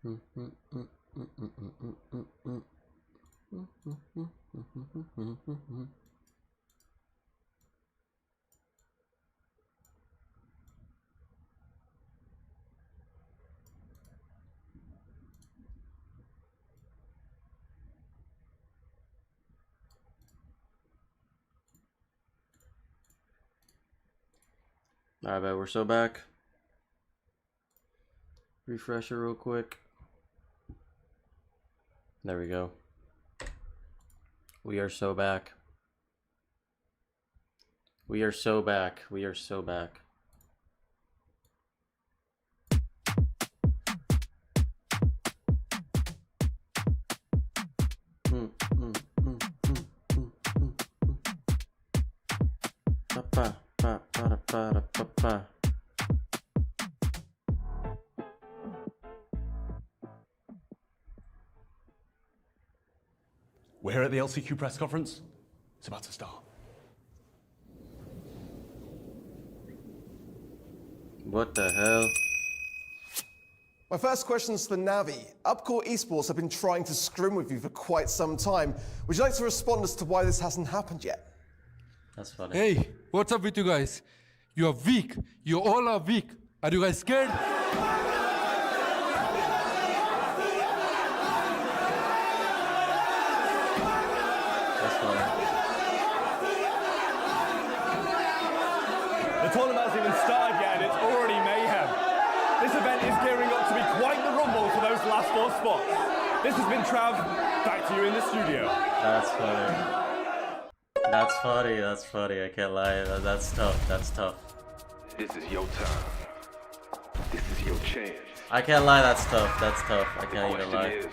Alright, bet we're so back. Refresher real quick. There we go. We are so back. We are so back. We are so back. We're here at the LCQ press conference. It's about to start. What the hell? My first question is for Navi. Upcore Esports have been trying to scrim with you for quite some time. Would you like to respond as to why this hasn't happened yet? That's funny. Hey, what's up with you guys? You are weak. You all are weak. Are you guys scared? The tournament hasn't even started yet and it's already mayhem. This event is gearing up to be quite the rumble for those last 4 spots. This has been Trav. Back to you in the studio. That's funny. That's funny. That's funny. I can't lie. That's tough. That's tough. This is your time. This is your chance. I can't lie. That's tough. That's tough. I can't even lie. Is,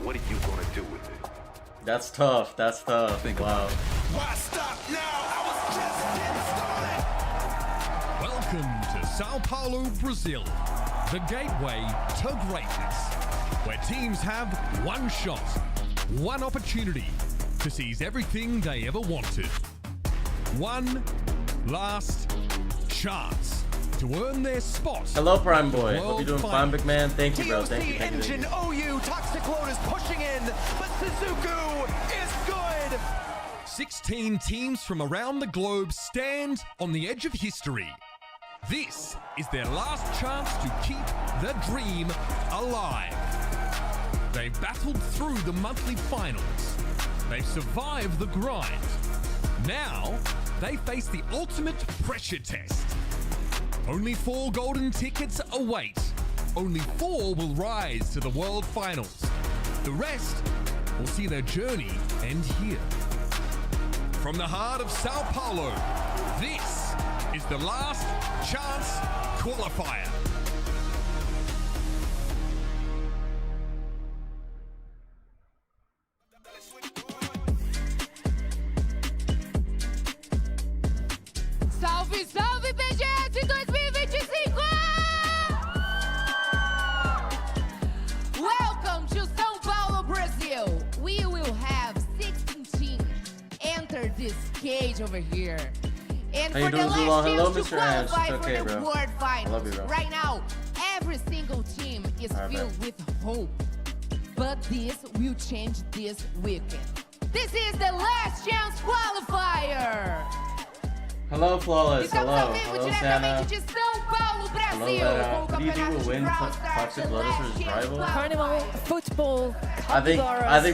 what are you gonna do with it? That's tough. That's tough. Wow. Why stop now? I was just getting started. Welcome to Sao Paulo, Brazil, the gateway to greatness, where teams have one shot, one opportunity to seize everything they ever wanted. One last chance to earn their spot. Hello, Prime Boy. Hope you're doing fine, big man. Thank you, bro. Thank you. TOC engine OU. Toxic Load is pushing in, but Suzuku is good. 16 teams from around the globe stand on the edge of history. This is their last chance to keep the dream alive. They've battled through the monthly finals. They've survived the grind. Now, they face the ultimate pressure test. Only 4 golden tickets await. Only 4 will rise to the World Finals. The rest will see their journey end here. From the heart of Sao Paulo, this is the Last Chance Qualifier. Salve, salve, BGS 2025! Welcome to São Paulo, Brazil. We will have 16 teams enter this cage over here. And How you for the doing, Zula? last Hello, chance to Mr. Ash. qualify It's okay, for the bro. World I love you, Finals. bro. Right now, every single team is filled with hope. But this will change this weekend. This is the last chance qualifier. Hello, Flawless. Hello. Estamos ao vivo Hello, diretamente Santa. de São Paulo, Brasil. Vera. Com o Who do you think campeonato will de win Brawl Stars, Toxic the Lotus last versus chance Rival? Carnival, football, I think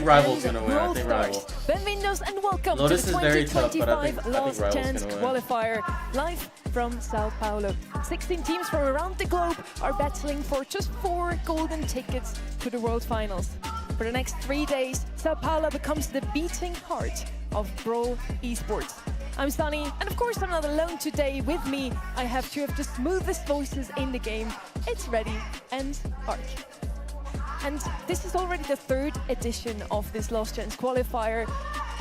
Rival's gonna win. I think Rival. Benvindos and welcome Lotus to is the very tough, but I 2025 think Last Rival's Chance gonna win. Qualifier, live from Sao Paulo. 16 teams from around the globe are battling for just 4 golden tickets to the World Finals. For the next 3 days, Sao Paulo becomes the beating heart of Brawl Esports. I'm Sunny, and of course I'm not alone today. With me, I have 2 of the smoothest voices in the game. It's Reddy and Ark. And this is already the 3rd edition of this Last Chance Qualifier.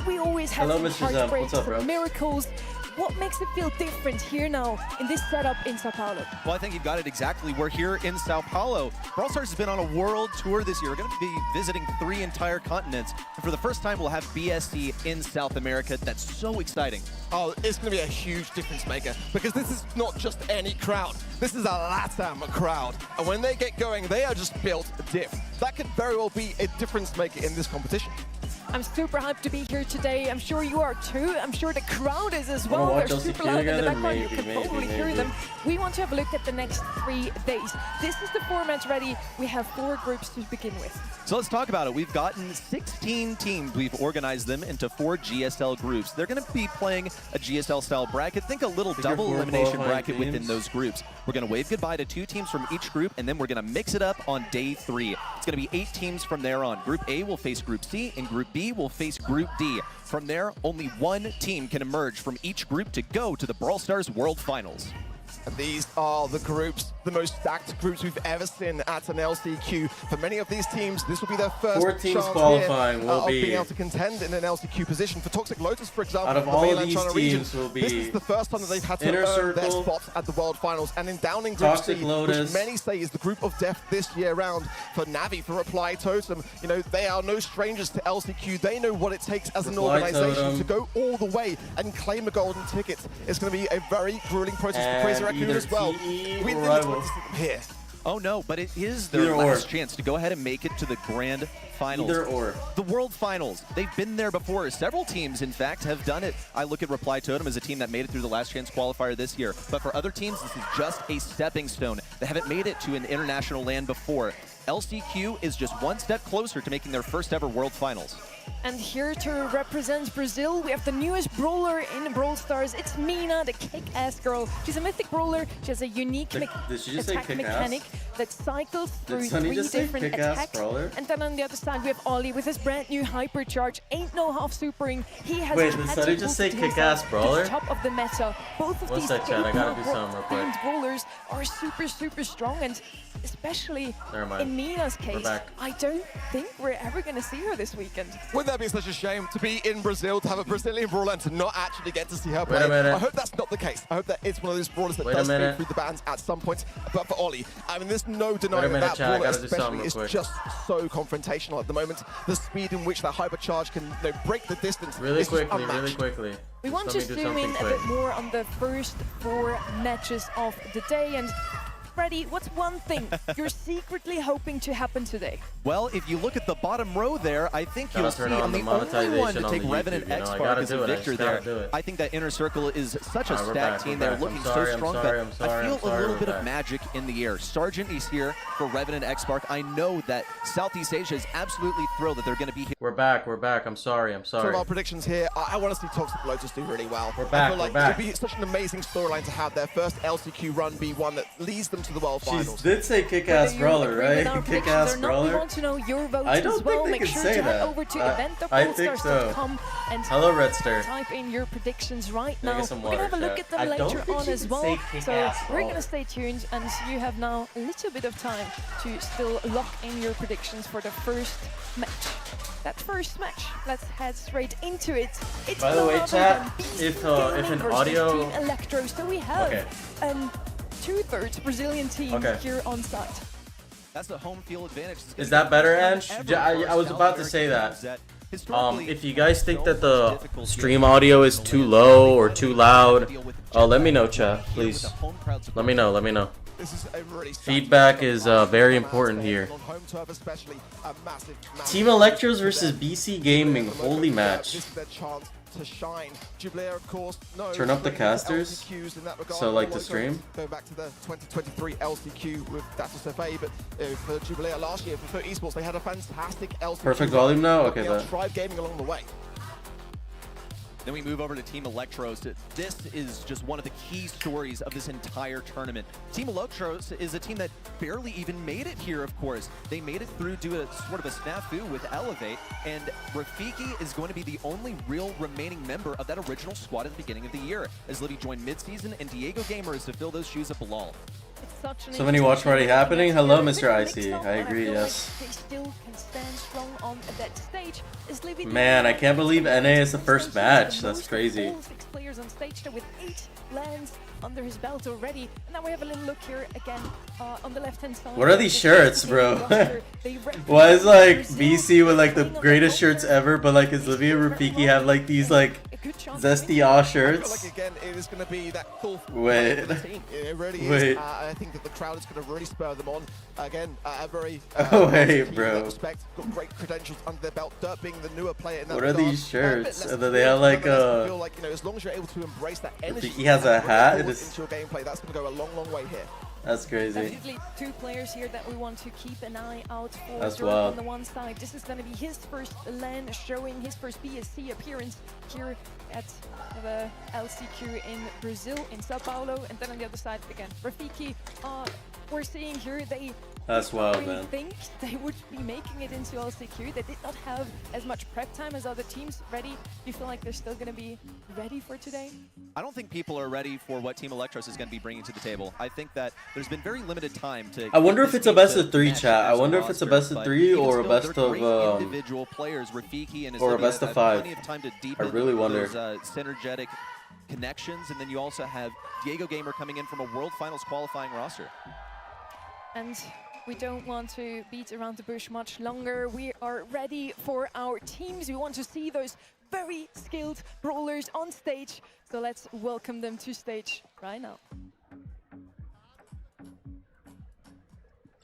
We always have Hello, some Mr. Zem. heartbreaks, What's up, bro? some miracles. what makes it feel different here now in this setup in Sao Paulo? Well, I think you've got it exactly. We're here in Sao Paulo. Brawl Stars has been on a world tour this year. We're going to be visiting 3 entire continents. And for the first time, we'll have BSC in South America. That's so exciting. Oh, it's going to be a huge difference maker because this is not just any crowd. This is a LATAM crowd. And when they get going, they are just built diff. That could very well be a difference maker in this competition. I'm super hyped to be here today. I'm sure you are too. I'm sure the crowd is as well. watch They're Lcq super loud in the together? background. You Maybe, can probably hear them. We want to have a look at the next 3 days. This is the format ready. We have 4 groups to begin with. So let's talk about it. We've gotten 16 teams. We've organized them into 4 GSL groups. They're going to be playing a GSL-style bracket. Think a little double elimination bracket within those groups. We're going to wave goodbye to 2 teams from each group, and then we're going to mix it up on day 3. It's going to be 8 teams from there on. Group A will face Group C, and Group B will face Group D. From there, only 1 team can emerge from each group to go to the Brawl Stars World Finals. And these are the groups, the most stacked groups we've ever seen at an LCQ. For many of these teams, this will be their first 4 teams chance qualifying here, will of be being able to contend in an LCQ position. For Toxic Lotus, for example, out of the all mainland these China teams region, will be this is the first time that they've had to Inner earn their Circle, spot at the World Finals. And in Downing Group Toxic C, Lotus, which many say is the group of death this year round, for Navi, for Reply Totem, you know, they are no strangers to LCQ. They know what it takes as an Reply organization Totem, to go all the way and claim a golden ticket. It's going to be a very grueling process for Crazy Raccoon either as well. TE We or didn't Rival. expect to see them here. Oh no, but it is their Either last or. chance to go ahead and make it to the grand finals. Either or. The World Finals. They've been there before. Several teams, in fact, have done it. I look at Reply Totem as a team that made it through the last chance qualifier this year. But for other teams, this is just a stepping stone. They haven't made it to an international land before. LCQ is just 1 step closer to making their first ever World Finals. And here to represent Brazil, we have the newest brawler in Brawl Stars. It's Mina, the kick-ass girl. She's a mythic brawler. She has a unique Did she just say attack kick-ass? mechanic that cycles through Sunny 3 just say different kick-ass attacks. brawler? And then on the other side, we have Ollie with his brand new hypercharge. Ain't no half supering. He has Wait, did Sunny just say kick-ass brawler? To the top of the meta. Both of One these sec, chat, I gotta do K-pop something real quick. themed brawlers are super, super strong, and especially Never mind. in Mina's case, back. I don't think we're ever going to see her this weekend. Wouldn't that be such a shame to be in Brazil, to have a Brazilian brawler and to not actually get to see her play? Wait a minute. I hope that's not the case. I hope that it's one of those brawlers that Wait a does go minute. through the bans at some point. But for Ollie, I mean, there's no Wait a denying minute, that chat, I brawler gotta do something especially real is quick. just so confrontational at the moment. The speed in which that hypercharge can break the distance Really is just quickly, really unmatched. quickly. We Just want let to me do zoom something in a quick. bit more on the first 4 matches of the day. And Freddy, what's one thing you're secretly hoping to happen today? Well, if you look at the bottom row there, I think Gotta you'll turn see on I'm the the only monetization one to on take the Revenant YouTube, you know, I X-Spark gotta as do a it, I victor just gotta there. do it. I think that Inner Circle is such a Alright, we're stacked back, team. we're They're back. looking I'm so sorry, I'm strong, sorry, I'm but sorry, I feel I'm sorry, a little we're bit back. of magic in the air. Sergeant is here for Revenant X-Spark. I know that Southeast Asia is absolutely thrilled that they're going to be here. We're back, I'm sorry, I'm Some sorry. of our predictions here, I want to see Toxic Lotus do really well. We're back, I feel like we're back. it'd be such an amazing storyline to have their first LCQ run be one that leads them to the World She Finals. did say kick-ass Whether you brawler, agree with our right? predictions Kick-ass or not, we brawler. want to know your votes I don't as well. think they Make can sure say to head that. over to I think so. event.brawlstars.com and Hello, Redster. type in your predictions right Can I now. get some We're going to have a water, look chat? at them I don't later think on she as can well. say So kick-ass we're going brawler. to stay tuned, and you have now a little bit of time to still lock in your predictions for the first match. That first match, let's head straight into it. It's By the way, none other chat, than BC if Gaming an versus audio- Team Electro. So we have Okay. 2/3 Brazilian team Okay. here on site. That's the home field advantage. Is that better, Ange? I was about to say that. If you guys think that the stream audio is too low or too loud, let me know, chat, please. Let me know. This is a really Feedback is very important here. On home turf especially, a massive Team Electros versus BC Gaming, holy match. This is their chance to shine. Jubilee, of course, knows Turn up the bringing casters, LCQs in that regard. so, like, Although the stream. Go back to the 2023 LCQ with Datus FA, but for Jubilee last year, for Esports, they had a fantastic LCQ. Perfect volume now? Okay, They then. Tribe Gaming along the way. Then we move over to Team Electros. This is just one of the key stories of this entire tournament. Team Electros is a team that barely even made it here, of course. They made it through due to sort of a snafu with Elevate, and Rafiki is going to be the only real remaining member of that original squad at the beginning of the year, as Livy joined mid-season and Diego Gamer is to fill those shoes of Bilal. So many watch party happening? Hello, Mr. Icy. I agree, yes. They still can stand strong on that stage. Man, I can't believe NA is the first match. That's crazy. players on stage there with 8 lands under his belt already. And now we have a little look here again on the left-hand side. What are these shirts, bro? Why is like BC with like the greatest shirts ever, but like is Livia Rafiki have like these like zesty aw shirts? I feel like again, it is going to be that cool. Wait. It really is. Wait. I think that the crowd is going to really spur them on. Again, a very wait, bro. Respect. Got great credentials under their belt. Dirt being the newer player in that What are regard. these shirts? And then they have like I feel like, you know, as long as you're able to embrace that energy, he has a hat. It is into your gameplay. That's going to go a long, long way here. That's crazy. Definitely 2 players here that we want to keep an eye out for. That's Jordan wild. on the one side. This is going to be his first LAN, showing his first BSC appearance here at the LCQ in Brazil, in Sao Paulo. And then on the other side, again, Rafiki. We're seeing here That's wild, really man. think they would be making it into LCQ. They did not have as much prep time as other teams ready. Do you feel like they're still going to be ready for today? I don't think people are ready for what Team Electros is going to be bringing to the table. I think that there's been very limited time to. I wonder if it's a best of 3, chat. I wonder if it's a best of 3 or a best of individual players. Rafiki and his or a best of 5. Plenty of time to deepen I really wonder. those synergetic connections, and then you also have Diego Gamer coming in from a World Finals qualifying roster. And we don't want to beat around the bush much longer. We are ready for our teams. We want to see those very skilled brawlers on stage. So let's welcome them to stage right now.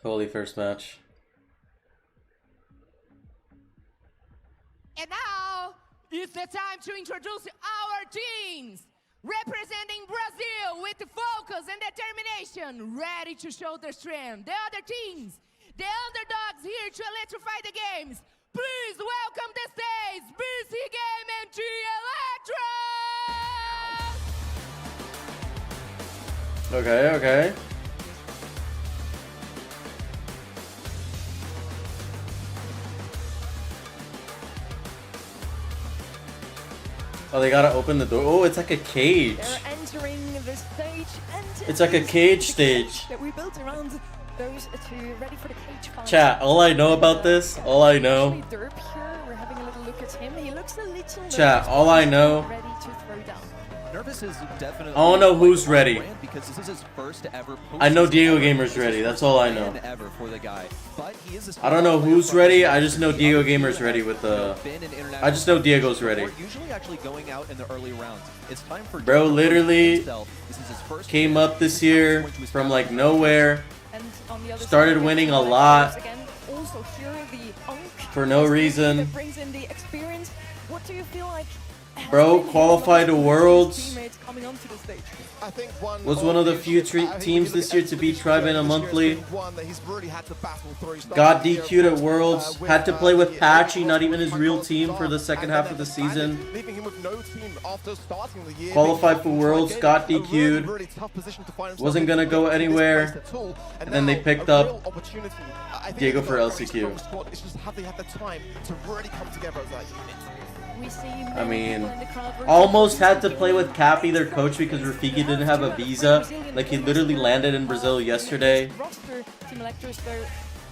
Holy first match. And now it's the time to introduce our teams. Representing Brazil with focus and determination, ready to show their strength. The other teams, the underdogs here to electrify the games. Please welcome the stage, BC Game and G Electro! Okay, okay. Oh, they gotta open the door. Oh, it's like a cage. They're entering the stage, and It's like a cage stage. that we built around those two, ready for the cage fight. Chat, all I know about this, all I know. Actually, Derp here, we're having a little look at him. He looks a little Chat, nervous, all I know. ready to throw down. Nervous is definitely. I don't know who's ready. Because this is his first ever. I know Diego Gamer's ready. That's all I know. Ever for the guy. But he is a I don't know who's ready. I just know Diego Gamer's ready with the. I just know Diego's ready. Usually actually going out in the early rounds. It's time for Bro literally this is his first came up this year from like nowhere. And on the other Started side, winning a Electros lot again. Also here the Unk for no reason. that brings in the experience. What do you feel like? has Bro been his qualified to most Worlds. teammates coming onto the stage? I think Was one of the few teams this year to beat Tribe in a monthly. Got DQ'd at Worlds. Had to play with Patchy, not even his real team, for the second half of the season. Qualified for Worlds, got DQ'd. Wasn't gonna go anywhere. And then they picked up Diego for LCQ. It's just have they had the time to really come together as that unit. We see I many mean, people in the crowd rooting almost for had to Team play with Cappy, their coach, because Rafiki didn't have a visa. Like, he literally landed in Brazil yesterday. roster. Team Electros, though,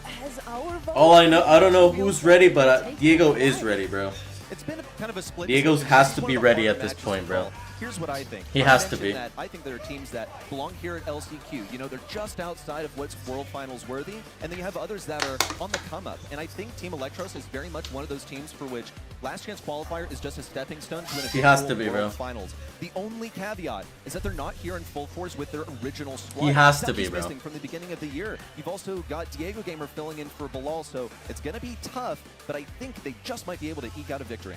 has our vote. All I know, I don't know who's ready, but Diego is ready, bro. It's been kind of a split. Diego's has to be ready at this point, bro. Here's what I think. He I has to mentioned be. that I think there are teams that belong here at LCQ. You know, they're just outside of what's World Finals worthy, and then you have others that are on the come up. And I think Team Electros is very much one of those teams for which Last Chance Qualifier is just a stepping stone to an He has to eventual be, bro. World Finals. The only caveat is that they're not here in full force with their original squad. He has to be, He's bro. missing from the beginning of the year. You've also got Diego Gamer filling in for Bilal, so it's going to be tough, but I think they just might be able to eke out a victory.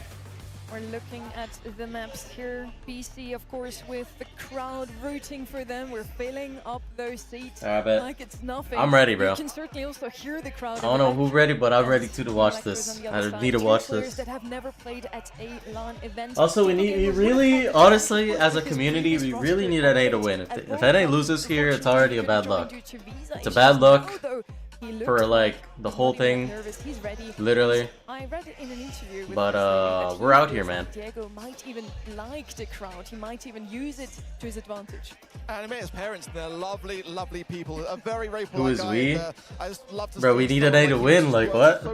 We're looking at the maps here. BC, of course, with the crowd rooting for them. We're filling up those seats I bet. like it's nothing. I'm ready, bro. You can certainly also hear the crowd. I don't know who's ready, but I'm ready to watch this. I need to watch this. That have never played at a LAN event. Also, we really, honestly, as a community, we really need NA to win. If NA loses here, it's already a bad luck. It's a bad luck for like the whole thing, literally. I read it in an interview with But that we're out he here, feels man. Diego might even like the crowd. He might even use it to his advantage. And I met his parents. They're lovely, lovely people. A very, very polite Who is guy, we? and, I just love to Bro, we need NA to win. Like what?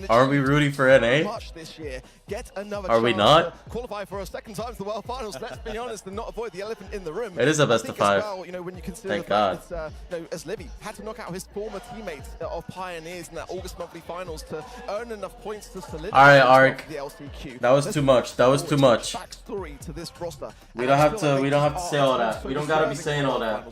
Aren't we rooting for NA? This year. Get another Are we chance not? to qualify for a second time to the World Finals. Let's be honest and not avoid the elephant in the room. It is a best I of think as 5. well, you know, when you consider Thank the fact God. that, you know, as Livy had to knock out his former teammates of Pioneers in that August monthly finals to earn enough points to solidify All right, Ark. the LCQ. That was too much. That was too much. Backstory to this roster. We don't have to. We don't have to say all that. We don't gotta be saying all that.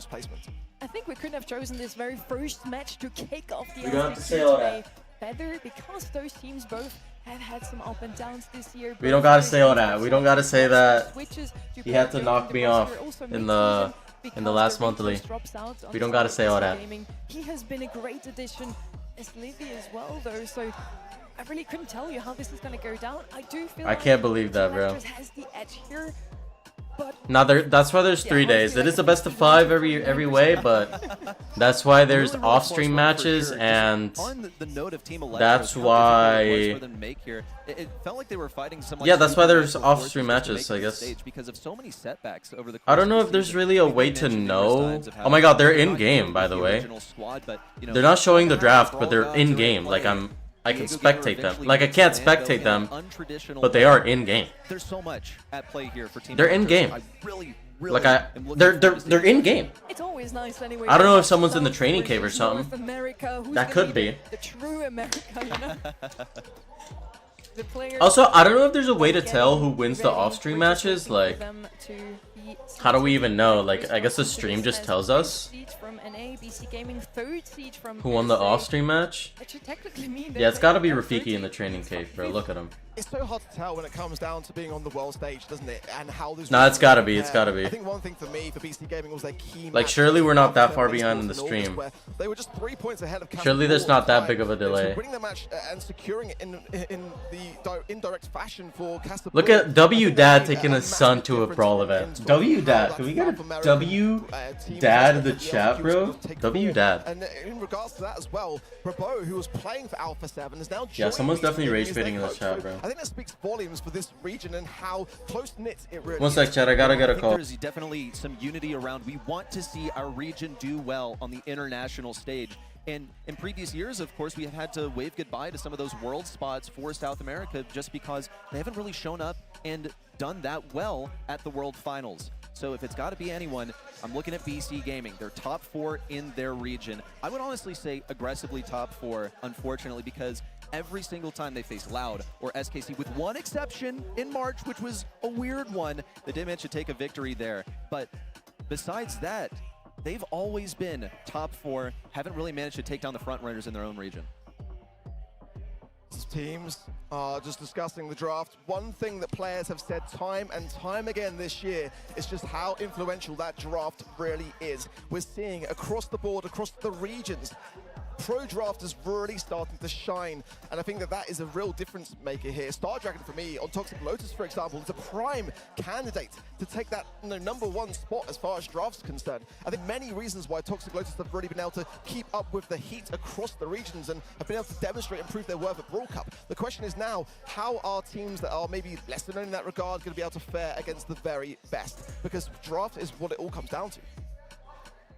I think we couldn't have chosen this very first match to kick off the We don't have to LCQ say all today that. better because those teams both have had some up and downs this year. We don't gotta say all that. We don't gotta say that Switches to he had to play knock during me the off roster, also in mid-season the because last the monthly. replays drops out on We don't gotta say all PC that. Gaming. He has been a great addition as Livy as well, though. So I really couldn't tell you how this is going to go down. I do feel I like can't believe that, Team bro. Raptors has the edge here, but Now that's why there's 3 days. It is a best of 5 every way, but that's why there's off-stream matches, and On the note of Team Electro, that's how why. difficult it was for them to make here. It felt like they were fighting some, like, Yeah, that's why there's supernatural off-stream forces to matches, make I it to guess. stage because of so many setbacks over the I don't course know of if the there's season. really a We've way to mentioned numerous know. times of how Oh my God, they're not in game, even by the the way. original squad, but, you know, They're not showing the how draft, but all they're got in to game. Like play. I can Diego Gamer spectate them. eventually Like I beats can't Orlando spectate in them, an untraditional but they way. are in game. There's so much at play here for Team They're in Raptors. game. I really Like am looking they're forward to they're seeing in game. it's always nice anyway. I don't know if that someone's in the South training cave or versus something. North America, who's That gonna could be. the true America, you know? The players Also, I don't know if there's a way to getting tell who wins the ready. off-stream We're just matches. hoping for Like, them to be how do we even know? Like, first I guess the round stream into just this tells as us first seed from NA, BC Gaming, third seed from who won the SA. off-stream match. That should technically mean Yeah, it's that got to be they are Rafiki in the 13. training cave, bro. Look at him. It's so hard to tell when it comes down to being on the world stage, doesn't it? And how this. Nah, it's gotta be, it's gotta be. I think one thing for me, for BC Gaming, was their key. Like, match surely we're not that after far Esports behind in the August, stream. where they were just 3 points ahead of Surely there's Capital not that all the big of a time. So delay. winning the match and securing it in the indirect fashion for Casablanca. Look at W I think Dad that made taking a his son massive to a difference brawl in event. terms of W how Dad, that can we get a South American, W team Dad in was the able to chat, take bro? form. W Dad. And in regards to that as well, Brabo, who was playing for Alpha 7, is now Yeah, joining someone's BC definitely Gaming rage as their baiting in the coach. chat, So bro. I think that speaks volumes for this region and how close-knit it really One is. sec, chat. I gotta get I a think call. there's definitely some unity around. We want to see our region do well on the international stage. And in previous years, of course, we have had to wave goodbye to some of those world spots for South America just because they haven't really shown up and done that well at the World Finals. So if it's got to be anyone, I'm looking at BC Gaming. They're top 4 in their region. I would honestly say aggressively top 4, unfortunately, because every single time they face Loud or SKC, with one exception in March, which was a weird one, they did manage to take a victory there. But besides that, they've always been top 4, haven't really managed to take down the front runners in their own region. Teams are just discussing the draft. One thing that players have said time and time again this year is just how influential that draft really is. We're seeing across the board, across the regions, pro draft is really starting to shine, and I think that that is a real difference maker here. Star Dragon, for me, on Toxic Lotus, for example, is a prime candidate to take that #1 spot as far as draft's concerned. I think many reasons why Toxic Lotus have really been able to keep up with the heat across the regions and have been able to demonstrate and prove their worth at Brawl Cup. The question is now, how are teams that are maybe lesser known in that regard going to be able to fare against the very best? Because draft is what it all comes down to.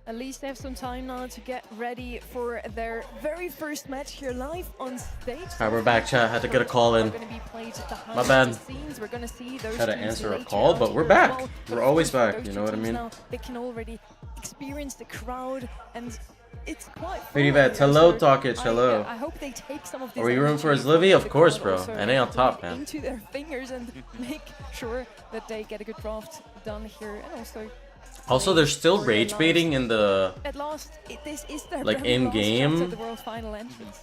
At least they have some time now to get ready for their very first match here live on stage. Alright, we're back, chat. Had to get a call in. My bad. We're gonna see those Had to teams answer a later call, out but we're here as back. well. We're But of always course, back, those you two know what I teams mean? now, they can already experience the crowd, and it's quite fun Pretty here, bad. Hello, so Talkich. Hello. I hope they take some of this Are we rooting for energy his Livy? Of the course, crowd bro. also NA on top, man. into their fingers and make sure that they get a good draft done here, and also they're still rage baiting in the at last, this is their like very in last game. chance at the world final entrance.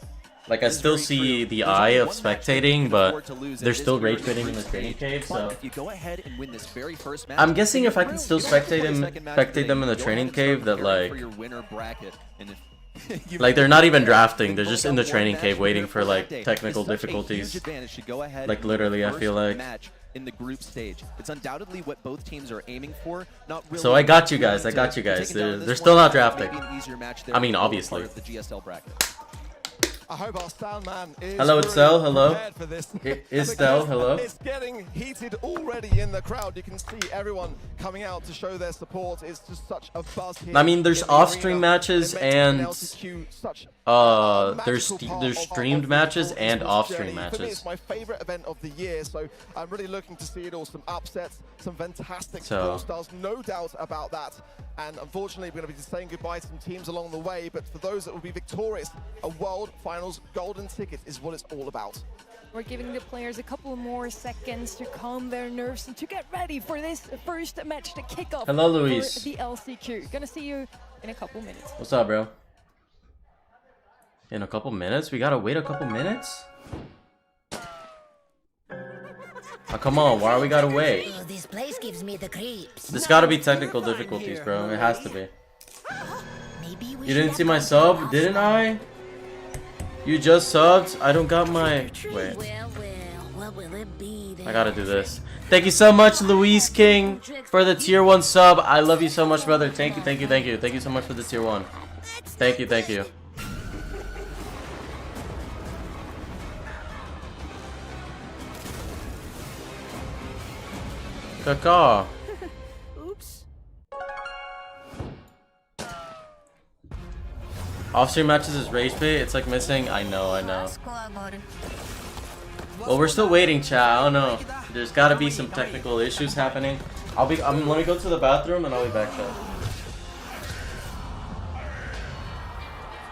Like I still see the eye of spectating, but they're still rage baiting in the training cave. So If you go ahead and win this very first match, I'm guessing if I can still you don't have to spectate play a them, second match spectate today. them in the Go training ahead and cave, start that preparing like for your winner bracket. And if like they're not even drafting. They're just in the training cave waiting for like technical difficulties. Like literally, I feel like. In the group stage, it's undoubtedly what both teams are aiming for. Not really. So I got you guys. I got you guys. They're still not drafting. I mean, obviously. The GSL bracket. I hope our sound man is Hello, it's Sel. Hello. prepared for this. Is Sel. Hello. It's getting heated already in the crowd. You can see everyone coming out to show their support. It's just such a buzz here. I mean, there's in the off-stream arena. matches They're making and LCQ such a there's magical part there's of streamed our matches football and esports off-stream journey. For me, matches. it's my favorite event of the year, so I'm really looking to see it all. Some upsets, some fantastic So- styles, no doubt about that. And unfortunately, we're going to be saying goodbye to some teams along the way, but for those that will be victorious, a World Finals golden ticket is what it's all about. We're giving the players a couple more seconds to calm their nerves and to get ready for this first match to kick off. Hello, Luis. For the LCQ. Gonna see you in a couple minutes. What's up, bro? In a couple minutes? We gotta wait a couple minutes? Oh, come on, why are we gotta wait? Oh, this place gives me the creeps. This gotta be technical difficulties, bro. It has to be. Maybe we You didn't see my sub, didn't I? You just subbed? I don't got my... Wait. What will it be then? I gotta do this. Thank you so much, Luis King, for the tier 1 sub. I love you so much, brother. Thank you, thank you, thank you. Thank you so much for the tier 1. Thank you, thank you. Caca. Oops. Off-stream matches is rage bait. It's like missing. I know, I know. Well, we're still waiting, chat. I don't know. There's gotta be some technical issues happening. Let me go to the bathroom and I'll be back, chat.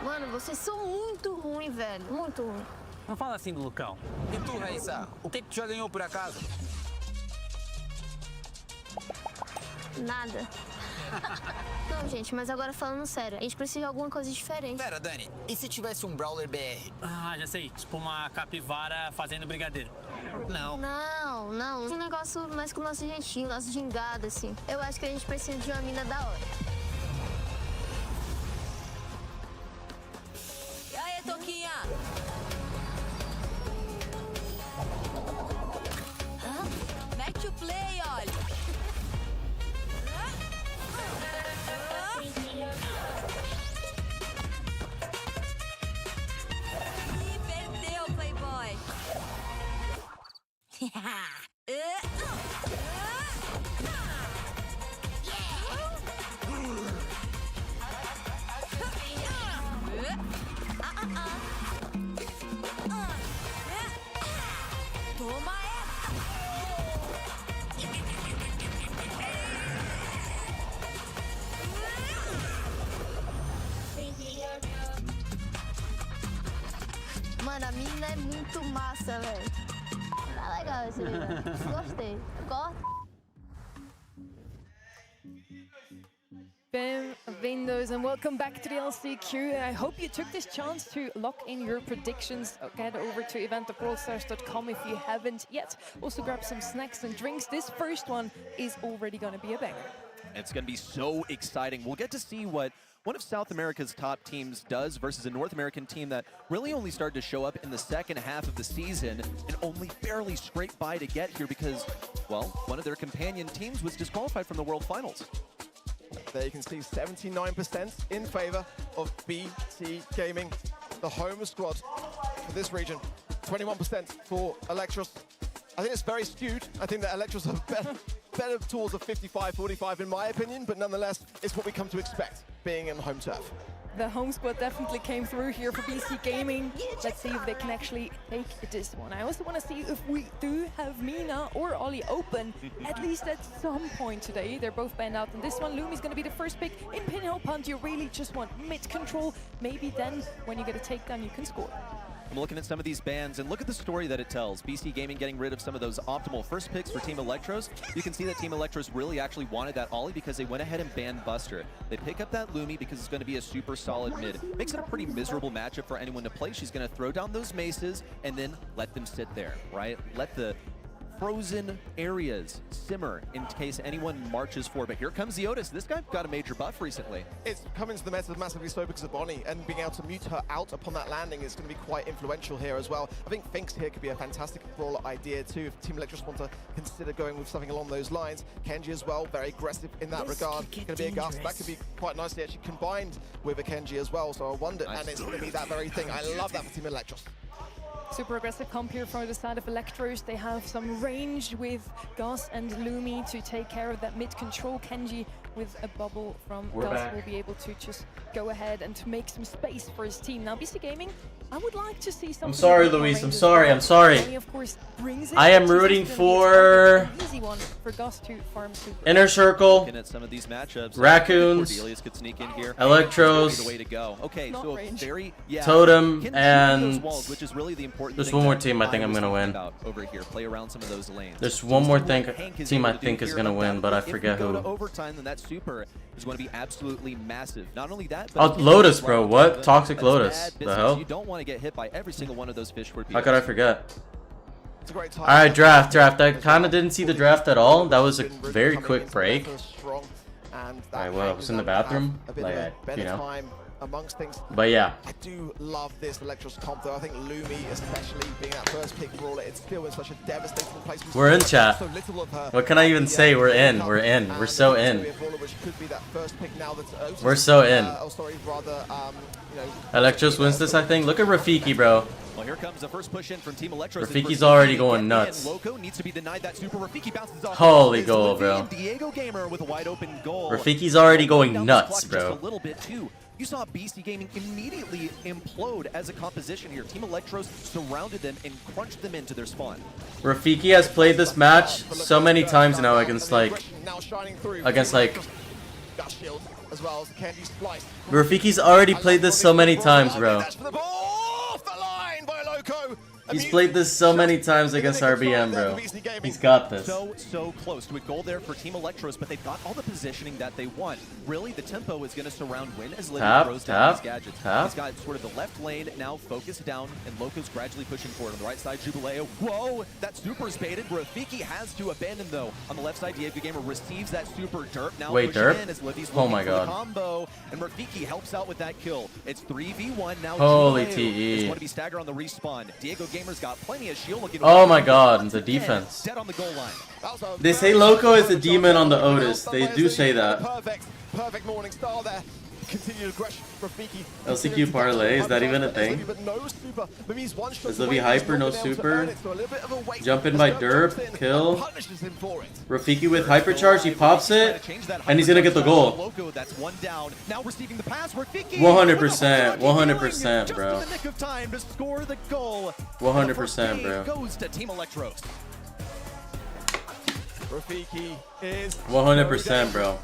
Mano, vocês são muito ruins, velho. Muito ruim. Não fala assim do Lucão. E tu, Raíssa, o que tu já ganhou por acaso? Nada. Não, gente, mas agora falando sério, a gente precisa de alguma coisa diferente. Pera, Dani, e se tivesse um Brawler BR? Ah, já sei. Tipo uma capivara fazendo brigadeiro. Não. Não, não. Um negócio mais com o nosso jeitinho, nosso gingado, assim. Eu acho que a gente precisa de uma mina da hora. E aí, Toquinha? Mete o play, olha. Ih, perdeu, Playboy. Toma essa! Mano, a mina é muito massa, velho. Tá legal esse vídeo. Gostei. Corta. Bem-vindos and welcome back to the LCQ. I hope you took this chance to lock in your predictions. Get over to event.worldstars.com if you haven't yet. Also grab some snacks and drinks. This first one is already going to be a banger. It's going to be so exciting. We'll get to see what one of South America's top teams does versus a North American team that really only started to show up in the second half of the season and only barely scraped by to get here because, well, one of their companion teams was disqualified from the World Finals. There you can see 79% in favor of BC Gaming, the home squad for this region. 21% for Electros. I think it's very skewed. I think that Electros are better towards a 55-45 in my opinion, but nonetheless, it's what we come to expect being in home turf. The home squad definitely came through here for BC Gaming. Let's see if they can actually take this one. I also want to see if we do have Mina or Ollie open, at least at some point today. They're both banned out in this one. Lumi's going to be the first pick. In Pinhole Punt, you really just want mid control. Maybe then, when you get a takedown, you can score. I'm looking at some of these bans, and look at the story that it tells. BC Gaming getting rid of some of those optimal first picks for Team Electros. You can see that Team Electros really actually wanted that Ollie because they went ahead and banned Buster. They pick up that Lumi because it's going to be a super solid mid. Makes it a pretty miserable matchup for anyone to play. She's going to throw down those maces and then let them sit there, right? Let the frozen areas simmer in case anyone marches forward. But here comes the Otis. This guy got a major buff recently. It's come into the meta massively slow because of Bonnie, and being able to mute her out upon that landing is going to be quite influential here as well. I think Finks here could be a fantastic brawler idea too if Team Electros want to consider going with something along those lines. Kenji as well, very aggressive in that regard. Going to be a Gus. That could be quite nicely actually combined with a Kenji as well. So I wonder, and it's going to be that very thing. I love that for Team Electros. Super aggressive comp here from the side of Electros. They have some range with Gus and Lumi to take care of that mid control. Kenji with a bubble from Gus will be able to just go ahead and to make some space for his team. Now BC Gaming, I would like to see something. I'm sorry, Luis. I'm sorry. I'm sorry. I am rooting for easy one for Gus to farm super. Inner Circle, Looking at some of these matchups, Raccoons, Cordelius could sneak in here. Electros, The way to go. Okay, so very Totem, can and those walls, which is really the important there's thing one more that team I think I'm gonna win. Over here, play around some of those lanes. There's one more team I think is gonna win, but I forget If we go to who. overtime, then that super is going to be absolutely massive. Not only that, Oh, but Lotus, bro. What? Toxic Lotus. The hell? You don't want to get hit by every single one of those fish for How could I forget? It's a great time. Alright, draft. I kind of didn't see the draft at all. That was a very quick break. Alright, well, I was in the bathroom. Like, you know. Amongst things. But yeah. I do love this Electros comp though. I think Lumi, especially being that first pick brawler, it's still in such a devastating place. We're in chat. So little of her. What can I even say? We're in. We're in. We're so in. We're so in. Electros wins this, I think. Look at Rafiki, bro. Well, here comes the first push in from Team Electros. Rafiki's already going nuts. Lcq needs to be denied that super. Rafiki bounces off. Holy goal, bro. Diego Gamer with a wide open goal. Rafiki's already going nuts, Just bro. a little bit too. You saw BC Gaming immediately implode as a composition here. Team Electros surrounded them and crunched them into their spawn. Rafiki has played this match so many times now against like Rafiki's already played this so many times, bro. He's played this so many times against RBM, bro. He's got this. So close to a goal there for Team Electros, but they've got all the positioning that they want. Really, the tempo is going to surround Win as Livy throws down his gadgets. He's got sort of the left lane now focused down, and Lcq's gradually pushing forward. On the right side, Jubileo. Whoa, that super is baited. Rafiki has to abandon, though. On the left side, Diego Gamer receives that super. Derp now Wait, pushing Derp? in as Livy's Oh looking my for the god. combo, and Rafiki helps out with that kill. It's 3v1 now. Holy Jubileo TE. is going to be staggered on the respawn. Diego Gamer's got plenty of shield. Looking Oh my god, the defense. dead on the goal line. They say Lcq is a demon on the Otis. They do say that. Perfect morning star there. Continued aggression. Rafiki. Lcq parlay, is that even a thing? Is Livy hyper, no super? Jump in by Derp, kill. Rafiki with hypercharge, he pops it, and he's gonna get the goal. 100%, 100%, bro. 100%, bro. Goes to Team Electros. Rafiki is 100%, bro.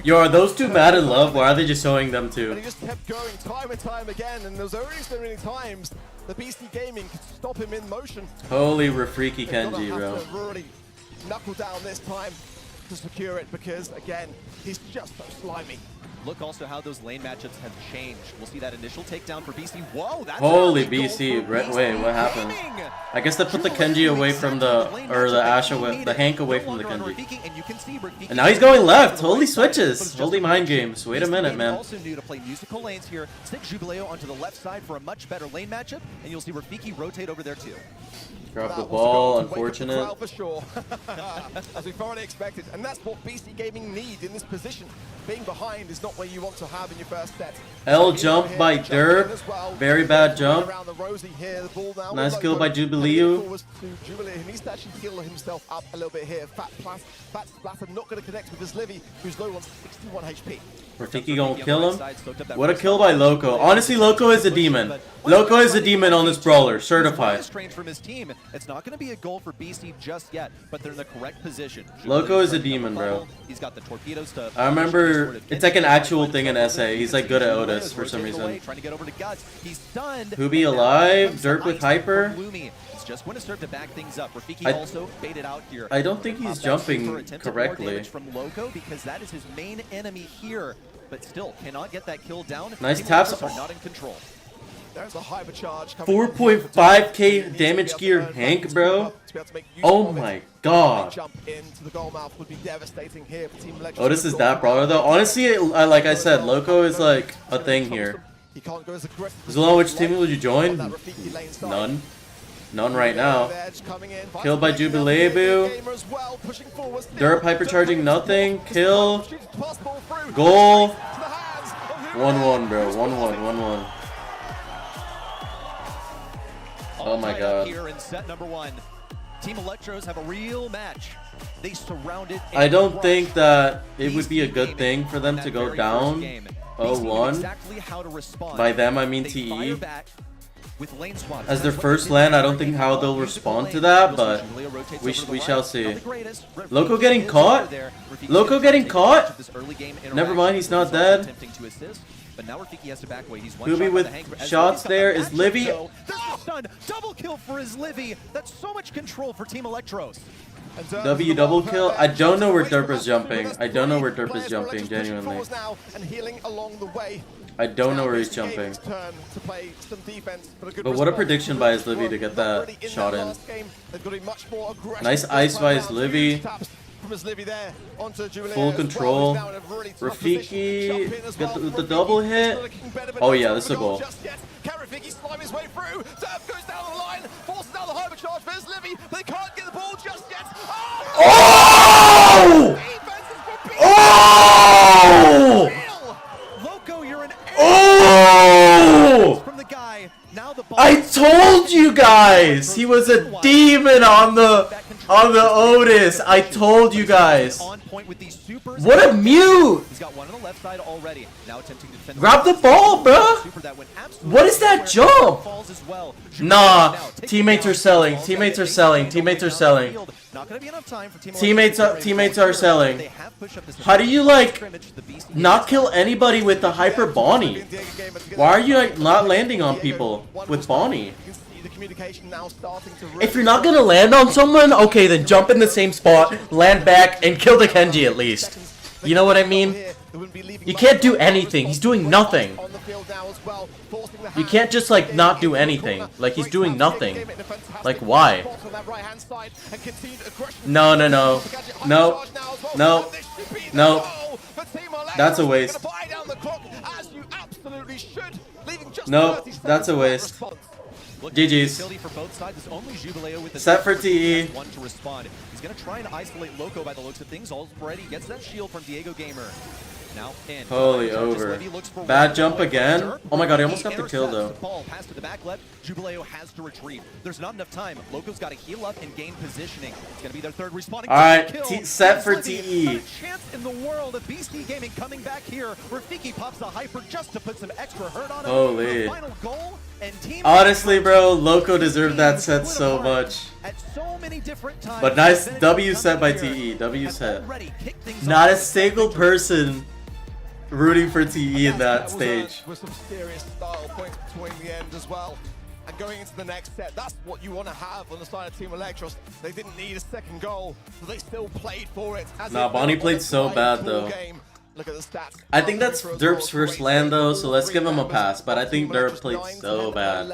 Yo, are those two mad in love? Why are they just showing them And two? he just kept going time and time again, and there's only so many times the BC Gaming could stop him in motion. Holy Rafiki Kenji, bro. Have to really knuckle down this time to secure it because, again, he's just so slimy. Look also how those lane matchups have changed. We'll see that initial takedown for BC. Whoa, that's Holy BC. Wait, what happened? I guess they put the Kenji away from the, or the Ashe away, the Hank away from the Kenji. And now he's going left. Holy switches. Holy mind games. Wait a minute, man. Also new to play musical lanes here. Stick Jubileo onto the left side for a much better lane matchup, and you'll see Rafiki rotate over there too. Drop the ball, unfortunate. For sure. As we thoroughly expected, and that's what BC Gaming need in this position. Being behind is not where you want to have in your first set. L jump by Derp. Very bad jump. Nice kill by Jubileo. He needs to actually heal himself up a little bit here. Fat Splatter not going to connect with this Livy, who's low on 61 HP. Rafiki gonna kill him. What a kill by Lcq. Honestly, Lcq is a demon. Lcq is a demon on this brawler, certified. From his team. It's not going to be a goal for BC just yet, but they're in the correct position. Lcq is a demon, bro. He's got the torpedoes to. I remember it's like an actual thing in SA. He's like good at Otis for some reason. Trying to get over to Guts. He's stunned. Hubi alive. Derp with hyper. It's just going to serve to back things up. Rafiki also baited out here. I don't think he's jumping correctly. From Lcq because that is his main enemy here, but still cannot get that kill down. Nice taps. Are not in control. There's a hypercharge. 4.5k damage gear Hank, bro. Oh my god. Jump into the goal mouth would be devastating here for Team Electro. Oh, this is that brawler though. Honestly, like I said, Lcq is like a thing here. Zula, which team would you join? None. None right now. Killed by Jubileebu. Derp hypercharging nothing. Kill. Goal. 1-1, bro. 1-1. 1-1. Oh my god. Here in set number 1. Team Electros have a real match. They surrounded. I don't think that it would be a good thing for them to go down 0-1. By them, I mean TE. As their first land, I don't think how they'll respond to that, but we shall see. Lcq getting caught? Lcq getting caught? Never mind, he's not dead. Kubi with shots there. Is Livy? Double kill for his Livy. That's so much control for Team Electros. W double kill. I don't know where Derp is jumping. I don't know where Derp is jumping, genuinely. I don't know where he's jumping. But what a prediction by his Livy to get that shot in. Nice ice by his Livy. Full control. Rafiki get the double hit. Oh yeah, this is a goal. Oh! Oh! Oh! I told you guys he was a demon on the Otis. I told you guys. What a mute! Grab the ball, bro. What is that jump? Nah, teammates are selling. Teammates are selling. Teammates are selling. Teammates are selling. How do you like not kill anybody with the hyper Bonnie? Why are you like not landing on people with Bonnie? If you're not gonna land on someone, okay, then jump in the same spot, land back, and kill the Kenji at least. You know what I mean? You can't do anything. He's doing nothing. You can't just like not do anything. Like he's doing nothing. Like why? No, no, no. No. No. No. That's a waste. No, that's a waste. GG's. Set for TE. He's going to try and isolate Lcq by the looks of things. Already gets that shield from Diego Gamer. Now in. Holy over. Bad jump again. Oh my god, he almost got the kill though. Ball pass to the back left. Jubileo has to retreat. There's not enough time. Lcq's got to heal up and gain positioning. It's going to be their third responding. Alright, set for TE. Chance in the world of BC Gaming coming back here. Rafiki pops the hyper just to put some extra hurt on him. Holy. Final goal, and team honestly, bro, Lcq deserved that set so much. But nice W set by TE. W set. Not a single person rooting for TE in that stage. With some serious style points between the end as well. And going into the next set, that's what you want to have on the side of Team Electros. They didn't need a second goal, but they still played for it. Nah, Bonnie played so bad though. Look at the stats. I think that's Derp's first land though, so let's give him a pass. But I think Derp played so bad.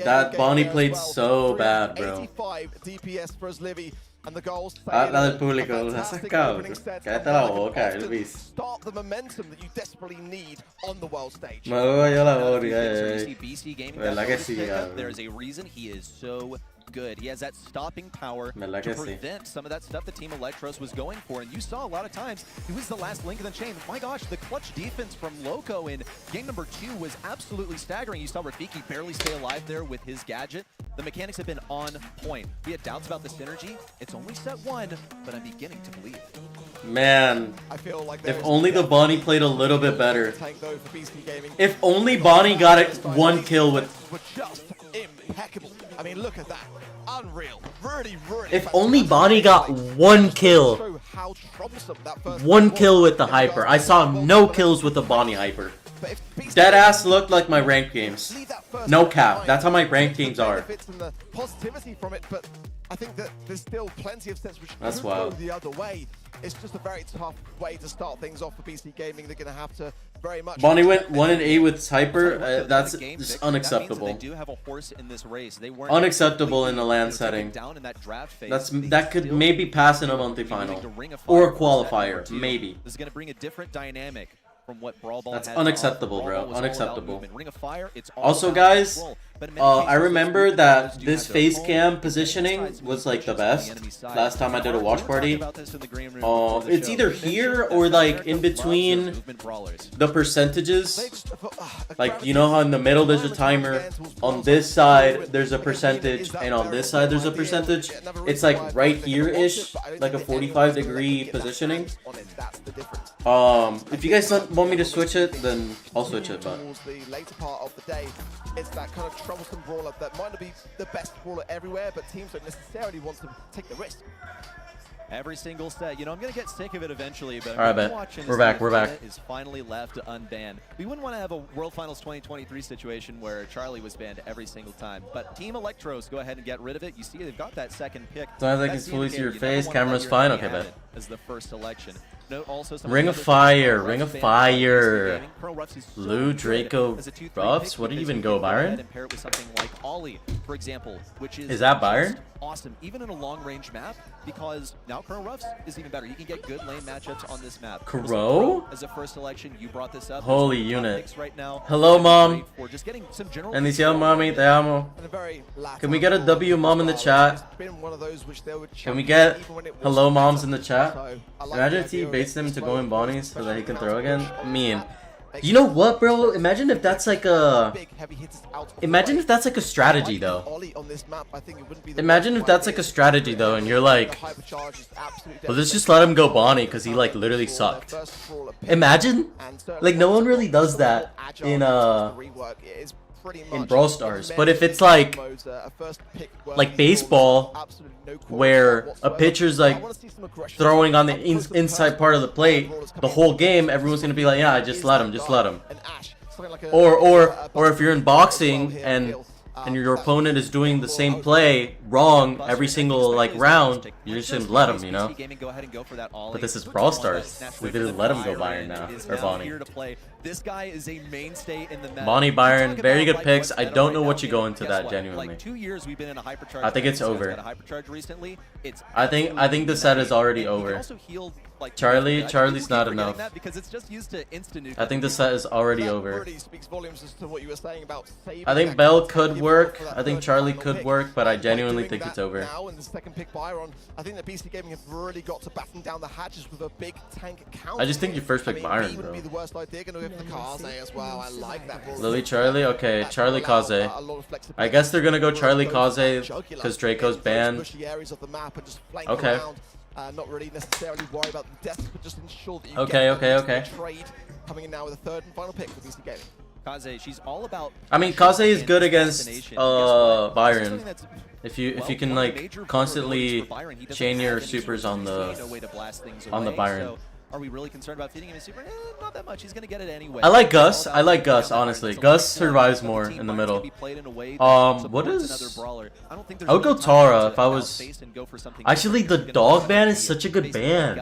That Bonnie played so bad, bro. 85 DPS for his Livy. And the goals habla del público, lo has sacado. Cállate la boca, Elvis. Start the momentum that you desperately need on the world stage. Me voy yo la boca, ¿Verdad que sí? There's a reason he is so good. He has that stopping power to prevent some of that stuff that Team Electros was going for. And you saw a lot of times, he was the last link in the chain. My gosh, the clutch defense from Lcq in game number 2 was absolutely staggering. You saw Rafiki barely stay alive there with his gadget. The mechanics have been on point. We had doubts about the synergy. It's only set 1, but I'm beginning to believe it. Man, if only the Bonnie played a little bit better. If only Bonnie got it 1 kill with... Impeccable. I mean, look at that. Unreal. Really, really. If only Bonnie got 1 kill. 1 kill with the hyper. I saw no kills with the Bonnie hyper. Deadass looked like my ranked games. No cap. That's how my ranked games are. I think that there's still plenty of sets which That's could wild. go the other way. It's just a very tough way to start things off for BC Gaming. They're going to have to very much... Bonnie went 1-8 with Hyper. That's just unacceptable. They do have a horse in this race. They weren't Unacceptable in the LAN setting. That could maybe pass in a monthly final or a qualifier, maybe. This is going to bring a different dynamic from what Brawl Ball That's had unacceptable, to bro. offer. Brawl Ball was all about Unacceptable. movement. Ring of Fire, it's all Also, about guys, control. But in many cases, I remember those that do this have their face own cam positioning was like the best. Last time I did a watch party. It's either here or like in between the percentages. Like, you know how in the middle there's a timer, on this side there's a percentage, and on this side there's a percentage. It's like right here-ish, like a 45-degree positioning. If you guys don't want me to switch it, then I'll switch it, but... The later part of the day, it's that kind of troublesome brawler that might not be the best brawler everywhere, but teams don't necessarily want to take the risk. Every single set, you know, I'm gonna get sick of it eventually, but All right, we're back. Is finally left unbanned. We wouldn't want to have a World Finals 2023 situation where Charlie was banned every single time, but Team Electros go ahead and get rid of it. You see, they've got that second pick. Sounds like it's fully see your face. Camera's fine. Okay, bet. As the first selection. Note also Ring of Fire, Ring of Fire. Lou, Draco, Ruffs. What do you even go, Byron? For example, which is that Byron? Awesome, even in a long-range map, because now Colonel Ruffs is even better. You can get good lane matchups on this map. Crow? As a first selection, you brought this up. Holy unit. Right now. Hello, Mom. Just getting some general Bendición, Mommy. Te amo. Can we get a W, Mom, in the chat? Can we get hello, Moms, in the chat? Imagine if he baits them to go in Bonnies so that he can throw again. I mean, you know what, bro? Imagine if that's like a... Imagine if that's like a strategy, though. Imagine if that's like a strategy, though, and you're like... Well, let's just let him go Bonnie, because he, like, literally sucked. Imagine? Like, no one really does that in Brawl Stars. But if it's like baseball, where a pitcher's like throwing on the inside part of the plate the whole game, everyone's gonna be like, yeah, just let him. Or if you're in boxing and your opponent is doing the same play wrong every single like round, you just shouldn't let him, you know. But this is Brawl Stars. We didn't let him go Byron now, or Bonnie. This guy is a mainstay in the map. Bonnie, Byron, very good picks. I don't know what you go into that, genuinely. Like 2 years we've been in a hypercharge. I think it's over. Recently. I think the set is already over. Charlie's not enough. I think the set is already over. I think Bell could work. I think Charlie could work, but I genuinely think it's over. Now in the second pick Byron, I think that BC Gaming have really got to batten down the hatches with a big tank counter. I just think you first pick Byron, bro. The worst idea. Gonna go for the Kaze as well. I like that. Lily, Charlie, okay, Charlie Kaze. I guess they're gonna go Charlie Kaze because Draco's banned. Okay. Not really necessarily worry about the death, but just ensure that you okay. trade. Coming in now with a third and final pick for BC Gaming. Kaze, she's all about. I mean, Kaze is good against Byron. If you can like constantly chain your supers on the Byron. Are we really concerned about feeding him a super? Not that much. He's gonna get it anyway. I like Gus, honestly. Gus survives more in the middle. What is... I would go Tara if I was... Actually, the dog ban is such a good ban.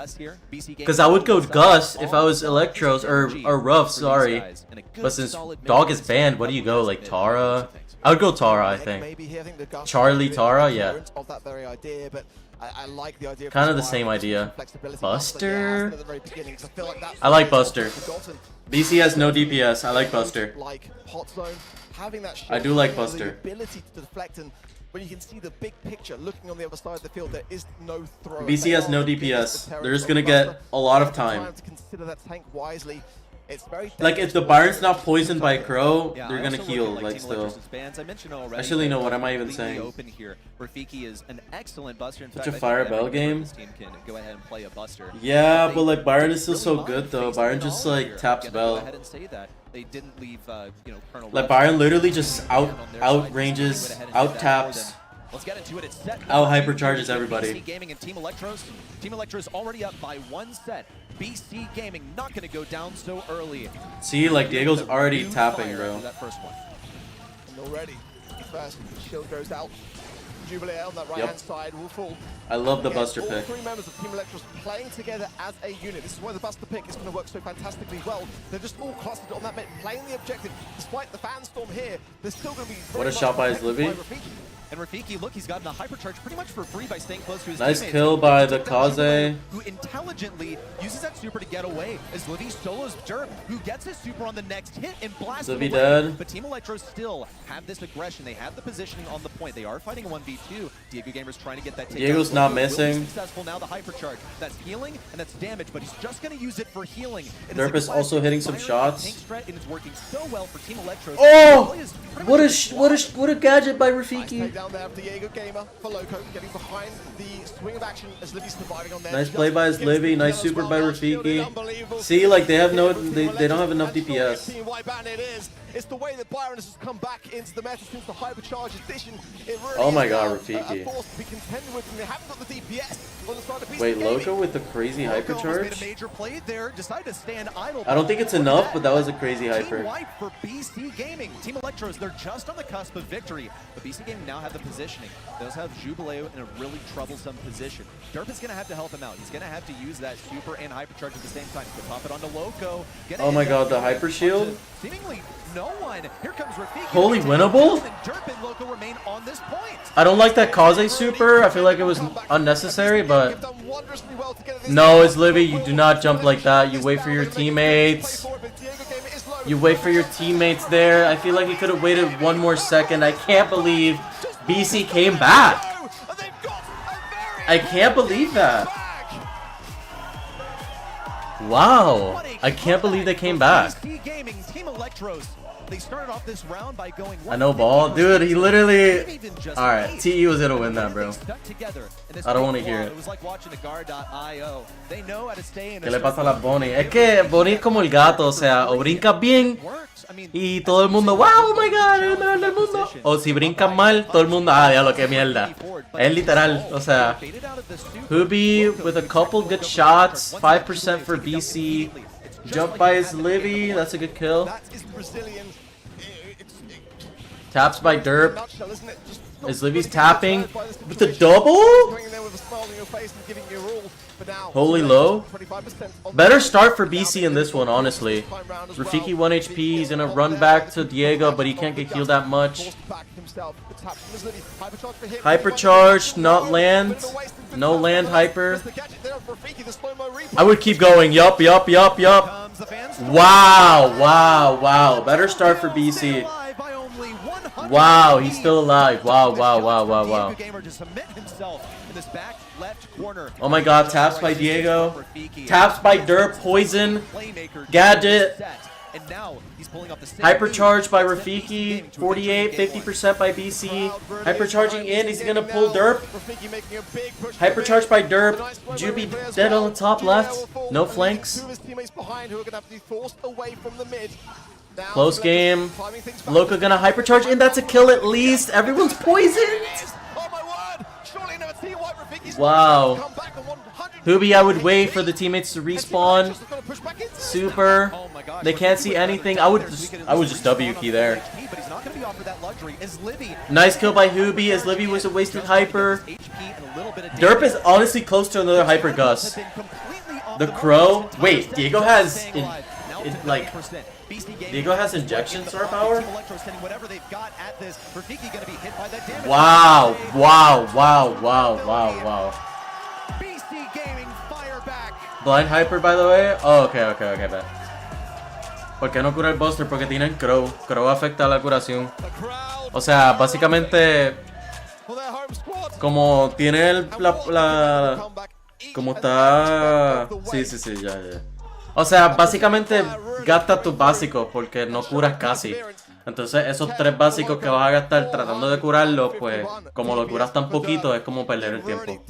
Because I would go Gus if I was Electros, or Ruff, sorry. But since dog is banned, what do you go? Like Tara? I would go Tara, I think. Charlie, Tara, yeah. I like the idea. Kind of the same idea. Buster? I like Buster. BC has no DPS. I like Buster. I do like Buster. When you can see the big picture looking on the other side of the field, there is no throw. BC has no DPS. They're just gonna get a lot of time. To consider that tank wisely. It's very like if the Byron's not poisoned by Crow, they're gonna heal like still. Actually, no. What am I even saying? Such a Fire Bell game. Yeah, but like Byron is still so good though. Byron just like taps Bell. Like Byron literally just out ranges, out taps. Let's get into it. It's set. Out hypercharges everybody. BC Gaming and Team Electros. Team Electros already up by 1 set. BC Gaming not going to go down so early. See, like Diego's already tapping, bro. That first one. And already, first shield goes out. Jubilee on that right-hand side will fall. I love the Again, Buster all pick. three members of Team Electros playing together as a unit. This is why the Buster pick is going to work so fantastically well. They're just all clustered on that mid, playing the objective. Despite the fan storm here, they're still going to be What a shot by his Livy. And Rafiki, look, he's gotten a hypercharge pretty much for free by staying close to his Nice teammates. kill by the Kaze. Who intelligently uses that super to get away as Livy solos Derp, who gets his super on the next hit and blasts Livy him away. dead. But Team Electro still have this aggression. They have the positioning on the point. They are fighting a 1v2. Diego Gamer's trying to get that takedown. Diego's not missing. Successful now, the hypercharge. That's healing and that's damage, but he's just going to use it for healing. Derp is also hitting some shots. And it's working so well for Team Electro. Oh! What a gadget by Rafiki. Down there, Diego Gamer for Loco, getting behind the swing of action as Livy's surviving on there. Nice play by his Livy, nice super by Rafiki. See, like they don't have enough DPS. It's the way that Byron has come back into the meta since the hypercharge edition. It really Oh my god, a Rafiki. force to be contended with, and they haven't got the DPS on the side of BC Wait, Gaming. Loco with the crazy Made a hypercharge? major play there, decided to stand idle. I don't think it's enough, but that was a crazy hyper. Team wipe for BC Gaming. Team Electros, they're just on the cusp of victory, but BC Gaming now have the positioning. They also have Jubileo in a really troublesome position. Derp is going to have to help him out. He's going to have to use that super and hypercharge at the same time. He can pop it onto Loco. Oh my god, the hyper shield? Seemingly no one. Here comes Rafiki. Holy winnable? And Derp and Loco remain on this point. I don't like that Kaze super. I feel like it was unnecessary, but no, it's Livy. You do not jump like that. You wait for your teammates. You wait for your teammates there. I feel like he could have waited one more second. I can't believe BC came back. I can't believe that. Wow. I can't believe they came back. BC Gaming, Team Electros. They started off this round by going I know ball. Dude, he literally... Alright, TE was gonna win that, bro. I don't want to hear it. It was like watching a guard.io. They know how to stay in ¿Qué le pasa a la Bonnie? Es que Bonnie es como el gato, o sea, o brincas bien y todo el mundo, wow, oh my god, el mejor del mundo. O si brincas mal, todo el mundo, ah, diablo, qué mierda. Es literal, o sea, Hubi with a couple good shots, 5% for BC. Jump by his Livy, that's a good kill. Taps by Derp. His Livy's tapping with the double? Holy low. Better start for BC in this one, honestly. Rafiki 1 HP, he's gonna run back to Diego, but he can't get healed that much. Hypercharge, not land. No land hyper. I would keep going. Yup. Wow. Better start for BC. Wow, he's still alive. Wow. Oh my god, taps by Diego. Taps by Derp, poison. Gadget. Hypercharge by Rafiki. 48, 50% by BC. Hypercharging in, he's gonna pull Derp. Hypercharge by Derp. Juby dead on the top left. No flanks. Close game. Loco gonna hypercharge in. That's a kill at least. Everyone's poisoned. Wow. Hubi, I would wait for the teammates to respawn. Super. They can't see anything. I would just W key there. Nice kill by Hubi as Livy was a wasted hyper. Derp is honestly close to another hyper Gus. The Crow. Wait, Diego has Diego has injection star power? Wow. Blind hyper, by the way? Oh, okay, bet. ¿Por qué no cura el Buster? Porque tienen Crow. Crow afecta la curación. O sea, básicamente... Como tiene como está... Sí, ya. O sea, básicamente gasta tus básicos porque no curas casi. Entonces esos 3 básicos que vas a gastar tratando de curarlo, pues como lo curas tan poquito es como perder el tiempo.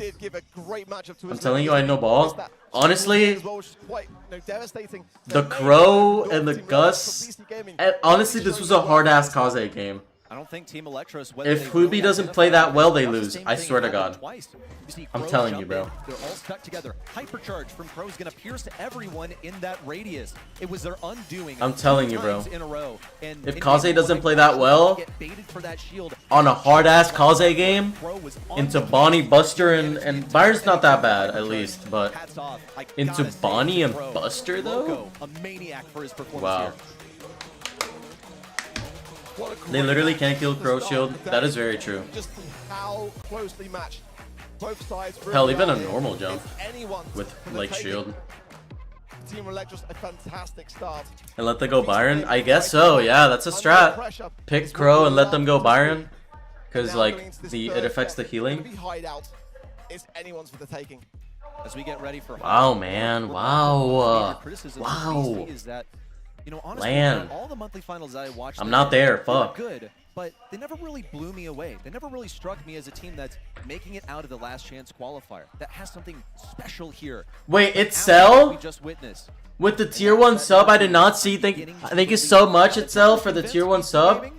I'm telling you, I know ball. Honestly, the Crow and the Gus, and honestly this was a hard-ass Kaze game. I don't think Team Electros. If Hubi doesn't play that well, they lose. I swear to God. I'm telling you, bro. They're all stuck together. Hypercharge from Pro is going to pierce everyone in that radius. It was their undoing. I'm telling you, bro. In a row. And if Kaze doesn't play that well on a hard-ass Kaze game, into Bonnie, Buster, and Byron's not that bad, at least, but into Bonnie and Buster, though? A maniac for his performance wow. here. They literally can't kill Crow Shield. That is very true. Just how closely matched both sides. Hell, even a normal jump with like shield. Team Electros a fantastic start. And let them go Byron? I guess so. Yeah, that's a strat. Pick Crow and let them go Byron, because like it affects the healing. It's anyone's for the taking. As we get ready for wow, man. Wow. Wow. You know, honestly, Land. all the monthly finals that I watched, I'm not there. Fuck. Good, but they never really blew me away. They never really struck me as a team that's making it out of the last chance qualifier. That has something special here. Wait, it's Cell? We just witnessed. With the tier 1 sub, I did not see. Thank you so much, Itzel, for the tier 1 sub.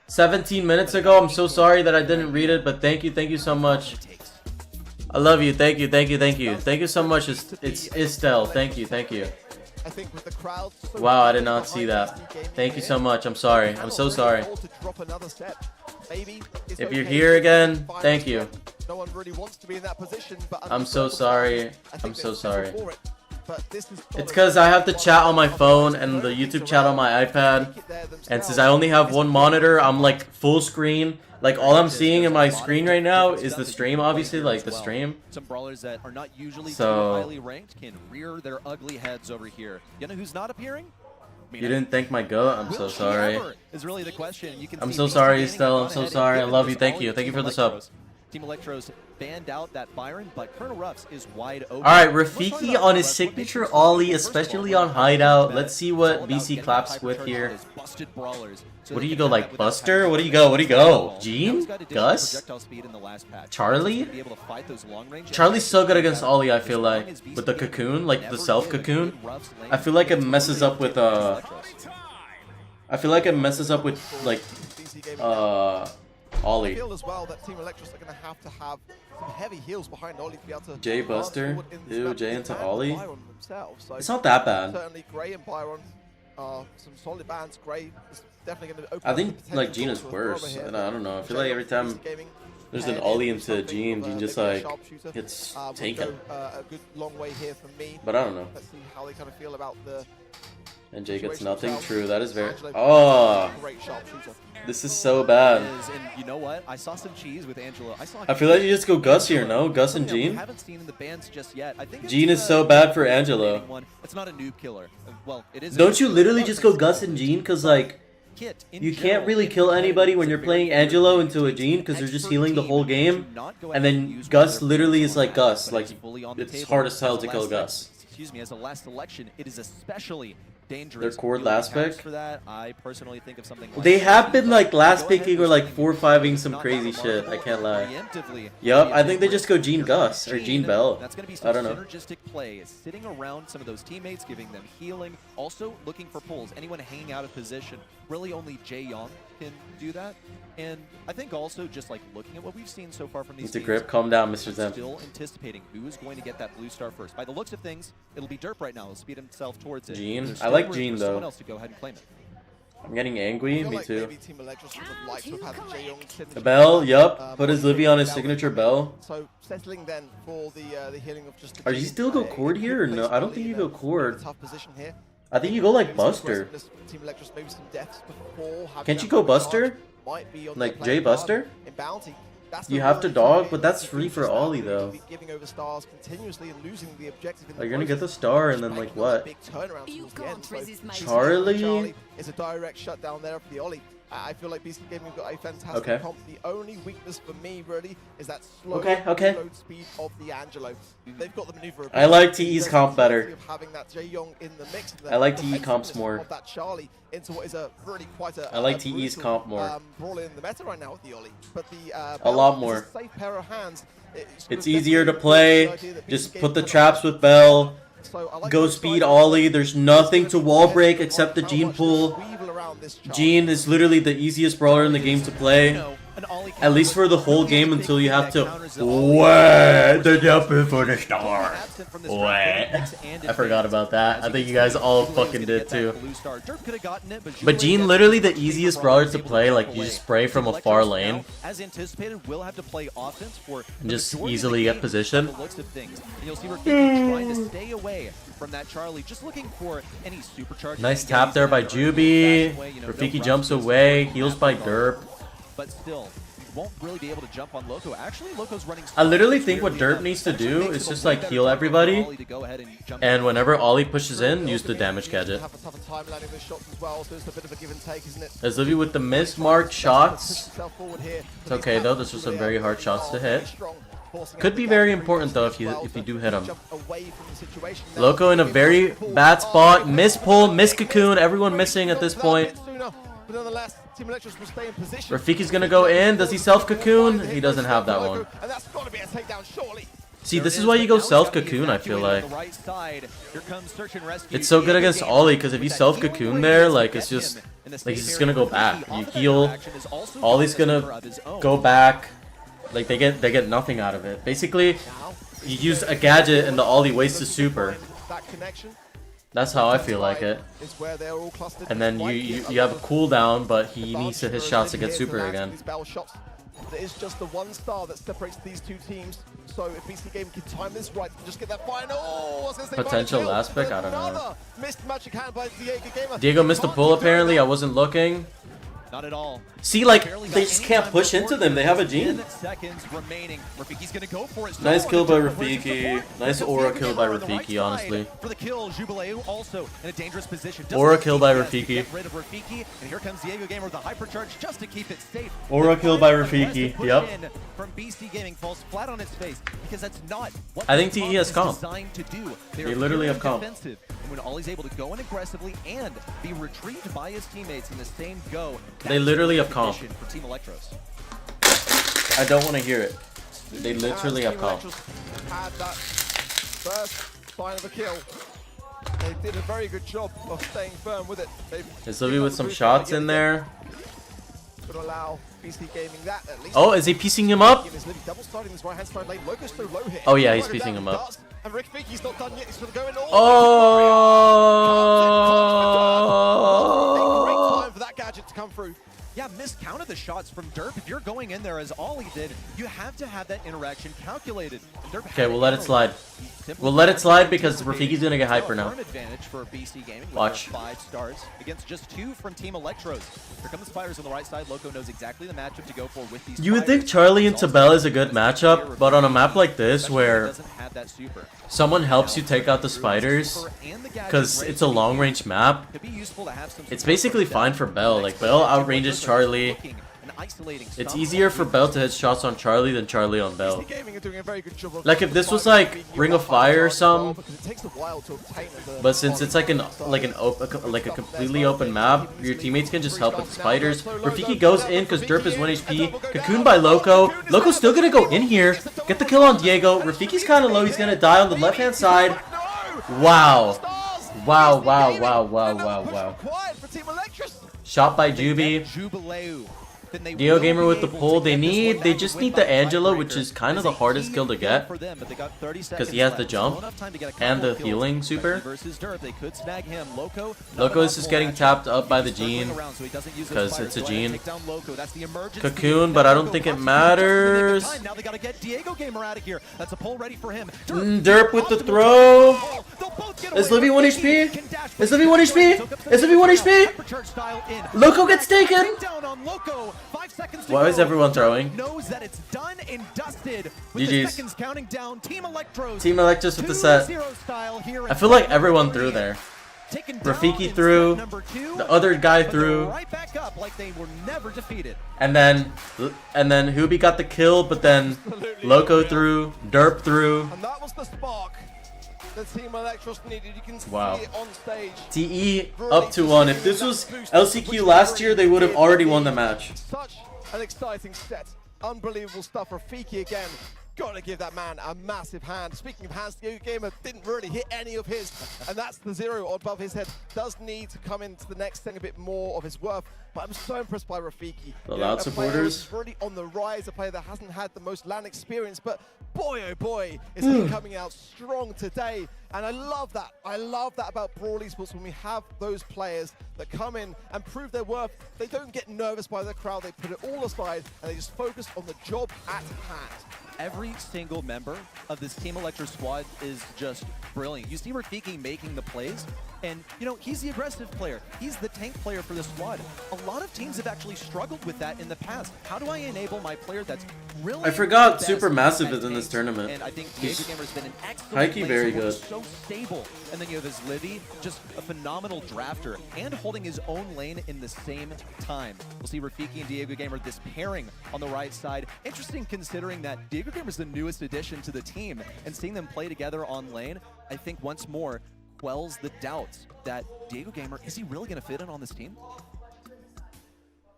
17 minutes ago. I'm so sorry that I didn't read it, but thank you so much. I love you. Thank you. Thank you so much. It's Estelle. Thank you. I think with the crowd wow, I did not see that. Thank you so much. I'm sorry. I'm so sorry. If you're here again, thank you. No one really wants to be in that position, but I'm so sorry. I'm so sorry. It's because I have the chat on my phone and the YouTube chat on my iPad. And since I only have one monitor, I'm like full screen. Like all I'm seeing in my screen right now is the stream, obviously, like the stream. Some brawlers that are not usually too highly ranked can rear their ugly heads over here. You know who's not appearing? You didn't thank my goat? I'm so sorry. Is really the question. You can I'm so sorry, Estelle. I'm so sorry. I love you. Thank you. Thank you for the sub. Team Electros banned out that Byron, but Colonel Ruffs is wide open. Alright, Rafiki on his signature Ollie, especially on Hideout. Let's see what BC claps with here. What do you go, like Buster? What do you go? Gene? Gus? Charlie? Charlie's so good against Ollie, I feel like. With the cocoon, like the self cocoon. I feel like it messes up with like Ollie. I feel as well that Team Electros are going to have some heavy heals behind Ollie to be able to Jay Buster? Ew, Jay into Ollie? So it's not that bad. Certainly Gray and Byron are some solid bands. Gray is definitely going to open I think like Gene is worse. And I don't know. I feel like every time there's an Ollie into Gene just like gets taken. A good long way here for me. But I don't know. Let's see how they kind of feel about the. And Jay gets nothing. True, that is very. Oh, this is so bad. And you know what? I saw some cheese with Angelo. I feel like you just go Gus here, no? Gus and Gene. Haven't seen in the bands just yet. I think Gene is so bad for Angelo. It's not a noob killer. Well, it is. Don't you literally just go Gus and Gene? Cause like, you can't really kill anybody when you're playing Angelo into a Gene because they're just healing the whole game. And then Gus literally is like Gus. Like, it's hard as hell to kill Gus. Excuse me, as a last selection, it is especially dangerous. Their cord last pick? For that, I personally think of something they have been like last picking or like 4-5ing some crazy shit. I can't lie. Yup, I think they just go Gene Gus or Gene Bell. That's going to be I don't know. Synergistic play, sitting around some of those teammates, giving them healing, also looking for pulls. Anyone hanging out of position. Really, only Jae Young can do that. And I think also just like looking at what we've seen so far from these teams, grip. Calm down, Mr. Zem. Still anticipating who is going to get that blue star first. By the looks of things, it'll be Derp right now. He'll speed himself towards it. Gene? I like Gene though. Someone else to go ahead and claim it. I'm getting angry. Me too. The bell, yup. Put his Livy on his signature bell. So settling then for the healing of just. Are you still go cord here or no? I don't think you go cord. Tough position here. I think you go like Buster. Can't you go Buster? Like Jay Buster? You have to dog, but that's free for Ollie though. Are you gonna get the star and then like what? Charlie? It's a direct shutdown there for the Ollie. I feel like BC Gaming have got a fantastic comp. The only weakness for me really is that slow reload speed of the Angelo. They've got the maneuver. I like TE's comp better. Having that Jae Young in the mix. I like TE comps more. Of that Charlie into what is a really quite a. I like TE's comp more. Brawl in the meta right now with the Ollie, but the a lot more. Safe pair of hands. It's easier to play. Just put the traps with Bell. Go speed Ollie. There's nothing to wall break except the Gene pull. Gene is literally the easiest brawler in the game to play. At least for the whole game until you have to wait the jump for the star. Wait. I forgot about that. I think you guys all fucking did too. But Gene literally the easiest brawler to play, like you just spray from a far lane. As anticipated, will have to play offense for and just easily get positioned. You'll see Rafiki trying to stay away from that Charlie, just looking for any supercharge. Nice tap there by Juby. Rafiki jumps away, heals by Derp. But still, you won't really be able to jump on Lcq. Actually, Loco's running. I literally think what Derp needs to do is just like heal everybody, and whenever Ollie pushes in, use the damage gadget. As Livy with the mismarked shots. It's okay though, this was some very hard shots to hit. Could be very important though if you do hit him. Lcq in a very bad spot. Miss pull, miss cocoon, everyone missing at this point. Rafiki's gonna go in. Does he self cocoon? He doesn't have that one. See, this is why you go self cocoon, I feel like. It's so good against Ollie because if you self cocoon there, like it's just like he's just gonna go back. You heal, Ollie's gonna go back. Like they get nothing out of it. Basically, you use a gadget and the Ollie wastes a super. That's how I feel like it. And then you have a cooldown, but he needs to hit shots to get super again. There is just the one star that separates these two teams. So if BC Game can time this right, just get that final Potential last pick, I don't know. Missed magic hand by Diego Gamer. Diego missed a pull apparently. I wasn't looking. Not at all. See, like they just can't push into them. They have a Gene. Nice kill by Rafiki. Nice aura kill by Rafiki, honestly. For the kill, Jubileu also in a dangerous position. Aura kill by Rafiki. And here comes Diego Gamer with a hypercharge just to keep it safe. Aura kill by Rafiki. Yep. From BC Gaming falls flat on its face because that's not what I think TE has comp. designed to do. They literally have comp. And when Ollie's able to go in aggressively and be retrieved by his teammates in the same go, they literally have comp. for Team Electros. I don't want to hear it. They literally have comp. Had that first sign of a kill. They did a very good job of staying firm with it. Is Livy with some shots in there? Could allow BC Gaming that at least. Oh, is he piecing him up? Oh yeah, he's piecing him up. And Rafiki's not done yet. He's going to go in all. Oh! Great time for that gadget to come through. Yeah, miscounted the shots from Derp. If you're going in there as Ollie did, you have to have that interaction calculated. Okay, we'll let it slide. We'll let it slide because Rafiki's gonna get hyper now. Advantage for BC Gaming. Watch. 5 stars against just 2 from Team Electros. Here come the spiders on the right side. Lcq knows exactly the matchup to go for with these. You would think Charlie and Tabella is a good matchup, but on a map like this where someone helps you take out the spiders, because it's a long-range map, it's basically fine for Bell. Like, Bell outranges Charlie. It's easier for Bell to hit shots on Charlie than Charlie on Bell. Like if this was like Ring of Fire or something, but since it's like a completely open map, your teammates can just help with the spiders. Rafiki goes in because Derp is 1 HP. Cocoon by Lcq. Lco's still gonna go in here, get the kill on Diego. Rafiki's kind of low. He's gonna die on the left hand side. Wow. Wow, wow, wow, wow, wow, wow. Shot by Juby. Dio Gamer with the pull. They just need the Angela, which is kind of the hardest kill to get because he has the jump and the healing super. Lcq is just getting tapped up by the Gene because it's a Gene. Cocoon, but I don't think it matters. Derp with the throw. Is Livy 1 HP? Is Livy 1 HP? Is Livy 1 HP? Lcq gets taken. Why is everyone throwing? Knows that it's done and dusted with GG's. the seconds counting down. Team Electros. Team Electros with the set. I feel like everyone threw there. Rafiki threw. The other guy threw. Right back up like they were never defeated. And then Hubi got the kill, but then Lcq threw. Derp threw. And that was the spark that Team Electros needed. You can see Wow. it on stage. TE up to 1. If this was LCQ last year, they would have already won the match. Such an exciting set. Unbelievable stuff. Rafiki again Gotta give that man a massive hand. Speaking of hands, Diego Gamer didn't really hit any of his, and that's the 0 above his head. Does need to come into the next thing a bit more of his worth, but I'm so impressed by Rafiki. The loud supporters. Really on the rise, a player that hasn't had the most LAN experience, but boy oh boy, is he coming out strong today. And I love that. I love that about Brawl Esports, when we have those players that come in and prove their worth. They don't get nervous by the crowd. They put it all aside and they just focus on the job at hand. Every single member of this Team Electro squad is just brilliant. You see Rafiki making the plays, and you know, he's the aggressive player. He's the tank player for the squad. A lot of teams have actually struggled with that in the past. How do I enable my player that's really... I forgot Supermassive is in this tournament. And I think Diego Gamer's been an excellent Hikey very player, good. so stable. And then you have his Livy, just a phenomenal drafter, and holding his own lane in the same time. We'll see Rafiki and Diego Gamer, this pairing on the right side. Interesting considering that Diego Gamer's the newest addition to the team, and seeing them play together on lane, I think once more quells the doubts that Diego Gamer, is he really going to fit in on this team?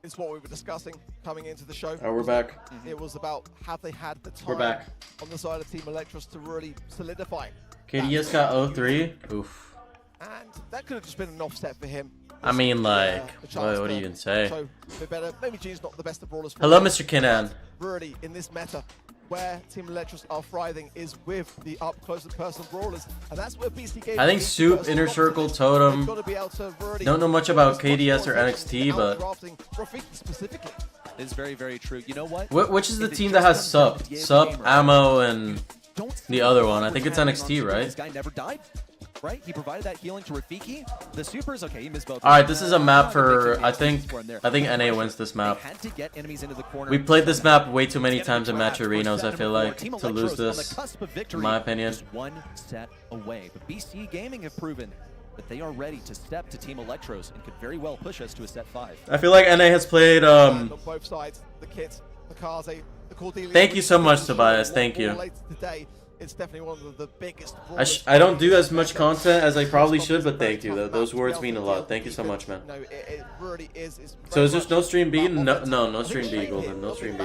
It's what we were discussing coming into the show. Oh, we're back. It was about, have they had the time We're back. on the side of Team Electros to really solidify. KDS got 0-3. Oof. And that could have just been an offset for him. I mean, like, what do you even say? So, a bit better. Maybe Gene's not the best of brawlers. Hello, Mr. Kinan. Really, in this meta, where Team Electros are thriving is with the up close and personal brawlers, and that's where BC Gaming. I think Soup, Inner Circle, Totem. Don't know much about KDS or NXT, but specifically is very, very true. You know what? Which is the team that has Sup, Ammo, and the other one? I think it's NXT, right? This guy never died. Right? He provided that healing to Rafiki. The supers, okay, he missed both. Alright, this is a map for, I think NA wins this map. We played this map way too many times in match arenas, I feel like, to lose this, in my opinion. One set away, but BC Gaming have proven that they are ready to step to Team Electros and could very well push us to a set 5. I feel like NA has played, both sides, the kits, the Kaze, the Cordelia. Thank you so much, Tobias, thank you. It's definitely one of the biggest. I don't do as much content as I probably should, but thank you. Those words mean a lot. Thank you so much, man. No, it really is. So is there no stream B? No stream B, Golden. No stream B.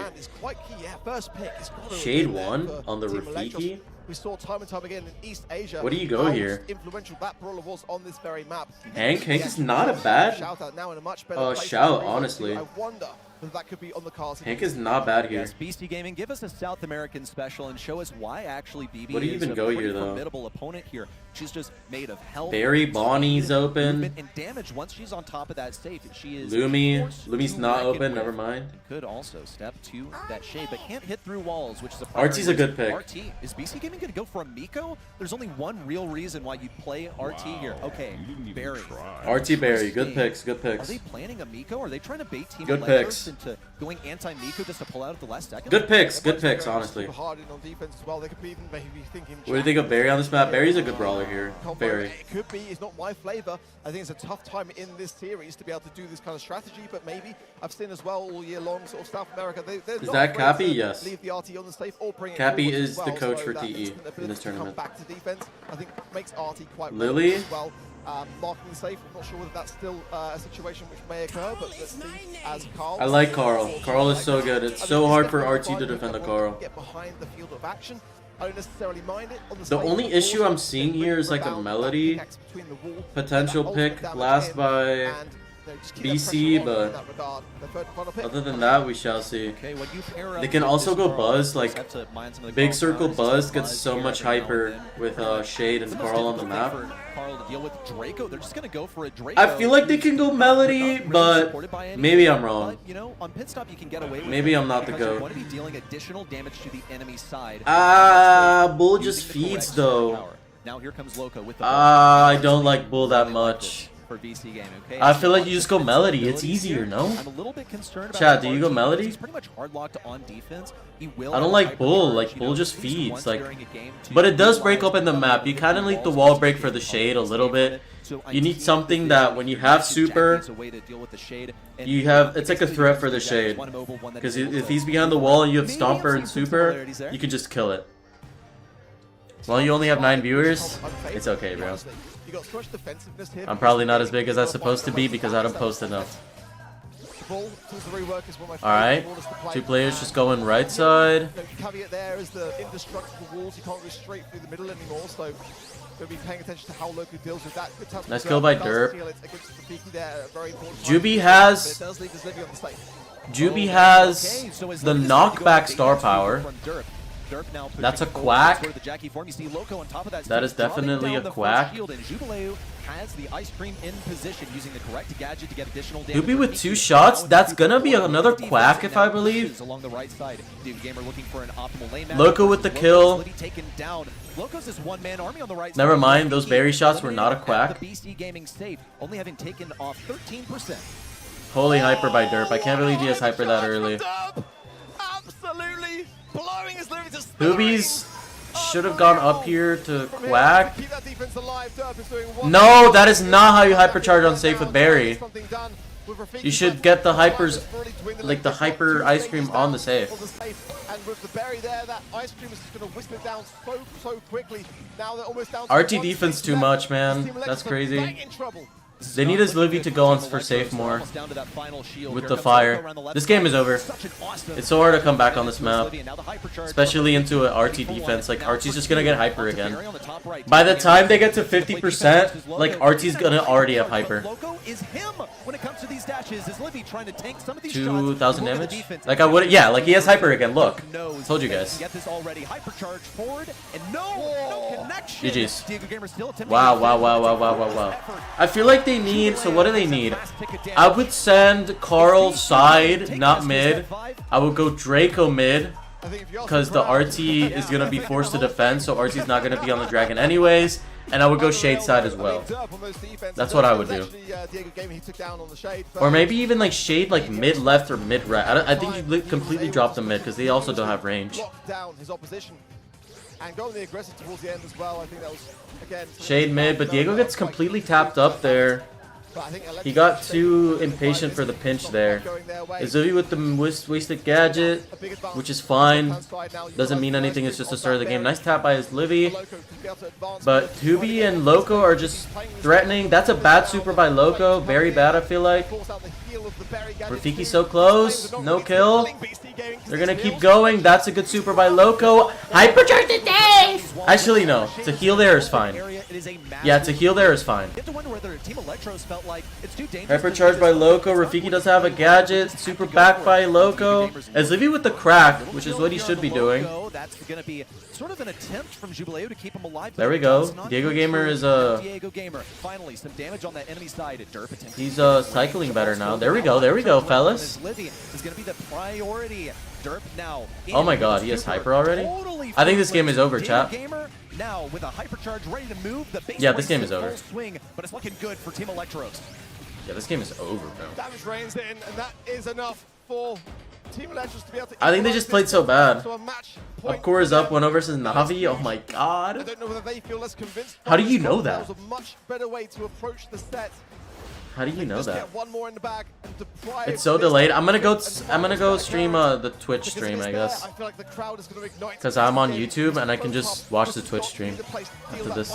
Shade 1 on the Rafiki? We saw time and time again in East Asia. What do you go here? Influential that brawler was on this very map. Hank is not a bad. Shout, honestly. I wonder that could be on the cards. Hank is not bad here. Yes, BC Gaming, give us a South American special and show us why actually BB what do you is even go a pretty here, though? formidable opponent here. She's just made of health. Barry Bonnie's open. And damage once she's on top of that safe. She is Lumi's not open, never mind. Could also step to that shade, but can't hit through walls, which is a RT's a good pick. RT. Is BC Gaming going to go for a Miko? There's only one real reason why you play RT here. Okay, Barry. RT Barry, good picks, good picks. Are they planning a Miko? Are they trying to bait Team good Electros picks into going anti-Miko just to pull out at the last second? Good picks, honestly. Hard in on defense as well. They could be even maybe thinking. What do you think of Barry on this map? Barry's a good brawler here. Barry. It could be. It's not my flavor. I think it's a tough time in this series to be able to do this kind of strategy. But maybe I've seen as well all year long, sort of South America. Is that Cappy? Yes. Leave the RT on the safe or bring Cappy it is well, the coach so for TE in this tournament. Back to defense, I think makes RT quite Lily. as well. Marking the safe. I'm not sure whether that's still a situation which may occur, but let's see as Carl. I like Carl. Carl is so good. It's so hard for RT to defend the Carl. Get behind the field of action. I don't necessarily mind it. On the only issue I'm seeing here is like a Melody potential pick last by BC, but other than that, we shall see. They can also go Buzz, like Big Circle Buzz gets so much hyper with Shade and Carl on the map. I feel like they can go Melody, but maybe I'm wrong. Maybe I'm not the GOAT. Bull just feeds though. I don't like Bull that much. For BC Gaming, okay? I feel like you just go Melody. It's easier, no? I'm a little bit concerned about Chad, do you go Melody? He's pretty much hard locked on defense. He will. I don't like Bull. Like Bull just feeds. Like, but it does break up in the map. You kind of need the wall break for the Shade a little bit. You need something that when you have Super, you have. It's like a threat for the Shade. Because if he's behind the wall and you have Stomper and Super, you can just kill it. Well, you only have 9 viewers. It's okay, bro. I'm probably not as big as I'm supposed to be because I don't post enough. bull. Tools of rework is one of my Alright. favorite orders to play. Two players just going right side. The caveat there is the indestructible walls. You can't go straight through the middle anymore, so going to be paying attention to how Loco deals with that. Good Nice kill by Derp. Juby has the knockback star power. That's a quack. That is definitely a quack. Has the ice cream in position using the correct gadget to get additional damage. Juby with 2 shots. That's gonna be another quack if I believe. Along the right side, Gamer looking for an optimal lane. Loco with the kill. Taken down. Loco's this one-man army on the right side. Never mind, those berry shots were not a quack. The BC Gaming safe, only having taken off 13%. Holy hyper by Derp. I can't believe he has hyper that early. Absolutely blowing his limit. Hoobies should have gone up here to quack. No, that is not how you hypercharge on safe with Barry. You should get the hypers, like the hyper ice cream on the safe. And with the berry there, that ice cream is just going to whisper it down so quickly. Now they're almost down to RT defense too much, man. That's crazy. They need his Livy to go on for safe more with the fire. This game is over. It's so hard to come back on this map, especially into an RT defense. Like, RT's just gonna get hyper again. By the time they get to 50%, like, RT's gonna already have hyper. 2,000 damage? Like, I wouldn't, yeah, like, he has hyper again. Look, told you guys. GG's. Wow. I feel like they need, so what do they need? I would send Carl side, not mid. I would go Draco mid, because the RT is going to be forced to defend, so RT's not going to be on the dragon anyways. And I would go Shade side as well. That's what I would do. Or maybe even like Shade like mid left or mid right. I think you completely drop the mid, because they also don't have range. And going the aggressive towards the end as well. I think that was, again, Shade mid, but Diego gets completely tapped up there. He got too impatient for the pinch there. Izumi with the wasted gadget, which is fine. Doesn't mean anything, it's just the start of the game. Nice tap by his Livy. But Tubi and Loco are just threatening. That's a bad super by Loco. Very bad, I feel like. Rafiki so close. No kill. They're gonna keep going. That's a good super by Loco. Hypercharge the day! Actually, no. To heal there is fine. Yeah, to heal there is fine. Hypercharge by Loco. Rafiki does have a gadget. Super back by Loco. As Livy with the crack, which is what he should be doing. Sort of an attempt from Jubileo to keep him alive. There we go. Diego Gamer is finally some damage on that enemy side. He's cycling better now. There we go, fellas. Is going to be the priority. Derp now. Oh my god, he has hyper already? I think this game is over, chat. Now with a hypercharge ready to move. Yeah, this game is over. Swing, but it's looking good for Team Electros. Yeah, this game is over, bro. Damage rains in, and that is enough for Team Electros to be able to. I think they just played so bad. Up core is up 1-0 versus Navi. Oh my god. I don't know whether they feel less convinced. How do you know that? That was a much better way to approach the set. How do you know that? Get one more in the bag and deprive it's so delayed. I'm gonna go stream the Twitch stream, I guess. I feel like the crowd is going to ignite. Because I'm on YouTube and I can just watch the Twitch stream after this.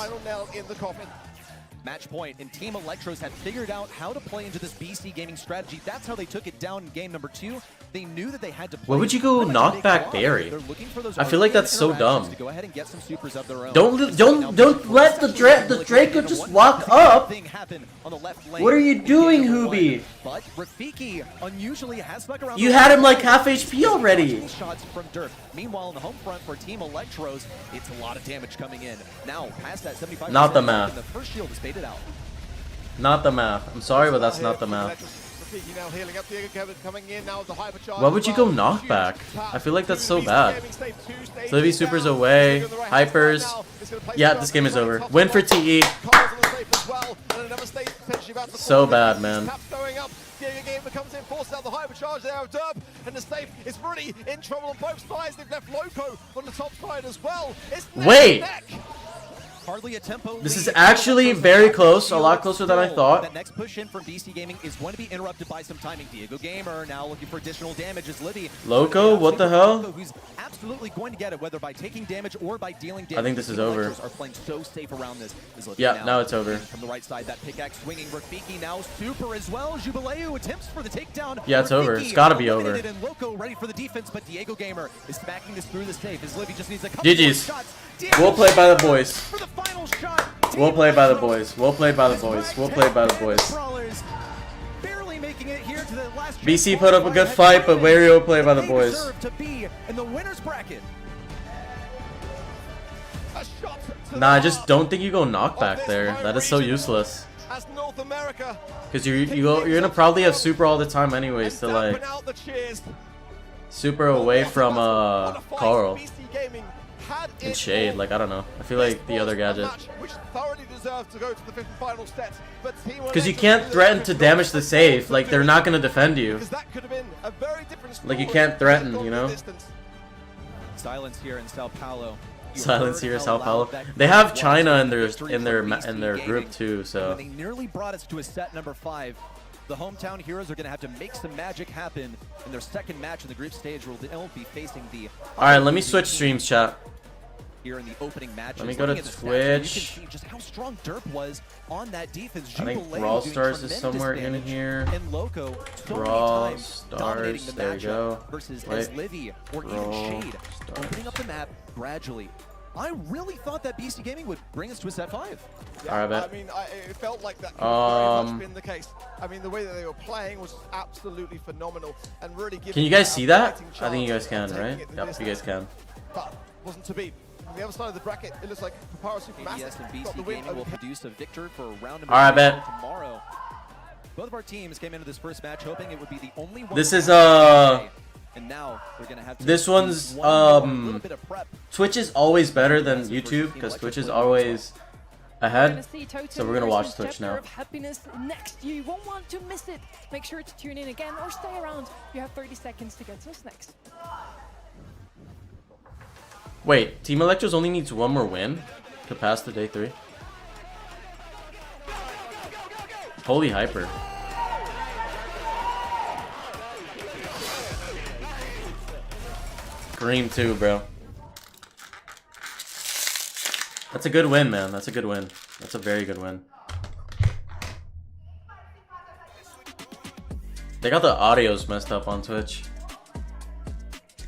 Match point, and Team Electros had figured out how to play into this BC gaming strategy. That's how they took it down in game number 2. They knew that they had to play. Why would you go knock back Barry? I feel like that's so dumb. Don't let the Draco just walk up. What are you doing, Hoobi? But Rafiki unusually has stuck around. You had him like half HP already. Shots from Derp. Meanwhile, on the home front for Team Electros, it's a lot of damage coming in. Now, past that 75%. Not the math. The first shield is faded out. Not the math. I'm sorry, but that's not the math. Why would you go knockback? I feel like that's so bad. Livy supers away. Hypers. Yeah, this game is over. Win for TE. So bad, man. Gamer comes in, forces out the hypercharge there of Derp, and the safe is really in trouble on both sides. They've left Loco on the top side as well. Wait! Hardly a tempo. This is actually very close, a lot closer than I thought. That next push in from BC Gaming is going to be interrupted by some timing. Diego Gamer now looking for additional damage as Livy. Loco, what the hell? absolutely going to get it, whether by taking damage or by dealing damage. I think this is over. Are playing so safe around this. Yeah, now it's over. From the right side, that pickaxe swinging. Rafiki now super as well. Jubileu attempts for the takedown. Yeah, it's over. It's got to be over. And Lcq ready for the defense, but Diego Gamer is smacking this through the safe. As Livy just needs a couple GG's. shots. We'll play by the boys. For the final shot. We'll play by the boys. We'll play by the boys. We'll play by the boys. Barely making it here to the last BC put up a good fight, but Wario play by the boys. To be in the winner's bracket. Nah, I just don't think you go knockback there. That is so useless. As North America, because you're gonna probably have super all the time anyways to like super away from Carl and Shade. Like I don't know. I feel like the other gadget. Because you can't threaten to damage the safe. Like they're not gonna defend you. Like you can't threaten, you know. Silence here in Sao Paulo. Silence here, Sao Paulo. They have China in their group too, so. They nearly brought us to a set number 5. The hometown heroes are going to have to make some magic happen in their second match in the group stage, where they'll be facing the. All right, let me switch streams, chat. Here in the opening matches. Let me go to Twitch. You can see just how strong Derp was on that defense. I think Brawl Stars is somewhere in here. And Lcq, so Brawl Stars, there you go. Versus as Livy or even Shade, opening up the map gradually. I really thought that BC Gaming would bring us to a set 5. Yeah, all right, bet. I mean, it felt like that could have very much been the case. I mean, the way that they were playing was absolutely phenomenal and really giving. Can you guys see that? I think you guys can, right? Yep, you guys can. But wasn't to be. On the other side of the bracket, it looks like Papara Supermassive and BC Gaming will produce a victor for round all right, bet. tomorrow. Both of our teams came into this first match hoping it would be the only one. This is and now we're gonna have to this one's Twitch is always better than YouTube because Twitch is always ahead. So we're gonna watch Twitch now. Happiness next. You won't want to miss it. Make sure to tune in again or stay around. You have 30 seconds to get to us next. Wait, Team Electros only needs one more win to pass the day 3. Holy hyper. Scream too, bro. That's a good win, man. That's a good win. That's a very good win. They got the audios messed up on Twitch.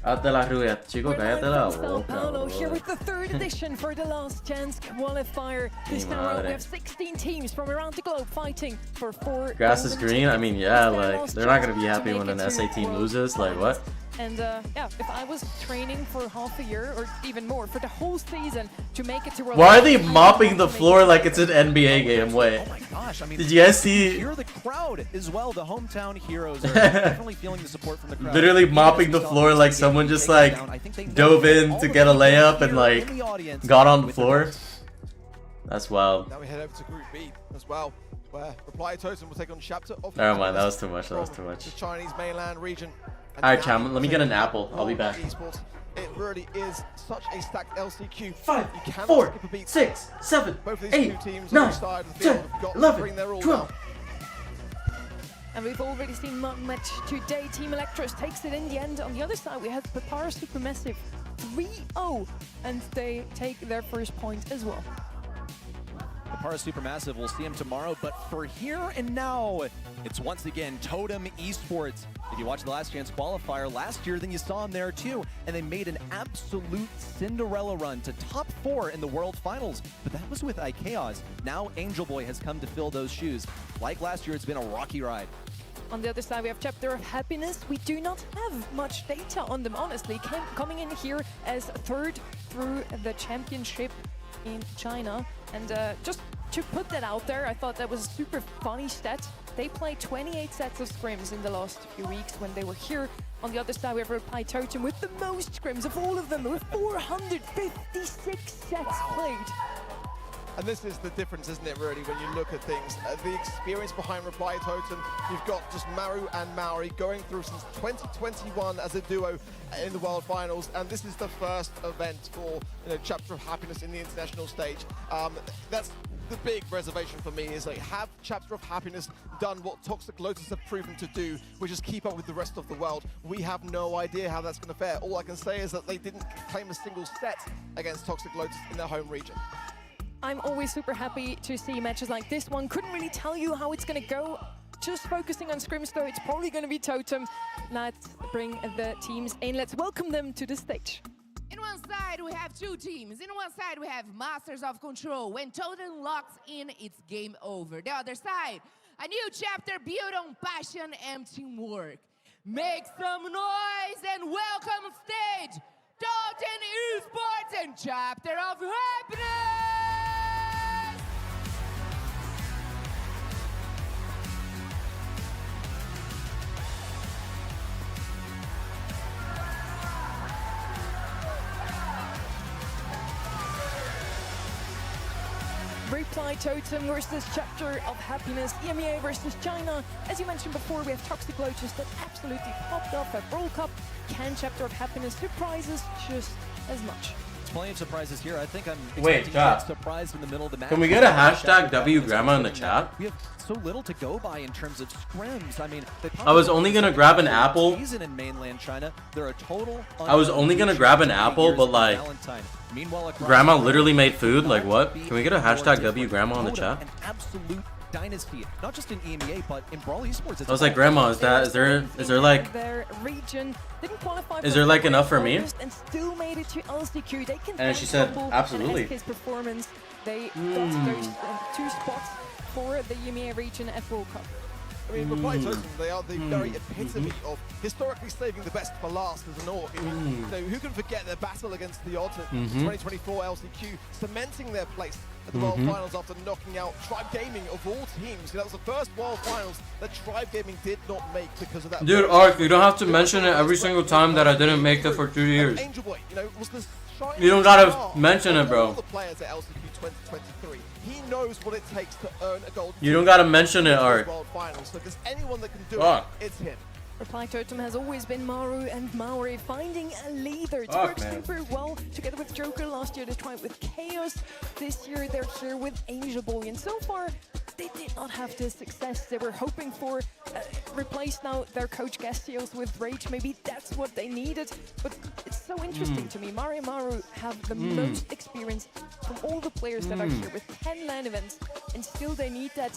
Chico, cállate la boca, here with the 3rd edition for the Last Chance qualifier. This time around we have 16 teams from around the globe fighting for 4. Grass is green? I mean, yeah, like, they're not gonna be happy when an SA team loses, like, what? And yeah, if I was training for half a year or even more for the whole season to make it to World. Why are they mopping the floor like it's an NBA game? Wait. Oh my gosh, I mean, did you guys see? Hear the crowd as well. The hometown heroes are definitely feeling the support from the crowd. Literally mopping the floor like someone just like dove in to get a layup and like got on the floor. That's wild. Now we head over to Group B as well, where Reply Totem will take on Chapter of. Never mind, that was too much. That was too much. The Chinese mainland region. Alright, Cham, let me get an apple. I'll be back. Esports. It really is such a stacked LCQ. 5, 4, 6, 7, 8, 9, 10, 11, 12. And we've already seen one match today. Team Electros takes it in the end. On the other side, we have Papara Supermassive 3-0, and they take their first point as well. Papara Supermassive, we'll see him tomorrow, but for here and now, it's once again Totem Esports. If you watched the Last Chance qualifier last year, then you saw him there too, and they made an absolute Cinderella run to top 4 in the World Finals, but that was with iChaos. Now Angel Boy has come to fill those shoes. Like last year, it's been a rocky ride. On the other side, we have Chapter of Happiness. We do not have much data on them, honestly. Coming in here as 3rd through the championship in China. And just to put that out there, I thought that was a super funny stat. They played 28 sets of scrims in the last few weeks when they were here. On the other side, we have Reply Totem with the most scrims of all of them, with 456 sets played. And this is the difference, isn't it, really, when you look at things. The experience behind Reply Totem, you've got just Maru and Maori going through since 2021 as a duo in the World Finals, and this is the first event for Chapter of Happiness in the international stage. That's the big reservation for me is like, have Chapter of Happiness done what Toxic Lotus have proven to do, which is keep up with the rest of the world? We have no idea how that's going to fare. All I can say is that they didn't claim a single set against Toxic Lotus in their home region. I'm always super happy to see matches like this one. Couldn't really tell you how it's going to go. Just focusing on scrims though, it's probably going to be Totem. Let's bring the teams in. Let's welcome them to the stage. In one side, we have two teams. In one side, we have Masters of Control. When Totem locks in, it's game over. The other side, a new chapter built on passion and teamwork. Make some noise and welcome stage, Totem Esports and Chapter of Happiness! Reply Totem versus Chapter of Happiness, EMEA versus China. As you mentioned before, we have Toxic Lotus that absolutely popped off at World Cup. Can Chapter of Happiness surprise us just as much? Plenty of surprises here. I think I'm Wait, expecting a surprise in the middle of the match. Can we get a hashtag W Grandma in the chat? We have so little to go by in terms of scrims. I mean, I was only gonna grab an apple. In mainland China, they're a total. I was only gonna grab an apple, but like, Grandma literally made food. Like what? Can we get a hashtag W Grandma in the chat? An absolute dynasty, not just in EMEA, but in Brawl Esports. I was like, Grandma, is there like, their region didn't qualify is there like enough for me? And still made it to Lcq. They can and she said, absolutely. his performance. They got those 2 spots for the EMEA region at World Cup. I mean, Reply Totem, they are the very epitome of historically saving the best for last as an org. So who can forget their battle against the odds at 2024 LCQ, cementing their place at the World Finals after knocking out Tribe Gaming of all teams. That was the first World Finals that Tribe Gaming did not make because of that. Dude, Ark, you don't have to mention it every single time that I didn't make it for 2 years. Angel Boy, you know, was the you don't gotta mention it, bro. All the players at LCQ 2023. He knows what it takes to earn a gold. You don't gotta mention it, Art. World Finals. So if there's anyone that can do it, it's him. Reply Totem has always been Maru and Maori finding a leader. It works super well together with Joker. Last year they tried with Chaos. This year they're here with Angel Boy. And so far, they did not have the success they were hoping for. Replace now their coach Gastios with Rage. Maybe that's what they needed. But it's so interesting to me. Mario and Maru have the most experience from all the players that are here with 10 LAN events. And still they need that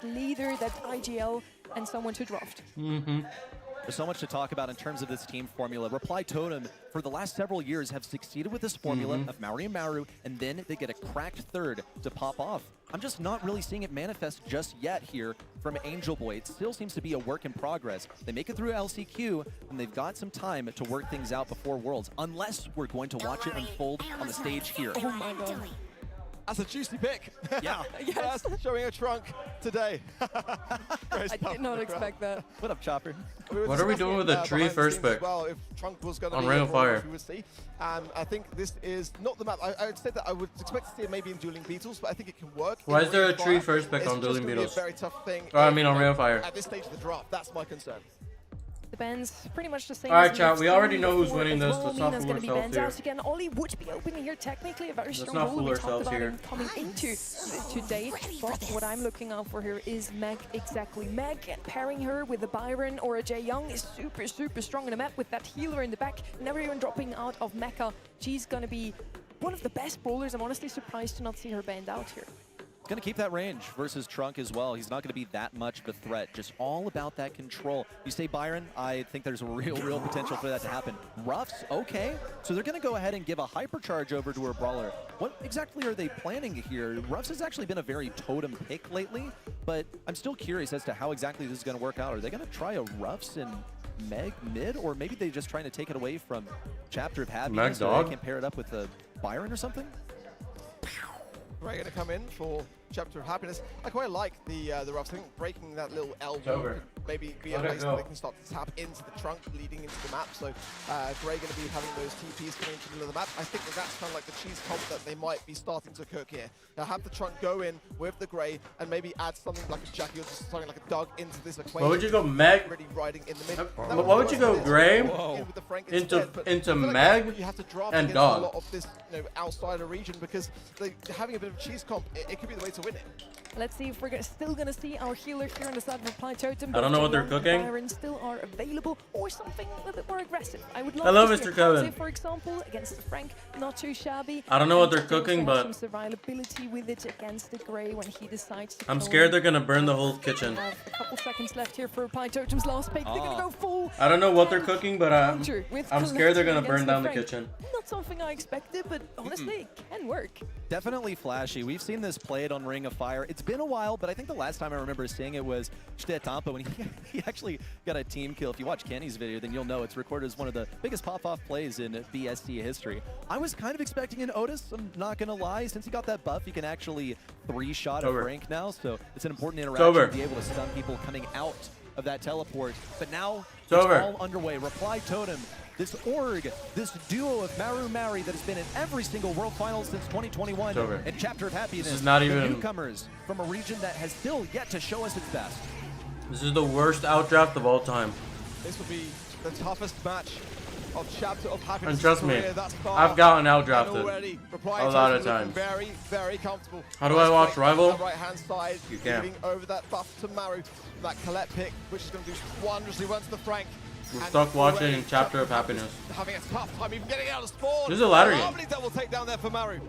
leader, that IGL, and someone to draft. There's so much to talk about in terms of this team formula. Reply Totem, for the last several years, have succeeded with this formula of Maori and Maru, and then they get a cracked third to pop off. I'm just not really seeing it manifest just yet here from Angel Boy. It still seems to be a work in progress. They make it through LCQ, and they've got some time to work things out before Worlds, unless we're going to watch it unfold on the stage here. Oh my god. That's a juicy pick. Yeah. Yes. Showing a trunk today. I did not expect that. What up, Chopper? What are we doing with a tree first pick? Well, if Trunk was going to on be Ring of Fire. we would see. I think this is not the map. I would say that I would expect to see it maybe in Dueling Beetles, but I think it can work. Why is there a tree first pick on Dueling Beetles? It's a very tough thing. Oh, I mean on Ring of Fire. At this stage of the draft, that's my concern. Depends, pretty much the same. Alright, chat, we already know who's winning this. Let's not fool ourselves here. Again, Ollie would be opening here technically a very strong not role. fool We talked ourselves about here. him coming into today. But what I'm looking out for here is Meg, exactly. Meg pairing her with a Byron or a Jae Young is super, super strong in the map with that healer in the back, never even dropping out of Mecha. She's gonna be one of the best bowlers. I'm honestly surprised to not see her banned out here. Going to keep that range versus Trunk as well. He's not going to be that much of a threat. Just all about that control. You say Byron, I think there's a real potential for that to happen. Ruffs, okay. So they're going to go ahead and give a hypercharge over to her brawler. What exactly are they planning here? Ruffs has actually been a very totem pick lately, but I'm still curious as to how exactly this is going to work out. Are they going to try a Ruffs and Meg mid, or maybe they're just trying to take it away from Chapter of Happiness so they can pair it up with a Byron or something? Ray going to come in for Chapter of Happiness. I quite like the Ruffs. I think breaking that little elbow maybe be a place where they can start to tap into the trunk leading into the map. So Gray going to be having those TPs coming into the middle of the map. I think that's kind of like the cheese comp that they might be starting to cook here. Now have the trunk go in with the Gray and maybe add something like a Jackie or just something like a Doug into this equation. Why would you go Meg? Really riding in the mid. Why would you go Gray into Meg you have to draft and a Dog? lot of this, outsider region because having a bit of cheese comp, it could be the way to win it. Let's see if we're still going to see our healer here on the side of Reply Totem. I don't know what they're cooking. Irons still are available, or something a little bit more aggressive. I would love Hello, to Mr. Cohen. say, for example, against the Frank, not too shabby. I don't know what they're cooking, but some survivability with it against the Gray when he decides to. I'm scared they're gonna burn the whole kitchen. A couple seconds left here for Reply Totem's last pick. They're gonna go full. I don't know what they're cooking, but I'm scared they're gonna burn down the Frank. kitchen. Not something I expected, but honestly, it can work. Definitely flashy. We've seen this played on Ring of Fire. It's been a while, but I think the last time I remember seeing it was Tampa when he actually got a team kill. If you watch Kenny's video, then you'll know it's recorded as one of the biggest pop-off plays in BST history. I was kind of expecting an Otis, I'm not going to lie. Since he got that buff, he can actually three-shot a Frank now, so it's an important interaction to be able to stun people coming out of that teleport. But now it's all underway. Reply Totem, this org, this duo of Maru Mari that has been in every single World Finals since 2021 and Chapter of Happiness. This is not the even newcomers from a region that has still yet to show us its best. This is the worst outdraft of all time. This will be the toughest match of Chapter of Happiness. And trust me, I've gotten outdrafted a lot of times. Very, very comfortable. How do I watch Rival? Right hand side, you can. giving over that buff to Maru, that Colette pick, which is going to do wondrously well to the Frank. We're stuck watching Chapter of Happiness. Having a tough time even getting out of spawn. This is a ladder game. Lovely double takedown there for Maru.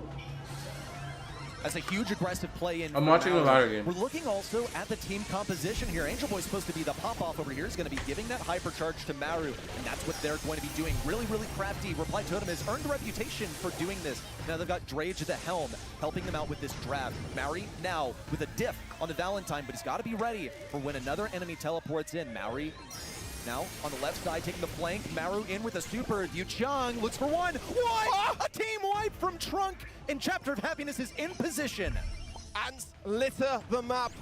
That's a huge aggressive play in. I'm watching the ladder game. We're looking also at the team composition here. Angel Boy's supposed to be the pop-off over here. He's going to be giving that hypercharge to Maru, and that's what they're going to be doing. Really, really crafty. Reply Totem has earned a reputation for doing this. Now they've got Drage at the helm, helping them out with this draft. Mari now with a diff on the Valentine, but he's got to be ready for when another enemy teleports in. Mari now on the left side, taking the flank. Maru in with a super. Yu Chang looks for one. What? A team wipe from Trunk, and Chapter of Happiness is in position. Ants litter the map,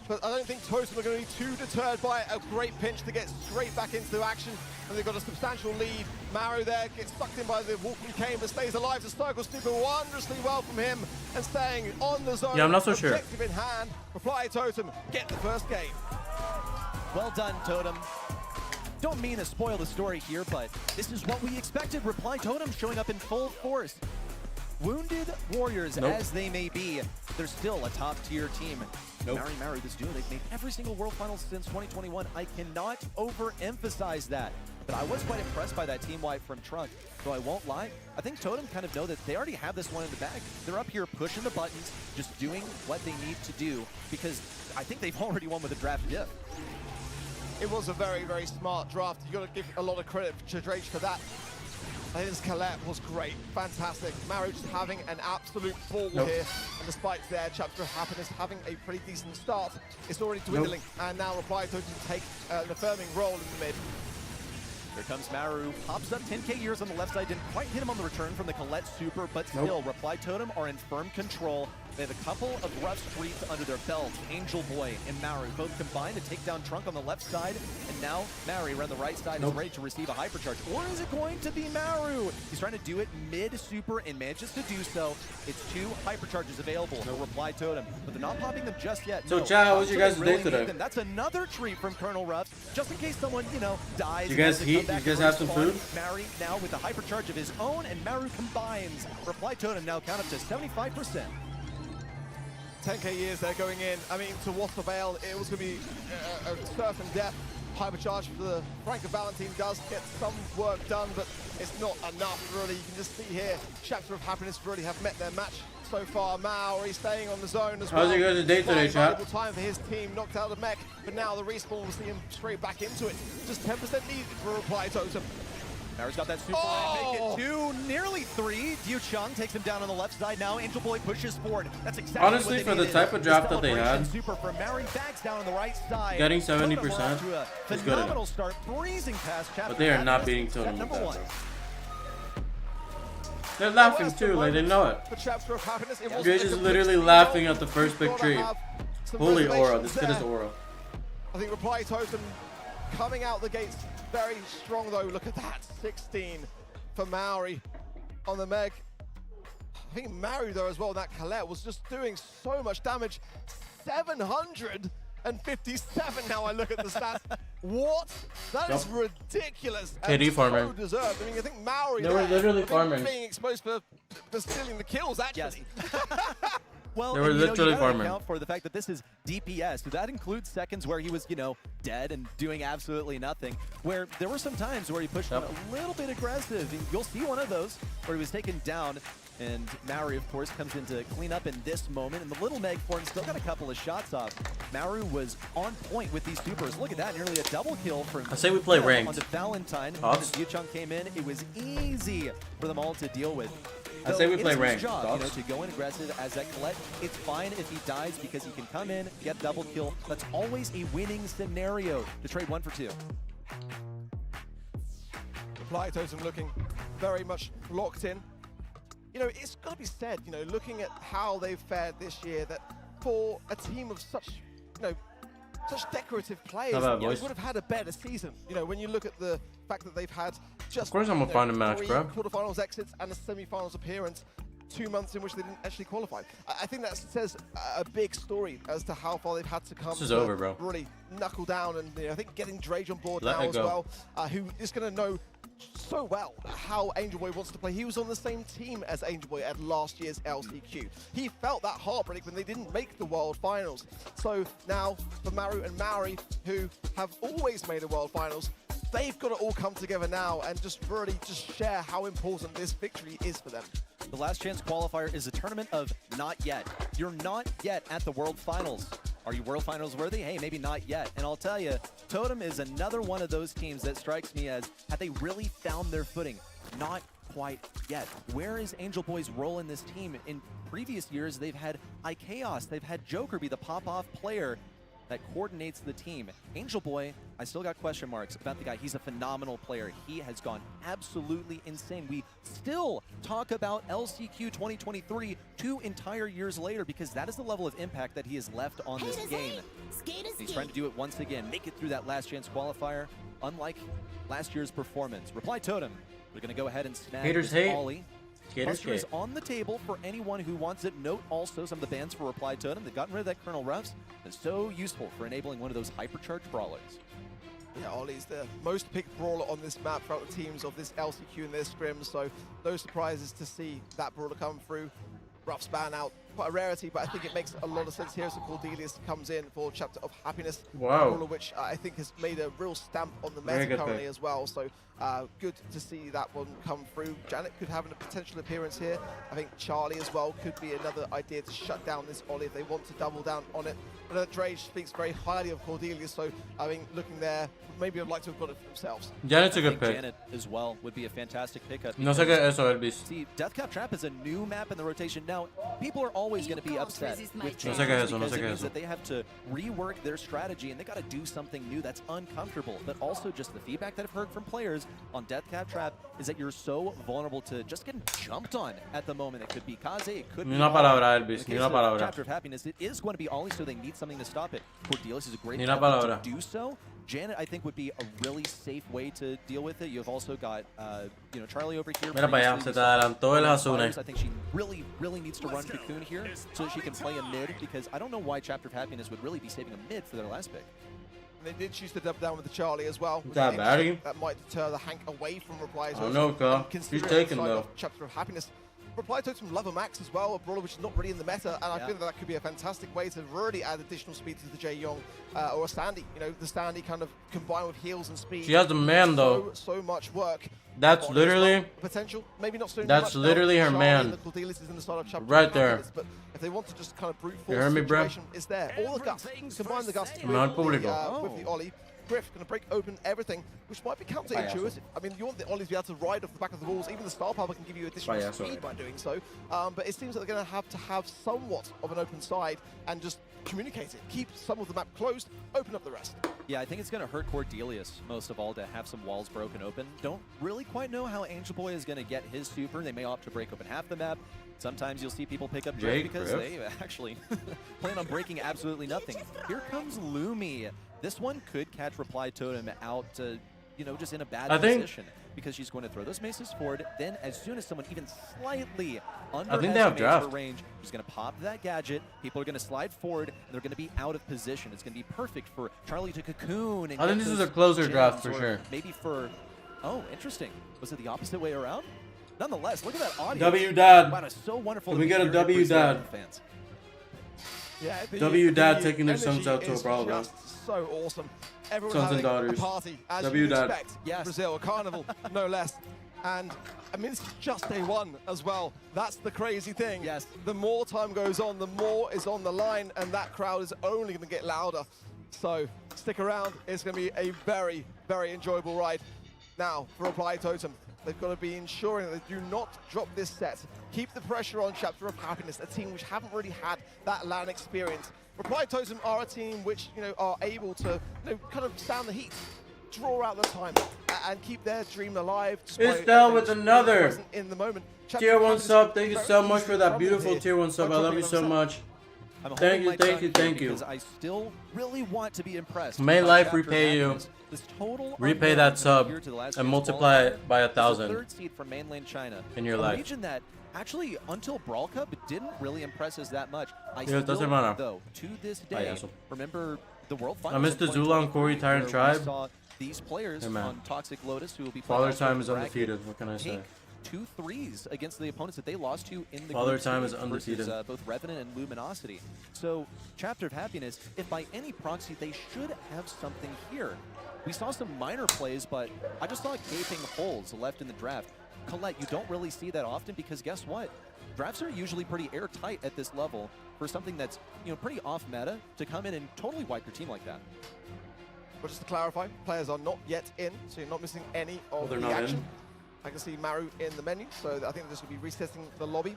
but I don't think Totem are going to be too deterred by it. A great pinch to get straight back into action, and they've got a substantial lead. Maru there gets sucked in by the Walking Cane, but stays alive to circle super wondrously well from him, and staying on the zone. Yeah, I'm not so sure. Objective in hand. Reply Totem get the first game. Well done, Totem. Don't mean to spoil the story here, but this is what we expected. Reply Totem showing up in full force. Wounded warriors as they may be, they're still a top-tier team. Maru, this duo, they've made every single World Finals since 2021. I cannot overemphasize that. But I was quite impressed by that team wipe from Trunk. So I won't lie, I think Totem kind of know that they already have this one in the bag. They're up here pushing the buttons, just doing what they need to do, because I think they've already won with a draft diff. It was a very, very smart draft. You got to give a lot of credit to Drage for that. I think this Colette was great, fantastic. Maru just having an absolute ball here, and despite their Chapter of Happiness having a pretty decent start, it's already dwindling, and now Reply Totem take an affirming role in the mid. Here comes Maru, pops up 10k years on the left side, didn't quite hit him on the return from the Colette super, but still, Reply Totem are in firm control. They have a couple of rough streaks under their belt. Angel Boy and Maru both combined to take down Trunk on the left side, and now Maru around the right side is ready to receive a hypercharge. Or is it going to be Maru? He's trying to do it mid-super and manages to do so. It's 2 hypercharges available for Reply Totem, but they're not popping them just yet. So, Chad, how was your guys' day today? That's another treat from Colonel Ruffs, just in case someone, dies. You guys eat? You guys have some food? Maru now with a hypercharge of his own, and Maru combines. Reply Totem now count up to 75%. 10k years they're going in. I mean, to what avail? It was going to be a certain death. Hypercharge for the Frank of Valentine does get some work done, but it's not enough, really. You can just see here, Chapter of Happiness really have met their match so far. Maori staying on the zone as well. How's your guys' day today, chat? Time for his team, knocked out of mech, but now the respawn will see him straight back into it. Just 10% needed for Reply Totem. Maru's got that super make it 2, nearly 3. Yu Chang takes him down on the left side now. Angel Boy pushes forward. That's exactly honestly what for the type of draft that they had. Super for Mari bags down on the right side. Getting 70% is good enough. Start breezing past but they are not beating Totem with that. One. They're laughing too, like they know it. Drage is literally laughing at the first big tree. Holy aura, this kid is aura. I think Reply Totem coming out the gates very strong though. Look at that, 16 for Maori on the Meg. I think Maori though as well, that Colette was just doing so much damage. 757 now I look at the stats. What? That is ridiculous. KD farmer. So deserved. I mean, I think Maori They were literally farming. being exposed for stealing the kills actually. Yes. Well, they were literally you farming. Account for the fact that this is DPS. So that includes seconds where he was, dead and doing absolutely nothing. Where there were some times where he pushed a little bit aggressive. And you'll see one of those where he was taken down. And Maori, of course, comes in to clean up in this moment. And the little Meg form still got a couple of shots off. Maori was on point with these supers. Look at that, nearly a double kill from I say we play ranked. onto Valentine. Thoughts? As Yuchong came in, it was easy for them all to deal with. I say we So play it's his ranked. job, to go in aggressive as that Colette. It's fine if he dies because he can come in, get double kill. That's always a winning scenario to trade 1 for 2. Reply Totem looking very much locked in. It's got to be said, looking at how they've fared this year, that for a team of such, such decorative players, would have had a better season. When you look at the fact that they've had just, Of course I'm gonna find a match, 3 bro. quarterfinals exits and a semi-finals appearance, 2 months in which they didn't actually qualify. I think that says a big story as to how far they've had to come. This is to over, bro. Really knuckle down, and I think getting Drage on board Let now it as go. well, who is going to know so well how Angel Boy wants to play. He was on the same team as Angel Boy at last year's LCQ. He felt that heartbreak when they didn't make the World Finals. So now for Maru and Maori, who have always made a World Finals, they've got to all come together now and just really share how important this victory is for them. The last chance qualifier is a tournament of not yet. You're not yet at the World Finals. Are you World Finals worthy? Hey, maybe not yet. And I'll tell you, Totem is another one of those teams that strikes me as, have they really found their footing? Not quite yet. Where is Angel Boy's role in this team? In previous years, they've had iChaos, they've had Joker be the pop-off player that coordinates the team. Angel Boy, I still got question marks about the guy. He's a phenomenal player. He has gone absolutely insane. We still talk about LCQ 2023 2 entire years later because that is the level of impact that he has left on this game. He's trying to do it once again, make it through that last chance qualifier, unlike last year's performance. Reply Totem, we're gonna go ahead and snag Haters this hate. Ollie. Haters Buster is hate. on the table for anyone who wants it. Note also some of the bans for Reply Totem. They've gotten rid of that Colonel Ruffs. That's so useful for enabling one of those hypercharged brawlers. Yeah, Ollie's the most picked brawler on this map throughout the teams of this LCQ and this scrim, so no surprises to see that brawler come through. Ruff's ban out, quite a rarity, but I think it makes a lot of sense here. So Cordelius comes in for Chapter of Happiness, Wow. brawler which I think has made a real stamp on the Very meta good currently pick. as well. So good to see that one come through. Janet could have a potential appearance here. I think Charlie as well could be another idea to shut down this Ollie if they want to double down on it. But Drage speaks very highly of Cordelius, so I mean, looking there, maybe I'd like to have got it for themselves. Janet's a I good think pick. Janet as well would be a fantastic pickup. No sé qué es eso, Elvis. See, Deathcap Trap is a new map in the rotation. Now, people are always going to be upset with No sé changes qué es eso, no because sé it qué es means eso. that they have to rework their strategy and they got to do something new that's uncomfortable. But also just the feedback that I've heard from players on Deathcap Trap is that you're so vulnerable to just getting jumped on at the moment. It could be Kaze, it could Ni be una Ollie. palabra, In Elvis, the ni case una of palabra. Chapter of Happiness, it is going to be Ollie, so they need something to stop it. Cordelius is a great Ni una captain palabra. to do so. Janet, I think, would be a really safe way to deal with it. You've also got, Charlie over here. Mira para allá, Previously, se te we saw adelantó el Fires. Hasune. I think she really needs to run Cocoon here so that she can play a mid, because I don't know why Chapter of Happiness would really be saving a mid for their last pick. And they did choose to double down with the Charlie as well. That Barry? That might deter the Hank away from Reply Totem. I know, Ka. And He's considering taken, the side though. of Chapter of Happiness. Reply Totem Lover Max as well, a brawler which is not really in the meta, and I Yeah. feel that could be a fantastic way to really add additional speed to the Jae Young or a Sandy. The Sandy kind of combined with heals and speed. She has the man, though. So much work. That's on it as literally- well. Potential. Maybe not so That's much literally her Charlie man. and the Cordelius is in the start of Chapter Right of there. Happiness, but if they want to just kind of brute force heard me, bro? situation, is there. All the Gust. Combine the Gust with Mal público. the Ollie. Griff going to break open everything, which might be counterintuitive. I mean, you want the Ollies to be able to ride off the back of the walls. Even the Star Power can give you additional Payaso, speed by doing so. But it seems that they're going to have somewhat of an open side and just communicate it. Keep some of the map closed, open up the rest. Yeah, I think it's going to hurt Cordelius most of all to have some walls broken open. Don't really quite know how Angel Boy is going to get his super. They may opt to break open half the map. Sometimes you'll see people pick up Drake because Griff. they actually plan on breaking absolutely nothing. Here comes Lumi This one could catch Reply Totem out, you know, just in a bad I think- position. Because she's going to throw those maces forward. Then as soon as someone even slightly they have underestimates draft. her range, she's going to pop that gadget. People are going to slide forward, and they're going to be out of position. It's going to be perfect for Charlie to cocoon. And I think get this is those a closer gems, draft for or sure. Maybe for, oh, interesting. Was it the opposite way around? Nonetheless, look at that audience. W dad. Wow, it's so wonderful. Can to we get a hear W Brazilian dad? Fans. Yeah, W dad the taking their sons energy out to a is brawl, bro. just so awesome. Everyone Sons and having daughters. a party, as W you dad. expect. Yes. Brazil, a carnival, no less. And I mean, it's just day one as well. That's the crazy thing. Yes. The more time goes on, the more is on the line, and that crowd is only going to get louder. So stick around. It's going to be a very, very enjoyable ride. Now, for Reply Totem, they've got to be ensuring that they do not drop this set. Keep the pressure on Chapter of Happiness, a team which haven't really had that LAN experience. Reply Totem are a team which, you know, are able to, you know, kind of stand the heat, draw out the time, and keep their dream alive. Isdell with another in the moment. tier 1 sub. Thank you so much for that beautiful tier 1 sub. I love you so much. Thank you, thank you, thank you. Because I still really want to be impressed. May by life Chapter of repay you. Happiness. This total Repay unknown that sub compared to the last and year's multiply qualifier. it by This is 1,000 the third seed from mainland China. in your a life. region that actually, until Brawl Cup, didn't really impress us that much. I Yeah, it doesn't matter. though, to this day, eso. remember the World I Finals. missed the in Zulon Corey 2023, Tyrant where we Tribe. saw these players Hey, man. on Toxic Lotus, who will be playing Father outside Time the is bracket, undefeated. What can I say? take 2 threes against the opponents that they lost to in the Father group Time stage is undefeated. versus, both Revenant and Luminosity. So, Chapter of Happiness, if by any proxy, they should have something here. We saw some minor plays, but I just saw gaping holes left in the draft. Colette, you don't really see that often because guess what? Drafts are usually pretty airtight at this level for something that's, you know, pretty off meta to come in and totally wipe your team like that. But just to clarify, players are not yet in, so you're not missing any of they're the not action. in? I can see Maru in the menu, so I think they're just going to be resetting the lobby.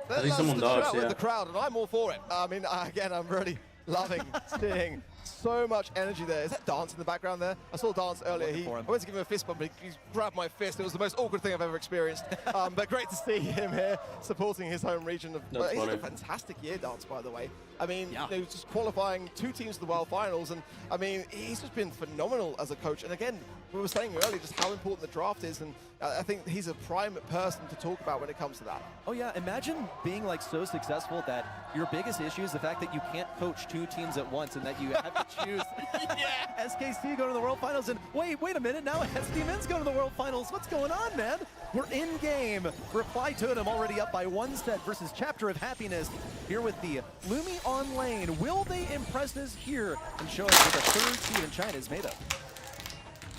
I think someone dogs, with yeah. the crowd, and I'm all for it. I mean, again, I'm really loving seeing so much energy there. Is that Dance in the background there? I saw Dance earlier. I went to give him a fist bump, but he grabbed my fist. It was the most awkward thing I've ever experienced. But great to see him here supporting his home region. That's He's had funny. a fantastic year, Dance, by the way. I mean, you know, just qualifying 2 teams to the World Finals, and I mean, he's just been phenomenal as a coach. And again, we were saying earlier just how important the draft is, and I think he's a prime person to talk about when it comes to that. Oh yeah, imagine being like so successful that your biggest issue is the fact that you can't coach 2 teams at once and that you have to choose. Yeah, SKC going to the World Finals, and wait a minute, now SD Men's going to the World Finals. What's going on, man? We're in game. Reply Totem already up by 1 set versus Chapter of Happiness here with the Lumi on lane. Will they impress us here and show us what the 3rd seed in China is made of?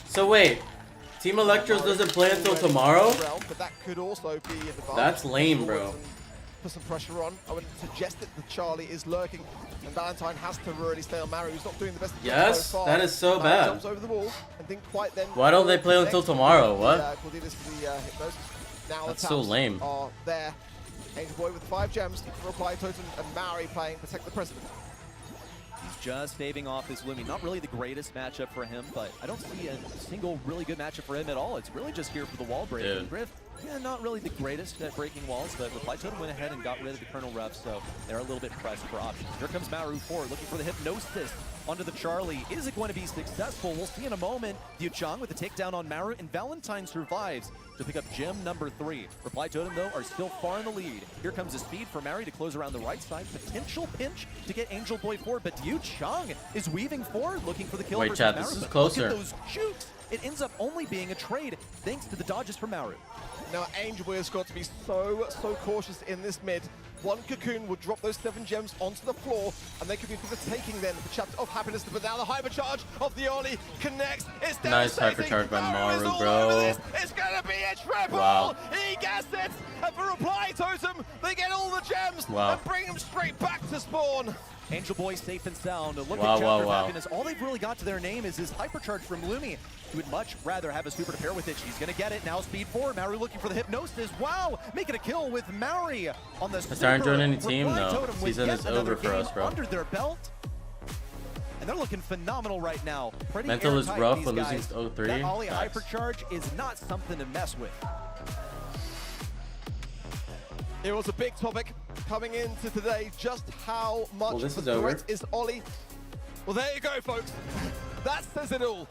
So wait, Team Electros doesn't play until tomorrow? But that could also be an advantage. That's lame, bro. Put some pressure on. I would suggest that the Charlie is lurking, and Valentine has to really stay on Maru. He's not doing the best. Yes, so far. that is so bad. Jumps over the wall and didn't quite then. Why don't they play until tomorrow? What? Cordelis for the hypnosis. Now That's the so taps lame. are there. Angel Boy with the 5 gems for Reply Totem, and Mari playing Protect the President. He's just staving off this Lumi. Not really the greatest matchup for him, but I don't see a single really good matchup for him at all. It's really just here for the wall break. Dude. And Griff, yeah, not really the greatest at breaking walls, but Reply Totem went ahead and got rid of the Colonel Ref, so they're a little bit pressed for options. Here comes Maru forward, looking for the Hypnosis onto the Charlie. Is it going to be successful? We'll see in a moment. Yu Chang with the takedown on Maru, and Valentine survives to pick up gem number 3. Reply Totem, though, are still far in the lead. Here comes the speed for Mary to close around the right side. Potential pinch to get Angel Boy forward, but Yu Chang is weaving forward, looking for the kill. Wait, versus chat, Maru, this is but closer. Look at those shoots. It ends up only being a trade thanks to the dodges from Maru. Now Angel Boy has got to be so cautious in this mid. One Cocoon will drop those 7 gems onto the floor, and they could be for the taking then for Chapter of Happiness. But now the hypercharge of the Oli connects. It's Nice devastating. hypercharge by Maru is Maru, all bro. over this. It's gonna be a triple. Wow. He gets it. And for Reply Totem, they get all the gems Wow. and bring them straight back to spawn. Angel Boy safe and sound. Look Wow, at Chapter wow, of wow. Happiness. All they've really got to their name is this hypercharge from Lumi. He would much rather have a super to pair with it. She's going to get it. Now speed forward. Maru looking for the Hypnosis. Wow! Making a kill with Mari on the Is Tyron joining any team? Reply No. Totem with Season yet is another over for game us, bro. under their belt. And they're looking phenomenal right now. Pretty Mental is airtight, rough these when guys. losing to 0-3. That Ollie Facts. hypercharge is not something to mess with. It was a big topic coming into today, just how much Well, this of is a over. threat is Ollie. Well, there you go, folks. That says it all.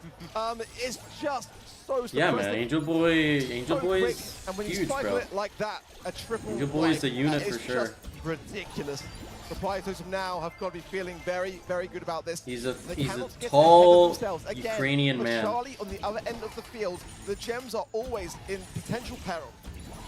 It's just so surprising. Yeah, man. Angel Boy quick. is And when you huge, cycle bro. it like that, a triple Angel Boy is a unit for is sure. just ridiculous. Reply Totem now have got to be feeling very, very good about this. He's a They cannot get tall ahead of themselves. Again, Ukrainian for man. Charlie on the other end of the field, the gems are always in potential peril.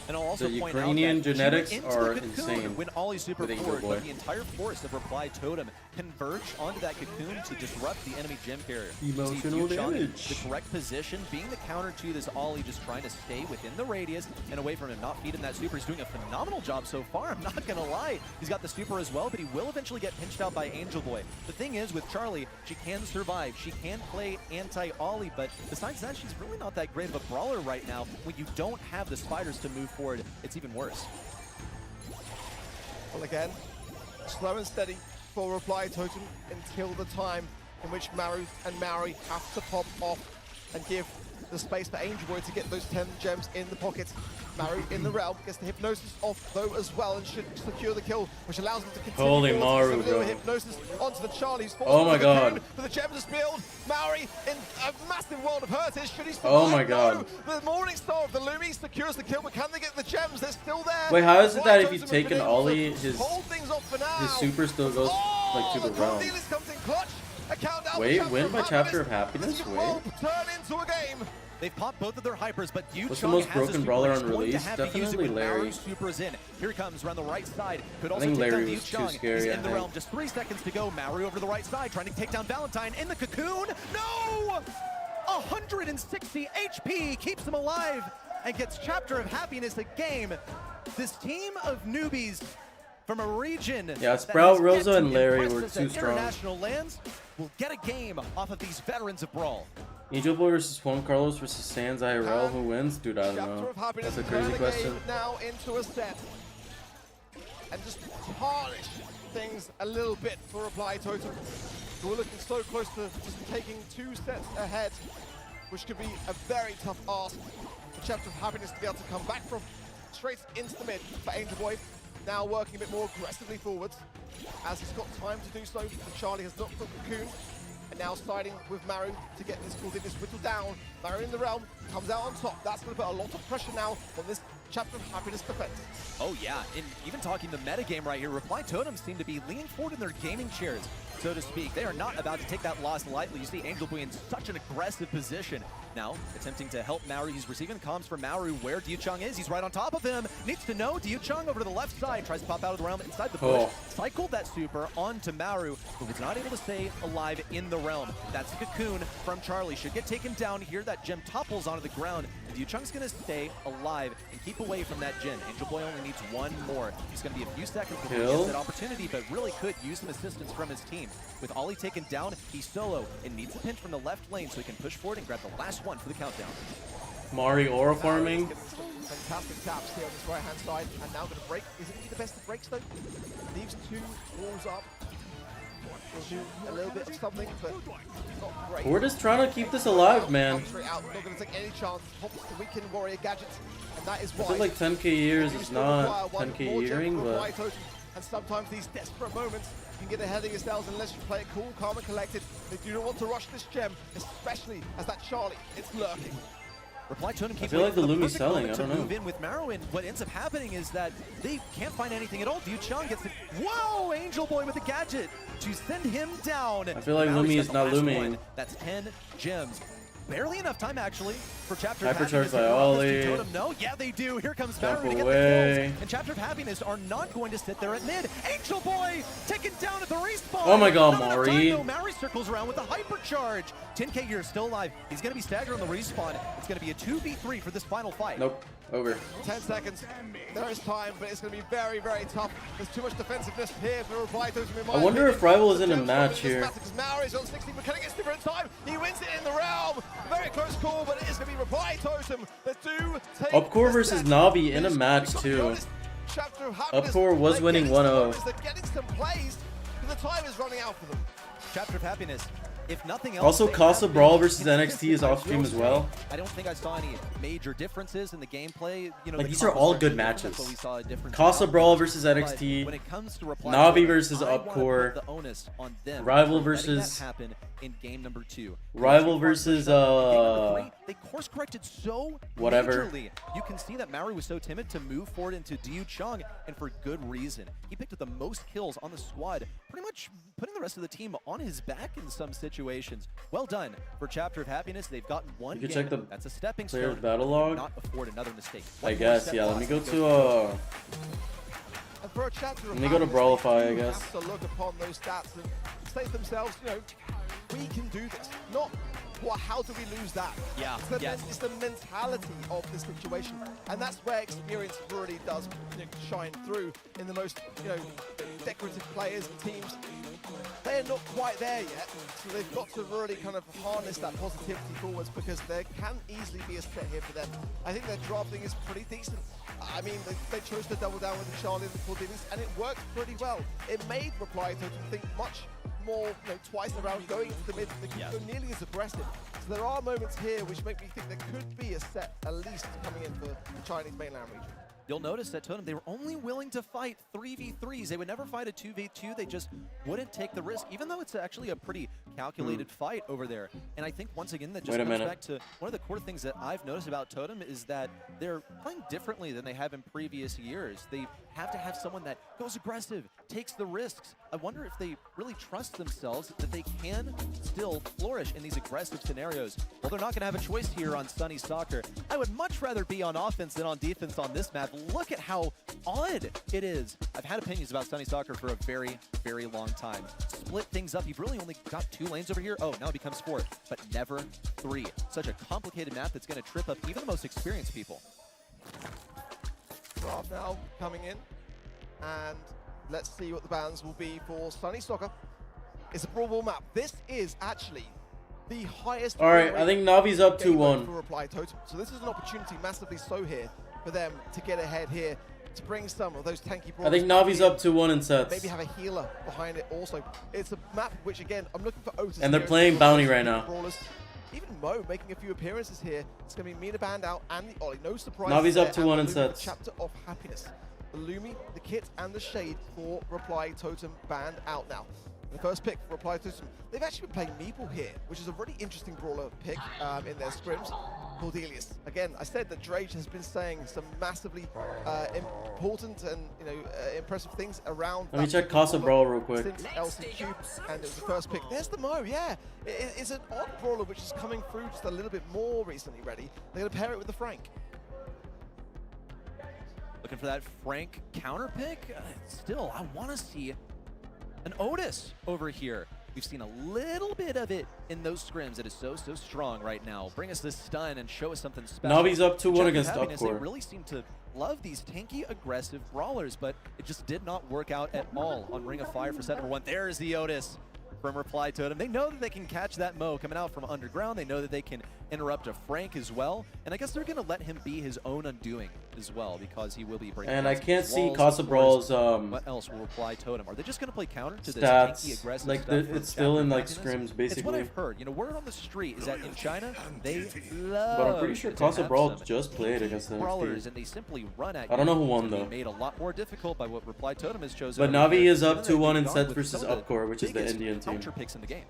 And I'll also The point Ukrainian out that genetics into are the cocoon insane when Ollie super with Angel forward, Boy. but the entire force of Reply Totem converge onto that cocoon to disrupt the enemy gem carrier. Emotional See Yuchong in damage. the correct position, being the counter to this Ollie, just trying to stay within the radius and away from him, not feeding that super. He's doing a phenomenal job so far, I'm not gonna lie. He's got the super as well, but he will eventually get pinched out by Angel Boy. The thing is, with Charlie, she can survive. She can play anti-Ollie, but besides that, she's really not that great of a brawler right now. When you don't have the spiders to move forward, it's even worse. Well, again, slow and steady for Reply Totem until the time in which Maru and Maori have to pop off and give the space for Angel Boy to get those 10 gems in the pocket. Maru in the realm gets the hypnosis off though as well and should secure the kill, which allows him to continue. Holy forward. Maru, bro. Hypnosis onto the Charlie's. Oh my god. But the gems are spilled. Maori in a massive world of hurt. Should he survive? Oh my god. No. The Morning Star of the Lumi secures the kill, but can they get the gems? They're still there. Wait, how is it that if you Totem take an has been able to Ollie, hold things off for now. his super still goes like to the realm? Cordelis comes in clutch. A countdown Wait, for win by chapter of Happiness. happiness? This Wait. will turn into a game. They've popped both of their hypers, but Yuchong What's the most has broken a super. brawler He's on going to release? have to use it Definitely when Larry. Maru's super is in. Here he comes around the right side. Could also think take Larry down was too Yuchong. scary, He's I in the think. realm. Just 3 seconds to go. Maru over to the right side, trying to take down Valentine in the cocoon. No! 160 HP keeps him alive and gets Chapter of Happiness a game. This team of newbies from a region Yeah, that Sprout, has yet Rosa, to and Larry impress were us too at strong. International lands will get a game off of these veterans of Brawl. Angel Boy versus Juan Carlos versus Sans IRL. Who wins? Dude, I don't Chapter know. of Happiness That's a turn crazy the question. game now into a set. And just tarnish things a little bit for Reply Totem. We're looking so close to just taking 2 sets ahead, which could be a very tough ask for Chapter of Happiness to be able to come back from. Straight into the mid for Angel Boy. Now working a bit more aggressively forwards, as he's got time to do so. And Charlie has knocked the cocoon. And now siding with Maru to get this Cordelis whittled down. Maru in the realm, comes out on top. That's going to put a lot of pressure now on this Chapter of Happiness defense. Oh yeah, and even talking the metagame right here, Reply Totems seem to be leaning forward in their gaming chairs, so to speak. They are not about to take that loss lightly. You see Angel Boy in such an aggressive position. Now, attempting to help Maru. He's receiving comms from Maru where Yuchong is. He's right on top of him. Needs to know Yuchong over to the left side. Tries to pop out of the realm inside the bush. Cycled that super onto Maru, but was not able to stay alive in the realm. That's the cocoon from Charlie. Should get taken down here. That gem topples onto the ground. Yuchong's going to stay alive and keep away from that gem. Angel Boy only needs 1 more. It's going to be a few seconds before he gets that opportunity, but really could use some assistance from his team. With Ollie taken down, he's solo and needs a pinch from the left lane so he can push forward and grab the last one for the countdown. Mari aura farming. Fantastic taps here on this right-hand side, and now going to break. Is it the best of breaks though? Leaves 2 walls up. Will do a little bit of something, but not great. We're just trying to keep this alive, man. Straight out, not going to take any chance. Pops the weekend warrior gadget, and that is I why. feel like 10k years is not 10k yearing, but and sometimes these desperate moments can get ahead of yourselves unless you play it cool, calm, and collected. They do not want to rush this gem, especially as that Charlie is lurking. Reply Totem keeps I feel like the Lumi's selling, I to don't know. move in with Maru, and what ends up happening is that they can't find anything at all. Yuchong gets the whoa, Angel Boy with the gadget to send him down. I feel like Maru's Lumi got is the not last Luming. one. That's 10 gems. Barely enough time actually for Chapter of Hypercharge Happiness. by to drop this Ollie. to Totem. No, yeah they do. Here comes Jump Maru to get the away. kills. And Chapter of Happiness are not going to sit there at mid. Angel Boy taken down at the respawn. Oh my god, Not enough Mari. time, though. Mari circles around with the hypercharge. 10k years still alive. He's going to be staggered on the respawn. It's going to be a 2v3 for this final fight. Nope. Over. 10 seconds. There is time, but it's going to be very, very tough. There's too much defensiveness here for Reply Totem. I wonder if Rival is in a match here. Because Maori is on 60, but can he get stiffer in time? He wins it in the realm. Very close call, but it is going to be Reply Totem that do take Upcore versus Navi in a match too. Upcore was winning 1-0. They're getting some plays, but the time is running out for them. Chapter of Happiness If nothing else, Also, Casa Brawl versus NXT is off stream as well. I don't think I saw any major differences in the gameplay. You know, Like, these are all good matches. but we saw a difference Casa in Brawl outcomes. versus But NXT, when it comes to Reply Navi Totem, versus I wanna Upcore, put the onus on them Rival for letting versus- that happen in game number 2. Rival versus Game number 3, they course corrected so whatever. majorly. You can see that Maru was so timid to move forward into Diu Chung, and for good reason. He picked up the most kills on the squad, pretty much putting the rest of the team on his back in some situations. Well done for Chapter of Happiness. They've gotten one You can game. check the That's a stepping player's stone. battle log. Not afford another mistake. I One more guess, step yeah. Let loss me go and to And for a Chapter of let me go to Happiness, Brawlify, they I do guess. have to look upon those stats and say to themselves, you know, we can do this. Not, well, how do we lose that? Yeah, It's the mentality of the situation, and that's where experience really does shine through in the most, decorative players and teams. They're not quite there yet, so they've got to really kind of harness that positivity forwards, because there can easily be a set here for them. I think their drafting is pretty decent. I mean, they chose to double down with the Charlie and the Cordelis, and it worked pretty well. It made Reply Totem think much more, twice around going to the mid. They couldn't go nearly as aggressive. So there are moments here which make me think there could be a set at least coming in for the Chinese mainland region. You'll notice that Totem, they were only willing to fight 3v3s. They would never fight a 2v2. They just wouldn't take the risk, even though it's actually a pretty calculated fight over there. And I think, once again, that just comes back to one of the core things that I've noticed about Totem is that they're playing differently than they have in previous years. They have to have someone that goes aggressive, takes the risks. I wonder if they really trust themselves that they can still flourish in these aggressive scenarios. Well, they're not going to have a choice here on Sunny Soccer. I would much rather be on offense than on defense on this map. Look at how odd it is. I've had opinions about Sunny Soccer for a very, very long time. Split things up. You've really only got 2 lanes over here. Oh, now it becomes 4, but never 3. Such a complicated map that's going to trip up even the most experienced people. Draft now coming in, and let's see what the bans will be for Sunny Soccer. It's a Brawl Ball map. This is actually the highest. All right, I think Navi's up 2-1. For Reply Totem. So this is an opportunity, massively so here, for them to get ahead here, to bring some of those tanky brawlers. I think Navi's up 2-1 in sets. Maybe have a healer behind it also. It's a map which, again, I'm looking for Otis. And they're here. playing Bounty right now. Brawlers. Even Mo making a few appearances here. It's going to be Mina Band out and the Ollie. No surprise. Navi's up there, 2-1 and in the Lumi, sets. Chapter of Happiness. The Lumi, the Kit, and the Shade for Reply Totem banned out now. The first pick for Reply Totem. They've actually been playing Meeple here, which is a really interesting brawler pick in their scrims. Cordelius. Again, I said that Drage has been saying some massively important and impressive things around. Let me check Casa Brawl real quick. Since Lcq, and it was the first pick. There's the Mo, yeah. It's an odd brawler which is coming through just a little bit more recently ready. They're going to pair it with the Frank. Looking for that Frank counter pick. Still, I want to see an Otis over here. We've seen a little bit of it in those scrims. It is so strong right now. Bring us this stun and show us something special. Navi's up 2-1 against Happiness, they Upcore. really seem to love these tanky, aggressive brawlers, but it just did not work out at all on Ring of Fire for set number 1. There is the Otis from Reply Totem. They know that they can catch that Mo coming out from underground. They know that they can interrupt a Frank as well. And I guess they're going to let him be his own undoing as well, because he will be breaking. And I can't see walls, Casa Brawl's what else will Reply Totem? Are they just going to play counter to this stats. tanky, aggressive Like stuff from it's still in like Happiness? scrims It's what basically. I've heard. Word on the street is that in China, they love But I'm pretty sure to Casa have Brawl some just played against brawlers, NXT. and they simply run at I don't know you who won to be though. made a lot more difficult by what Reply Totem has chosen. But over Navi here. is up Given that 2-1 they've in gone sets with versus some of the Upcore, which is the biggest Indian team. counter picks in the game.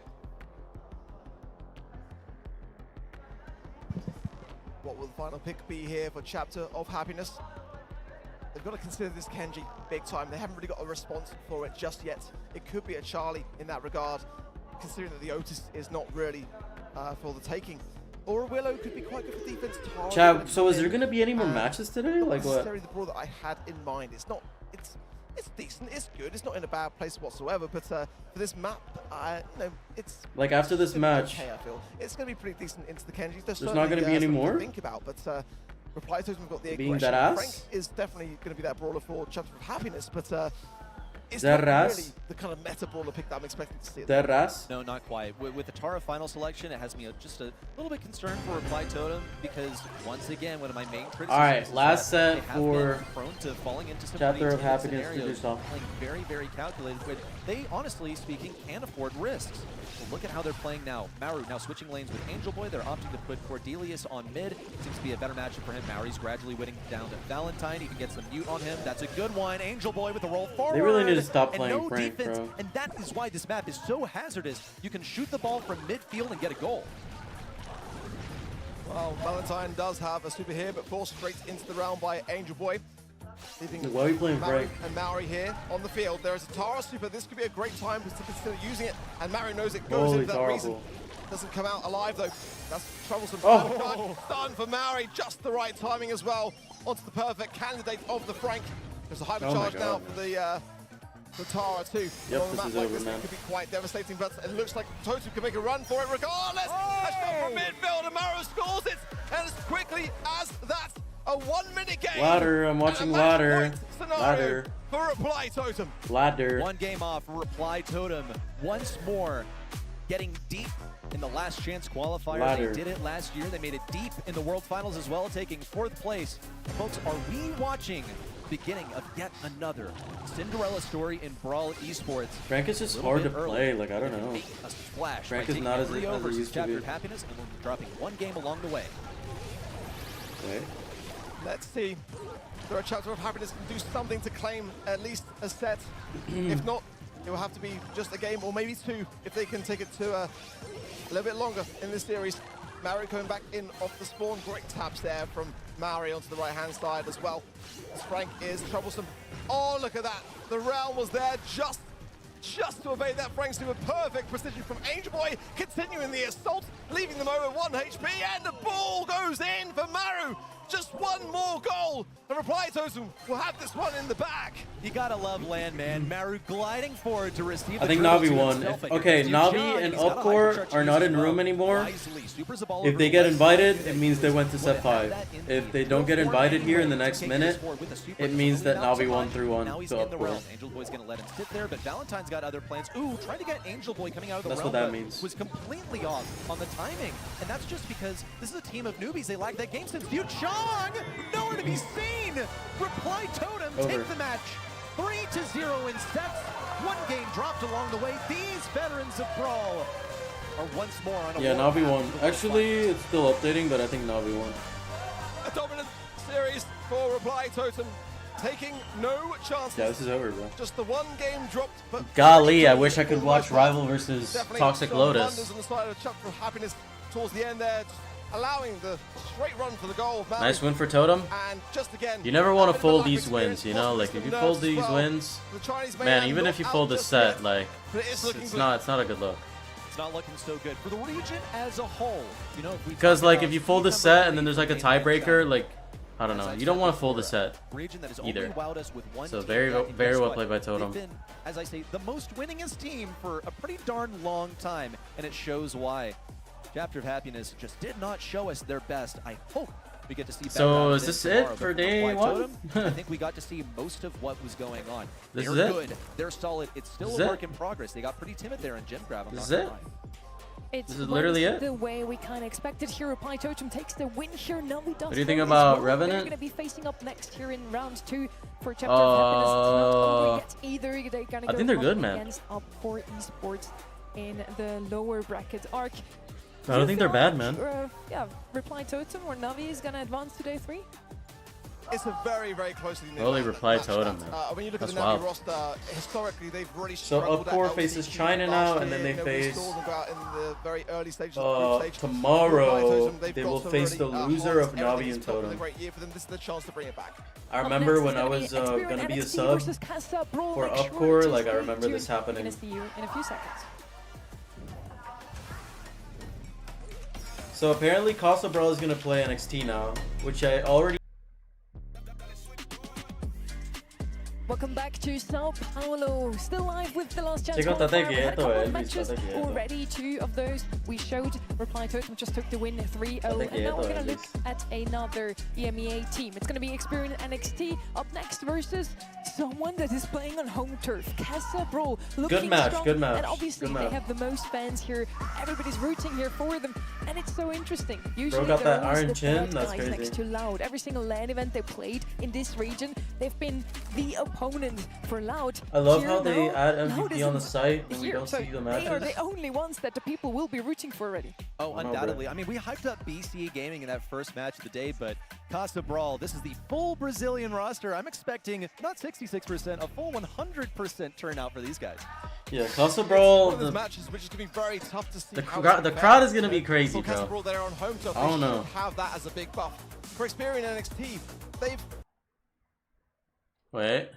What will the final pick be here for Chapter of Happiness? They've got to consider this Kenji big time. They haven't really got a response for it just yet. It could be a Charlie in that regard, considering that the Otis is not really for the taking. Or a Willow could be quite good for defense. Chad, so is there going to be any more matches today? Like what? Necessarily the brawl that I had in mind. It's not. It's decent. It's good. It's not in a bad place whatsoever. But for this map, it's Like after this match, okay, I feel it's going to be pretty decent into the Kenjis. There's not going to be any more? To think about, but Reply Totem have got the Being aggression. that ass? Frank is definitely going to be that brawler for Chapter of Happiness, but it's that not ass? really the kind of meta brawler pick that I'm expecting to see. That ass? No, not quite. With the Tara final selection, it has me just a little bit concerned for Reply Totem, because once again, one of my main criticisms Alright, is last that set they have for been prone to falling into some Chapter of pretty happiness scenarios, reduced off. playing very, very calculated. But they, honestly speaking, can afford risks. Well, look at how they're playing now. Maru now switching lanes with Angel Boy. They're opting to put Cordelius on mid. Seems to be a better matchup for him. Maru's gradually winning down to Valentine. He can get some mute on him. That's a good one. Angel Boy with a roll forward. They really need to stop and playing no Frank, defense. bro. And that is why this map is so hazardous. You can shoot the ball from midfield and get a goal. Well, Valentine does have a super here, but forced straight into the round by Angel Boy. Leaving Why are you playing Maru Frank? and Maori here on the field. There is a Tara super. This could be a great time to consider using it, and Maru knows it goes Holy into that reason. horrible. Doesn't come out alive though. That's troublesome. Oh. Done for Maori. Just the right timing as well. Onto the perfect candidate of the Frank. There's a hypercharge now for the Tara too. Yep, On a this map is like over, this, man. it could be quite devastating, but it looks like Totem can make a run for it regardless. A shot from midfield, and Maru scores it, and as quickly as that, a 1 minute game. Ladder, I'm watching Ladder. Ladder. For Reply Totem. Ladder. One game off, Reply Totem once more getting deep in the last chance qualifier. Ladder. They did it last year. They made it deep in the World Finals as well, taking 4th place. Folks, are we watching the beginning of yet another Cinderella story in Brawl Esports? Frank is just hard to play. Like, I don't know. A splash Frank by is not as taking it 3-0 versus used to Chapter be. of Happiness, and we're dropping one game along the way. Okay. Let's see. There are Chapter of Happiness can do something to claim at least a set. If not, it will have to be just a game or maybe two if they can take it to a little bit longer in this series. Maori coming back in off the spawn. Great taps there from Maori onto the right-hand side as well. As Frank is troublesome. Oh, look at that. The round was there just to evade that. Frank's doing perfect precision from Angel Boy, continuing the assault, leaving them over 1 HP, and the ball goes in for Maru. Just one more goal. The Reply Totem will have this one in the bag. You gotta love Landman. Maru gliding forward to receive. I think Navi won. Okay, Navi and Upcore are not in room anymore. If they get invited, it means they went to set 5. If they don't get invited here in the next minute, it means that Navi won through one Now he's to in the Upcore. round. Angel Boy's gonna let him sit there, but Valentine's got other plans. Ooh, trying to get Angel Boy coming out of the That's round, what that but means. was completely off on the timing, and that's just because this is a team of newbies. They lack that game sense. View Chong, nowhere to be seen. Reply Totem Over. take the match 3-0 in sets. One game dropped along the way. These veterans of Brawl are once more on a Yeah, war Navi path won. to the World Actually, it's still updating, but I think Navi won. A dominant series for Reply Totem, taking no chances. Yeah, this is over, bro. Just the one game dropped, but Golly, I wish I could watch Rival versus definitely Toxic some Lotus. wonders on the side of Chapter of Happiness towards the end there, just allowing the straight run for the goal. Maru. Nice win for Totem. And just again, You never want a to bit of a fold lack of these wins, experience, you know? Like, if you nerves fold as these well. wins, The Chinese man, mainland even not if you out fold this just set, yet, like, but it is looking it's good. not a good look. It's not looking so good for the region as a whole. You know, if we Because, talk like, about if you fold this number set and then there's like a 3 tiebreaker, like, I don't know. You don't want to fold the set region that has only either. wowed us with one So team very, yet, and very guess well what? played by Totem. They've been, as I say, the most winningest team for a pretty darn long time, and it shows why. Chapter of Happiness just did not show us their best. I hope we get to see better So out of is them this it tomorrow, for but day Reply one? Totem, I think we got to see most of what was going on. This They're is it? good. They're solid. It's still This a is work it? in progress. They got pretty timid there in Gym Grab. I'm This not is gonna it? lie. It's This is literally went it? the way we kind of expected here. Reply Totem takes the win here. Navi does. What do you think well as about well. Revenant? They're going to be facing up next here in round 2 for Chapter of Happiness. It's not over yet either. They're going to I go think they're up good, man. against Up for Esports in the lower bracket arc. I don't think they're bad, man. Yeah, Reply Totem or Navi is going to advance to day 3. It's a very, very closely knit Holy match, Reply Totem, man. When you look That's at the Navi wild. roster, historically they've really So struggled Upcore at faces LCQ China last now, and year. then they Nobody face, saw them go out in the very early stages of the group stage. Reply tomorrow, Totem, they've they got will some face the really, loser of everything Navi is and top of the Totem. great year for them. This is the chance to bring it back. I remember when I was gonna be a sub for Upcore, like I remember this happening. In a few seconds. So apparently Casa Brawl is gonna play NXT now, which I already. Welcome back to Sao Paulo. Still live with the last chance. Chico, qualifier. estate We had a quieto, couple of Elvis, matches estate quieto. already. 2 of those we showed. Reply Totem just took the win 3-0. Estate And now we're quieto, going to look Elvis. at another EMEA team. It's going to be Experience NXT up next versus someone that is playing on home turf. Casa Brawl looking match, strong. good match, And obviously good they match. have the most fans here. Everybody's rooting here for them. And it's so interesting. Usually got they're that always iron the chin? bad That's guys crazy. next to Loud. Every single LAN event they played in this region, they've been the opponent for Loud. I love Here how they now, add Loud MVP on the isn't site when we here, don't so see the they are matches. the only ones that the people will be rooting for already. Oh, undoubtedly. I mean, we hyped up BC Gaming in that first match of the day, but Casa Brawl, this is the full Brazilian roster. I'm expecting not 66%, a full 100% turnout for these guys. Yeah, Casa Brawl, One of those matches which is going to be very tough to see. the crowd is gonna be crazy, Casa bro. Brawl, they're on home turf. I don't They know. should have that as a big buff. For Experian NXT, they've, Wait.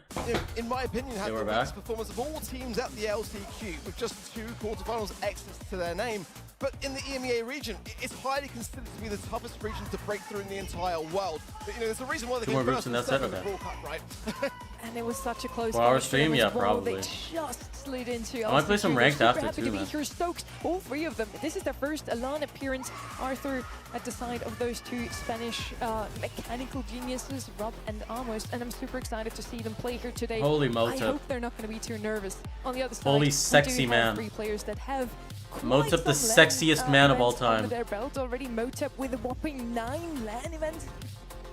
in my opinion, had Okay, the we're weakest back. performance of all teams at the LCQ with just 2 quarterfinals exits to their name. But in the EMEA region, it's highly considered to be the toughest region to break through in the entire world. But, you know, there's a reason why they Two came more groups first and and that's it, second in the okay. World Cup, right? And it was such a close 4 hour fight for them stream? as Yeah, well. probably. They just slid into I might play some LCQ. ranked They're after super happy too, to be man. here. Stoked, all 3 of them. This is their first Elan appearance. Arthur at the side of those 2 Spanish mechanical geniuses, Rob and Amos, and I'm super excited to see them play here today. Holy I Motep. hope they're not going to be too nervous. On the other side, Holy we do sexy have man. 3 players that have Motep, the sexiest man of all events under time. their belt already. Motep with a whopping 9 LAN events.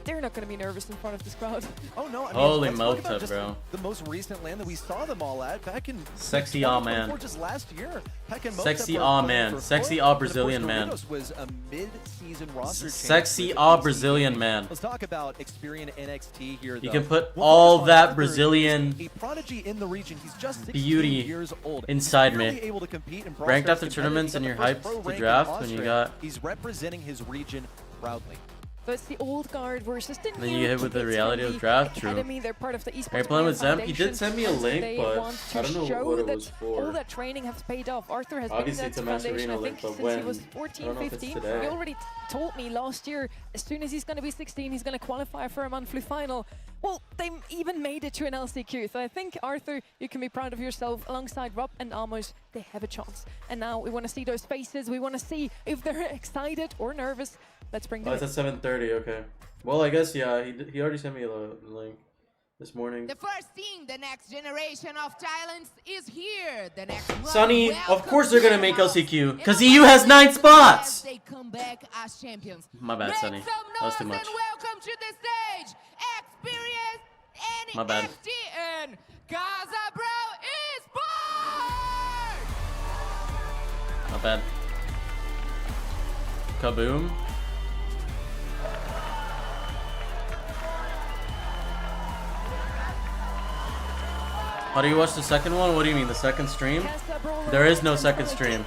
They're not going to be nervous in front of this crowd. Oh no! I mean, Holy let's talk about Motep, just bro. The most recent LAN that we saw them all at back in Sexy aw man. 2024, just last year. Peck and Motep Sexy were aw playing man. for Sexy fourth, aw and of Brazilian course, man. Doritos was a mid-season roster change Sexy with aw BC Brazilian Gaming. man. Let's talk about Experian NXT here. You though. can put We'll all focus on that Arthur, Brazilian who's a prodigy in the region. He's just 16 beauty years old. inside me. Barely able to compete in Brawl Ranked Stars after competitively, tournaments and got you're the first hyped pro to rank in draft when you Austria. got. He's representing his region proudly. So it's the old guard versus the Then new you hit with the kids reality from of the draft, true. academy. They're part of the esports Are you playing with Zemp? He Foundation, did send me a and link, they but want I to don't know show what it that was for. all that training has paid off. Arthur has Obviously, been it's in a that Master foundation, I Arena think, link, but since he when? was I 14, don't know if it's 15. today. He already told me last year, as soon as he's going to be 16, he's going to qualify for a monthly final. Well, they even made it to an LCQ. So I think, Arthur, you can be proud of yourself. Alongside Rob and Amos, they have a chance. And now we want to see those faces. We want to see if they're excited or nervous. Let's bring them Oh, it's at 7:30. Okay. Well, I guess yeah. He already sent me a link this morning. The first team, the next generation of talents, is here. The next one. Sonny, of Welcome course they're to gonna the make house. LCQ And because of EU course, has 9 spots. as they come back as champions. My bad, Make Sonny. some That was too noise much. and welcome to the stage, Experience NXT My bad. and Casa Brawl Esports. Not bad. Kaboom. How do you watch the second one? What do you mean, the second stream? There is no second stream.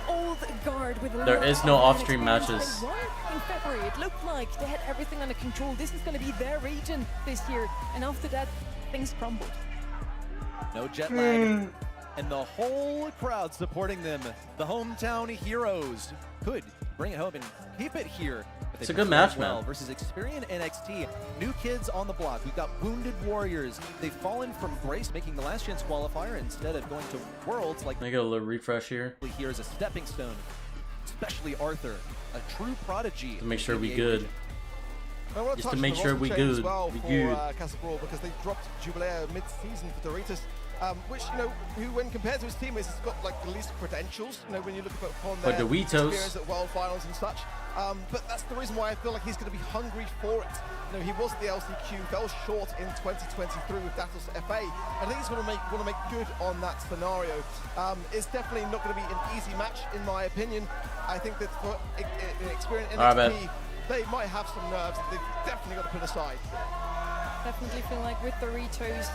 There is no off-stream matches. They won in February. It looked like they had everything under control. This is going to be their region this year. And after that, things crumbled. No jet lag. And the whole crowd supporting them. The hometown heroes could bring it home and keep it here. It's a good match, man. Versus Experian NXT. New kids on the block. We've got Wounded Warriors. They've fallen from grace, making the last chance qualifier instead of going to Worlds like Can I get a little refresh here? here as a stepping stone. Especially Arthur, a true prodigy. To make sure in we the good. I want Just touch to on make the sure roster we change as good. well We for good. Casa Brawl because they dropped Jubilair mid-season for Doritos, which, you know, who when compared to his teammates has got like the least credentials, you know, when you look upon their Doritos. experience at World Finals and such. But that's the reason why I feel like he's going to be hungry for it. You know, he was at the LCQ, fell short in 2023 with Datos FA. I think he's going to make good on that scenario. It's definitely not going to be an easy match, in my opinion. I think that for Experian NXT, they might have some nerves that they've definitely got to put aside. Definitely feel like with Doritos,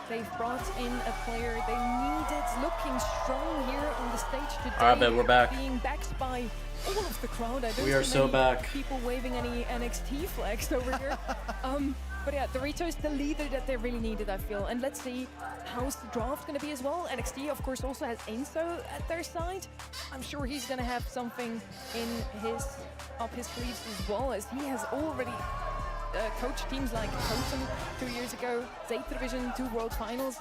they've brought in a player they needed, looking strong here on the stage today. Alright, bet we're back. Being backed by all of the crowd. I don't We are see so many back. people waving any NXT flags over here. But yeah, Doritos, the leader that they really needed, I feel. And let's see how's the draft going to be as well. NXT, of course, also has Enzo at their side. I'm sure he's going to have something up his sleeves as well, as he has already coached teams like Totem 2 years ago, Zeta Division 2 World Finals.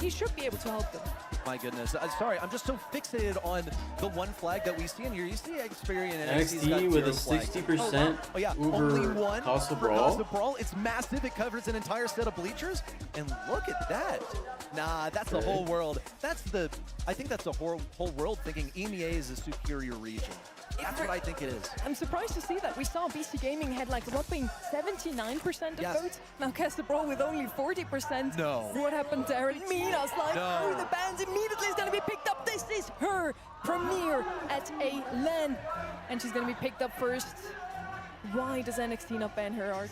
He should be able to help them. My goodness. Sorry, I'm just so fixated on the one flag that we see in here. You see Experian and NXT with a 60% oh, yeah. over Only one Casa for Brawl. Casa Brawl. It's massive. It covers an entire set of bleachers. And look at that. Nah, that's the whole world. I think that's the whole world thinking EMEA is a superior region. That's what I think it is. I'm surprised to see that. We saw BC Gaming had like whopping 79% of votes. Now Castor Brawl with only 40%. No. What happened to Aaron? Mina's like, No. oh, the bands immediately is going to be picked up. This is her premiere at a LAN. And she's going to be picked up first. Why does NXT not ban her, Ark?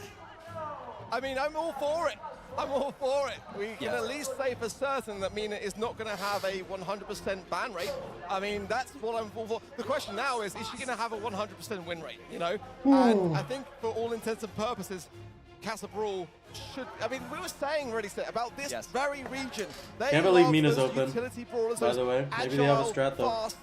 I mean, I'm all for it. I'm all for it. We can at least say for certain that Mina is not going to have a 100% ban rate. I mean, that's what I'm for. The question now is she going to have a 100% win rate, you know? And I think for all intents and purposes, Castor Brawl should, I mean, we were saying already about this very region. They Can't believe love Mina's those open, utility brawlers, by the way. Maybe they have a strat though. Fast,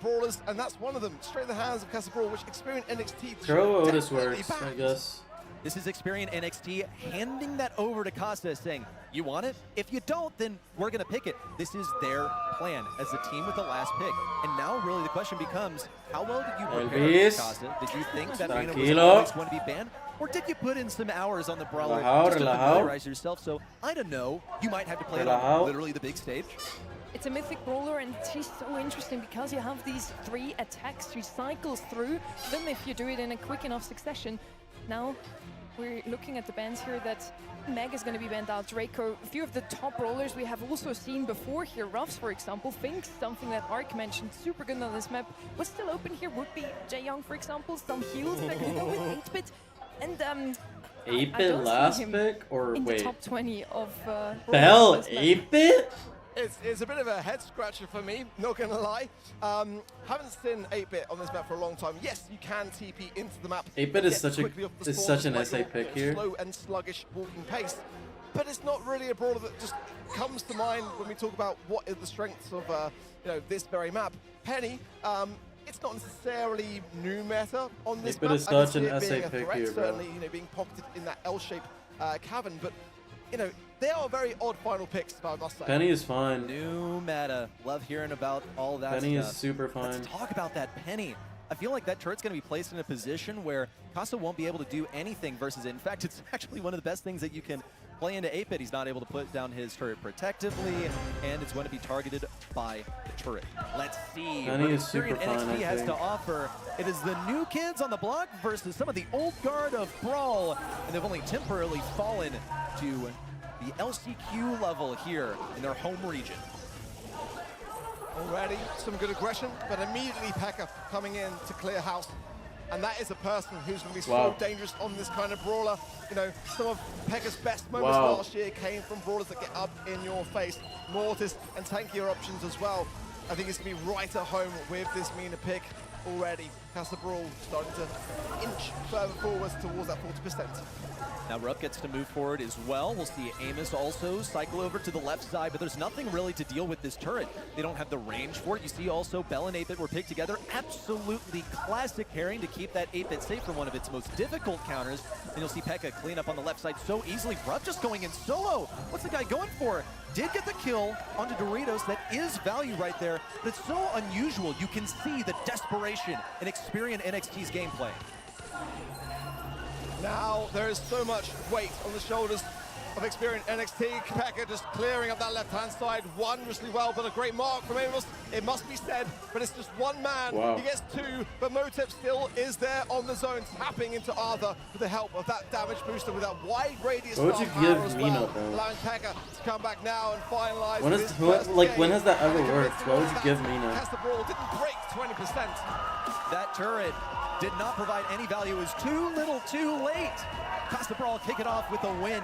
brawlers, and that's one of them. Straight in the hands of Castor Brawl, which Experian NXT. Throw Otis works, I guess. This is Experian NXT handing that over to Costa, saying, you want it? If you don't, then we're going to pick it. This is their plan as a team with the last pick. And now really the question becomes, how well did you prepare, Costa? Did you think that Mina was always going to be banned? Or did you put in some hours on the brawler just to familiarize yourself? So I don't know. You might have to play it on literally the big stage. It's a mythic brawler, and she's so interesting because you have these 3 attacks she cycles through. Then if you do it in a quick enough succession, now we're looking at the bans here that Meg is going to be banned out, Draco. A few of the top rollers we have also seen before here. Ruffs, for example. Finks, something that Ark mentioned, super good on this map. What's still open here would be Jaeyoung, for example. Some heals that can go with 8-bit. And 8-bit last pick? Or in wait. the top 20 of Bell 8-bit? It's a bit of a head scratcher for me, not gonna lie. Haven't seen 8-bit on this map for a long time. Yes, you can TP into the map. 8-bit is such an SA pick here. Slow and sluggish walking pace, but it's not really a brawler that just comes to mind when we talk about what is the strengths of you know, this very map. Penny, it's not necessarily new meta on this map. Is such an SA pick here, bro. Certainly, you know, being pocketed in that L-shaped cavern, but you know, they are very odd final picks, I must say. Penny is fine. New meta. Love hearing about all that Penny stuff. is super fine. Let's talk about that Penny. I feel like that turret's going to be placed in a position where Costa won't be able to do anything versus it. In fact, it's actually one of the best things that you can play into 8-bit. He's not able to put down his turret protectively, and it's going to be targeted by the turret. Let's see Penny what is super fine, NXT has I to think. offer. It is the new kids on the block versus some of the old guard of Brawl, and they've only temporarily fallen to the LCQ level here in their home region. Already some good aggression, but immediately Pekka coming in to clear house. And that is a person who's going to be so dangerous on this kind of brawler. You know, some of Pekka's best moments last year came from brawlers that get up in your face. Mortis and tankier options as well. I think it's going to be right at home with this Mina pick already. Castor Brawl starting to inch further forwards towards that 40%. Now Rupp gets to move forward as well. We'll see Amos also cycle over to the left side, but there's nothing really to deal with this turret. They don't have the range for it. You see also Bell and 8-bit were picked together. Absolutely classic pairing to keep that 8-bit safe from one of its most difficult counters. And you'll see Pekka clean up on the left side so easily. Rupp just going in solo. What's the guy going for? Did get the kill onto Doritos. That is value right there, but it's so unusual. You can see the desperation in Experian NXT's gameplay. Now there is so much weight on the shoulders of Experian NXT. Pekka just clearing up that left-hand side wondrously well, but a great mark from Amos. It must be said, but it's just one man. He gets 2, but Motep still is there on the zone, tapping into Arthur with the help of that damage booster with that wide radius. What would you give Mina, bro? Allowing Pekka to come back now and finalize. When has that ever worked? What would you give Mina? Castor Brawl didn't break 20%. That turret did not provide any value. It was too little too late. Castor Brawl kick it off with a win.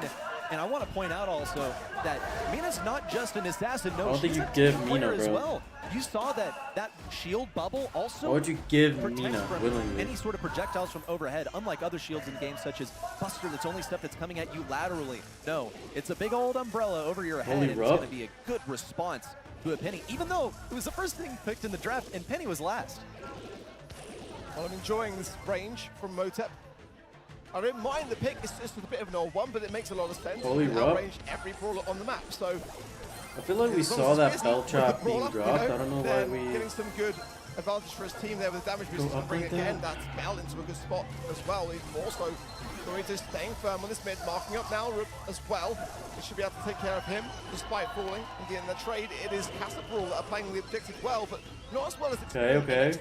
And I want to point out also that Mina's not just an assassin. No, I don't think she's you a give team Mina, player as bro. well. You saw that shield bubble also. What would you give protects Mina from willingly? any sort of projectiles from overhead, unlike other shields in games such as Buster, that's only stuff that's coming at you laterally. No, it's a big old umbrella over your head. And it's going to be a good response to a Penny, even though it was the first thing picked in the draft and Penny was last. Well, I'm enjoying this range from Motep. I don't mind the pick, it's just a bit of an old one, but it makes a lot of sense. Holy Rupp. Outrange every brawler on the map, so... I feel like we saw that bell trap being dropped. I don't know why we... Getting some good advantage for his team there with the damage boost to bring again that Bell into a good spot as well, even more so. Doritos staying firm on this mid, marking up now Rupp as well. He should be able to take care of him, despite falling. And in the trade, it is Castor Brawl that are playing the objective well, but not as well as it's Okay.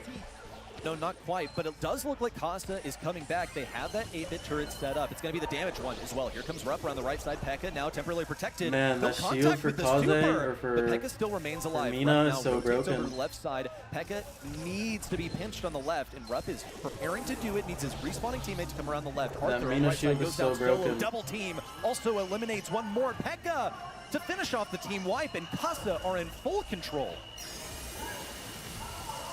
No, not quite, but it does look like Costa is coming back. They have that 8-bit turret set up. It's going to be the damage one as well. Here comes Rupp around the right side. Pekka now temporarily protected. Man, no that contact shield for with this Kaze super, or for but Pekka still remains alive. Mina Rupp is now so rotates broken. over to the left side. Pekka needs to be pinched on the left, and Rupp is preparing to do it. Needs his respawning teammate to come around the left. That Arthur on Mina the right shield side is goes so down solo. broken. Double team also eliminates one more. Pekka to finish off the team wipe, and Costa are in full control.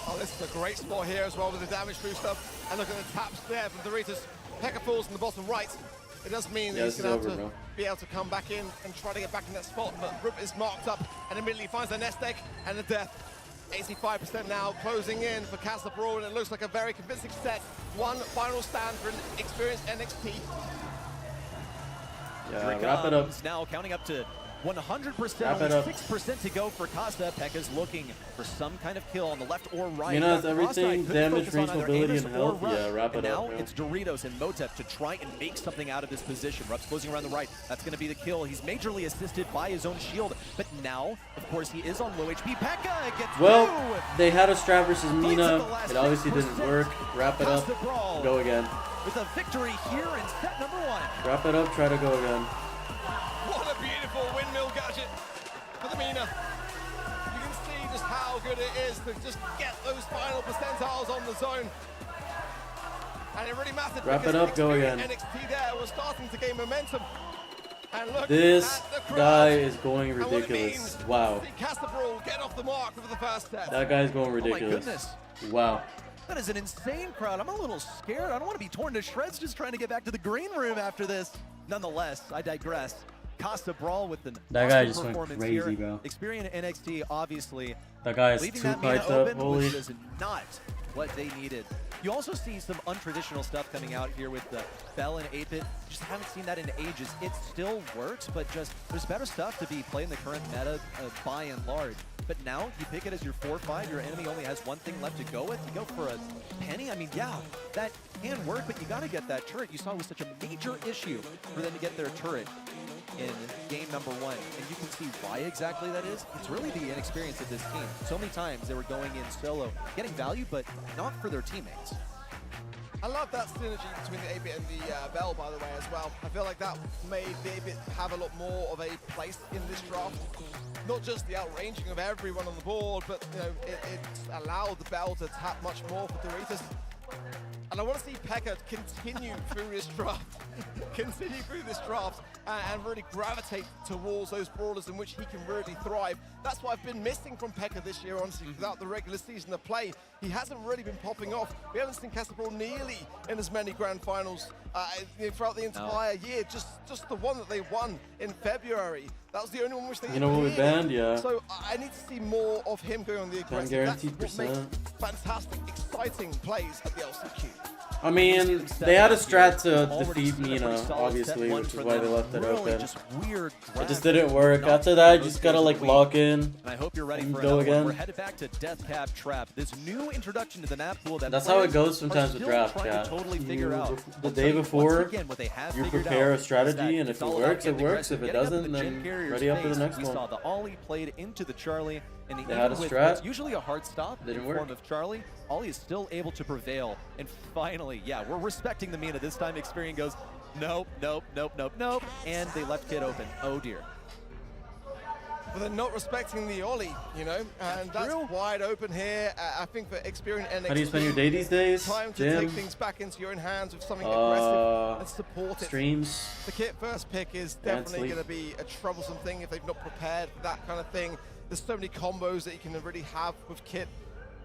Oh, this is a great spot here as well with the damage booster. And look at the taps there from Doritos. Pekka falls in the bottom right. It does mean that he's going to have to be able to come back in and try to get back in that spot. But Rupp is marked up and immediately finds the nest egg and the death. 85% now closing in for Castle Brawl, and it looks like a very convincing set. One final stand for an experienced NXT. Yeah, wrap it up. Now counting up to 100%, Wrap it only up. 6% to go for Costa. Pekka's looking for some kind of kill on the left or right. You know, it's That everything, cross-side could damage, focus on range, either mobility, Amos and or health. Rupp. Yeah, wrap it And up, now bro. it's Doritos and Motep to try and make something out of this position. Rupp's closing around the right. That's going to be the kill. He's majorly assisted by his own shield. But now, of course, he is on low HP. Pekka gets Well, through. they had a strat versus Mina. last It obviously 6%. didn't work. Wrap it up. Costa Brawl Go again. with a victory here in set number 1. Wrap it up. Try to go again. What a beautiful windmill gadget for the Mina. You can see just how good it is to just get those final percentiles on the zone. And it really mattered. Wrap because it up, go again. NXT there was starting to gain momentum. And look This at the crowd. guy is going And what it ridiculous. means. Wow. See Castle Brawl get off the mark for the first set. That guy's going Oh my ridiculous. goodness. Wow. That is an insane crowd. I'm a little scared. I don't want to be torn to shreds just trying to get back to the green room after this. Nonetheless, I digress. Costa Brawl with an That guy awesome just went performance crazy, here. bro. Experience NXT, obviously. That guy is leaving too that Mina piped up. open, Holy. which is not what they needed. You also see some untraditional stuff coming out here with the Bell and 8-bit. Just haven't seen that in ages. It still works, but just there's better stuff to be playing the current meta by and large. But now you pick it as your 4-5. Your enemy only has one thing left to go with. You go for a penny. I mean, yeah, that can work, but you got to get that turret. You saw it was such a major issue for them to get their turret in game number 1, and you can see why exactly that is. It's really the inexperience of this team. So many times they were going in solo, getting value, but not for their teammates. I love that synergy between the 8-bit and the Bell, by the way, as well. I feel like that made the 8-bit have a lot more of a place in this draft. Not just the outranging of everyone on the board, but you know, it allowed the Bell to tap much more for Doritos. And I want to see Pekka continue through this draft, and really gravitate towards those brawlers in which he can really thrive. That's what I've been missing from Pekka this year, honestly, without the regular season of play. He hasn't really been popping off. We haven't seen Castle Brawl nearly in as many grand finals throughout the entire year. Just the one that they won in February. That was the only one which they You know what we banned? Yeah. So I need to see more of him going on the aggressive. Guaranteed That's what percent. makes fantastic, exciting plays at the Lcq. I mean, they had a strat to defeat Mina, obviously, which is why they left it open. It just didn't work. After that, you just gotta like lock in And I hope you're ready and for go another one. We're again. headed back to Death Cab Trap, this new introduction to the map pool that That's how it players goes sometimes are with still draft, trying to chat. totally figure out. The I'll day tell you, before, once again, what they have you figured prepare out a strategy, is that and if it's it all works, about it works. getting If it aggressive, doesn't, getting up in then the Gen Carrier's ready up for the face. next We one. saw the Ollie played into the Charlie, and They even had a with strat. what's usually a hard stop Didn't in work. form of Charlie, Ollie is still able to prevail. And finally, yeah, we're respecting the Mina. This time Experian goes, nope, nope, nope, nope, nope, and they left Kid open. Oh dear. But they're not respecting the Ollie, you know, and that's wide open here. I think for Experian NXT, How do you spend your day these days? time to Gym? take things back into your own hands with something aggressive and support it. Streams? The Kit first pick is Dance definitely league. going to be a troublesome thing if they've not prepared for that kind of thing. There's so many combos that you can really have with Kit.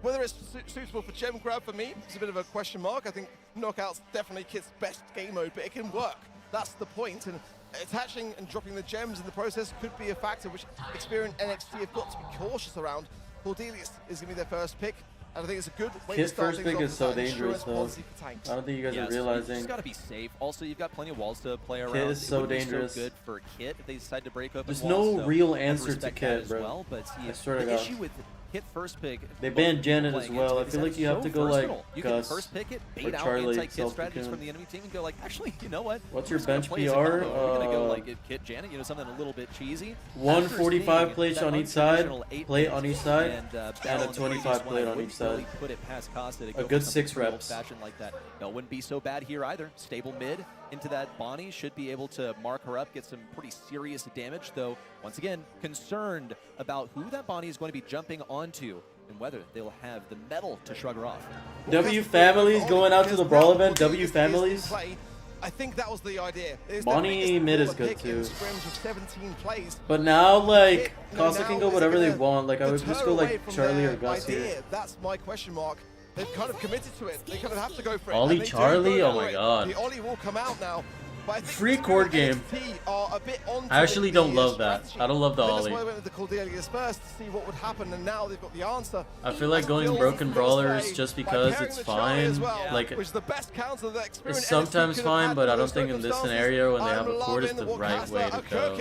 Whether it's suitable for gem grab for me is a bit of a question mark. I think Knockout's definitely Kit's best game mode, but it can work. That's the point. And attaching and dropping the gems in the process could be a factor which Experian NXT have got to be cautious around. Cordelius is going to be their first pick, and I think it's a good way to His start first things pick off is with so that dangerous, insurance though. policy for tanks. I don't think you guys Yes, are you realizing. just got to be safe. Also, you've got plenty of walls to play around. Kit is so It wouldn't be dangerous. So good for Kit if they decide to break open There's walls, no so real I have to answer to respect that Kit, as bro. well, but see, I swear to the God. issue with hit first pick. They banned Janet as well. I feel like you have to go like you Gus can first pick it, or bait out Charlie. anti-kit strategies from the enemy team and go like, actually, you know what? What's We're your just gonna bench play as a PR? combo. We're gonna go like Kit Janet, you know, something a little bit cheesy. 145 plates on each side, plate on each side, and a Bell 25 plate on wouldn't each side. really put it past Costa to A go good for 6 something reps. old-fashioned like that. No, wouldn't be so bad here either. Stable mid into that Bonnie should be able to mark her up, get some pretty serious damage, though once again concerned about who that Bonnie is going to be jumping onto and whether they'll have the metal to shrug her off. W families going out to the brawl event. W families. I think that was the idea. Bonnie mid is good too. 17 plays. But now like Costa can go whatever they want. Like I would just go like Charlie or Gus here. That's my question mark. They've kind of committed to it. They kind of have to go for it. Ollie Charlie? Oh my god. The Ollie will come out now. Free court game. I actually don't love that. I don't love the Ollie. That's why I went with the Cordelia's first to see what would happen, and now they've got the answer. I feel like going broken brawlers just because it's fine. Like it's sometimes fine, but I don't think in this scenario when they have a court is the right way to go.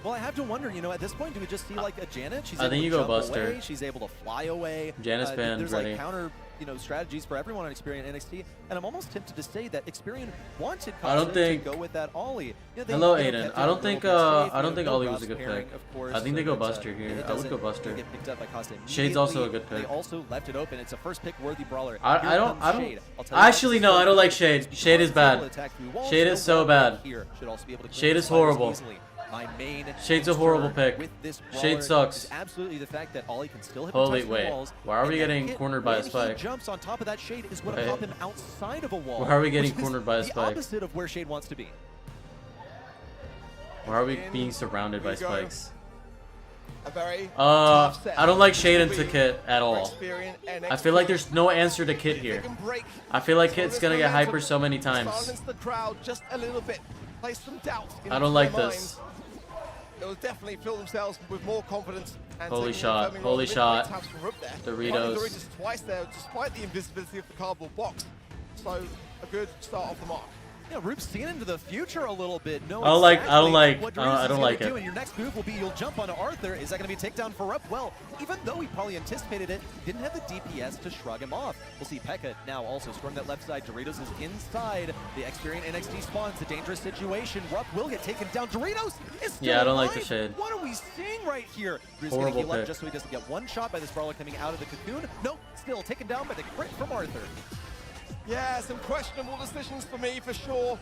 Well, I have to wonder, you know, at this point, do we just see like a Janet? She's I think you go Buster. Away. She's able to fly away. Janet's banned There's ready. like counter, you know, strategies for everyone on Experian NXT, and I'm almost tempted to say that Experian wanted Costa to go with that Ollie. You know, Hello, Aiden. I don't think Ollie was a good pick. I think they go Buster here. I would go Buster. Get picked up by Costa Shade's also a good pick. They also left it open. It's a first pick worthy brawler. I don't actually no, I don't like Shade. Shade is bad. Shade is so bad. Shade is horrible. Shade's a horrible pick. Shade sucks. Absolutely the fact that Ollie can still hit Holy wait. Why are we getting cornered by a spike? Jumps on top of that Shade is going to pop him outside of a wall. Why are we getting cornered by a spike? The opposite of where Shade wants to be. Why are we being surrounded by spikes? I don't like Shade into Kit at all. I feel like there's no answer to Kit here. I feel like Kit's gonna get hyper so many times. I don't like this. It will definitely fill themselves with more confidence. And holy shot! Holy shot! Doritos. Doritos twice there, despite the invisibility of the cardboard box. So a good start off the mark. Yeah, Roop's seeing into the future a little bit. No, I don't like it. And your next move will be you'll jump onto Arthur. Is that going to be a takedown for Rupp? Well, even though he probably anticipated it, didn't have the DPS to shrug him off. We'll see Pekka now also storm that left side. Doritos is inside the Experian NXT spawn. It's a dangerous situation. Rupp will get taken down. Doritos is still I don't alive. like the Shade. What are we seeing right here? Drew's Horrible going to heal up pick. just so he doesn't get one shot by this brawler coming out of the cocoon. Nope, still taken down by the crit from Arthur. Yeah, some questionable decisions for me for sure.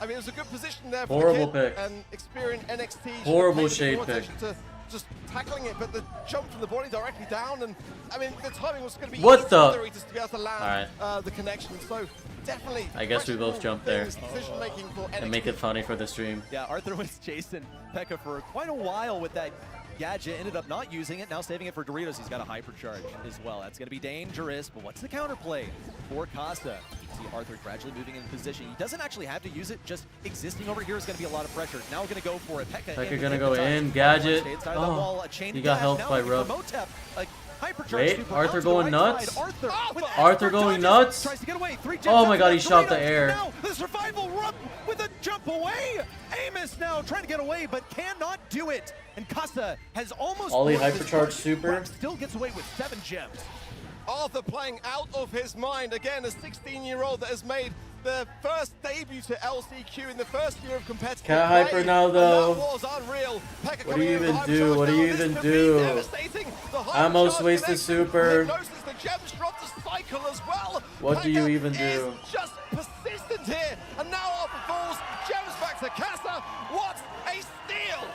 I mean, it was a good position there for Horrible the kid, pick. and Experian NXT Horrible should have paid a bit more Shade attention to just tackling it, but the jump from the body directly down, and I mean, the timing was going to be What easy the? for Doritos to be able to land the connection. So definitely. I guess we both jumped there Decision-making for NXT. and make it funny for the stream. Yeah, Arthur was chasing Pekka for quite a while with that gadget, ended up not using it, now saving it for Doritos. He's got a hypercharge as well. That's going to be dangerous, but what's the counterplay for Costa? See Arthur gradually moving in position. He doesn't actually have to use it, just existing over here is going to be a lot of pressure. Now we're going to go for it. Pekka Gonna go in, gadget. Oh, he got helped by Rupp. Wait, Arthur going nuts? Arthur Arthur going nuts? Tries to get away. Oh my god, he shot the air. Now the survival Rupp with a jump away. Amos now trying to get away, but cannot do it. And Costa has almost Ollie won this hypercharge fight. super. Rupp still gets away with 7 gems. Arthur playing out of his mind. Again, a 16-year-old that has made the first debut to LCQ in the first year of competitive Cat hyper play. now, though. And that was unreal. Pekka What do you even do? What do you even do? Almost wasted super. The gems dropped the cycle as well. What do you even do? Just persistent here. And now Arthur falls. Gems back to Casa. What a steal!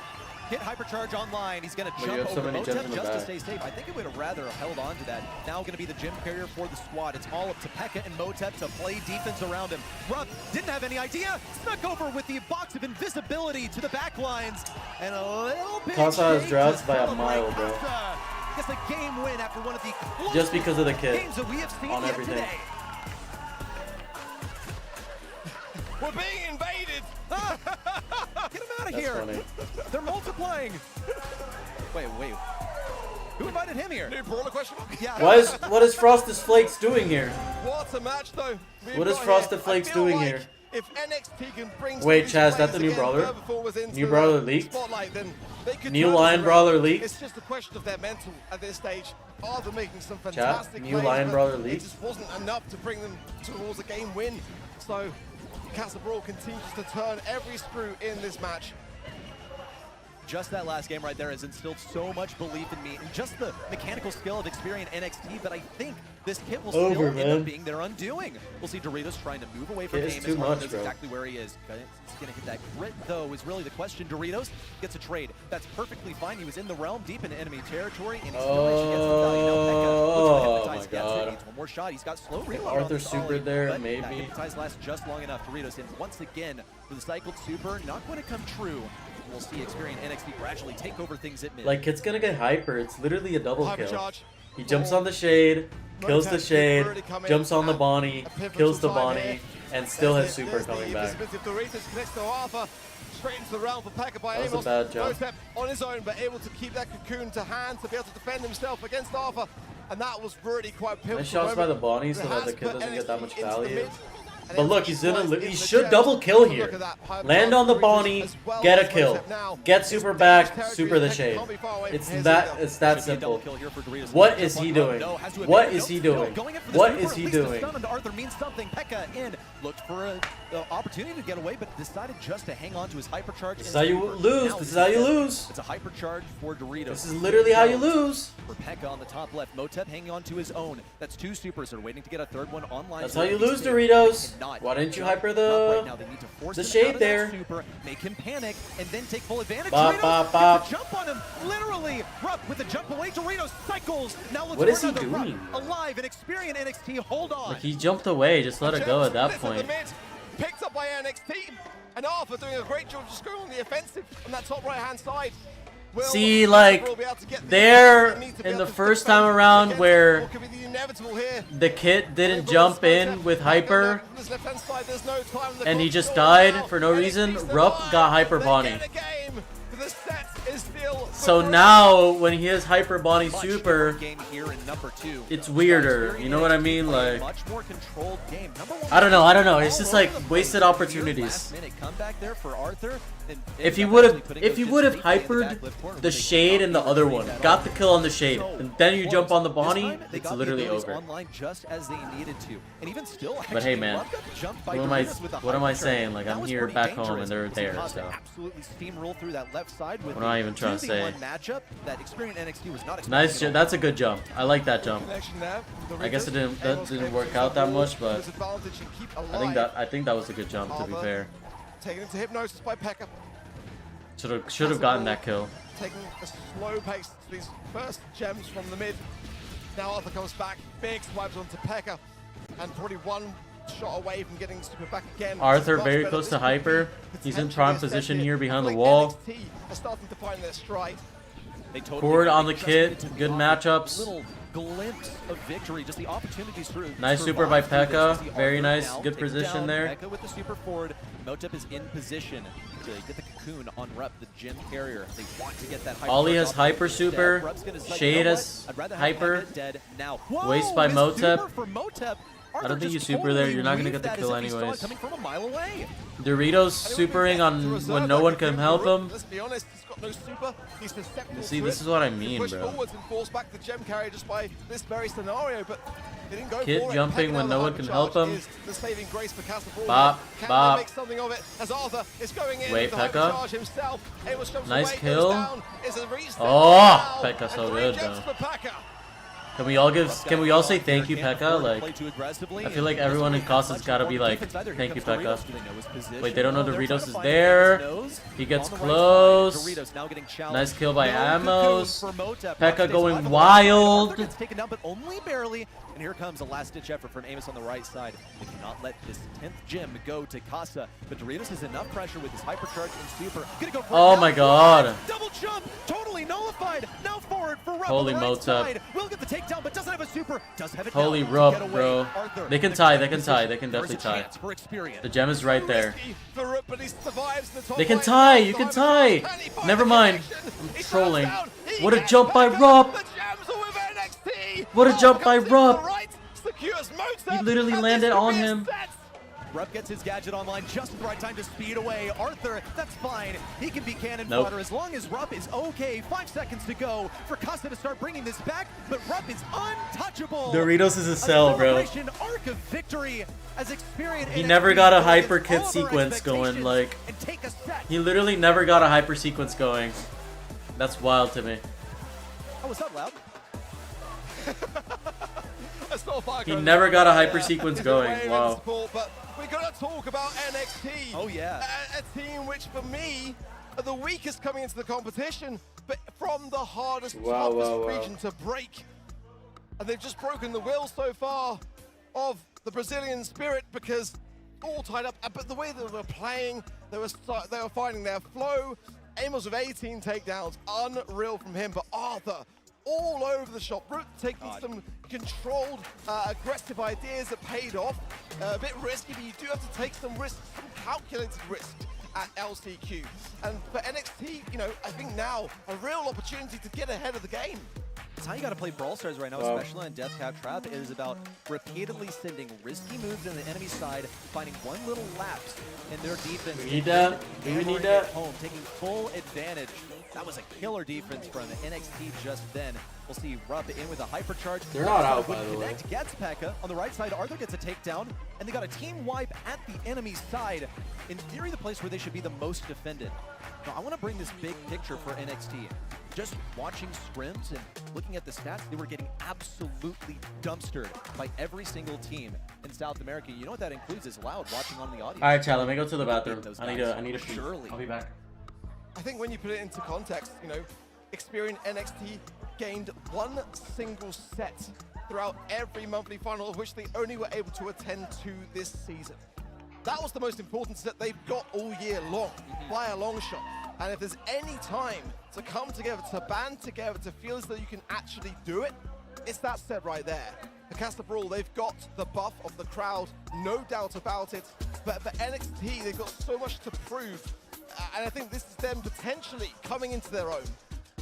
Hit hypercharge online. He's going to you jump have so over many gems in Motep the just to back. stay safe. I think it would have rather have held on to that. Now going to be the gem carrier for the squad. It's all up to Pekka and Motep to play defense around him. Rupp didn't have any idea. Snuck over with the box of invisibility to the back lines. And a little bit. Casa has drops by a mile, bro. Gets a game win after one of the Just because of the kid. games that we have seen On yet everything. today. We're being invaded. Get him out of That's here. funny. They're multiplying. Wait. Who invited him here? New brawler question mark? Yeah. What is Frosted Flakes doing here? What a match, though. What is Frosted Flakes doing here? If NXT can bring Wait, Chaz, is that the new brawler? New brawler leaked? New Lion brawler leaked? It's just a question of their mental at this stage. Are they making some fantastic New plays, Lion but brawler it leaked? just wasn't enough to bring them towards a game win. So Casa Brawl continues to turn every screw in this match. Just that last game right there has instilled so much belief in me and just the mechanical skill of Experian NXT, but I think this kit will still end up being their undoing. We'll see Doritos trying to move away from It is Amos. too much, Knows bro. exactly where he is. He's going to hit that crit, though, is really the question. Doritos gets a trade. That's perfectly fine. He was in the realm, deep in enemy territory, and he still managed to get some value. Now, Pekka looks to hypnotize Gets it. Needs one more shot. He's got slow reload. Arthur super there, but maybe. That hypnotize lasts just long enough. Doritos, and once again, the cycled super, not going to come true. We'll see Experian NXT gradually take over things at mid. Like, Kit's gonna get hyper. It's literally a double kill. He jumps on the Shade, kills the Shade, jumps on the Bonnie, kills the Bonnie, and still has super coming back. Straight into the realm for Pekka by That was Amos. a bad jump. Motep on his own, but able to keep that cocoon to hand to be able to defend himself against Arthur. And that was really quite pivotal. Nice shots by the Bonnie so that the Has kid put doesn't get that much NXT into the value. mid. But look, he's he should double kill here. Land on the Bonnie, get a kill, get super back, super the Shade. It's that simple. What is he doing? What is he doing? What is he doing? Arthur means something. Pekka in looked for an opportunity to get away, but decided just to hang on to his hypercharge. This is how you lose. This is how you lose. It's a hypercharge for Doritos. This is literally how you lose. For Pekka on the top left, Motep hanging on to his own. That's two supers. They're waiting to get a third one online. That's how you lose, Doritos. Why didn't you hyper the Shade there? Super, make him panic, and then take full advantage. Bop, bop, bop. Jump on him, literally. Rupp with a jump away. Doritos cycles. Now let's What is he another Rupp. doing? Alive and Experian NXT. Hold on. Like, he jumped away. Just let it go at that point. Picked up by NXT, and Arthur doing a great job just going on the offensive on that top right-hand side. See, like, there in the first time around where the kid didn't jump in with hyper and he just died for no reason, Rupp got hyper Bonnie. So now when he has hyper Bonnie super, it's weirder. You know what I mean? Like, I don't know. It's just like wasted opportunities. If he would have hypered the Shade and the other one, got the kill on the Shade, and then you jump on the Bonnie, it's literally over. But hey, man, what am I saying? Like, I'm here back home and they're there. So what am I even trying to say? Nice, that's a good jump. I like that jump. I guess that didn't work out that much, but I think that was a good jump. To be fair. Taken into hypnosis by Pekka. Should have gotten that kill. Taking a slow pace to these first gems from the mid. Now Arthur comes back, big swipes onto Pekka, and probably one shot away from getting super back again. Arthur very close to hyper. He's in prime position here behind the wall. Starting to find their stride. Forward on the kit, good matchups. Glimpse of victory, just the opportunities through. Nice super by Pekka, very nice, good position there. Pekka with the super forward. Motep is in position to get the cocoon on Rupp, the gym carrier. They want to get that hyper. Ollie has hyper super, Shade has hyper. Waste by Motep. I don't think you super there. You're not gonna get the kill anyways. Doritos supering on when no one can help him. Let's be honest, he's got no super. He's susceptible. See, this is what I mean, push bro. forwards and force back the gem carrier just by this very scenario, but they didn't go Kid for it. jumping when no one can help him. The saving grace for Casa Brawl. Bop, Can bop. they make something of it as Arthur is going in? Wait, with the Pekka. hypercharge himself. Amos jumps Nice away, kill. goes down. It's a reset Oh, now, Pekka's so and 3 good gems though. for Pekka. Can we all say thank you, Pekka? Like, I feel like everyone in Casa's gotta be like, thank you, Pekka. Wait, they don't know Doritos is there. He gets close. Nice kill by Amos. Pekka going wild. Gets taken down, but only barely. And here comes a last-ditch effort from Amos on the right side. They cannot let this 10th gem go to Casa, but Doritos has enough pressure with his hypercharge and super. Gonna go for Oh it my now. god. Double jump, totally nullified. Now forward for Rupp. Holy on the right Motep. side. Will get the takedown, but doesn't have a super. Does have it Holy now. Rupp, Get away. bro. Arthur, They can the tie, correct they can tie, position. they can There's a definitely tie. chance for Experian. The gem is right there. For Rupp, but he survives the top They can right tie, hand you can side. tie. Can he find Never the mind. connection? I'm He trolling. comes down. He What a gets jump by Pekka. Rupp. The gems are with NXT. What a jump by comes in to Rupp. the right, secures Motep, He literally and landed this could on be a him. set. Rupp gets his gadget online just at the right time to speed away. Arthur, that's fine. He can be cannon Nope. fodder as long as Rupp is okay. 5 seconds to go for Casa to start bringing this back, but Rupp is untouchable. Doritos is a cell, bro. Arc of victory as Experian. He never got a hyper kit sequence going. Like, he literally never got a hyper sequence going. That's wild to me. Oh, what's up, Loud? He never got a hyper sequence going. Wow. But we're going to talk about NXT. Oh, yeah. A team which, for me, are the weakest coming into the competition, but from the hardest, toughest region to break. And they've just broken the will so far of the Brazilian spirit because all tied up. But the way that they were playing, they were finding their flow. Amos with 18 takedowns, unreal from him. But Arthur, all over the shop. Root taking some controlled, aggressive ideas that paid off. A bit risky, but you do have to take some risks, some calculated risks at LCQ. And for NXT, you know, I think now a real opportunity to get ahead of the game. It's how you got to play Brawl Stars right now, especially on Deathcap Trap. It is about repeatedly sending risky moves on the enemy side, finding one little lapse in their defense. We need that. We need that. Home, taking full advantage. That was a killer defense from NXT just then. We'll see Rupp in with a hypercharge. They're not out, by the way. Gets Pekka. On the right side, Arthur gets a takedown, and they got a team wipe at the enemy's side. In theory, the place where they should be the most defended. Now, I want to bring this big picture for NXT. Just watching scrims and looking at the stats, they were getting absolutely dumpstered by every single team in South America. You know what that includes is Loud watching on the audience. All right, Chad, let me go to the bathroom. I need a pee. Surely. I'll be back. I think when you put it into context, you know, Experian NXT gained one single set throughout every monthly final, of which they only were able to attend to this season. That was the most important set they've got all year long, by a long shot. And if there's any time to come together, to band together, to feel as though you can actually do it, it's that set right there. The Castle Brawl, they've got the buff of the crowd, no doubt about it. But for NXT, they've got so much to prove. And I think this is them potentially coming into their own.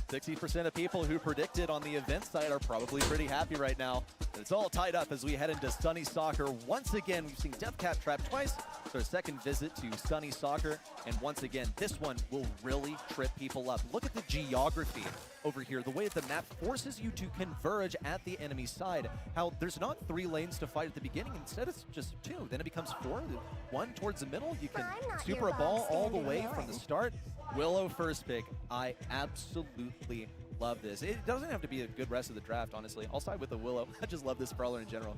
60% of people who predicted on the event side are probably pretty happy right now. It's all tied up as we head into Sunny Soccer. Once again, we've seen Deathcat Trap twice. It's our second visit to Sunny Soccer. And once again, this one will really trip people up. Look at the geography over here, the way that the map forces you to converge at the enemy side. How there's not 3 lanes to fight at the beginning. Instead, it's just 2. Then it becomes 4. 1 towards the middle. You can super a ball all the way from the start. Willow first pick. I absolutely love this. It doesn't have to be a good rest of the draft, honestly. I'll side with the Willow. I just love this brawler in general.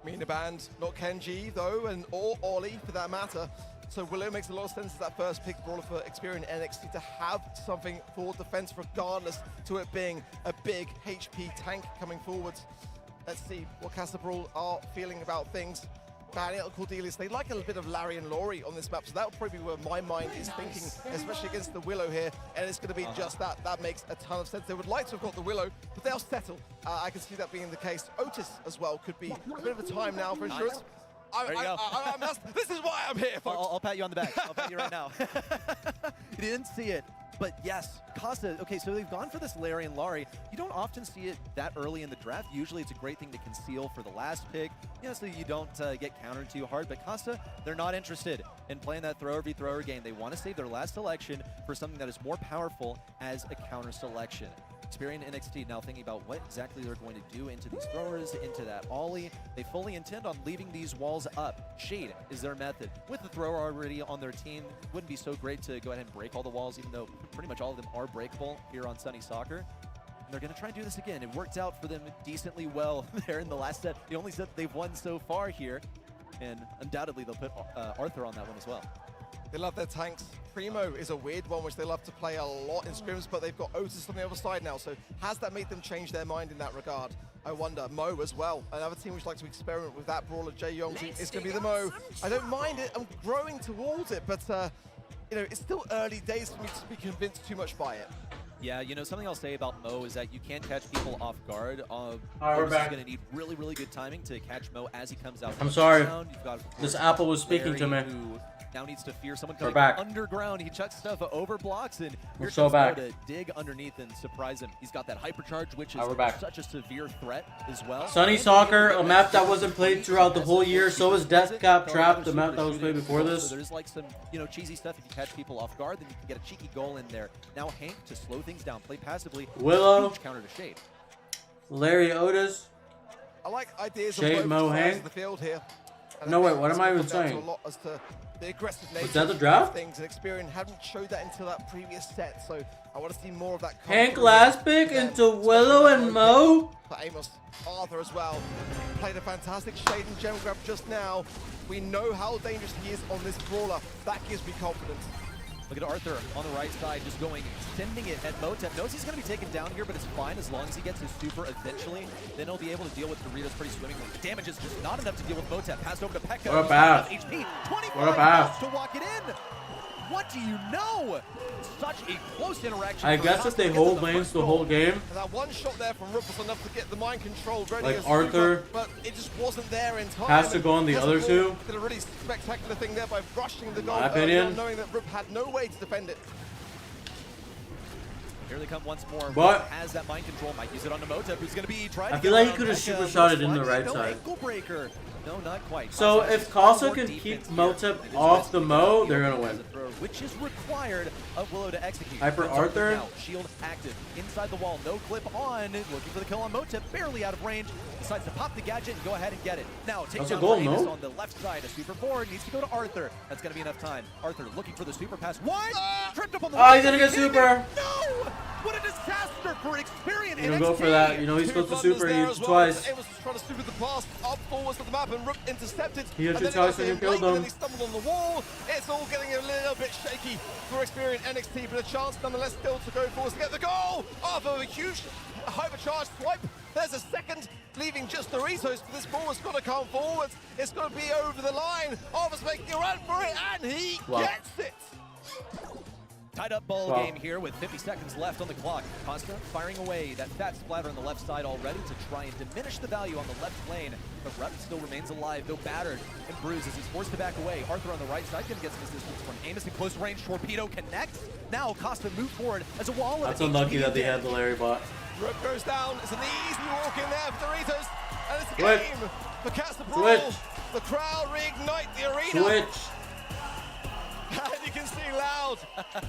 Mina Band, not Kenji though, or Ollie for that matter. So Willow makes a lot of sense as that first pick brawler for Experian NXT to have something for defense, regardless to it being a big HP tank coming forwards. Let's see what Casa Brawl are feeling about things. Daniel Cordelius, they like a little bit of Larry and Laurie on this map, so that would probably be where my mind is thinking, especially against the Willow here, and it's going to be just that. That makes a ton of sense. They would like to have got the Willow, but they'll settle. I can see that being the case. Otis as well could be a bit of a time now for insurance. There you go. This is why I'm here, folks. I'll pat you on the back. I'll pat you right now. You didn't see it. But yes, Casa, okay, so they've gone for this Larry and Laurie. You don't often see it that early in the draft. Usually it's a great thing to conceal for the last pick, you know, so you don't get countered too hard. But Casa, they're not interested in playing that thrower v thrower game. They want to save their last selection for something that is more powerful as a counter selection. Experian NXT now thinking about what exactly they're going to do into these throwers, into that ollie. They fully intend on leaving these walls up. Shade is their method. With the thrower already on their team, it wouldn't be so great to go ahead and break all the walls, even though pretty much all of them are breakable here on Sunny Soccer. And they're going to try and do this again. It worked out for them decently well there in the last set. The only set they've won so far here. And undoubtedly they'll put Arthur on that one as well. They love their tanks. Primo is a weird one, which they love to play a lot in scrims, but they've got Otis on the other side now. So has that made them change their mind in that regard? I wonder. Mo as well. Another team which likes to experiment with that brawler. Jae Young is going to be the Mo. I don't mind it. I'm growing towards it, but you know, it's still early days for me to be convinced too much by it. Yeah, you know, something I'll say about Mo is that you can catch people off guard. We're back. Going to need really, really good timing to catch Mo as he comes out. I'm sorry. You've got, this apple was speaking to me. Who Now needs to fear someone We're coming back. from underground. He chucks stuff over blocks, and We're here so comes back. Mo to dig underneath and surprise him. He's got that hypercharge, which is We're back. such a severe threat as well. Sunny Soccer, a map that wasn't played throughout the whole year. So is Death Cap Trap, the map that was played before this. So there's like some, cheesy stuff. If you catch people off guard, then you can get a cheeky goal in there. Now Hank to slow things down, play passively. Willow. Huge counter to Shade. Larry Otis. I like ideas Shade of Mo both sides Hank. of the field here. And No, I wait, think what it's am I gonna even come down to saying? a lot as to the aggressive nature Was that the of draft? things, and Experian hadn't showed that until that previous set, so I want to see more of that. Hank last pick into Willow and Mo. For Amos, Arthur as well. Played a fantastic Shade and gem grab just now. We know how dangerous he is on this brawler. That gives me confidence. Look at Arthur on the right side, just sending it at Motep. Knows he's going to be taken down here, but it's fine as long as he gets his super eventually. Then he'll be able to deal with Doritos pretty swimmingly. The damage is just not enough to deal with Motep. Passed over to Pekka. What a pass. HP, 25 What a pass. to walk it in. What do you know? Such a close interaction. I guess if they hold lanes the whole game, And that one shot there from Rook was enough to get the mind control ready. like as Arthur super, but it just wasn't there in time. has to go on the other two. Did a really spectacular thing there by rushing the goal. My opinion. Knowing that Rook had no way to defend it. Here they come once more. But has that mind control, might use it on Motep, who's going to be trying I to feel get like he around could have Pekka. super shotted in the Looks right like no side. ankle breaker. No, not quite. So Kasa if has Kasa more can defense keep here. Motep It is off the risky Mo, to they're deal gonna with win. as a thrower, which is required of Willow to execute. Hyper That's Arthur Arthur. now, shield active, inside the wall, no clip on, looking for the kill on Motep, barely out of range, decides to pop the gadget and go ahead and get it. Now, take That's a down goal, Amos no? on the left side, a super forward, needs to go to Arthur. That's going to be enough time. Arthur looking for the super pass. What? Tripped up on the Oh, he's gonna get super. No! What a disaster for Experian. You don't go for that. You know he's supposed to super you twice. Amos was trying to super the pass up forwards of the map, and Rook intercepted. He had and two then twice when you killed and him. then he stumbled on the wall. It's all getting a little bit shaky for Experian NXT, but a chance nonetheless still to go forwards to get the goal. Arthur with a huge hypercharged swipe. There's a second, leaving just Doritos, but this ball has got to come forwards. It's got to be over the line. Arthur's making a run for it, and he gets it. Tied up ball game here with 50 seconds left on the clock. Costa firing away that fat splatter on the left side already to try and diminish the value on the left lane. But Rep still remains alive, though battered and bruised as he's forced to back away. Arthur on the right side can get some assistance from Amos in close range. Torpedo connects. Now Costa move forward as a wall of That's unlucky that they had the Larry bot. Rook goes down. It's an easy walk in there for Doritos. And it's a Switch. game for Cats the Brawl. Switch. The crowd reignite the arena. Switch. And you can see Loud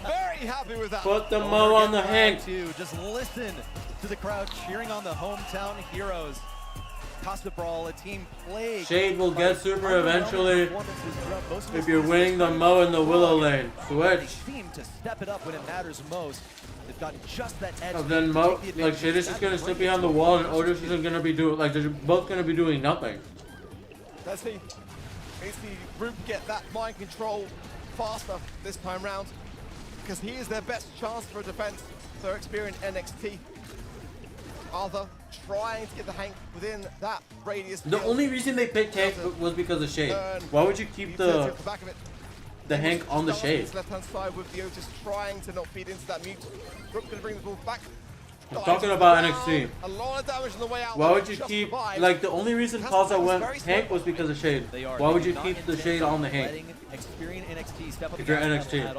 very happy with that. Put the Mo on the Hank. Just listen to the crowd cheering on the hometown heroes. Costa Brawl, a team plagued. Shade will get super eventually if you're winning the Mo and the Willow lane. Switch. They seem to step it up when it matters most. They've got just that edge. And then Mo, like Shade is just gonna sit behind the wall, and Otis isn't gonna be doing, like they're both gonna be doing nothing. Let's see. Let's see Rook get that mind control faster this time round, because he is their best chance for a defense. So Experian NXT. Arthur trying to get the Hank within that radius. The only reason they picked Hank was because of Shade. Why would you keep the Hank on the Shade? Left hand side with the Otis trying to not feed into that mute. Rook gonna bring the ball back. I'm talking about NXT. A lot of damage on the way out. Why would you keep, like, the only reason Kasa went Hank was because of Shade. Why would you keep the Shade on the Hank? If you're NXT.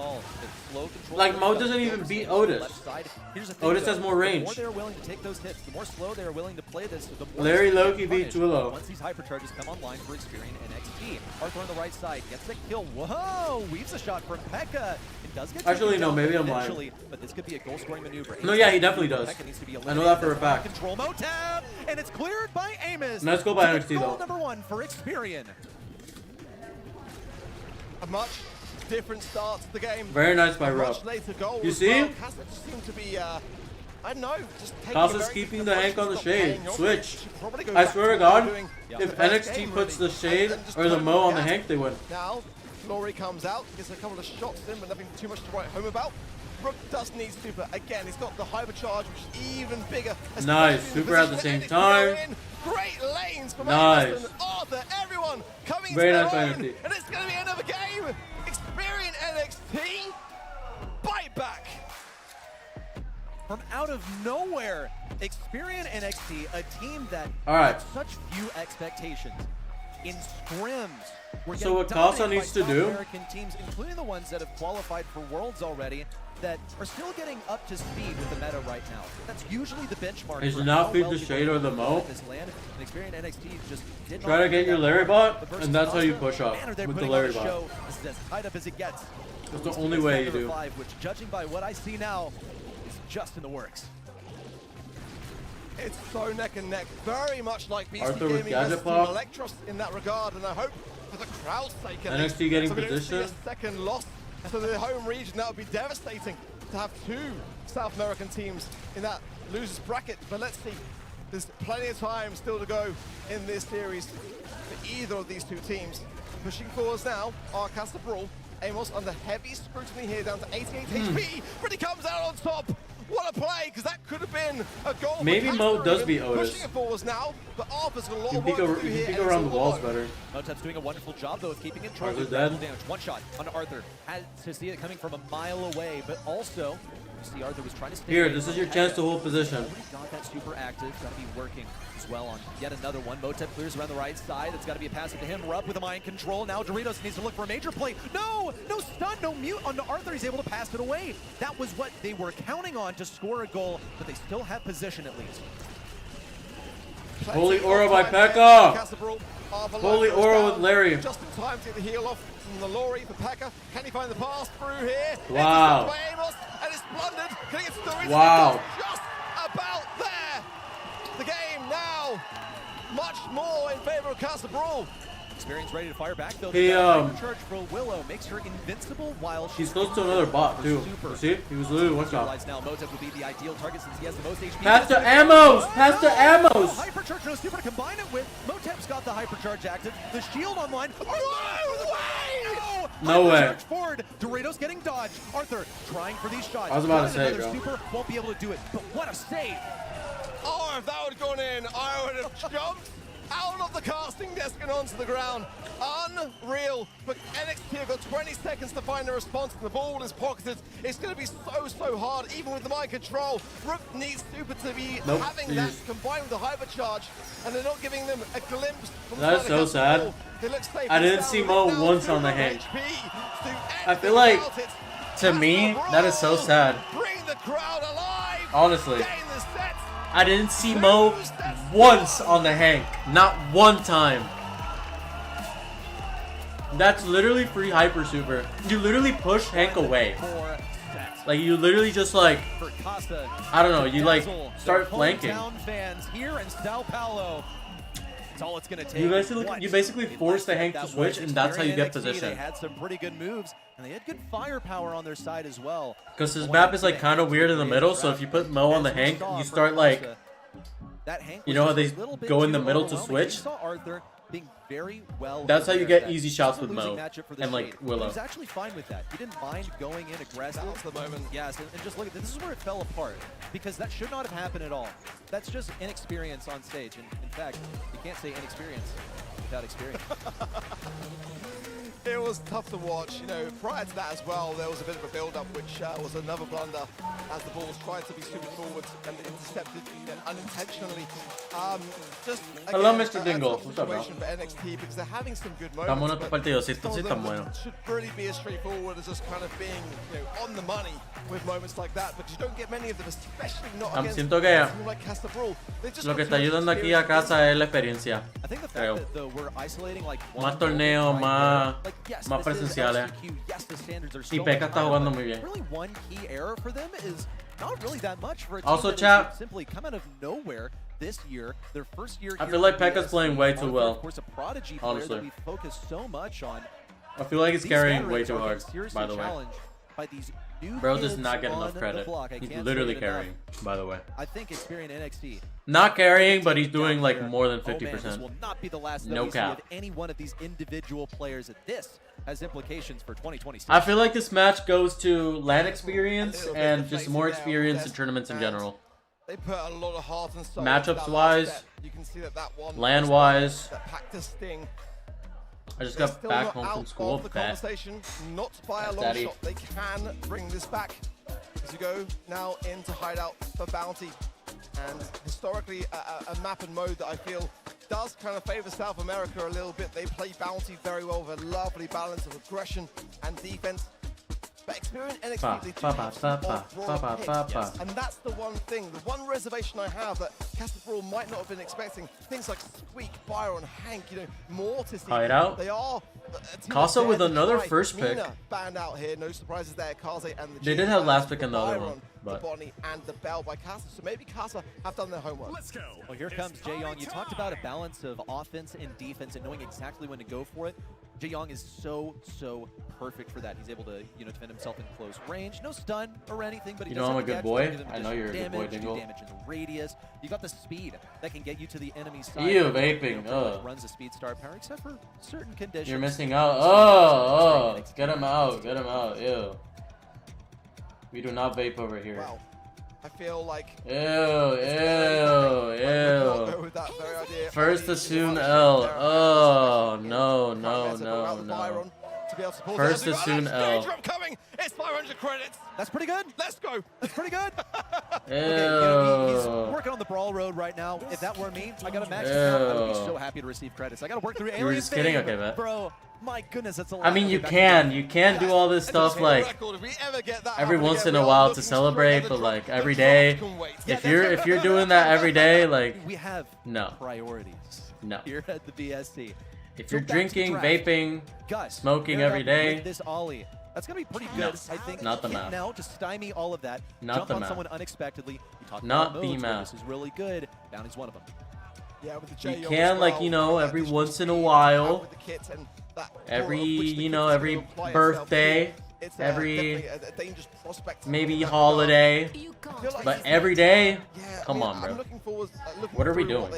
Like, Mo doesn't even beat Otis. Otis has more range. The more they're willing to take those hits, the more slow they are willing to play this, the more Larry Lcq beats Willow. Once these hypercharges come online for Experian NXT. Arthur on the right side gets the kill. Whoa! Weaves a shot from Pekka. It does get Actually, taken no, down maybe I'm lying. eventually, but this could be a goal-scoring maneuver. No, yeah, he definitely does. Pekka needs to be I know that for a eliminated. fact. Control Motep, and it's cleared by Amos. Nice goal by NXT, Goal though. number 1 for Experian. A much different start to the game. Very nice by Rob. Much later goal You as see? well. Kasa just seemed to be, I don't know, just taking Kasa's a very keeping different the Hank approach. on the It's Shade. not paying off. Switch. Should probably go I back swear to what God, they're doing if the first NXT game, puts really, the Shade and just or the turn Mo on the gas. Hank, they win. Now, Flory comes out, gets a couple of shots in, but nothing too much to write home about. Rook does need super. Again, he's got the hypercharge, which is even bigger. Nice. especially in Super at the position same that NXT are time. in. Great lanes from Nice. Amos and Arthur, everyone coming Very to nice their by own. NXT. And it's going to be another game. Experian NXT. Bite back. From out of nowhere, Experian NXT, a team that All right. had such few expectations. in scrims. We're So what getting Casa dominated needs by to South do? American teams, including the ones that have qualified for Worlds already, that are still getting up to speed with the meta right now. That's usually the benchmark. Is for not how feed well the people shade or are the doing mo. in this land. And Experian NXT just did Try not to get do your that Larry well. bot, But versus and that's how you Costa, push up man, are they with the putting Larry on a bot. show. This is as tight up as it gets. That's the only way you do. Which, judging by what I see now, is just in the works. It's so neck and neck, very much like BC Arthur with Gaming gadget versus Team pop. Electros in that regard, and I hope for the crowd's sake. at least, NXT getting so we don't see position. a second loss to the home region. That would be devastating to have two South American teams in that losers bracket. But let's see, there's plenty of time still to go in this series for either of these two teams. Pushing forwards now are Casa Brawl. Amos under heavy scrutiny here, down to 88 HP, but he comes out on top. What a play, because that could have been a goal. Maybe Mo does beat Otis. Pushing it forwards now, but Arthur's got a lot You of work to do can here. peek and around the it's all walls alone. better. Motep's doing a wonderful job, though, of keeping control Arthur of dead. damage. One shot on Arthur. Had to see it coming from a mile away, but also, you see Arthur was trying to stay Here, away this from is your Pekka. chance to hold position. Already got that super active. Got to be working as well on yet another one. Motep clears around the right side. It's got to be a pass to him. We're up with a mind control. Now Doritos needs to look for a major play. No! No stun, no mute on Arthur. He's able to pass it away. That was what they were counting on to score a goal, but they still have position at least. Holy aura by Pekka! Casa Brawl, Arthur Holy goes aura down with Larry. Just in time to get the heel off from the Lori for Pekka. Can he find the pass through here? Wow. It's by Amos, and it's blundered. Can he get Doritos? Wow. Just about there. The game now much more in favor of Casa Brawl. Experience ready to fire back though. He, Charge for Willow makes her invincible while He's close to another bot too. You see? He was literally one shot. Realize now Motep would be the ideal target since he has the most HP. Pass to Amos! Pass to Amos! Hypercharge, no super to combine it with. Motep's got the hypercharge active. The shield online. No way. Hypercharge forward. Doritos getting dodged. Arthur trying for these shots. I was about to say, another bro. super, won't be able to do it. But what a save! Oh, if that would have gone in, I would have jumped out of the casting desk and onto the ground. Unreal. But NXT have got 20 seconds to find a response, and the ball is pocketed. It's going to be so hard, even with the mind control. Rook needs Super to be having that combined with the hypercharge, and they're not giving them a glimpse. From That's so sad. I didn't see Mo once on the hank. I feel like, to me, that is so sad. Bring the crowd alive. Honestly. Gain the set. I didn't see Mo once on the hank. Not one time. That's literally free hyper super. You literally push Hank away. Like you literally just like, I don't know, you like start flanking. Fans here in Sao Paulo. That's all it's gonna take. You basically force the Hank to switch, and that's how you get position. They had some pretty good moves, and they had good firepower on their side as well. Because his map is like kind of weird in the middle, so if you put Mo on the Hank, you start like, you know how they go in the middle to switch? That's how you get easy shots with Mo and like Willow. He was actually fine with that. He didn't mind going in aggressive. That's the moment. Yes, and just look at this. This is where it fell apart, because that should not have happened at all. That's just inexperience on stage, and in fact, you can't say inexperience without experience. It was tough to watch. You know, prior to that as well, there was a bit of a build-up, which was another blunder as the balls tried to be super forward and intercepted unintentionally. Just Hello, again, Mr. Dingle. a tough What's up, bro? situation for NXT because they're having some good Está moments. bueno tu but partido, sí, some sí, of está them bueno. should really be as straightforward as just kind of being, you know, on the money with moments like that, because you don't get many of them, especially not against Siento que a team like Casa Brawl. They've just lo que got está too much ayudando aquí a experience. casa es la experiencia. I think the fact Creo. that though we're isolating like Más torneos, más presenciales. Y Pekka está jugando muy bien. Really, one key error for them is not really that much for a team Also, that chat, has simply come out of nowhere this year. Their first year. I here feel like at Pekka's BSC, playing way too Arthur, well, Of course, a prodigy player honestly. that we focus so much on. I feel like he's These carrying way veterans too are hard, getting seriously by the way. challenged by these new Bro does kids not get on enough the credit. block. I He's can't literally say it enough. carrying, by the way. I think Experian NXT. Not carrying, but he's doing like Here. more than Oh, man, this 50%. will not be the last that No we see cap. of any one of these individual players. This has implications for 2026. I feel like this match goes to LAN experience and just more experience in tournaments in general. They put a lot of heart and soul Matchups into that wise, last step. You can see that one LAN wise, that packed a sting. I just They're got still back not home out from school. of the Bet. conversation, not by a That's long daddy. shot. They can bring this back as you go now into hideout for bounty, and historically a map and mode that I feel does kind of favor South America a little bit. They play Bounty very well with a lovely balance of aggression and defense. But Experian NXT, they do have some off-broad picks. And that's the one thing, the one reservation I have that Castle Brawl might not have been expecting. Things like Squeak, Byron, Hank, you know, Mortis. Hideout. They are. Casa with another first pick. Banned out here, no surprises there. Kaze and the They did have last pick in the other one, but the Bonnie and the Bell by Casa. So maybe Casa have done their homework. Let's go. Well, here comes Jae-Young. You talked about a balance of offense and defense and knowing exactly when to go for it. Jae-Young is so perfect for that. He's able to, you know, defend himself in close range. No stun or anything, but he you know does I'm a have the good edge boy. to give him I know you're a good boy, damage, Dingle. damage in the radius. You got the speed that can get you to the enemy side. Ew, You know, vaping. pretty much runs the speed star power, except for certain conditions. You're missing out. Oh, get him out. Get him out. Ew. We do not vape over here. Wow. I feel like ew. First assume L. Oh no. First assume L. It's 500 credits. That's pretty good. Let's go. That's pretty good. Ew. Okay, you know, he's working on the brawl road right now. If that were me, I got a max account. I would be so happy to receive credits. I got to work through You were just kidding? Okay, man. Bro, my goodness, that's a lot. I mean, you can do all this stuff like every once in a while to celebrate, but like every day, if you're doing that every day, like we have no priorities. No. Here at the BSC. If you're drinking, vaping, smoking every day, this ollie. That's gonna be pretty good, I think. Not the map. Now to stymie all of that. Not jump the on map. someone unexpectedly. You talk Not about the modes where map. This is really good. Bounty's one of them. Yeah, with the J you can like every once in a while, every every birthday, every maybe holiday, but every day. Come on, bro. What are we doing?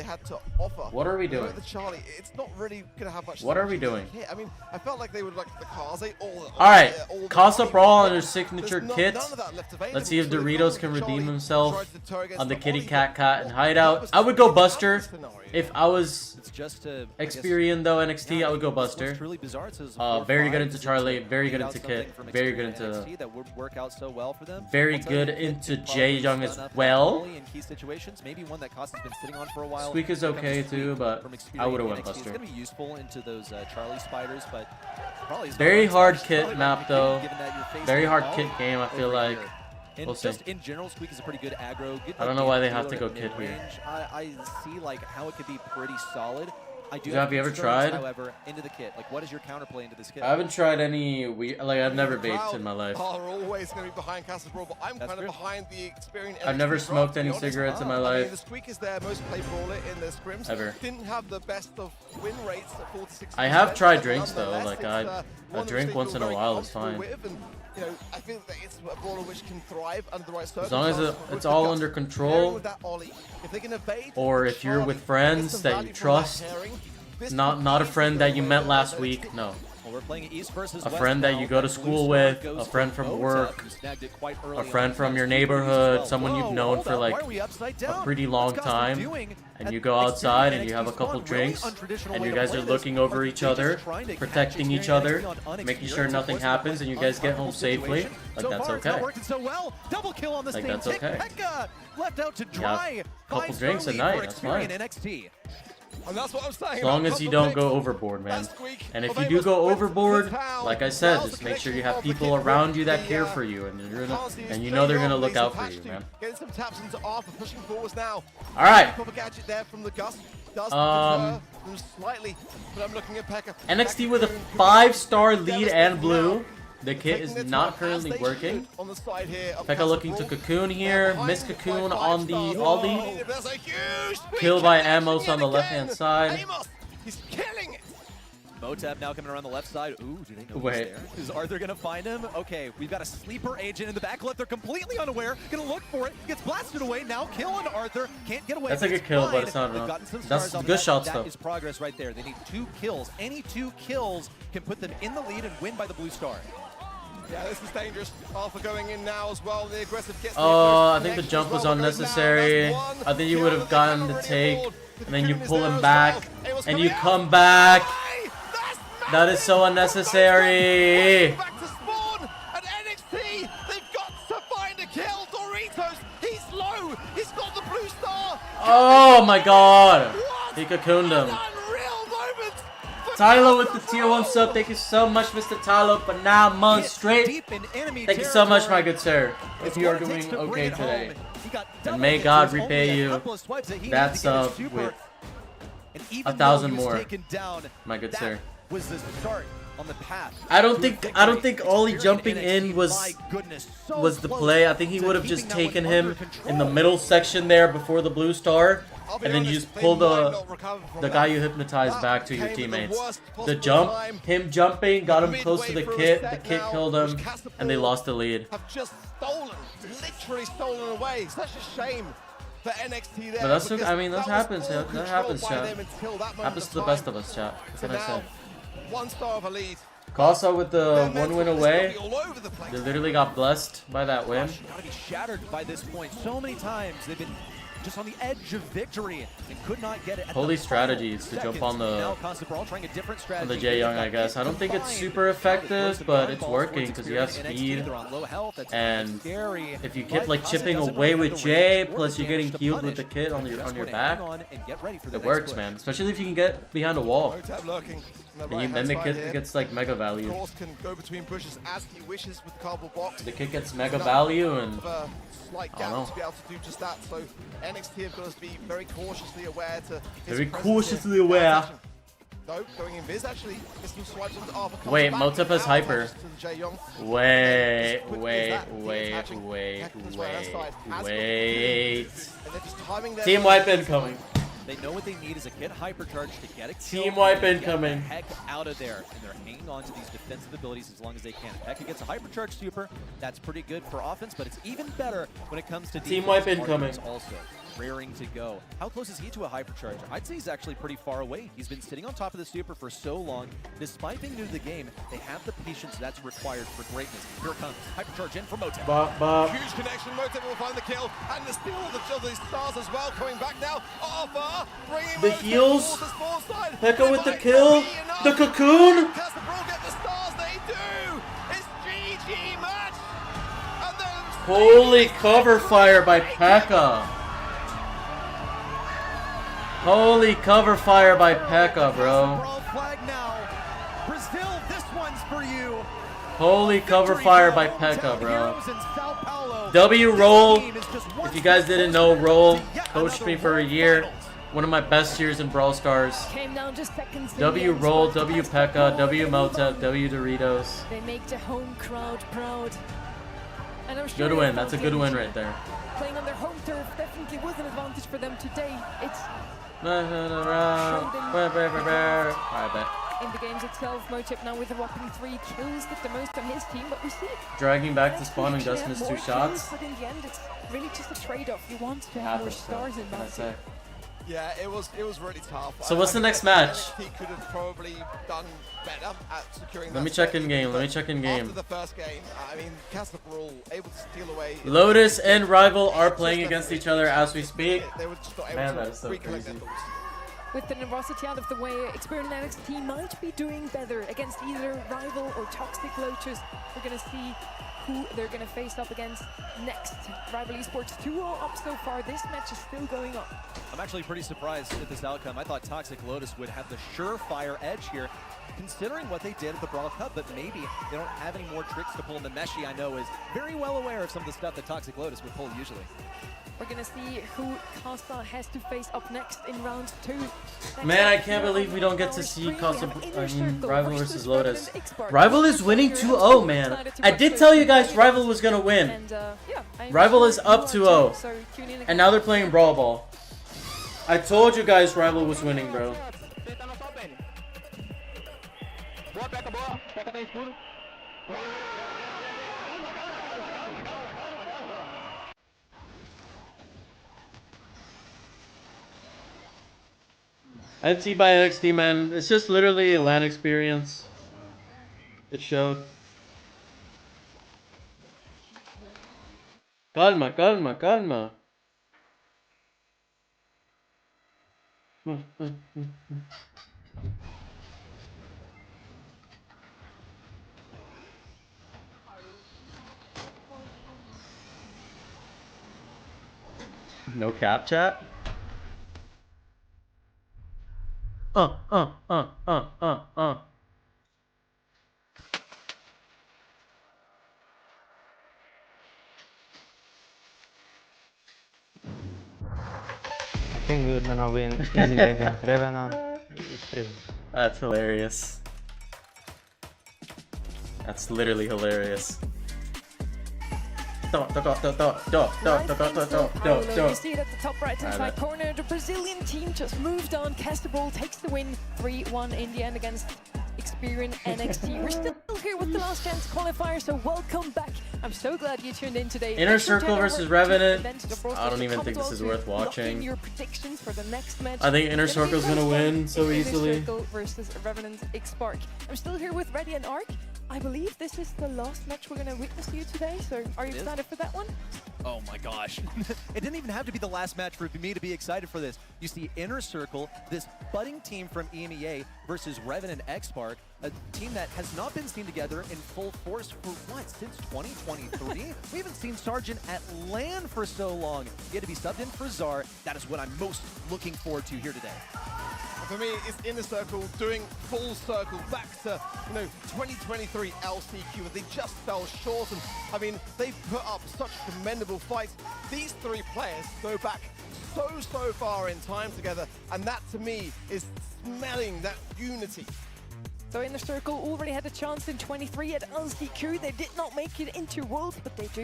What are we doing? It's not really gonna have much. What are we doing? I mean, I felt like they would like the Kaze. All right, Casa Brawl and their signature kit. Let's see if Doritos can redeem himself on the Kitty Cat and Hideout. I would go Buster if I was Experian though NXT. I would go Buster. Very good into Charlie. Very good into Kit. Very good into. Very good into Jae-Young as well. Squeak is okay too, but I would have went Buster. He's gonna be useful into those Charlie spiders, but very hard Kit map though. Very hard Kit game. I feel like. We'll see. Just in general, Squeak is a pretty good aggro. Good, I don't know why they have to go Kit here. I see like how it could be pretty solid. I do have you ever tried? However, into the kit. Like, what is your counterplay into this kit? I haven't tried any weird. Like, I've never vaped in my life. Are always going to be behind Castle Brawl, but I'm kind of behind the Experian. I've never smoked any cigarettes in my life. I mean, the Squeak is their most played brawler in their scrims. Ever. Didn't have the best of win rates at 46%. I have tried drinks though. Like, a drink once in a while is fine. You know, I think that it's a brawler which can thrive under the right as long as it's all under control, or if you're with friends that you trust, not a friend that you met last week. No. Well, we're playing East versus a friend that you go to school with, a friend from work, a friend from your neighborhood, someone you've known for like a pretty long time, and you go outside and you have a couple drinks, and you guys are looking over each other, protecting each other, making sure nothing happens, and you guys get home safely. Like, that's okay. Like, that's okay. Yeah, a couple drinks a night, that's fine. And that's what I'm saying. As long as you don't go overboard, man. And if you do go overboard, like I said, just make sure you have people around you that care for you, and you know they're gonna look out for you, man. Getting some taps into Arthur, pushing forwards now. All right. Gadget there from the Gus. Slightly, but I'm looking at Pekka. NXT with a 5-star lead and blue. The kit is not currently working. Pekka looking to Cocoon here. Miss Cocoon on the Ollie. Kill by Amos on the left-hand side. He's killing it. Motep now coming around the left side. Ooh, do they know Wait. he's there? Is Arthur gonna find him? Okay, we've got a sleeper agent in the back left. They're completely unaware. Gonna look for it. Gets blasted away. Now killing Arthur. Can't get away. That's a good kill, but it's not enough. That's good shots though. That is progress right there. They need 2 kills. Any 2 kills can put them in the lead and win by the blue star. Yeah, this is dangerous. Alpha going in now as well. The aggressive gets I think the jump was unnecessary. I think you would have gotten the take, and then you pull him back, and you come back. That is so unnecessary. Back to spawn at NXT. They've got to find a kill. Doritos, he's low. He's got the blue star. Oh my god. He cocooned him. Unreal moment. Tyler with the tier 1 sub. Thank you so much, Mr. Tyler, for 9 months straight. Thank you so much, my good sir. If you are doing okay today. And may God repay you that sub with 1,000 more, my good sir. Was the start on the path. I don't think Ollie jumping in was the play. I think he would have just taken him in the middle section there before the blue star, and then you just pull the guy you hypnotized back to your teammates. The jump, him jumping, got him close to the kit killed him, and they lost the lead. Have just stolen, literally stolen away. Such a shame for NXT there. But that's, I mean, that happens, chat. That happens, chat. Happens to the best of us, chat. What can I say? 1 star of a lead. Casa with the 1 win away. They literally got blessed by that win. Gotta be shattered by this point. So many times they've been just on the edge of victory and could not get it. Holy strategies to jump on the Jae Young, I guess. I don't think it's super effective, but it's working because you have speed. And if you keep like chipping away with Jae, plus you're getting healed with the kit on your back, it works, man. Especially if you can get behind a wall. And then the kit gets like mega value. The kit gets mega value, and I don't know. To be able to do just that, so NXT have got to be very cautiously aware to. Very cautiously aware. No, going in Viz actually. Gets some swipes onto Arthur. Wait, Motep has hyper. Wait. Team wipe incoming. They know what they need is a kit hypercharge to get a kill. Team wipe incoming. Heck out of there, and they're hanging on to these defensive abilities as long as they can. Heck gets a hypercharge super. That's pretty good for offense, but it's even better when it comes to team wipe incoming. Also raring to go. How close is he to a hypercharge? I'd say he's actually pretty far away. He's been sitting on top of the super for so long. Despite being new to the game, they have the patience that's required for greatness. Here it comes. Hypercharge in for Motep. Huge connection. Motep will find the kill. And the steal of the stars as well. Coming back now. Arthur bringing the heals. Pekka with the kill. The cocoon. Get the stars. They do. It's GG match. Holy cover fire by Pekka. Holy cover fire by Pekka, bro. Brazil, this one's for you. Holy cover fire by Pekka, bro. W Roll, if you guys didn't know, Roll coached me for a year. One of my best years in Brawl Stars. W Roll, W Pekka, W Motep, W Doritos. They make the home crowd proud. And I'm sure good win, that's a good win right there. Playing on their home turf definitely was an advantage for them today. It's Alright, bet. in the games itself, Motep now with a whopping 3 kills, with the most on his team, but we see dragging back to spawn and just missed 2 shots. But in the end, it's really just a trade-off. You want to have more stars in that. Yeah, it was really tough. So what's the next match? He could have probably done better at securing. Let me check in game. After the first game, I mean, Castle were all able to steal away. Lotus and Rival are playing against each other as we speak. Man, that is so crazy. With the nervosity out of the way, Experience NXT might be doing better against either Rival or Toxic Lotus. We're going to see who they're going to face up against next. Rival Esports 2-0 up so far. This match is still going on. I'm actually pretty surprised at this outcome. I thought Toxic Lotus would have the surefire edge here, considering what they did at the Brawl Cup, but maybe they don't have any more tricks to pull. And the Meshi, I know, is very well aware of some of the stuff that Toxic Lotus would pull usually. We're going to see who Casa has to face up next in round 2. Man, I can't believe we don't get to see Rival versus Lotus. Rival is winning 2-0, man. I did tell you guys Rival was going to win. Rival is up 2-0. And now they're playing Brawl Ball. I told you guys Rival was winning, bro. NT by NXT, man. It's just literally a LAN experience. It showed. Calma, calma, calma. No cap chat? I think we're gonna win easy again. Revenant is true. That's hilarious. That's literally hilarious. You see it at the top right-hand side corner. The Brazilian team just moved on. Casterball takes the win 3-1 in the end against Experian NXT. We're still here with the last chance qualifier, so welcome back. I'm so glad you tuned in today. Inner Circle versus Revenant. I don't even think this is worth watching. Your predictions for the next match. I think Inner Circle's gonna win so easily. Inner Circle versus Revenant X-Spark. I'm still here with Ready and Ark. I believe this is the last match we're going to witness you today, so are you excited for that one? Oh my gosh. It didn't even have to be the last match for me to be excited for this. You see Inner Circle, this budding team from EMEA versus Revenant X-Spark, a team that has not been seen together in full force for what, since 2023? We haven't seen Sargent at LAN for so long. He had to be subbed in for Czar. That is what I'm most looking forward to here today. For me, it's Inner Circle doing full circle back to 2023 LCQ, where they just fell short. And I mean, they put up such commendable fights. These three players go back so far in time together, and that to me is smelling that unity. So Inner Circle already had a chance in 23 at LCQ. They did not make it into Worlds, but they do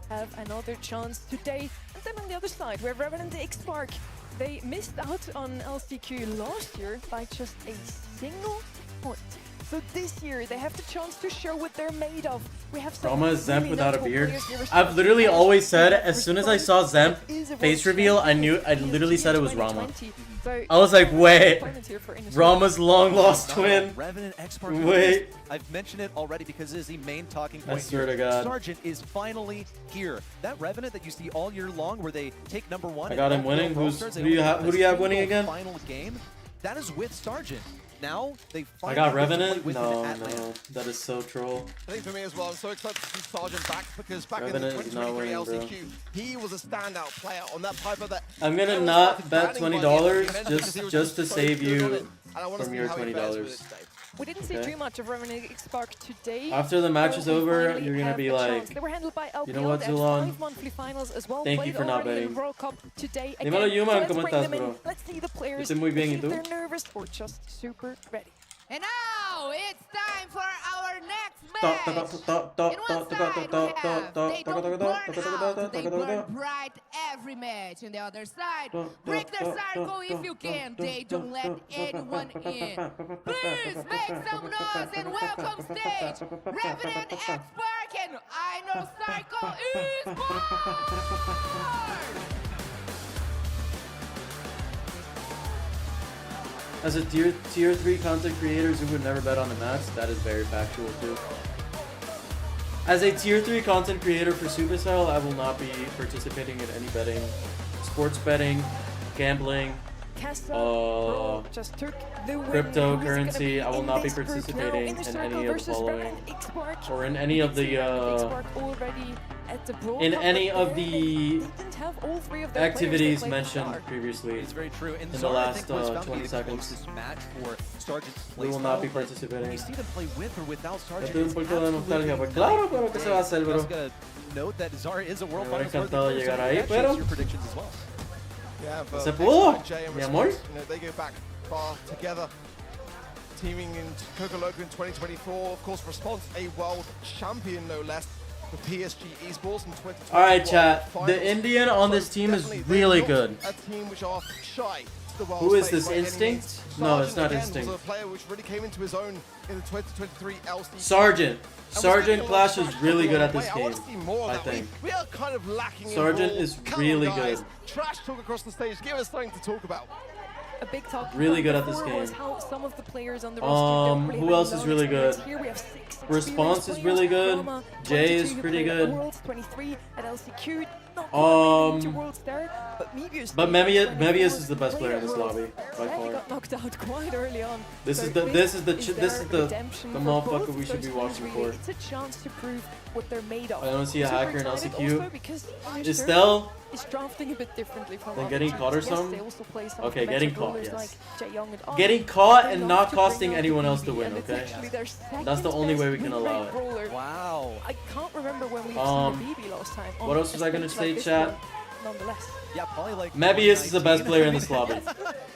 have another chance today. And then on the other side, we have Revenant X-Spark. They missed out on LCQ last year by just a single point. So this year, they have the chance to show what they're made of. We have some Roma is Zemp without a beard. Here. I've literally always said, as soon as I saw Zemp face reveal, I literally said it was Rama. I was like, wait, Rama's long lost twin. Wait. I've mentioned it already because it is the main talking point. I swear to God. Sargent is finally here. That Revenant that you see all year long, where they take #1. I got him winning. Who do you have winning again? Final game. That is with Sargent. Now they I got Revenant? No, that is so troll. I think for me as well, I'm so excited to see Sargent back, because back Revenant in the 2023 LCQ, he was a standout player on that Piper that... I'm gonna not bet $20 just to save you from your $20. We didn't see too much of Revenant X-Spark today. After the match is over, you're gonna be like, they were handled by LPL, you know what, Zulon? Thank you for not betting. Today. Dímelo, Yuma, ¿cómo estás, bro? Let's see the players. Estoy muy bien, ¿y if tú? they're nervous or just super ready. And now it's time for our next match. In one side we have they don't burn out, they burn bright every match. And the other side, break their circle if you can. They don't let anyone in. Please make some noise and welcome stage Revenant X-Spark and I Know Circle Esports. As a tier 3 content creators who would never bet on the match, that is very factual too. As a tier 3 content creator for Supercell, I will not be participating in any betting, sports betting, gambling, cryptocurrency. I will not be participating in any of the following, or in any of the activities mentioned previously. It's very true. In the last 20 seconds. We will not be participating. You see them play with or without Sargent. Claro, pero que se va a hacer, bro. Note that Zara is a world Me hubiera final encantado llegar ahí, pero your predictions as well. Yeah, but se pudo, mi amor. They go back far together, teaming in Coco Loco in 2024. Of course, Response, a world champion no less, with PSG Esports in 2024. Alright, chat. The Indian on this team is really good. A team which are shy. Who is this, Instinct? No, it's not Instinct. Was a player which really came into his own in the 2023 LCQ. Sargent Clash is really good at this game, I think. We are kind of lacking Sargent is really good. Trash talk across the stage. Give us something to talk about. A big talk really good at this game. How some of the players on the roster who else is really good? Here we have 6 Response is really good. Jay is pretty good. Worlds 23 at LCQ. not quite making it to Worlds there, but Mebius is the best player in this lobby by He far. got knocked out quite early on. This So is the redemption for motherfucker both we should those be teams, watching really. for. It's a chance to prove what they're made of. I don't see a Super hacker in excited LCQ. also because Estelle? is drafting a bit differently from Then other getting teams. caught or Yes, something? they also play some Okay, of the getting better caught, bowlers yes. like Jae Young and Ollie. Getting caught They and love not to bring costing out the anyone else to BB, win, and it's okay? actually their That's the only way we can second-best allow it. bowler. Wow. I can't remember when we've Um, seen a BB last time. what else was I gonna say, chat? Nonetheless. Yeah, probably like Mebius is the best 2019. player in this lobby.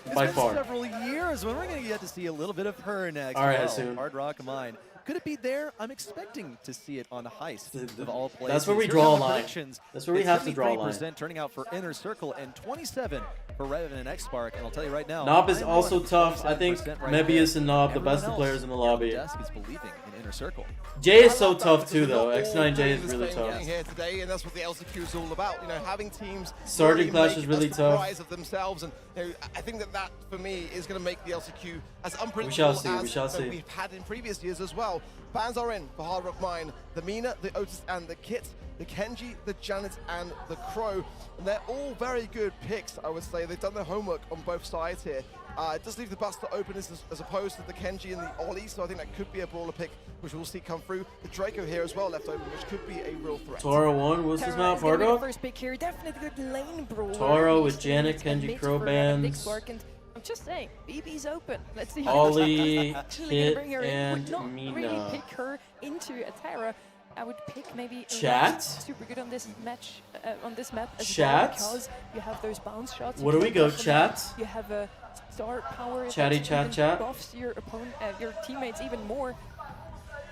It's By been far. several years when we're going to get to see a little bit of her next. All right, well, soon. Hard Rock Mine. Could it be there? I'm expecting to see it on Heist of all places. That's where we Here's draw a the line. predictions. That's where we It's have to draw a line. 73% turning out for Inner Circle and 27 for Revan and X-Spark. And I'll tell you right now, Nob is I'm also going tough. I think 27% right Mebius there. and Nob, the Everyone best else players in the at lobby. desk is believing in Inner Circle. Jay is so tough too, though. X9J is really tough. Here today, and that's what the LCQ is all about. You know, having teams Sergeant Clash make is really a tough. surprise of themselves, and you know, I think that for me is going to make the LCQ as unpredictable We shall see. we've had in previous years as well. Bans are in for Hard Rock Mine: the Mina, the Otis, and the Kit, the Kenji, the Janet, and the Crow. And they're all very good picks, I would say. They've done their homework on both sides here. It does leave the Buster open as opposed to the Kenji and the Ollie, so I think that could be a brawler pick, which we'll see come through. The Draco here as well left open, which could be a real threat. Tara 1, what's his map? Hard Rock? First pick here, definitely good lane brawler. Taro with He's Janet, and Kenji, mixed Crow for Revan, Big bands. Spark, and I'm just saying, BB's open. Let's see Ollie, actually Kit, gonna bring her in. and Would not Mina. really pick her into a Terra. I would pick maybe a Chat? Revan, super good on this match, on this map as Chat? well, because you have those bounce shots. Where do we go, chat? You have a star power Chatty, that chat, even chat. buffs your opponent, your teammates even more.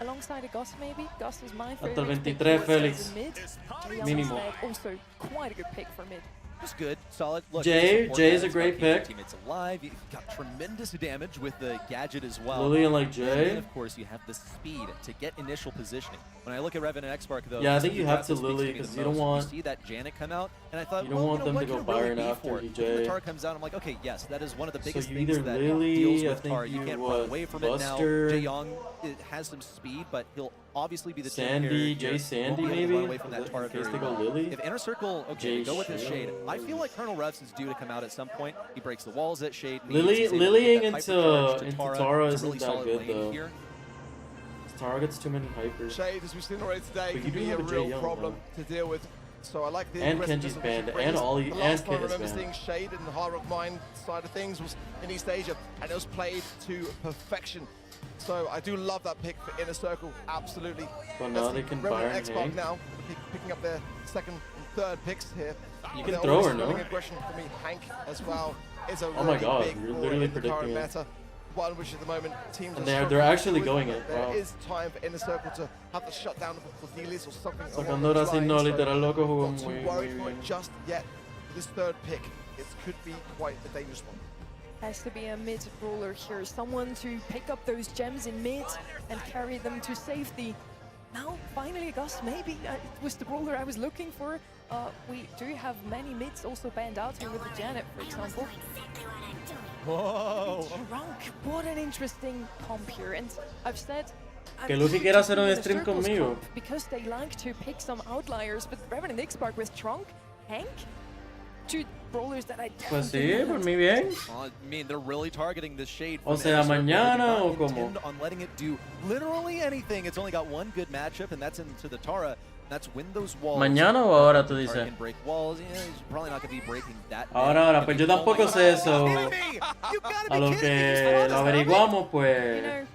Alongside a Gus maybe. Gus is my Hasta el favorite. 23, Felix. Mínimo. Also quite a good pick for mid. Just good, solid. Look, Jay support is a guys, great got keeping pick. Teammates alive. You got tremendous damage with the gadget as well. Lily and like And Jay. then, of course, you have the speed to get initial positioning. When I look at Revan and X-Spark, though, Yeah, I this think is you the have draft to that speaks Lily, me the 'cause you don't most. want- You see that Janet come out, and I thought, You don't well, want know, them what to go could it really Byron be after for it? DJ. When the Tara comes out, I'm like, okay, yes, that is one of the biggest you things either that Lily, deals I with think Tara. You you, can't what, run away from it now. Buster? Jae Young has some speed, but he'll obviously be the team Sandy, carrier Jay here. Sandy Won't be able to maybe? run away from that In Tara case very they go well. Lily? If Inner Circle, okay, Jay we go with his Shade. Shade. I feel like Colonel Refs is due to come out at some point. He breaks the walls at Shade. Lilying He's able to into get that hypercharge to Tara It's a isn't really that solid good lane though. here. Tara gets too many hypers. Shade, as we've seen already today, But you could do be a have a Jae real Young, problem to deal with. So I like the And aggressiveness Kenji's of which he banned, brings. and Ollie, The and last time I Kit is remember banned. seeing Shade in the Hard Rock Mine side of things was in East Asia, and it was played to perfection. So I do love that pick for Inner Circle, absolutely. But now they can Byron X-Pac Hank. now, picking up their second and third picks here. You can They're throw always her, no? throwing aggression for me. Hank as well is a Oh my really God, big you're ball literally in the current predicting it. meta. One which at the moment teams And are they're struggling actually with. going it, There wow. is time for Inner Circle to have the shutdown for Delius or something. along Sacando those ahora sí no, lines. So literal loco jugó not too muy, worried muy for bien. it just yet. This third pick, it could be quite a dangerous one. Has to be a mid brawler here, someone to pick up those gems in mid and carry them to safety. Now, finally, Gus, maybe it was the brawler I was looking for. We do have many mids also banned out here with the Janet, for example. Whoa! Drunk, what an interesting comp here. And I've said Que Luffy quiera hacer un in the stream circles conmigo. comp because they like to pick some outliers, but Revan and X-Spark with Trunk, Hank, two brawlers that I Pues definitely sí, por want. mi bien. I mean, they're really targeting this Shade. O from sea, Inner Circle. They did mañana not o cómo? intend on letting it do literally anything. It's only got one good matchup, and that's into the Tara. That's win those walls. Mañana o ahora tú Tara dices. can break walls. Yeah, he's probably not going to be breaking that. Ahora, pues yo tampoco sé eso. You gotta A be lo kidding me. que Just lo follow this, averiguamos, pues. You know,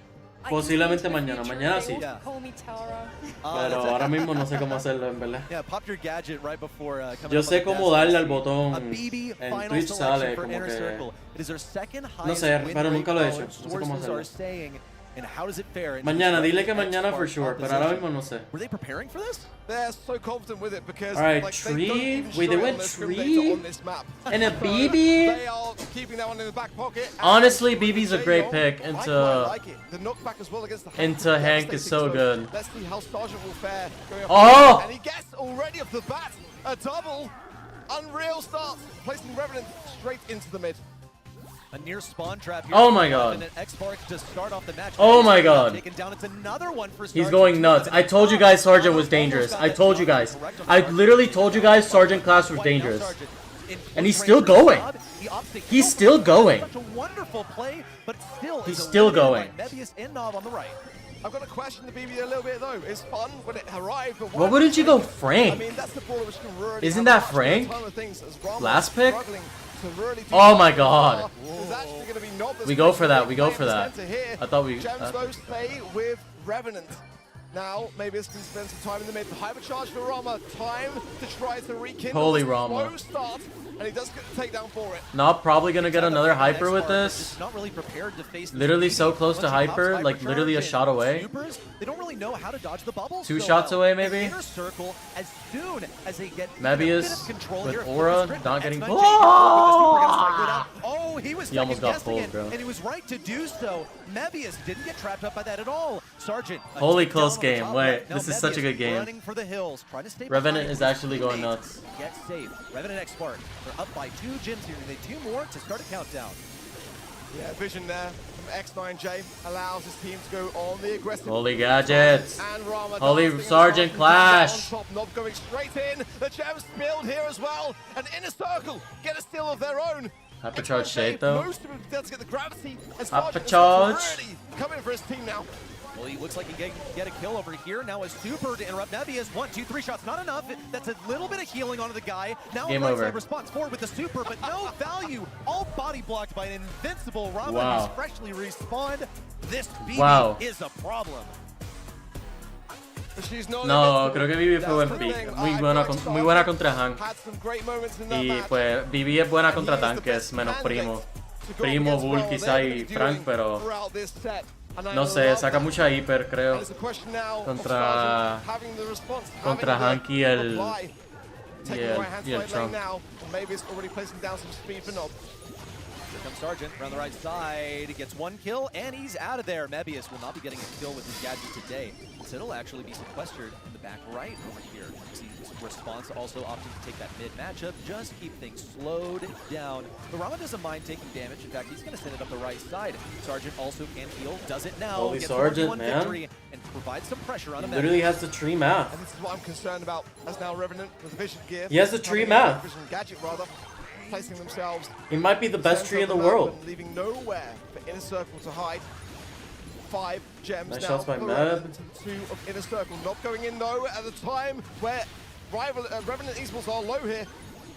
Posiblemente mañana. Mañana sí. Call me Tara. Pero ahora mismo no sé cómo hacerlo, en verdad. Yeah, pop your gadget right before coming Yo up on sé the cómo desk. darle al A botón. BB En final Twitch selection sale for como Inner que. Circle. It is their second No highest sé, win pero rate nunca lo he hecho. college. No sé cómo Sources are hacerlo. saying, and how does it fare? in Mañana, each dile que X mañana for Spark sure, pero ahora opposition? mismo no sé. Were they preparing for this? They're so confident with it because Alright, like, Tree? they don't even Wait, they show it went on their scrim Tree? data on this map. And a So BB? They are keeping that one in the back pocket. And Honestly, BB's a Jae great Young, pick I quite into like it. The knockback as well against the into Hank is so good. Let's see how Sergeant will fare going up. Oh! And he gets already off the bat a double. Unreal start, placing Revenant straight into the mid. A near spawn trap here. Oh my god. To start off the match. Oh my god. Taken down. It's another one for He's going nuts. I told you guys Sergeant was dangerous. I told you guys. I literally told you guys Sergeant class was dangerous. And he's still going. He's still going. Such a wonderful play, but still he's still going. Mebius and Nob on the right. I've got to question the BB a little bit though. It's fun when it arrived, but why wouldn't you go Frank? I mean, that's the brawler which can really Isn't that Frank? Last pick? Really oh my god. Be we go for that. We go for that. I thought we. Gems though stay with Revenant. Now, maybe it's going to spend some time in the mid. Hypercharge for Rama. Time to try to rekindle. Holy Rama. Slow start, and he does get the takedown for it. Not probably going to get another hyper with this. Not really prepared to face literally so close to hyper, like literally a shot away. They don't really know how to dodge the bubbles. 2 shots away, maybe. Inner circle as soon as they get Mebius with aura, not getting. Oh, he was almost got pulled, bro. And he was right to do so. Mebius didn't get trapped up by that at all. Sergeant. Holy close game. Wait, this is such a good game. For the hills, Revenant is actually going nuts. Get safe. Revenant X-Spark. They're up by 2 gems here. They need 2 more to start a countdown. Yeah, vision there from X9J allows his team to go on the aggressive. Holy gadgets. Holy Sergeant Clash. Nob going straight in. The gems spilled here as well. And Inner Circle get a steal of their own. Hypercharge Shade though. Most of them to get the gravity. Hypercharge. Really coming for his team now. Well, he looks like he can get a kill over here. Now a super to interrupt Mebius. 1, 2, 3 shots, not enough. That's a little bit of healing onto the guy. Now game right over. Side response forward with the super, but no value. All body blocked by an invincible Rama. Wow. He's freshly respawned. This BB is a problem. No, creo que Bibi fue buen pick. Muy buena contra Hank. Y pues Bibi es buena contra tanques, menos Primo. Primo, Bull quizá y Frank, pero no sé, saca mucha hiper, creo. Contra Hank y el Trump. Here comes Sergeant around the right side. He gets 1 kill, and he's out of there. Mebius will not be getting a kill with his gadget today. So it'll actually be sequestered in the back right over here. See Response also opting to take that mid matchup, just keep things slowed down. The Rama doesn't mind taking damage. In fact, he's going to send it up the right side. Sergeant also can heal, does it now. Holy Sergeant, man. And provides some pressure on him. Literally has the tree map. And this is what I'm concerned about as now Revenant with the vision gear. He has the tree map. Vision gadget rather. Placing themselves. He might be the best tree in the world. Leaving nowhere for Inner Circle to hide. 5 gems nice now. shots by Meb. 2 of Inner Circle. Not going in though at the time where Revenant Esports are low here.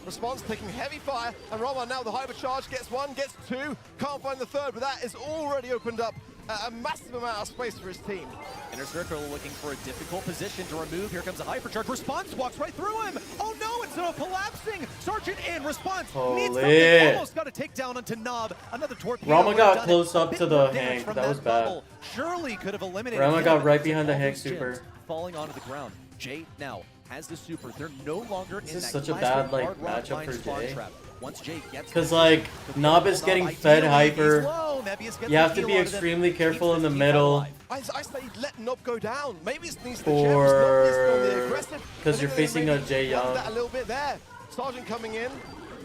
Response taking heavy fire, and Rama now the hypercharge gets 1, gets 2, can't find the 3rd, but that is already opened up a massive amount of space for his team. Inner Circle looking for a difficult position to remove. Here comes a hypercharge. Response walks right through him. Oh no, it's collapsing. Sergeant in Response needs something. Almost got a takedown onto Nob. Another torpedo. Rama got close up to the Hank. That was bad. Surely could have eliminated. Rama got right behind the Hank super. Falling onto the ground. Jay now has the super. They're no longer in that. This is such a bad matchup for Jay. Once Jay gets because Nob is getting fed hyper. You have to be extremely careful in the middle. I say let Nob go down. Maybe it needs the aggressive. Because you're facing a Jay Young. That a little bit there. Sergeant coming in.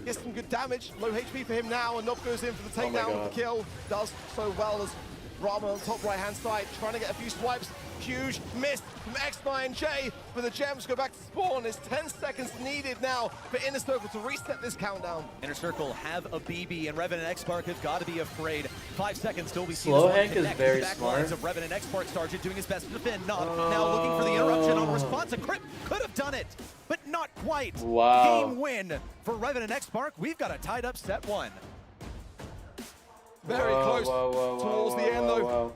Gets some good damage. Low HP for him now, and Nob goes in for the takedown. The kill does so well as Rama on the top right hand side, trying to get a few swipes. Huge miss from X9J, but the gems go back to spawn. It's 10 seconds needed now for Inner Circle to reset this countdown. Inner Circle have a BB, and Revenant X-Spark have got to be afraid. 5 seconds till we see Slow Hank is very smart. Of Revenant X-Spark Sergeant doing his best to defend. Now looking for the interruption on Response. A crit could have done it, but not quite. Wow. Game win for Revenant X-Spark. We've got a tied up set 1. Very close towards the end though.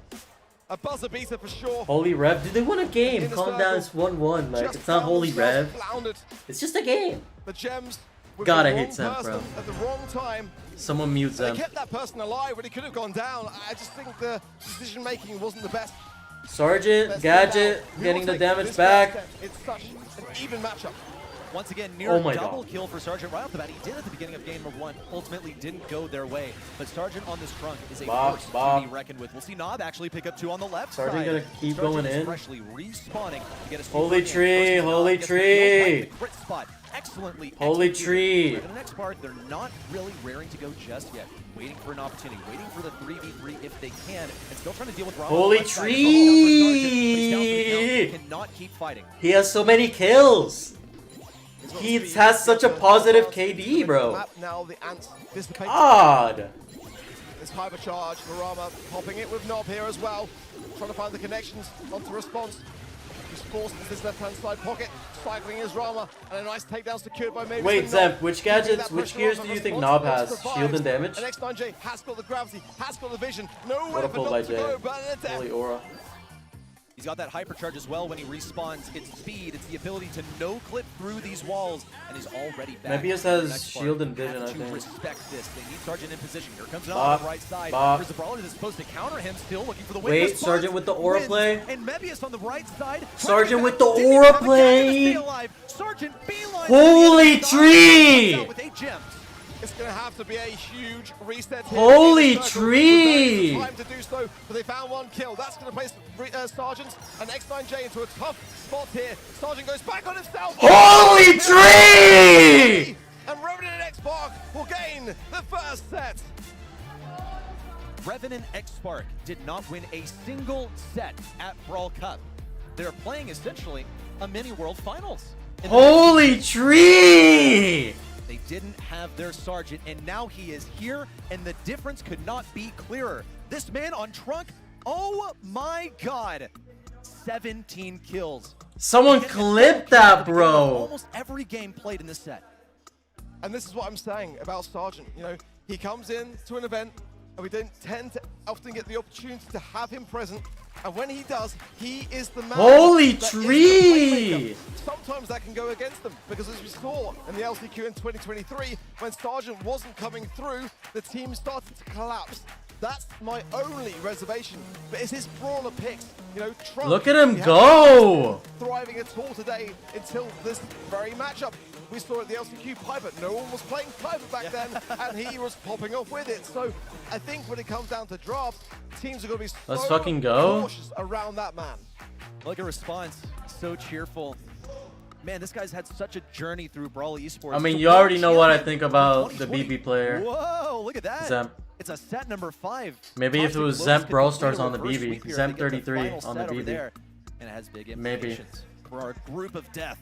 A buzzer beater for sure. Holy Rev, dude, they won a game. Calm down, it's 1-1. Like, it's not Holy Rev. It's just a game. The gems. God, I hate Zen, bro. At the wrong time. Someone mute Zen. They kept that person alive, but he could have gone down. I just think the decision making wasn't the best. Sergeant, Gadget, getting the damage back. It's such an even matchup. Once again, near double kill for Sergeant right off the bat. He did at the beginning of game 1. Ultimately didn't go their way. But Sergeant on this trunk is a force to be reckoned with. We'll see Nob actually pick up 2 on the left Sergeant side. gonna keep going in. Freshly respawning to get a Holy tree, holy tree. Crit spot. Excellently Holy executed. tree. For the next part, they're not really raring to go just yet. Waiting for an opportunity, waiting for the 3v3 if they can, and still trying to deal with Rama. Holy tree! Cannot keep fighting. He has so many kills. He has such a positive KD, bro. Now the ants dissipate. God. This hypercharge for Rama, popping it with Nob here as well. Trying to find the connections onto response. He's forced into this left-hand side pocket. Cycling his Rama, and a nice takedown secured by maybe. Wait, Zemp, which gadgets, which gears do you think Nob has? Shield and damage? And X9J has got the gravity, has got the vision. Nowhere for pull by Nob to Jay. go, but an attack. Holy aura. He's got that hypercharge as well when he respawns. It's speed, it's the ability to no-clip through these walls, and he's already back. Mebius has shield and vision, I to think. respect this. They need Sergeant in position. Here comes Nob on the right side. There's a brawler that's supposed to counter him, still looking for the win. Wait, Sergeant with the aura play. And Mebius on the right side. Sergeant with the aura play. Sergeant beeline. Holy tree! With 8 gems. It's going to have to be a huge reset here. Holy tree! Time to do so, but they found 1 kill. That's going to place Sergeant and X9J into a tough spot here. Sergeant goes back on himself. Holy tree! And Revenant and X-Spark will gain the first set. Revenant X-Spark did not win a single set at Brawl Cup. They're playing essentially a mini World Finals. Holy tree! They didn't have their Sergeant, and now he is here, and the difference could not be clearer. This man on Trunk, oh my god, 17 kills. Someone clipped that, bro. Almost every game played in this set. And this is what I'm saying about Sergeant. You know, he comes in to an event, and we don't tend to often get the opportunity to have him present. And when he does, he is the man. Holy tree! Sometimes that can go against them, because as we saw in the LCQ in 2023, when Sergeant wasn't coming through, the team started to collapse. That's my only reservation. But it's his brawler picks. You know, Trump, look at him go! Thriving at all today until this very matchup. We saw at the LCQ Piper. No one was playing Piper back then, and he was popping off with it. So I think when it comes down to drafts, teams are going to be so fucking go. cautious around that man. Look at response, so cheerful. Man, this guy's had such a journey through Brawl Esports. I mean, you already know what I think about the BB player. Whoa, look at that. Zemp. It's a set number 5. Maybe if it was Zemp Brawl Stars on the BB. Zemp 33 on the BB. And it has big implications for our group of death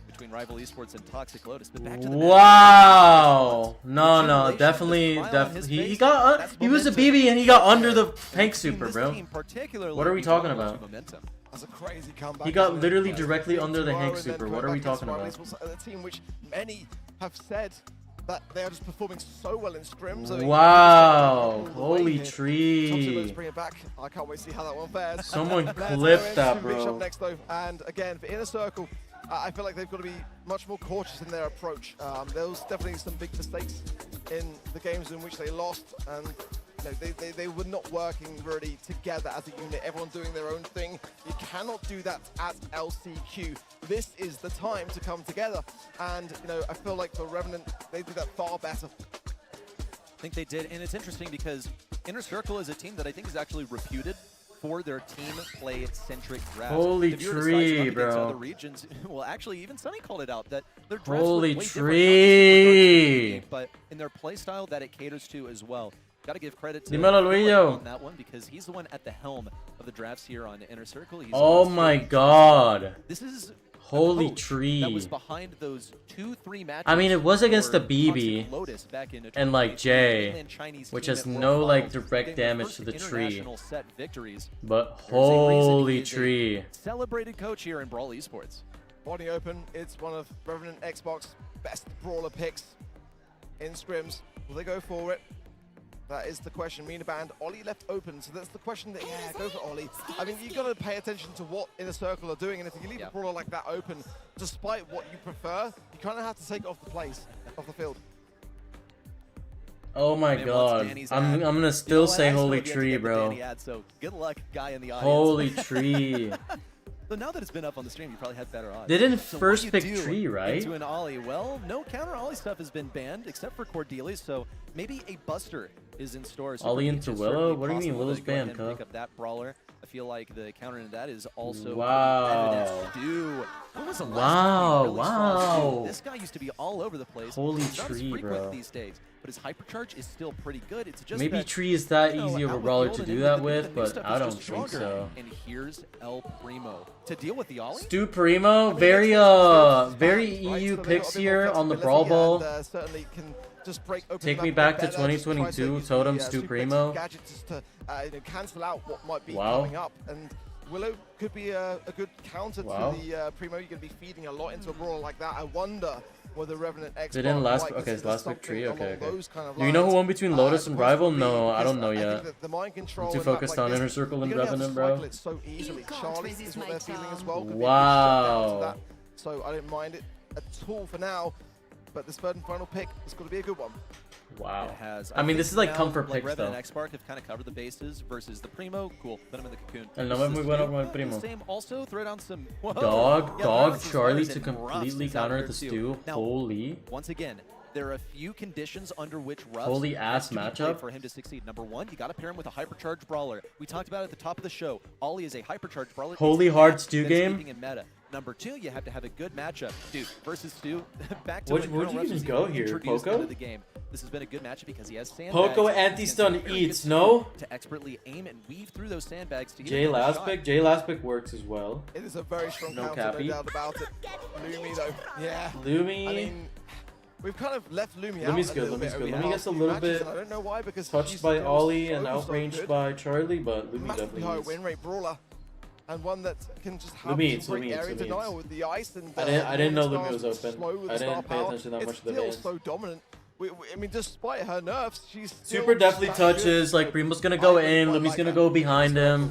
between Rival Esports and Toxic Lotus. But back to the wow. No, definitely. He was a BB and he got under the Hank Super, bro. What are we talking about? That's a crazy comeback. He got literally directly under the Hank Super. What are we talking about? A team which many have said that they are just performing so well in scrims. Wow. Holy tree. Bring it back. I can't wait to see how that one fares. Someone clipped that, bro. Up next, though. And again, for Inner Circle, I feel like they've got to be much more cautious in their approach. There was definitely some big mistakes in the games in which they lost, and they were not working really together as a unit, everyone doing their own thing. You cannot do that at LCQ. This is the time to come together, and I feel like for Revenant, they did that far better. I think they did, and it's interesting because Inner Circle is a team that I think is actually reputed for their team play-centric drafts. Holy tree, bro. Other regions, well, actually, even Sunny called it out that their drafts holy were way tree, different, but in their play style that it caters to as well. Got to give credit to Dímelo, on that one because he's the one at the helm of the drafts here on Inner Circle. He's oh my god. This is holy tree. That was behind those 2-3 matches. I mean, it was against the BB and like Jay, which has no like direct damage to the tree. But holy tree. Celebrated coach here in Brawl Esports. Body open, it's one of Revenant Xbox best brawler picks in scrims. Will they go for it? That is the question. Mina Band, Ollie left open, so that's the question that, go for Ollie. I mean, you got to pay attention to what Inner Circle are doing, and if you leave a brawler like that open, despite what you prefer, you kind of have to take it off the field. Oh my god. I'm gonna still say holy tree, bro. So good luck, guy in the audience. Holy tree. So now that it's been up on the stream, you probably have better odds. They didn't So first what pick do you do Tree, right? Into an Ollie. Well, no counter Ollie stuff has been banned except for Cordelia, so maybe a Buster is in store. So Ollie for into Peach, it's Willow? certainly What do you mean possible Willow's to go ahead banned, and huh? pick up that brawler. I feel like the counter into that is also Wow. evidence due. When was the last Wow, time we really saw wow. Stu? This guy used to be all over the place. Holy He's not as Tree, frequent bro. these days, but his hypercharge is still pretty good. It's just Maybe that, Tree is that you know, easy of out a with brawler the to old do and that the new, with, the new but stuff I is don't just think stronger. so. And here's El Primo to deal with the Ollie. Stu Primo, very EU picks here on the Brawl Ball. Certainly can just break open Take the me map back a to bit better, just try 2022, use Totem the, Stu super Primo. gadgets just to cancel out what might be Wow. coming up. And Willow could be a good counter Wow. to the Primo. You're going to be feeding a lot into a brawler like that. I wonder whether Revenant X. They didn't last. Okay, it's last pick Tree. Okay, okay. Do you know who won between Lotus and Rival? No, I don't know yet. I'm too focused on Inner Circle and Revenant, bro. It so easily. Charlie is what they're feeling as well. Could be a good Wow. shutdown to that. So I don't mind it at all for now. But this third and final pick is going to be a good one. Wow. It has. I mean, this is like now, comfort like picks, Revan though. and X-Spark have kind of covered the bases versus the Primo. Cool. Put him in the cocoon. El nombre es muy bueno con el Primo. Same. Also throw down some. Whoa. Dog, Yeah, dog, Revan's Charlie Spiders to and Ruffs completely is out counter there the too. Stu. Now, Holy. once again, there are a few conditions under which Ruffs Holy ass has to be matchup. played for him to succeed. Number one, you got to pair him with a hypercharged brawler. We talked about it at the top of the show. Ollie is a hypercharged brawler. Holy It's hard that Stu that's game. keeping in meta. Number two, you have to have a good matchup. Dude, versus Stu, back to Where'd when you Ruffs even was go even here, introduced Poco? into the game. This has been a good matchup because he has sandbags. Poco and anti-stun he has very eats, good no? skill to expertly aim and weave through those sandbags to Jay get a last shot. pick. Jay last pick works as well. It is a very strong No counter, cappy. no doubt about it. Lumi, though. Yeah. Lumi. I mean, we've kind of left Lumi out Lumi's a good. little Lumi's bit good. over the Lumi gets past a few little matches, bit and I don't know why, because touched she's by still Ollie so, and so outranged good. by Charlie, but Lumi Massively high definitely win rate brawler, and one that can just have Lumi some eats, great Lumi area eats, Lumi denial eats. with the ice. And I didn't know Morningstar's Lumi was open. slow with I the didn't star pay power. attention that It's much to the still bans. so dominant. I mean, despite her nerfs, she's still Super definitely just that touches. good. Like Primo's gonna go in. Lumi's gonna go behind him.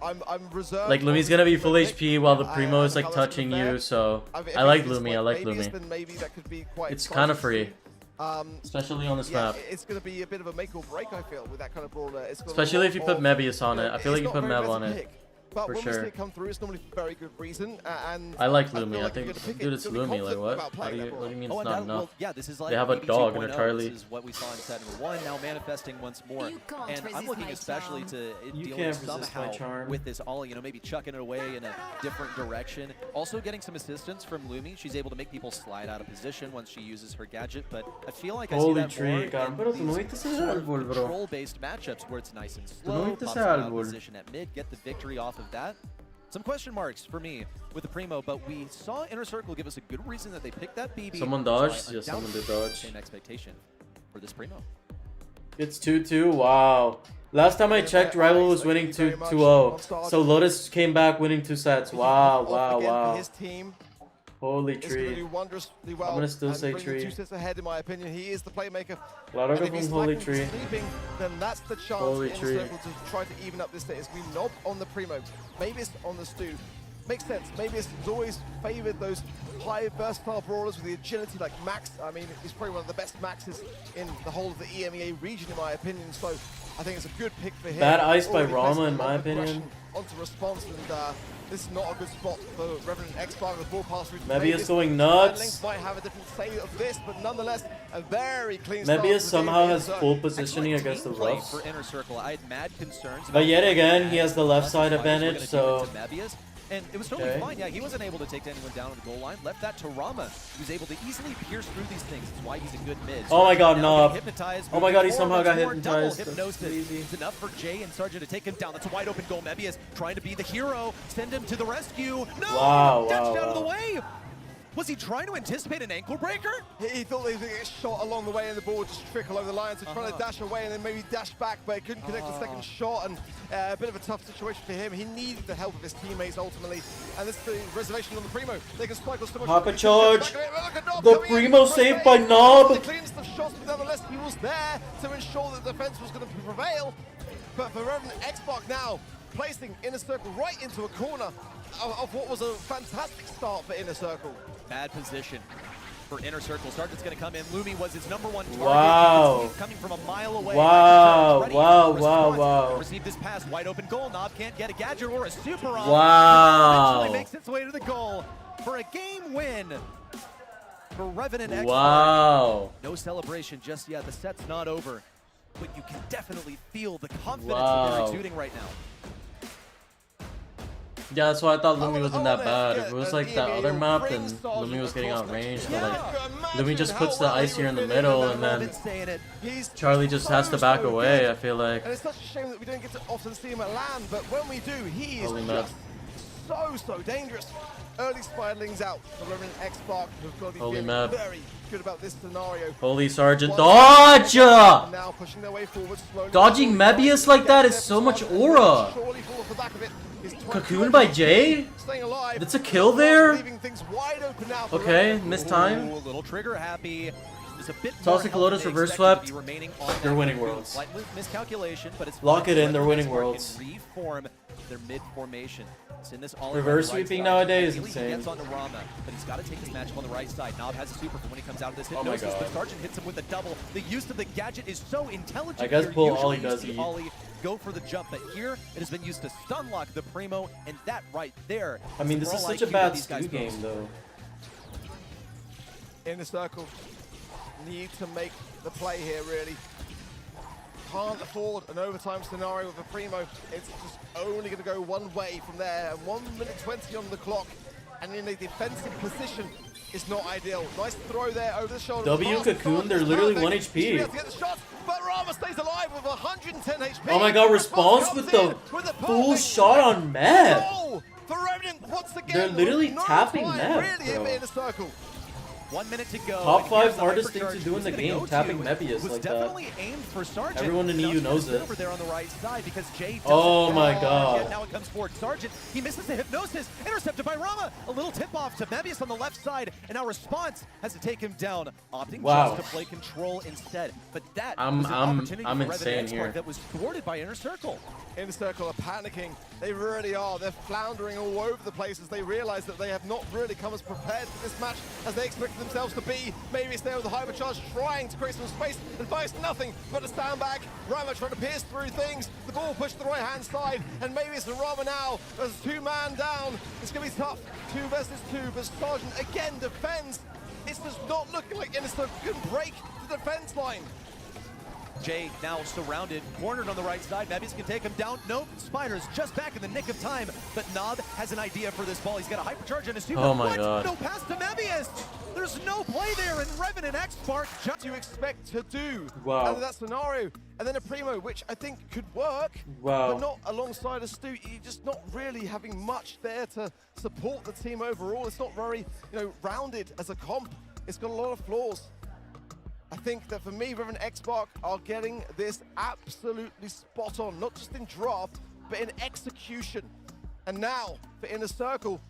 I'm reserved. Like Lumi's gonna be full HP while the Primo is like touching you. So I like Lumi. I like Lumi. It's kind of free. Especially on this yeah, map. It's going to be a bit of a make or break, I feel, with that kind of brawler. It's got a Especially lot if you put of, Mebius on it. I feel like you it's put not very Mev on best it. pick, but For when we see sure. it come through, it's normally for very good reason. And I like feel Lumi. I like think, you're gonna pick dude, it, it's you're gonna be Lumi. Like confident what? about playing that What do you mean Oh, it's and not that, enough? well, yeah, this is like They have a BB dog in a 2.0. Charlie. This is what we saw in set number one, now manifesting once more. You can't And I'm resist looking my especially charm. to You deal can't with resist my somehow charm. with this Ollie, maybe chucking it away in a different direction. Also getting some assistance from Lumi. She's able to make people slide out of position once she uses her gadget, but I feel like I see Holy that tree, more cabrón. Pero tú no in viste these ese sort of árbol, bro. control-based matchups where it's nice and no slow, viste pops ese out of árbol. position at mid, get the victory off of that. Some question marks for me with the Primo, but we saw Inner Circle give us a good reason that they picked that BB. Someone so I dodged? Yeah, someone did undoubtedly dodge. Same expectation for this Primo. It's 2-2. Wow. Last time I checked, Rival was winning 2-0. So Lotus came back winning 2 sets. Wow, wow, Again, for wow. his team, Holy it's going to tree. do wondrously well. I'm gonna still and say bring the tree. 2 sets ahead, in my opinion. He is the playmaker. Claro And que if fue he's un holy lacking tree. sleeping, then that's the chance Holy in tree. Circle to try to even up this set. Is we knob on the Primo, maybe it's on the Stu. Makes sense. Maybe it's always favoured those high versatile brawlers with the agility like Max. I mean, he's probably one of the best Maxes in the whole of the EMEA region, in my opinion. So I think it's a good pick for him. Bad ice by Already Rama, placing in a lot my of opinion. aggression onto response, and this is not a good spot for Revenant X-Spark with ball pass through to Mebius Mebius. going Length nuts. might have a different say of this, but nonetheless, a very clean start Mebius to the somehow game. has full positioning Excellent against the team play Ruffs. for Inner Circle. I had mad concerns. But yet about again, he has the left what side the Spiders were advantage, gonna do so... into Mebius. And it was totally Okay. fine. Yeah, he wasn't able to take anyone down on the goal line. Left that to Rama. He was able to easily pierce through these things. That's why he's a good mid. Oh my god, Now no. getting hypnotized, Oh my god, he moving somehow forward got once more, double hypnotized. That's hypnosis. crazy. It's enough for Jay and Sargent to take him down. That's a wide open goal. Mebius trying to be the hero. Send him to the rescue. No! Wow, Dashed wow, out of the wow. way. Was he trying to anticipate an ankle breaker? He thought he was going to get shot along the way and the ball would just trickle over the line, so trying to dash away and then maybe dash back, but he couldn't connect the second shot, and a bit of a tough situation for him. He needed the help of his teammates ultimately, and this is the reservation on the Primo. They can spike on so much. Papa charge. Look at Nob The coming in Primo for a saved save. by Nob. The cleanest of shots, but nonetheless he was there to ensure that the defense was going to prevail. But for Revenant X-Spark now, placing Inner Circle right into a corner of what was a fantastic start for Inner Circle. Bad position for Inner Circle. Sargent's going to come in. Lumi was his #1 target. Wow. Coming from a mile away. Wow, Ready wow, to wow, respond. wow. Received this pass. wide open goal. Nob can't get a gadget or a super off. Wow. Eventually makes its way to the goal for a game win for Revenant X. Wow. No celebration just yet. The set's not over, but you can definitely feel the confidence Wow. that they're exuding right now. Yeah, that's why I thought Lumi wasn't that bad. If it was like that other map, then Lumi was getting outranged. But like, Lumi just puts the ice here in the middle, and then Charlie just has to back away, I feel like. And it's such a shame that we don't get to often see him at land, but when we do, he is just so dangerous. Early Spiderlings out for Revenant X-Spark, who've got to be feeling very good about this scenario. Holy Sergeant, dodge! Now pushing their way forward slowly. Dodging Mebius like that is so much aura. Cocoon by Jay? That's a kill there? Okay, missed time. A little trigger happy. There's a bit Toxic Lotus reverse swept. They're winning worlds. Slight miscalculation, but it's Lock it in, they're winning worlds. Reform their mid formation. It's in this all reverse sweeping nowadays is He insane. gets onto Rama, but he's got to take his matchup on the right side. Nob has a super for when he comes out of this Oh my hypnosis, God. but Sergeant hits him with a double. The use of the gadget is so intelligent. I guess here. pull Usually Ollie you does see eat. Ollie go for the jump, but here it has been used to stun lock the Primo, and that right there. I mean, this is such a bad Stu game, though. In the circle, need to make the play here, really. Can't afford an overtime scenario with a Primo. It's just only going to go one way from there. And 1 minute 20 on the clock. And in a defensive position, it's not ideal. Nice throw there over the shoulder. W Cocoon, they're literally 1 HP. But Rama stays alive with 110 HP. Oh my God, response with the full shot on Meb. For Revenant once again. They're literally tapping Meb, really in the circle. 1 minute to go. Top 5 hardest things to do in the game, tapping Mebius like that. Aimed for Sergeant. Everyone in EU knows it. Over there on the right side because Jay Oh my God. Now it comes forward. Sergeant, he misses the hypnosis. Intercepted by Rama. A little tip off to Mebius on the left side, and our response has to take him down, opting just to play control instead. But that was an opportunity I'm for insane Revenant here. that was thwarted by Inner Circle. Inner Circle are panicking. They really are. They're floundering all over the place as they realize that they have not really come as prepared for this match as they expected themselves to be. Maybe it's there with the hypercharge, trying to create some space and finds nothing but a stand back. Rama trying to pierce through things. The ball pushed to the right-hand side, and maybe it's Rama now. There's 2-man down. It's going to be tough. 2 versus 2, but Sergeant again defends. It's just not looking like Inner Circle can break the defense line. Jay now surrounded, cornered on the right side. Mebius can take him down. Nope, Spiders just back in the nick of time. But Nob has an idea for this ball. He's got a hypercharge and a super. Oh my God. No pass to Mebius. There's no play there, and Revenant X-Spark just you expect to do Wow. out of that scenario. And then a Primo, which I think could work, Wow. but not alongside a Stu. You're just not really having much there to support the team overall. It's not very, rounded as a comp. It's got a lot of flaws. I think that for me, Revenant X-Spark are getting this absolutely spot on, not just in draft, but in execution. And now, for Inner Circle,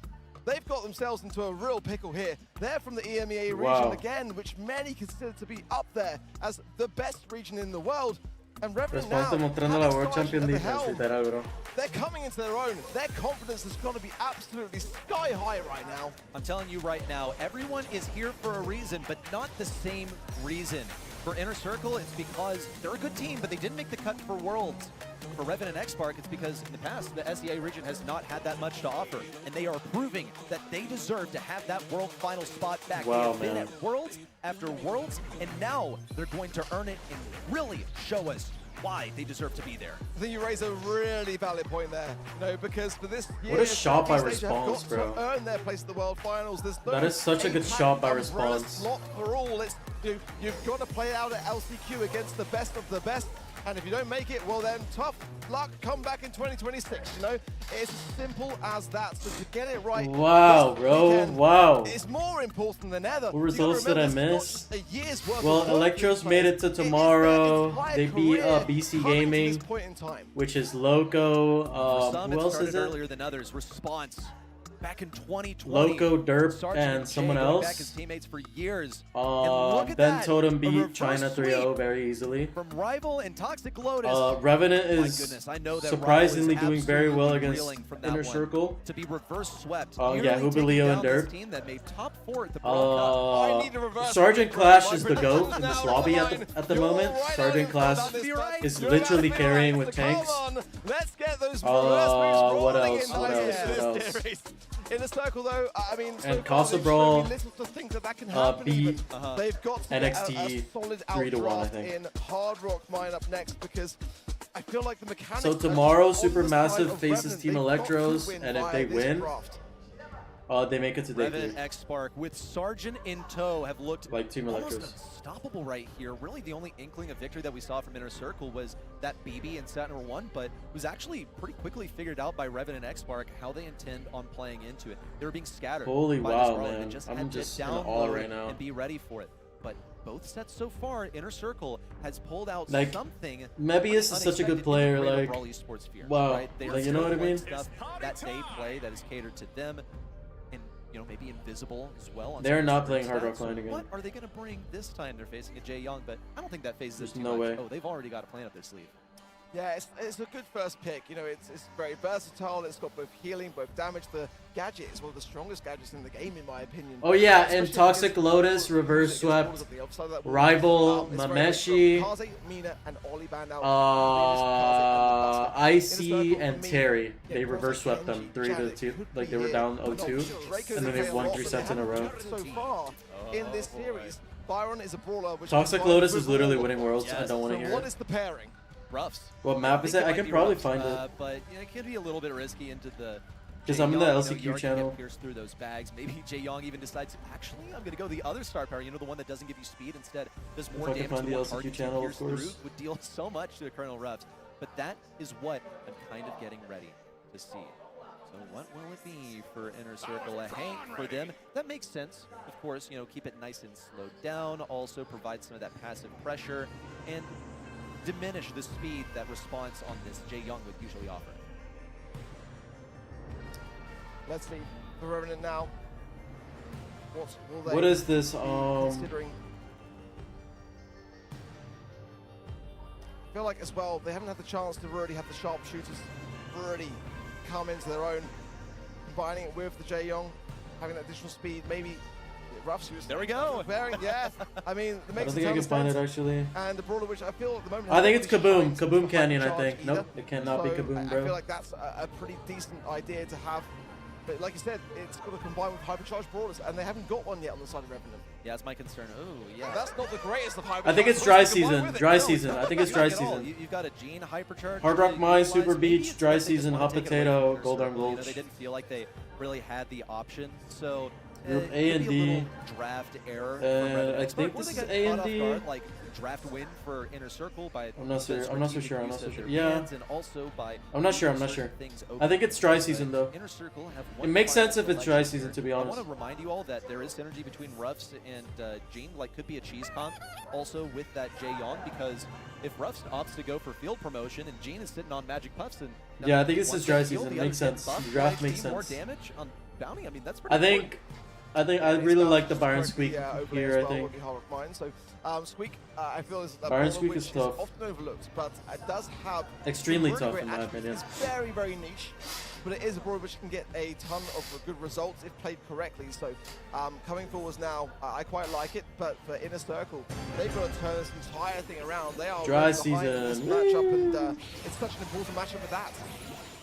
they've got themselves into a real pickle here. They're from the EMEA region again, which many consider to be up there as the best region in the world. And Revenant now, mostrando la World Champion at the defense, helm, literal, bro. they're coming into their own. Their confidence has got to be absolutely sky high right now. I'm telling you right now, everyone is here for a reason, but not the same reason. For Inner Circle, it's because they're a good team, but they didn't make the cut for Worlds. For Revenant X-Spark, it's because in the past, the SEA region has not had that much to offer, and they are proving that they deserve to have that World Final spot back. Wow, they have been man. at Worlds after Worlds, and now they're going to earn it and really show us why they deserve to be there. I think you raise a really valid point there, because for this year, What a shot by these stages have Response, got to bro. earn their place at the World Finals. There's no That is such a good APAC shot by umbrella Response. slot for all. It's, you've got to play out at LCQ against the best of the best. And if you don't make it, well then, tough luck, come back in 2026, It's as simple as that. So to get it right, Wow, this bro, weekend, wow. it's more important than ever. What results did I miss? A year's worth Well, of work Electros being made played. it to It is their tomorrow. entire They beat career BC coming to Gaming, this point in time. which is Loco. For some, Who it else started is it? earlier than others. Response back in 2020. Loco, Derp, Sergeant and Jay someone going back else. his teammates for years. And look at Ben that, Totem a beat reverse China 3-0 sweep very easily. from Rival and Toxic Lotus. Revenant My is goodness, I know that surprisingly Rival doing is very well absolutely against reeling from that Inner one. Circle. To be reverse swept. Yeah, nearly taking Hubaleo and down this Derp. team that made top 4 at the World I need a reverse Sergeant sweep. Clash is the My GOAT in prediction's this now lobby on at the You're moment. right Sergeant on Clash this, but is you're literally out carrying of with it. tanks. Come on, let's get those reverse What rolling else? in What nicely else? for What this else? series. In the circle, though, I mean, so And far Casa they've Brawl, shown me little to think that can happen. beat even. They've got to NXT get a solid 3-1, I outdraft think. in Hard Rock Mine up next because I feel like the mechanics. So are tomorrow, just on the side Supermassive of faces Revenant. Team They've got to Electros, win and if via they this win, draft. they make it to day Revenant 3. X Spark with Sergeant in tow have looked Like Team almost Electros. unstoppable right here. Really, the only inkling of victory that we saw from Inner Circle was that BB in set number 1, but it was actually pretty quickly figured out by Revenant X Spark how they intend on playing into it. They were being scattered. Holy by wow, this brawler. man. They just I'm had just to in awe download right now. and be ready for it. But both sets so far, Inner Circle has pulled out Like, something. Mebius is such a good player, like, wow, right? They like, are you know what I mean? Stuff that they play that is catered to them, and you know, maybe invisible as well. On They're some not of playing the Hard stats. Rock Line again. What are they going to bring this time? They're facing a Jay Young, but I don't think that phases us There's too no much. way. Oh, they've already got a plan up their sleeve. Yeah, it's a good first pick. You know, it's very versatile. It's got both healing, both damage. The gadget is one of the strongest gadgets in the game, in my opinion. Oh yeah, and Especially Toxic against Lotus, the Reverse brawlers Swept, at the opposite of that wall. Rival, It's very Mameshi, strong. Kaze, Mina, and Oli banned out. Icy, and Terry. They reverse swept them 3-2. Like they were down 0-2, and then they won 3 sets in a row. So far in this series, Byron is a brawler. Which Toxic combines Lotus with is literally all of winning them. worlds. I don't want to So hear what it. is the pairing? Ruffs. What map is it? I might can be probably Ruffs, find it. but you know, it could be a little bit risky into the. Because Jay I'm in the Young, LCQ you know, channel. Get pierced through those bags. Maybe Jay Young even decides, actually, I'm going to go the other star power. You know, the one that doesn't give you speed. Instead, does more I can damage find to the one LCQ target to channel, of pierce through, course. would deal so much to Colonel Ruffs. But that is what I'm kind of getting ready to see. So what will it be for Inner Circle? A Hank for them. That makes sense. Of course, you know, keep it nice and slowed down. Also provide some of that passive pressure and diminish the speed that response on this Jay Young would usually offer. Let's see the Revenant now. What will they What is this? be considering? I feel like as well they haven't had the chance to really have the sharpshooters really come into their own, combining it with the Jay Young, having that additional speed. Maybe Ruffs was there we go. Bearing, yeah. I mean, it I makes don't think I can find it actually. And the brawler, which I feel at the moment. I think it's has Kaboom. not really Kaboom shined Canyon, I charge think. either. Nope, it cannot be So Kaboom, I bro. feel like that's a pretty decent idea to have. But like you said, it's got to combine with hypercharged brawlers, and they haven't got one yet on the side of Revenant. Yeah, that's my concern. Oh, yeah. That's not the greatest of hypercharged. I think it's dry season. Dry season. I think it's dry season. You've got a Gene hypercharge. Hard Rock Mine, Super Maybe Beach, it's Dry that they just Season, wanna Hot take it away Potato, from Gold Inner Arm Circle. You know, Gulch. they didn't feel like they really had the option. So Group A it and could be a D. little draft error. I think this is A and D. Like draft win for Inner Circle by. I'm not sure. I'm not so sure. I'm not so sure. Yeah. And also by I'm not sure. I'm not sure. I think it's dry season though. Inner Circle have It one makes final sense if it's dry selection season, here. to be I honest. want to remind you all that there is synergy between Ruffs and Gene. Like, could be a cheese comp also with that Jay Young, because if Ruffs opts to go for field promotion and Gene is sitting on Magic Puffs, and Yeah, I think this one is dry gets healed, season. the Makes other gets sense. buffed, The draft right? makes More sense. damage on bounty. I mean, that's pretty I think I really like the Byron Squeak here. I think. So, Squeak, I feel is a Byron brawler Squeak which is tough. often overlooked, but it does have Extremely some tough, really in great my attributes. opinion. It's very, very niche, but it is a brawler which can get a ton of good results if played correctly. So, coming forwards now, I quite like it, but for Inner Circle, they've got to turn this entire thing around. They are Dry right behind this season. matchup, and it's such an important matchup with that.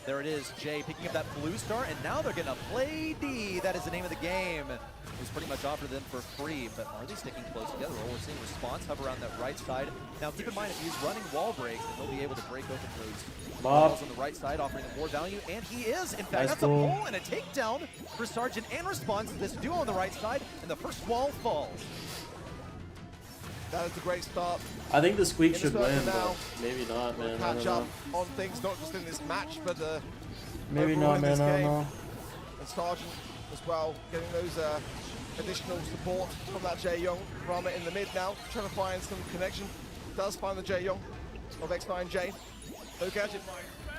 There it is, Jay picking up that blue star, and now they're going to play D. That is the name of the game. It was pretty much offered to them for free, but are they sticking close together? Well, we're seeing response hover around that right side. Now, keep in mind, if he's running wall breaks, then he'll be able to break open those walls on the right side, offering them more value, and he is. In fact, Nice that's pull. a pull and a takedown for Sergeant and response to this duo on the right side, and the first wall falls. That is a great start. I think the Squeak Inner should Circle win, now. but maybe not, man. I Catch don't up know. on things, not just in this match, but Maybe overall not, in man. this I don't game. know. And Sergeant as well, getting those additional support from that Jay Young. Rama in the mid now, trying to find some connection. Does find the Jay Young of X9J. No gadget.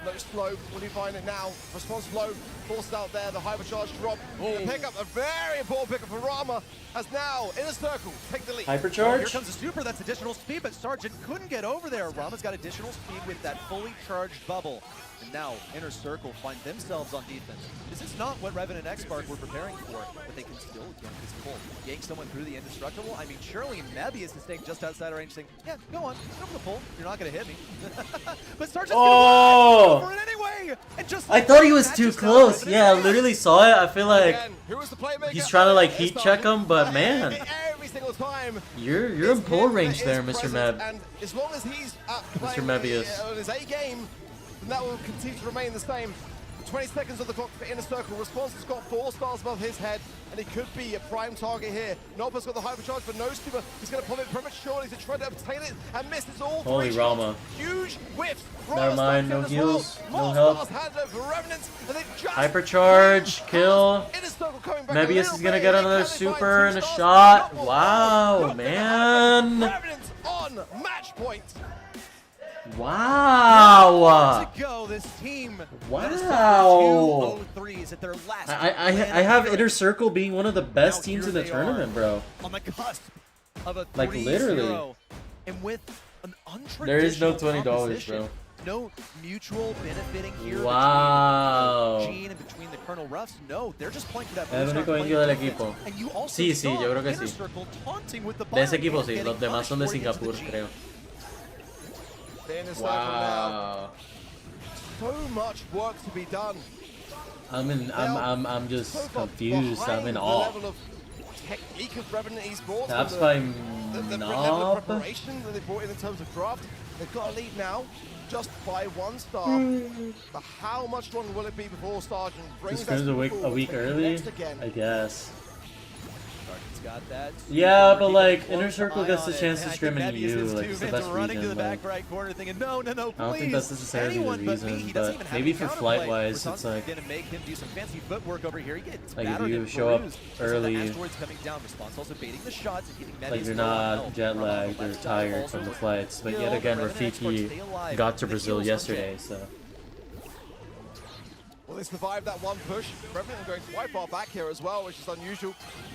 No slow. Will he find it now? Response low. Forced out there. The hypercharge drop. The pickup, a very important pickup for Rama, as now Inner Circle take the lead. Hypercharge? Here comes the super. That's additional speed, but Sargent couldn't get over there. Rama's got additional speed with that fully charged bubble. And now Inner Circle find themselves on defense. This is not what Revan and X-Spark were preparing for, but they can still get this pull. Yank someone through the indestructible. I mean, surely Mebius is staying just outside of range saying, yeah, go on, go for the pull. You're not going to hit me. But Sargent's going for it anyway. And just I thought he was too close. Yeah, I literally saw it. I feel like he's trying to like heat check him, but man, you're in pull range there, Mr. Meb. And as long as he's Mr. Mebius. on his A game, then that will continue to remain the same. 20 seconds on the clock for Inner Circle. Response has got 4 stars above his head, and he could be a prime target here. Nopa's got the hypercharge, but no super. He's going to pop it prematurely to try to obtain it, and misses all 3 Holy shots. Rama. Huge whiffs. Never mind, no heals, no help. Revenants, and they've just Hypercharge, kill. Mebius is gonna get another super and a shot. Wow, man. Revenants on match point. Wow. To go, this team. Wow. 2-0-3s at their last. I have Inner Circle being one of the best teams in the tournament, bro. On the cusp of a 3-0. Like literally. And with an untraditional There is no $20, composition, bro. No mutual benefiting here Wow. between Gene and between the Colonel Ruffs. No, they're just playing for that. El único indio del equipo. Sí, sí, yo creo que sí. De ese equipo sí, los demás son de Singapur, creo. Wow. So much work to be done. I'm just confused. I'm in awe. Technique of Revenant Esports. That's by the level of preparation that they brought in terms of draft. They've got a lead now, just by 1 star. But how much longer will it be before Sargent brings Just comes a week early, again? I guess. Got that. Yeah, but like Inner Circle gets the chance to scrim in EU, like it's the best running to the reason. back Like, right corner thinking, no, I don't think that's necessarily the reason, but maybe for flight wise, it's like gonna make him do some fancy footwork over here. He gets like if you show up early, like you're not jet lagged or tired from the flights. But yet again, Rafiki got to Brazil yesterday, so. Well, they survived that one push. Revenant going quite far back here as well, which is unusual.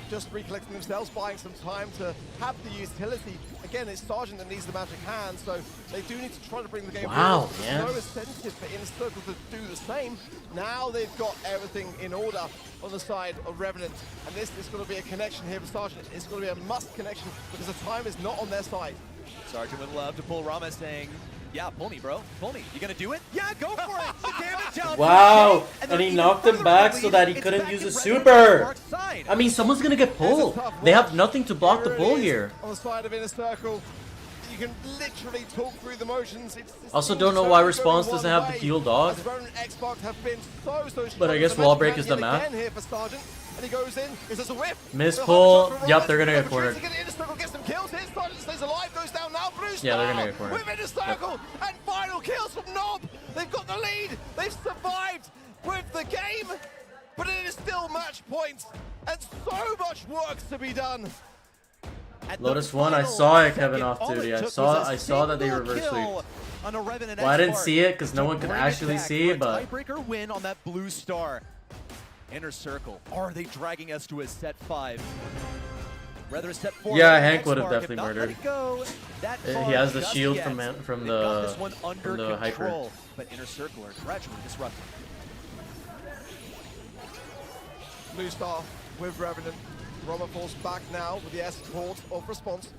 Just recollecting themselves, buying some time to have the utility. Again, it's Sargent that needs the magic hand, so they do need to try to bring the game forward. Man. No incentive for Inner Circle to do the same. Now they've got everything in order on the side of Revenant, and this is going to be a connection here for Sargent. It's going to be a must connection because the time is not on their side. Sargent would love to pull Rama saying, yeah, pull me, bro. Pull me. You gonna do it? Yeah, go for it. The damage out. Wow, and he knocked him back so that he couldn't use a super. I mean, someone's gonna get pulled. They have nothing to block the pull here. On the side of Inner Circle, you can literally talk through the motions. Also, don't know why Response doesn't have the heal dog. But I guess wall break is the map. And he goes in. Is this a whip? Miss pull. Yep, they're gonna get cornered. Yeah, they're gonna get cornered. With Inner Circle and final kills from Nob. They've got the lead. They've survived with the game, but it is still match point and so much work to be done. Lotus 1, I saw it, Kevin off duty. I saw that they reverse sweep. Well, I didn't see it because no one could actually see, but tiebreaker win on that blue star. Inner Circle, are they dragging us to a set 5? Rather a set 4. Yeah, Hank would have definitely murdered. He has the shield from the hyper. But Inner Circle are gradually disrupting. Blue star with Revenant. Roma falls back now with the support of Response.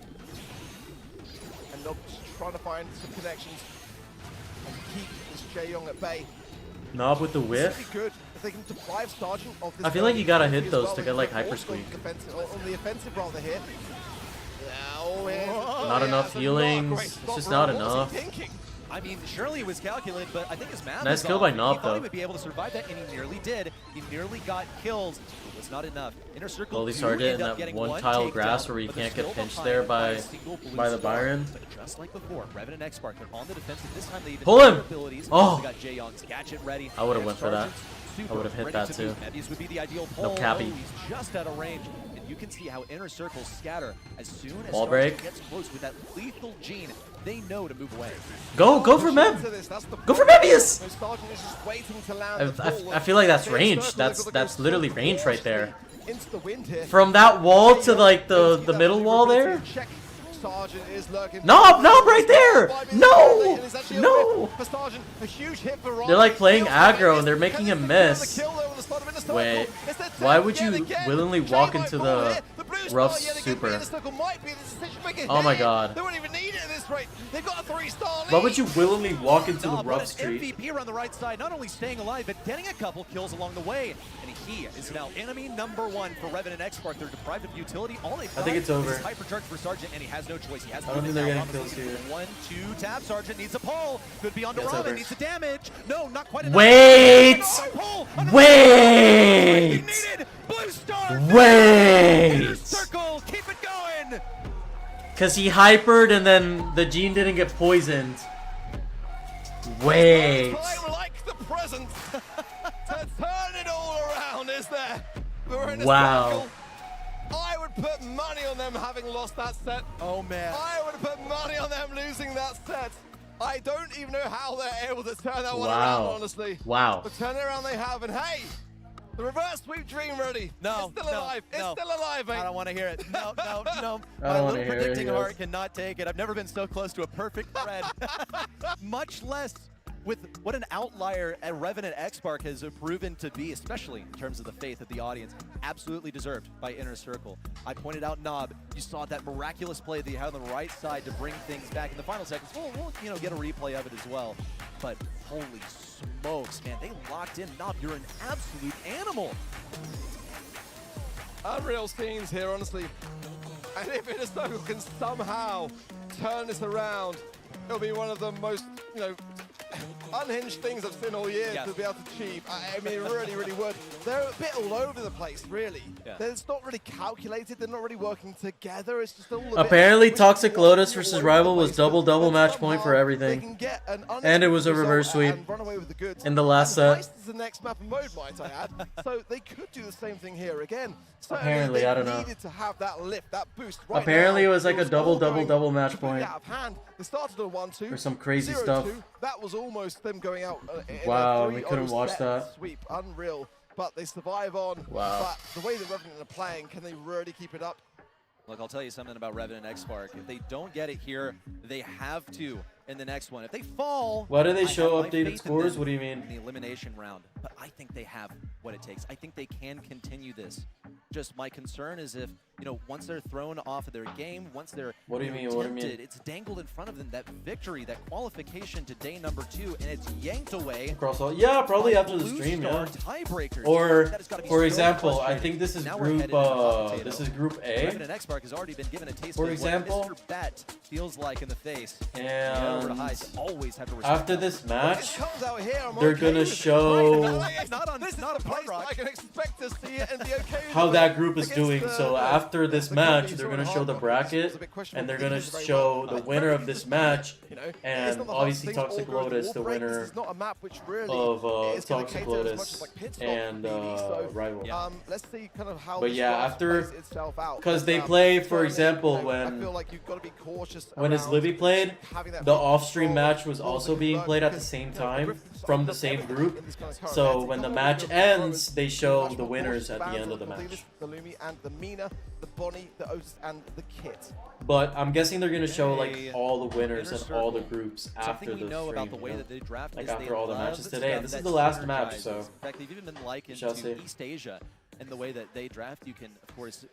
And they're trying to find some connections and keep this Jae-Young at bay. Knob with the whiff. Good if they can deprive Sargent of this. I feel like you gotta hit those to get like hyper squeak. On the offensive rather here. Not enough healings. It's just not enough. I mean, surely it was calculated, but I think his math nice kill by Nob, he though. He would be able to survive that, and he nearly did. He nearly got kills. It was not enough. Inner Circle. Well, he started in that one tile grass where you can't get pinched there by the Byron. But just like before, Revan and X-Spark, they're on the defensive. This time they even pull him! Oh! They got Jae-Young's gadget ready. I would have went for that. I would have hit that too. Would be the ideal No cappy. He's just out of range. And you can see how inner circles scatter as soon as Ball Starship break. gets close with that lethal gene. They know to move away. Go for Meb. Go for Mebius. I feel like that's range. That's literally range right there. From that wall to like the middle wall there. No, right there. No. They're like playing aggro and they're making him miss. Wait, why would you willingly walk into the rough super? Oh my god. Why would you willingly walk into the rough street? MVP around the right side, not only staying alive, but getting a couple kills along the way. And he is now enemy #1 for Revan and X-Spark. They're deprived of utility. All they I think it's over. Hypercharge for Sergeant, and he has no choice. He has to I don't think they're getting kills here. 1-2 tap. Sergeant needs a pull. Could be onto Robin. Needs the damage. No, not quite enough. Wait! Wait! Blue Star. Wait! Circle. Keep it going. Cause he hypered and then the gene didn't get poisoned. Wait. I like the present to turn it all around, is there? We're in a Wow. circle. I would put money on them having lost that set. Oh man. I would put money on them losing that set. I don't even know how they're able to turn that one Wow. around, honestly. Wow. The turnaround they have, and hey, the reverse sweep dream ready. No, it's still alive. It's still alive, mate. I don't want to hear it. No. I My don't little hear it, predicting yes. heart cannot take it. I've never been so close to a perfect thread. Much less with what an outlier Revan and X-Spark has proven to be, especially in terms of the faith of the audience. Absolutely deserved by Inner Circle. I pointed out Knob. You saw that miraculous play that he had on the right side to bring things back in the final seconds. We'll get a replay of it as well. But holy smokes, man, they locked in. Knob, you're an absolute animal. Unreal scenes here, honestly. And if Inner Circle can somehow turn this around, it'll be one of the most, unhinged things I've seen all year to be able to achieve. I mean, it really, really would. They're a bit all over the place, really. Yeah. It's not really calculated. They're not really working together. It's just all Apparently, Toxic Lotus versus Rival was double match point for everything, and it was a reverse sweep in the last set. This is the next map and mode, might I add. So they could do the same thing here again. Apparently, I don't know. Needed to have that lift, that boost. Right Apparently, now, it was like a double match completely point out of hand. They started on 1-2 or some crazy 0-2. stuff. That was almost them going out. Wow, we couldn't watch that. Sweep, unreal. But they survive on. Wow. But the way the Revenant are playing, can they really keep it up? Look, I'll tell you something about Revan and X-Spark. If they don't get it here, they have to in the next one. If they fall, Why do they show I have my updated faith in scores? them What do you mean? in the elimination round, but I think they have what it takes. I think they can continue this. Just my concern is if, once they're thrown off of their game, once they're What do you mean? tempted, What do you mean? it's dangled in front of them, that victory, that qualification to day #2, and it's yanked away. Yeah, probably after the Blue stream, Star yeah. tiebreakers. Or, That has gotta be for so example, I frustrating. think this is Now we're group headed into hot potato. this is group Revan A. and X-Spark has already been given a taste For of example, what Mr. Bet feels like in the face. And Always have to respect after that. this match, Comes out here, I'm they're okay gonna with it. show This is the place I can expect to see it and be okay with how it. that group is Against doing. the- So after this the match, companies they're who are gonna in show the hard rock. It's bracket, a bit questionable and they're if they gonna do very show well. the It's winner very of this easy to match, do, It's and not the hard obviously things, Toxic all good Lotus, war the breaks. winner This is not a map which really of is gonna Toxic cater as much Lotus as, like, pit stop, and really. So, Rival. let's see kind of how But this yeah, draft after, plays itself out. because they But, play, for certainly, example, I when feel like you've got to be cautious when his around Livy played, having that the free off-stream control, match was all the also being convert, played at the because, same the time Griffins from open the up same everything group. in this kind of current So match. when the It's match not ends, they show much the more winners cautious at the fans end of the the match. The Lumi and the Mina, the Bonnie, the Otis, and the Kit. But I'm guessing they're gonna show like Hey, all the winners Inner and all the Circle. groups Something after we the know stream. about the way that they draft like is after they all the love matches today, and this is stuff the that last match, synergizes. so In fact, they've even been likened shall to see. East Asia and the way that they draft. You can, of course,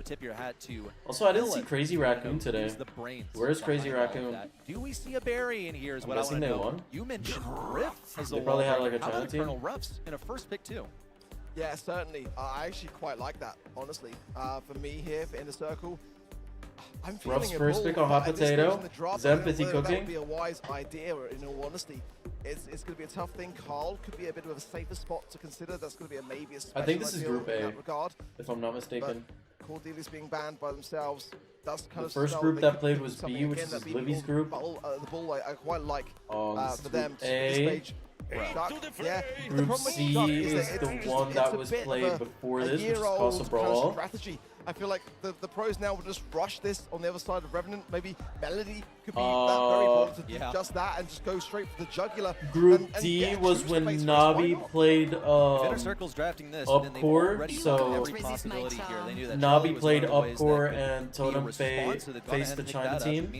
tip your hat to. Also, I didn't see Dylan, Crazy Raccoon today. who's the brains Where's Crazy behind all of Raccoon? that. Do we see a Barry in here? Is I'm what I guessing want to they know. won. You mentioned Riff as the They probably had, wall like, a breaker. How China about team? Colonel Ruffs in a first pick too? Yeah, certainly. I actually quite like that, honestly. For me here, for Inner Circle, I'm feeling Ruff's a first bull, pick on but Hot at this stage in Potato. the draft, Zemp, I don't is he know whether that cooking? would be a wise idea, in all honesty. It's going to be a tough thing. Carl could be a bit of a safer spot to consider. That's going to be a maybe a special I think this is idea Group in A, that regard. if I'm not mistaken. But Cordelia's being banned by themselves. That's kind The of first spell group they that could played do was something B, which again is that beat Livy's the group. the bull I quite like This for is them Group to A. this stage. Shuck, yeah. The Group problem with C Shuck is that the it's one just- that it's a was bit of played a before this, which is year-old Casa kind of Brawl. strategy. I feel like the pros now will just rush this on the other side of Revenant. Maybe Melody could be that very bold to do just that and just go straight for the jugular. Group D was when Navi played Inner Circle's drafting this, up and core, so every possibility here. They knew that Navi played up ways core that and Totem faced the China team.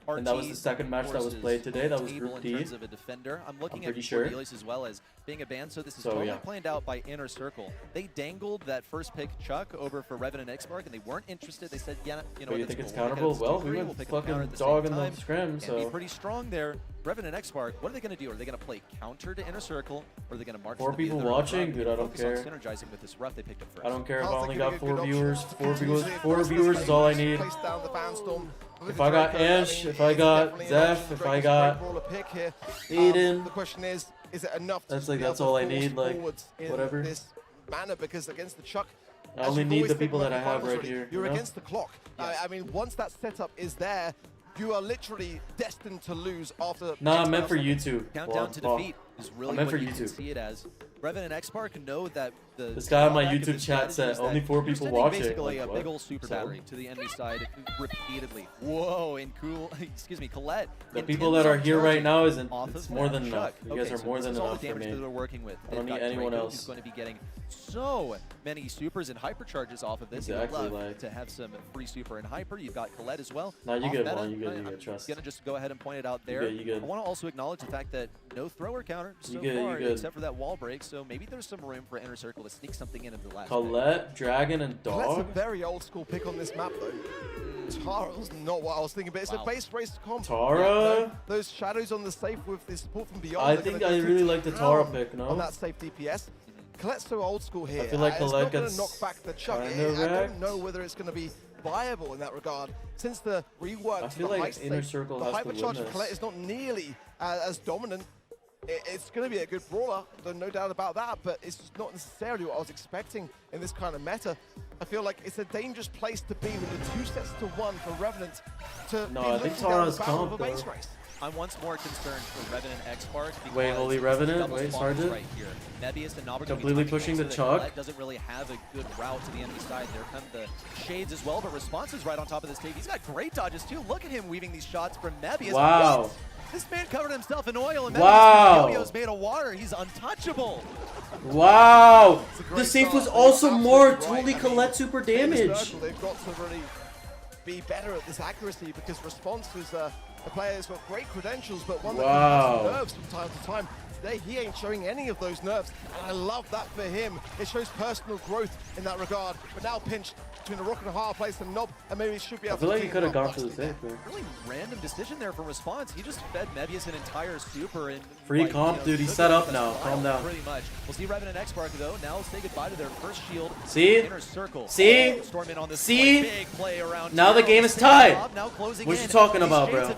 And that was the second match that was played today. That was Group D. Of a defender. I'm looking pretty at sure. Cornelius as well as being a band, so this is totally planned out by Inner Circle. They dangled that first pick Chuck over for Revenant X-Mark, and they weren't interested. They said, yeah, you know, you think it's counterable? Well, we went fucking dog in the scrim, so. Be pretty strong there. Revenant X-Mark, what are they going to do? Are they going to play counter to Inner Circle, or are they going to march? 4 people watching, dude. I don't care. Synergizing with this rough they picked up first. I don't care if I only got 4 viewers. 4 viewers is all I need. If I got Ansh, if I got Zeph, if I got Aiden, the question is it enough? That's all I need. Like whatever. This manner, because against the Chuck, I only need the people that I have right here. You're against the clock. I mean, once that setup is there, you are literally destined to lose after. Nah, I meant for YouTube. Countdown to defeat is really what you can see it as. Revenant and X-Park know that this guy on my YouTube chat said only 4 people watching. Basically, a big old super battery to the enemy side repeatedly. Whoa, and cool. Excuse me, Colette. The people that are here right now isn't. It's more than enough. You guys are more than enough for me. I don't need anyone else. Who's going to be getting so many supers and hypercharges off of this. Exactly. Love to have some free super and hyper. You've got Colette as well. No, you good, man. You good. Trust. Gonna just go ahead and point it out there. You good. I want to also acknowledge the fact that no thrower counter so far, except for that wall break. So maybe there's some room for Inner Circle to sneak something in the last. Colette, Dragon, and Dog. That's a very old school pick on this map, though. Tara's not what I was thinking, but it's a base race comp. Tara? Those shadows on the safe with the support from beyond. I think I really like the Tara pick, no? On that safe DPS. Colette's so old school here. I feel like Colette gets knock back the Chuck. I don't know whether it's going to be viable in that regard. Since the rework, I feel like Inner Circle has to win this. The hypercharge of Colette is not nearly as dominant. It's going to be a good brawler, no doubt about that, but it's just not necessarily what I was expecting in this kind of meta. I feel like it's a dangerous place to be with the 2 sets to 1 for Revenant to no, I think Tara's comp, though. I'm once more concerned for Revenant X-Park. Wait, Holy Revenant? Wait, Sergeant? Right here. Nebius and Nobbert completely pushing the Chuck. Doesn't really have a good route to the enemy side. There come the shades as well, but Response is right on top of this take. He's got great dodges too. Look at him weaving these shots from Nebius. Wow. What? This man covered himself in oil and Nebius made of water. He's untouchable. Wow. The safe was also more totally Colette super damage. They've got to really be better at this accuracy because Response is a player who's got great credentials, but one that can have some nerves from time to time. Today, he ain't showing any of those nerves, and I love that for him. It shows personal growth in that regard, but now pinched between a rock and a hard place and Nob, and maybe he should be able to. I feel like he could have gone for the safe, man. Really random decision there for Response. He just fed Mebius an entire super and free comp, dude. He's set up now. Calm down. Pretty much. We'll see Revenant and X-Park though. Now say goodbye to their first shield. See? Inner Circle. See? Storm in on this big play around. Now the game is tied. What you talking about, bro?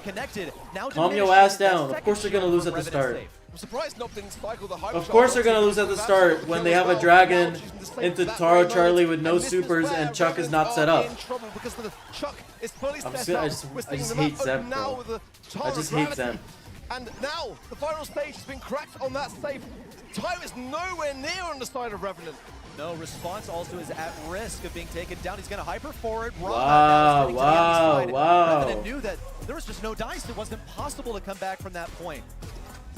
Calm your ass down. Of course they're gonna lose at the start. I'm surprised Nob didn't cycle the hype. Of course they're gonna lose at the start when they have a dragon into Taro Charlie with no supers and Chuck is not set up. I just hate Zem, bro. I just hate Zem. And now the final stage has been cracked on that safe. Time is nowhere near on the side of Revenant. No, Response also is at risk of being taken down. He's going to hyper forward. Wow. Revenant knew that there was just no dice. It wasn't possible to come back from that point.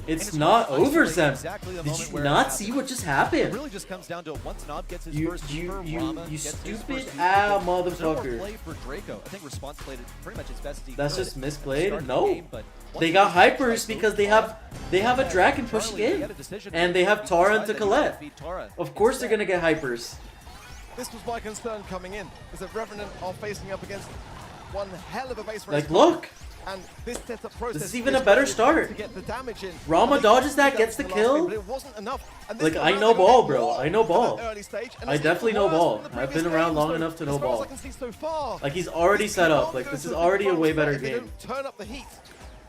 It's not over, Zem. Did you not see what just happened? It really just comes down to once Nob gets his first super, you stupid motherfucker. Play for Draco. I think Response played it pretty much as best as he That's could. Just misplayed? No. They got hypers because they have a dragon pushing in. And they have Tara into Colette. Of course they're gonna get hypers. This was my concern coming in, is that Revenant are facing up against one hell of a base race. Like, look. And this setup process this is even a better start. To get the damage in. Rama dodges that, gets the kill. But it wasn't enough. Like, I know ball, bro. I know ball. I definitely know ball. I've been around long enough to know ball. Like, he's already set up. Like, this is already a way better game. Turn up the heat.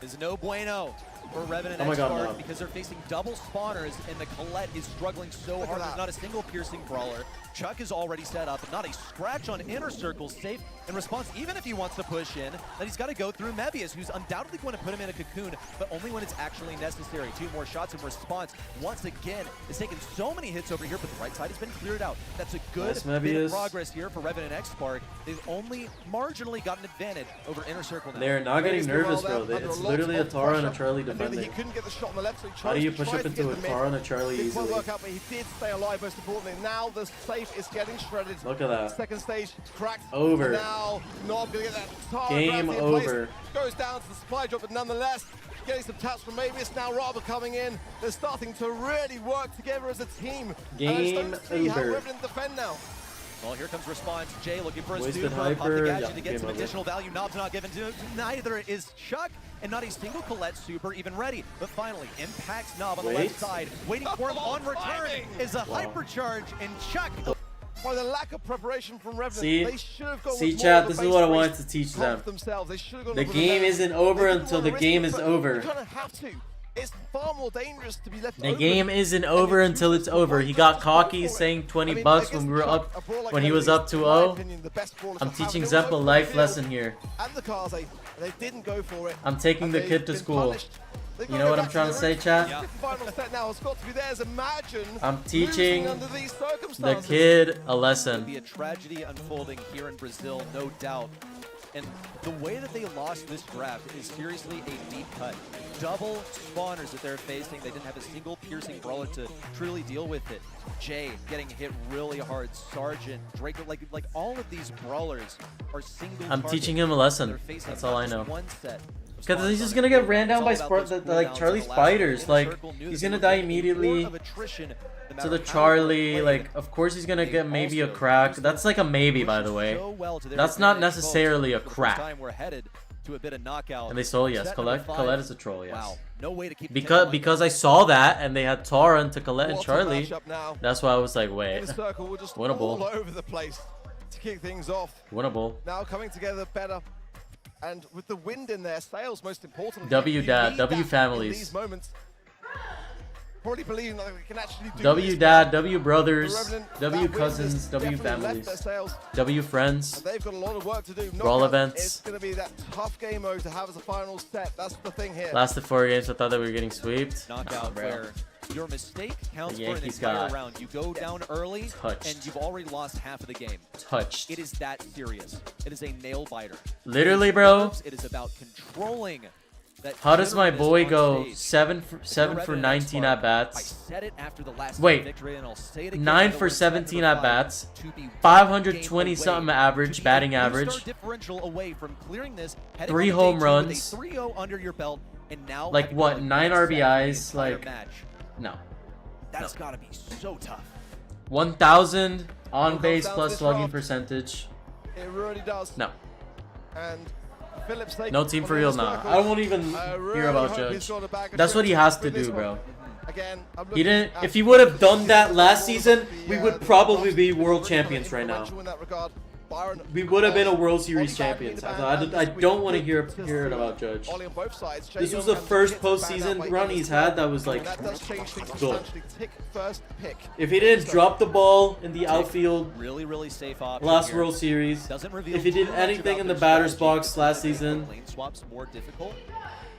There's no bueno. for Revenant Oh my God, X-Spark no. because they're facing double spawners and the Colette is struggling so hard. There's not a single piercing brawler. Chuck is already set up, not a scratch on Inner Circle, safe in response, even if he wants to push in, that he's got to go through Mebius, who's undoubtedly going to put him in a cocoon, but only when it's actually necessary. 2 more shots in response. Once again, it's taken so many hits over here, but the right side has been cleared out. That's a good bit of progress here for Revenant X-Spark. They've only marginally got an advantage over Inner Circle now. They're not getting nervous, bro. It's literally a Tara and a Charlie defending. He couldn't get the shot on the left, so he How do you push up into a Tara and a Charlie It easily? won't work out, but he did stay alive, most importantly. Now the safe is getting shredded. Look at that. Second stage cracked. Over. Now not gonna get that Tara Game Bradley in over. place. Goes down to the supply drop, but nonetheless getting some taps from Mavius. Now Raba coming in. They're starting to really work together as a team. Game and I just don't see how over. Revenant defend now. Well, here comes response. Jay looking for his Wasted super. hyper. Up the Yeah, to get game some over. additional value. Knob's not given to neither is Chuck, and not a single Colette super even ready. But finally, impacts Knob on the left side. Waiting for him on return is a hypercharge, and Chuck. By the lack of preparation from Revenant, See, they should have gone see, with chat. more This of is a what I base wanted race to teach comp them. themselves. They should have gone The with a game better- isn't over They didn't until want the to risk game it, is but over. You kind of have to. It's far more dangerous to be left The open. game isn't over until it's over. He got cocky saying 20 bucks when we were up, when he was up 2-0. I'm teaching Zepp a life lesson here. And the cars, they didn't go for it. I'm taking the kid to school. You know what I'm trying to say, chat? Final set now has got to be theirs. Imagine I'm teaching losing under these the circumstances. kid a Be lesson. a tragedy unfolding here in Brazil, no doubt. And the way that they lost this draft is seriously a deep cut. Double spawners that they're facing. They didn't have a single piercing brawler to truly deal with it. Jay getting hit really hard. Sergeant, Draco, like all of these brawlers are single. I'm target. teaching him a lesson. They're facing That's all I not just know. one set. Because he's just gonna get ran down by like Charlie's fighters. Like he's gonna die immediately to the Charlie. Like of course he's gonna get maybe a crack. That's like a maybe, by the way. That's not necessarily a crack. And they stole, yes. Colette is a troll, yes. Wow. No way to keep Because I saw that and they had Tara into Colette and Charlie. That's why I was like, wait. The circle will just all Winnable. over the place to kick things off. Winnable. Now coming together better. And with the wind in their sails, most importantly. W you dad, need W that families. in these moments. Probably believing that we can actually do W this. dad, W brothers, The Revenant, W that wind cousins, has W definitely left families, their sails. W friends. And they've got a lot of work to do. Brawl Knockout, events. It's going to be that tough game mode to have as a final set. That's the thing here. Lasted 4 games, I thought that we were getting sweeped. Knockout where your mistake counts The for an Yankees entire got round. You go down early touched. and you've already lost half of the game. Touched. It is that serious. It is a nail biter. Literally, bro. It is about controlling that. How does my jitteriness boy on go stage. 7 for 19 at I bats? said it after the last Wait, victory, and I'll say it again 9 by for the way, 17 number at 5, bats, to be 520 game something away, average, to be batting a average, two-star differential away from clearing this, heading 3 on to day home 2 runs, with a 3-0 under your belt, and now like having what, to 9 reset the RBIs, entire like, match. no. That's gotta be so tough. 1,000 on base down plus this slugging draft. percentage. It really does. No. And Phillips taking No team on for the real inner now. circle. I won't even I really hear about hope he's Judge. got a bag of That's what he has to tricks with do, this bro. one. Again, I'm He looking didn't. at If he would have done that last Phillips season, be, we the would probably be most world really champions right now. influential in that regard. Byron, We would have been a World Series Ollie champions. back, I don't want to hear it about Judge. Ollie on both sides. Jay This Young was the has first hit the band out postseason by run Ian he's as well. had that was like And that does change things good. substantially. Tick first pick. If he didn't drop the ball in the outfield Really safe option last here. World Series, Doesn't reveal if he did too much anything about in the their batter's strategy. box last season, Lane swaps more difficult,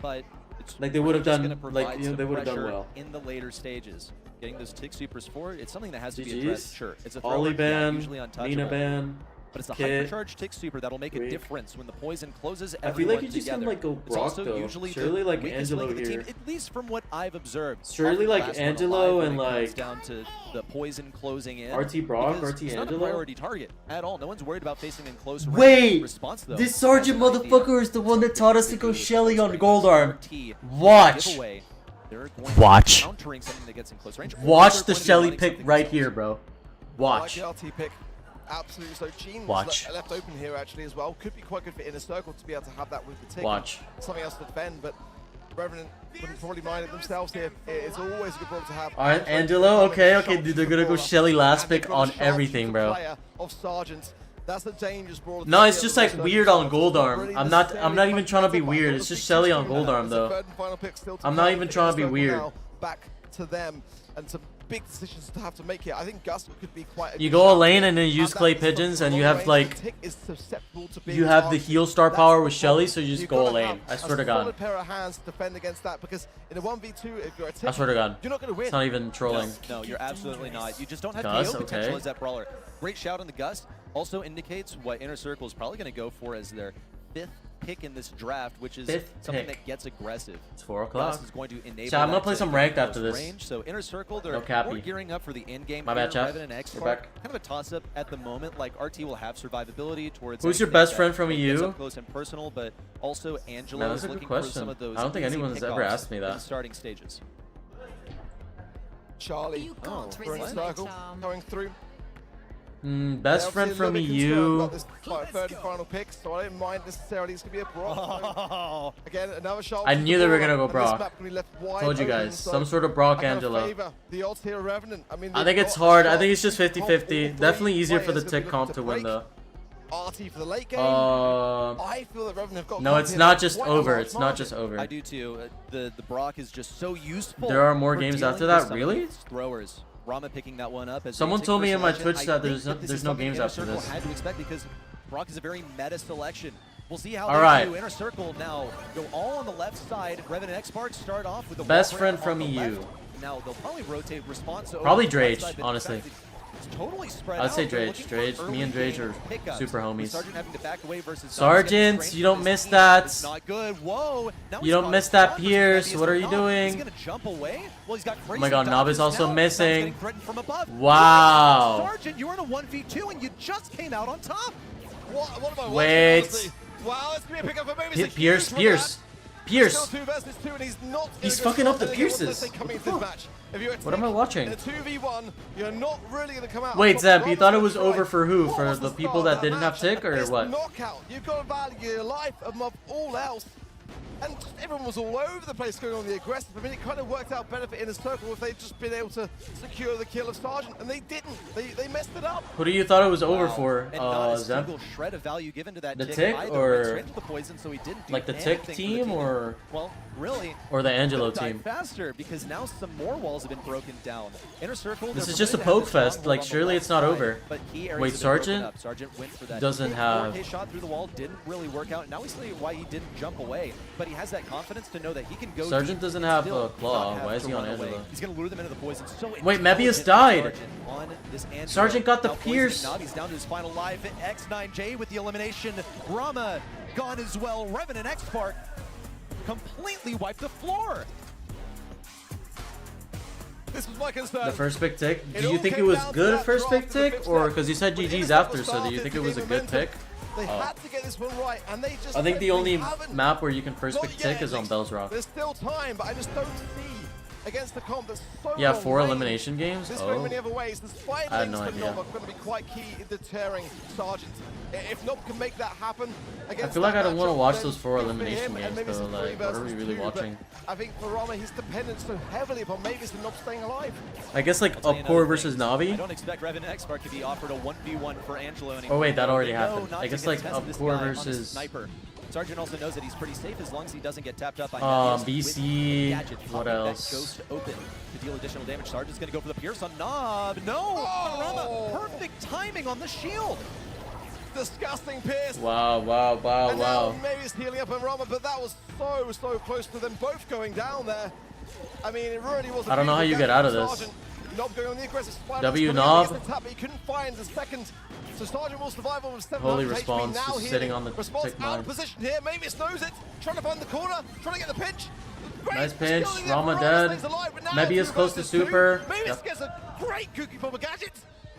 but it's like they would have just done, gonna provide like you know, some they would have done pressure well. in the later stages. Getting those tick supers forward, it's something that has to be GGs. addressed. Sure, it's a Ollie thrower, yeah, ban, usually untouchable. Nina ban, But it's a Kit, hypercharged tick super that'll make a Greek. difference when the poison closes I feel like everyone you just together. can like go It's Brock also though. usually Surely the like weakest Angelo link of the here. team, at least from what I've observed. Surely Often like last one Angelo alive when and it comes like down to the poison closing in. RT Brock, because RT it's not a Angelo. priority target at all. No one's worried about facing in close range. Wait, Response, though, this Sergeant has an idea. motherfucker is the one that taught us to go Shelly on Gold Arm. T Watch. giveaway. They're going to Watch. be countering something that gets in close range. or Watch they're the going to be Shelly running pick something right themselves. here, bro. Watch. I like the RT pick. Absolutely. So Gene Watch. was left open here actually as well. Could be quite good for Inner Circle to be able to have that with the tick. Watch. Something else to defend, but Revenant wouldn't probably mind it themselves here. It's always a good problem to have. All right, Angelo. Okay, dude, they're gonna go Shelly last pick on everything, bro. Of Sergeant. That's a dangerous brawler. No, it's just like weird on Gold Arm. I'm not even trying to be weird. It's just Shelly on Gold Arm though. I'm not even trying to be weird. Back to them and some big decisions to have to make here. I think Gus could be quite. You go a lane and then use clay pigeons, and you have like the heal star power with Shelly, so you just go a lane. I swear to God. Pair of hands to defend against that, because in a 1v2, if you're a tick, I swear to God. you're not going to win. It's not even trolling. No, you're absolutely not. You just don't have Gus, KO potential okay. as that brawler. Great shout on the Gus. Also indicates what Inner Circle is probably going to go for as their 5th pick in this draft, which is something that gets aggressive. It's 4 o'clock. Gus is going to enable So I'm gonna that play to some get ranked close after this. range. So Inner Circle, they're Cappy. more gearing up for the in-game. My bad, chat. Revan and X We're Spark, back. kind of a toss-up at the moment. Like RT will have survivability towards. Who's your anything best that friend from gets EU? up close and personal, but also Angelo Man, that's is a good looking for question. some of those. I don't think easy anyone's ever pickoffs asked me in that. the starting stages. Charlie, for Inner Circle, going through. Best friend from EU. Got this third and final pick, so I don't mind necessarily. It's gonna be a Brock. Again, another shot. I knew they were gonna go Brock. Told you guys, some sort of Brock Angelo. The odds here, Revenant. I think it's hard. I think it's just 50-50. Definitely easier for the tick comp to win though. RT for the late game. I feel that Revenant have got. No, it's not just over. It's not just over. I do too. The Brock is just so useful. There are more for games dealing after with that, some of really? these throwers. Rama picking that one up. As Someone a told me in my selection. Twitch that I think there's this is no something games Inner after Circle this. had to expect, because Brock is a very meta selection. We'll see how All they right. do. Inner Circle now go all on the left side. Revan and X-Spark start off with the Best wall friend on from the EU. left. Now they'll probably rotate response. To Probably over the right Drage, side, but honestly. in fact, it's totally spread I'd say out. They're Drage. looking for Drage. Me and early Drage game are pickups, super with homies. Sergeant having to back away versus Sergeant, you don't miss that. It's not good. Whoa. Now You he's don't got miss a that, shot versus Pierce. Nabi as What are you Nob. doing? He's gonna jump away. Well, he's got Oh my God, Nob is also now. missing. Getting threatened from above. Wow. Sergeant, you were in a 1v2 and you just came out on top. What am I Wait. watching, wow, it's gonna be a pickup for maybe Pierce. Pierce. Still 2 versus 2, and he's not. He's gonna fucking go up the strong. Anything Pierces. else coming into this match. If you're a What am I tick watching? In a 2v1, you're not really gonna come out. Wait, on top. Zeb, you Robert's thought it gonna was try. over for who? What For was the the people start that of didn't have match? tick, or It's what? knockout. You've got to value your life above all else. And everyone was all over the place going on the aggressive. I mean, it kind of worked out better for Inner Circle if they'd just been able to secure the kill of Sergeant, and they didn't. They messed it up. Who do you thought it was over for, And not a Zeb? single shred of value given to that The tick tick, either. or Went straight to the poison, so he didn't do like the tick anything for the team, or well, really, or the Angelo died team? faster, because now some more walls have been broken down. Inner Circle. This they're is just a permitted to have poke this fest. stronghold Like on the surely left it's not side, over. but key areas Wait, have been broken Sergeant up. Sergeant went for that doesn't big have. 4K shot through the wall, didn't really work out. Now we see why he didn't jump away, but he has that confidence to know that he can go. Sergeant deep doesn't and have still a claw. not have Why is to he on run away. Angelo? He's gonna lure them into the poison. So Wait, Mebius intelligent died. Sergeant on this Angelo. Sergeant got the Now poisoning Pierce. Nob. He's down to his final life. X9J with the elimination. Rama gone as well. Revan and X-Spark completely wiped the floor. This was my concern. The first pick tick. It Do you all think it came was down to good that first drop pick in the tick, fifth or step. because you said When GG's Inner after? Circle So do you started think to it was a gain good momentum, pick? They Oh. had to get this one right, and they just. I think the they only haven't. map where you can first Not pick yet, tick is at on least. Bell's Rock. There's still time, but I just don't see against the comp that's so Yeah, long 4 range. elimination games? There's Oh. so many other ways. The spider I had links no for idea. Nob are going to be quite key in deterring Sergeant. If Nob can make that happen against I feel like that I don't want to matchup, watch then those 4 good for elimination him, and games maybe though. some 3 Like, what are we versus really 2, but watching? I think for Rama, he's dependent so heavily upon Mavis and Nob staying alive. I guess like I'll tell you another Upcore versus thing. I Navi. don't expect Revan and X-Spark to be offered a 1v1 for Angelo anymore. Oh wait, that already They know happened. not I to guess get like tested this Upcore guy on this versus sniper. Sergeant also knows that he's pretty safe as long as he doesn't get tapped up by BC. Gadget, What popping that else? Ghost open to deal additional damage. Sergeant's gonna go for the Pierce on Nob. No! Oh! Rama, perfect timing on the shield. Disgusting Pierce. Wow, wow, wow, And wow. now Mavis healing up on Rama, but that was so close to them both going down there. I mean, it really was. I don't know how you get out of this. Sergeant. Nob going on the aggressive spider. W Coming Nob. against the tap, but he couldn't find the second. So Sergeant will survive on 7 Holy HP. response, Now just healing. sitting on the response tick out of mine. position here. Mavis knows it. Trying to find the corner. Trying to get the pinch. Great Nice pinch. skilling there Rama from dead. stays alive, but now Maybe it's 2 close to versus 2. super. Mavis Yep. gets a great cookie from a gadget.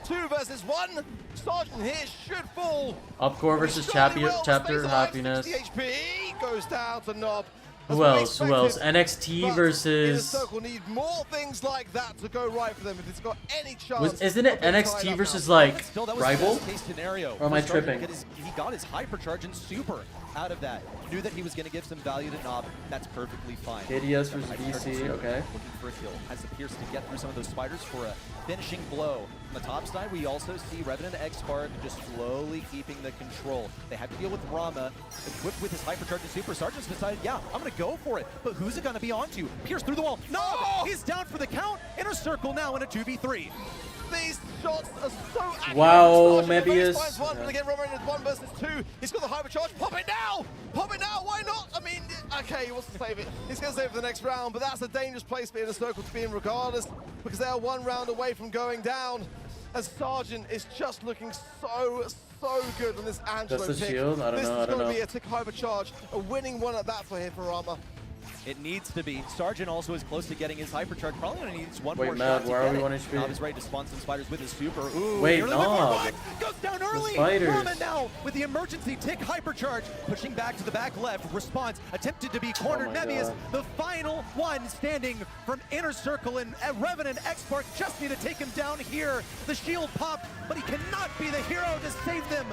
2 versus 1. Sergeant here should fall. Upcore versus Charlie Wells Chapter stays alive, Happiness. 60 HP goes down to Nob. Who else? Who else? NXT Inner versus. Circle need more things like that to go right for them if it's got any chance. Isn't it of being tied NXT up versus now. like Still, that was Rival? the best case scenario. Or am I for Sergeant tripping? because he got his hypercharge and super out of that. knew that he was going to give some value to Knob. That's perfectly fine. KDS versus VC, okay. Looking for a kill. Has the Pierce to get through some of those spiders for a finishing blow. On the top side, we also see Revenant X-Spark just slowly keeping the control. They had to deal with Rama, equipped with his hypercharge and super. Sergeant's decided, yeah, I'm going to go for it. But who's it going to be onto? Pierce through the wall. No! He's down for the count. Inner circle now in a 2v3. These shots are so accurate. Wow, Mebius. But again, Roman is 1 versus 2. He's got the hypercharge. Pop it now! Pop it now! Why not? I mean, okay, he wants to save it. He's going to save it for the next round, but that's a dangerous place for Inner Circle to be in regardless, because they are 1 round away from going down. As Sergeant is just looking so good on this Angelo That's the pick. shield? I don't know. This is going to be a tick hypercharge, a winning one at that for here for Rama. It needs to be. Sergeant also is close to getting his hypercharge. Probably going to need one Wait, more Matt, shot where to are get we it. 1 HP? Knob is ready to spawn some spiders with his super. Ooh, wait, nearly Knob. went for goes down early. Spiders. Roman now with the emergency tick hypercharge, pushing back to the back left. Response attempted to be cornered. Mebius, the final one standing from Inner Circle, and Revenant X-Spark just need to take him down here. The shield popped, but he cannot be the hero to save them.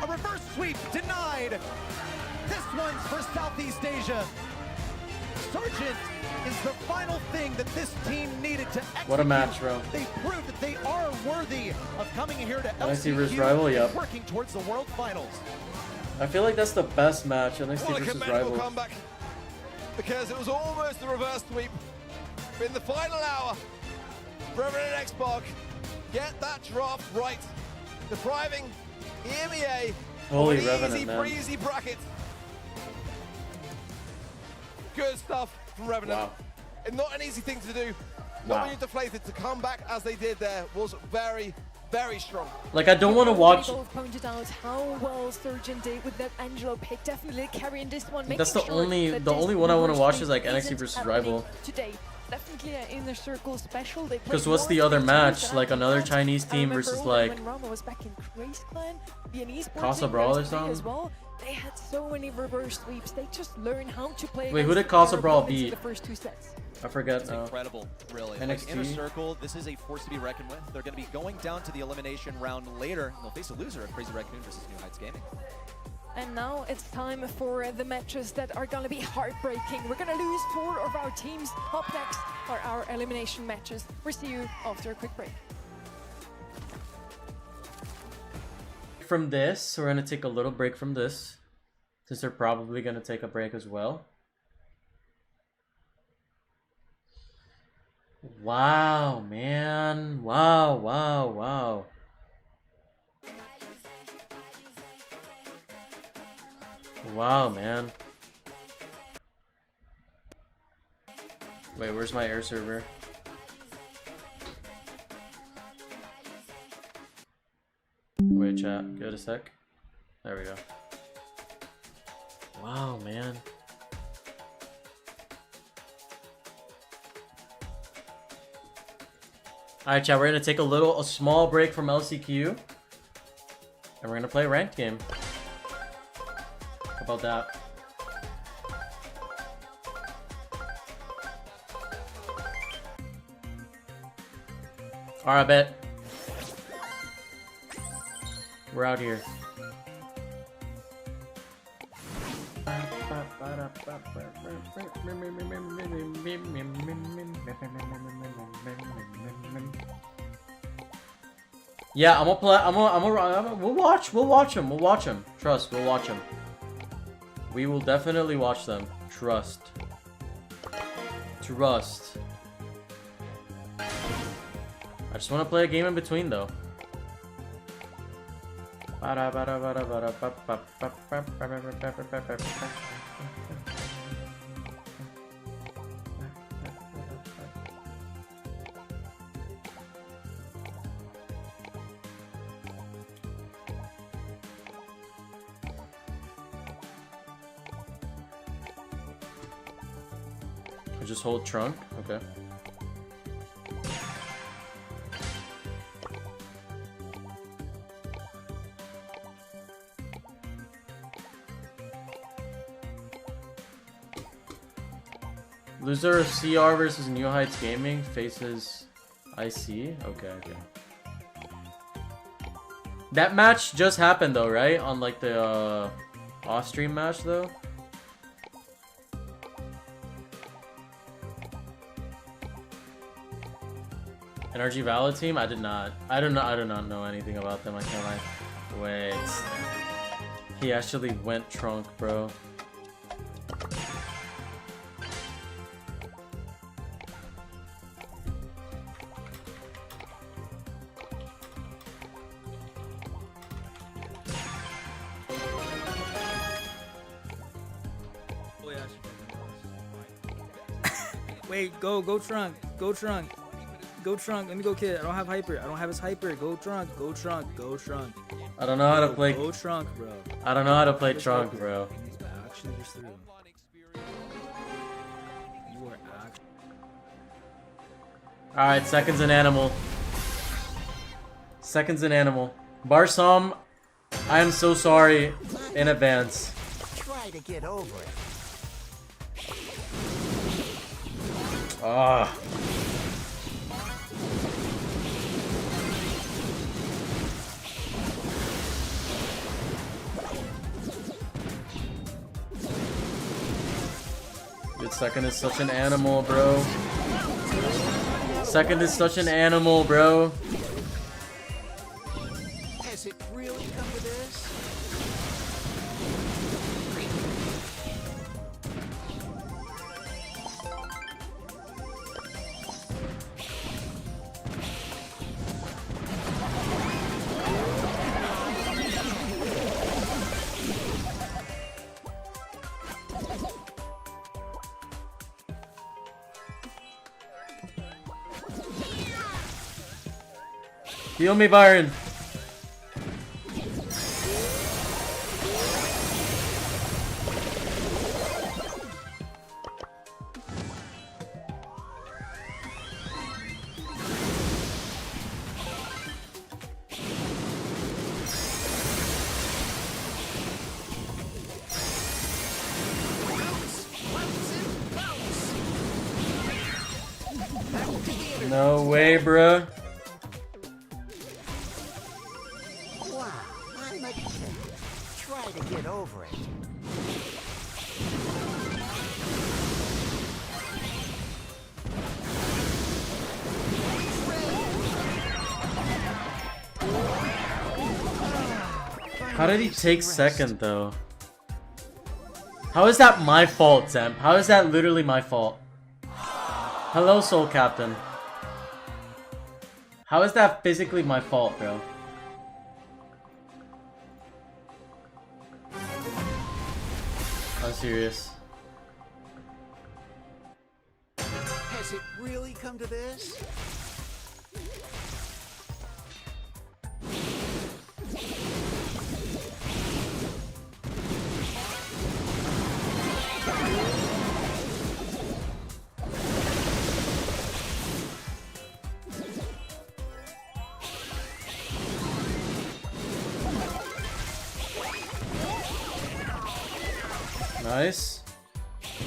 A reverse sweep denied. This one's for Southeast Asia. Sergeant is the final thing that this team needed to execute. What a match, bro. They proved that they are worthy of coming here to NXT versus LCQ Rival, and yep. working towards the World Finals. I feel like that's the best match, NXT What a versus commendable Rival. comeback, because it was almost the reverse sweep. In the final hour, Revenant X-Spark get that draft right, depriving EMEA Holy of an Revenant, easy man. breezy bracket. Good stuff from Revenant. Wow. And not an easy thing to do. Wow. Not being deflated, to come back as they did there was very, very strong. Like, I don't want to watch. We both pointed out how well Sergeant did with that Angelo pick, definitely carrying this one. That's the making sure only that the this only one I want to reverse watch sweep is like NXT isn't versus happening Rival. today. Definitely an Inner Circle special. Because what's the other match? Like another Chinese team versus like when Rama was back in Grace Clan, Viennese Casa Brawl or as something? well. They had so many reverse sweeps. They just learned how to play. Wait, who against did Casa their Brawl opponents in beat? the first 2 sets. I forget It's now. incredible, really. NXT? Like Inner Circle, this is a force to be reckoned with. They're going to be going down to the elimination round later, and they'll face a loser of Crazy Raccoon versus New Heights Gaming. And now it's time for the matches that are gonna be heartbreaking. We're gonna lose 4 of our teams. Up next are our elimination matches. We'll see you after a quick break. From this, we're gonna take a little break from this, since they're probably gonna take a break as well. Wow, man! Wow, wow, wow! Wow, man! Wait, where's my air server? Wait, chat. Give it a sec. There we go. Wow, man. Alright, chat. We're gonna take a small break from LCQ. And we're gonna play a ranked game. How about that? Alright, bet. We're out here. Yeah, I'm gonna play. We'll watch them. Trust, we'll watch them. We will definitely watch them. Trust. I just want to play a game in between, though. Just hold trunk? Okay. Loser of CR versus New Heights Gaming faces IC? Okay. That match just happened though, right? On like the off-stream match though? Energy Valid team? I did not. I do not know anything about them. I can't lie. Wait. He actually went trunk, bro. Wait, go trunk, go trunk, go trunk. Let me go, kid. I don't have hyper. I don't have his hyper. Go trunk, go trunk, go trunk. I don't know how to play. Go trunk, bro. I don't know how to play trunk, bro. Actually, just through. You are actually. All right, second's an animal. Second's an animal. Barsam, I am so sorry in advance. Try to get over it. Ah. Dude, second is such an animal, bro. Second is such an animal, bro. Has it really come to this? Heal me, Byron. No way, bruh. Wow, I'm a kid. Try to get over it. How did he take second, though? How is that my fault, Zemp? How is that literally my fault? Hello, Soul Captain. How is that physically my fault, bro? I'm serious. Has it really come to this? Nice. You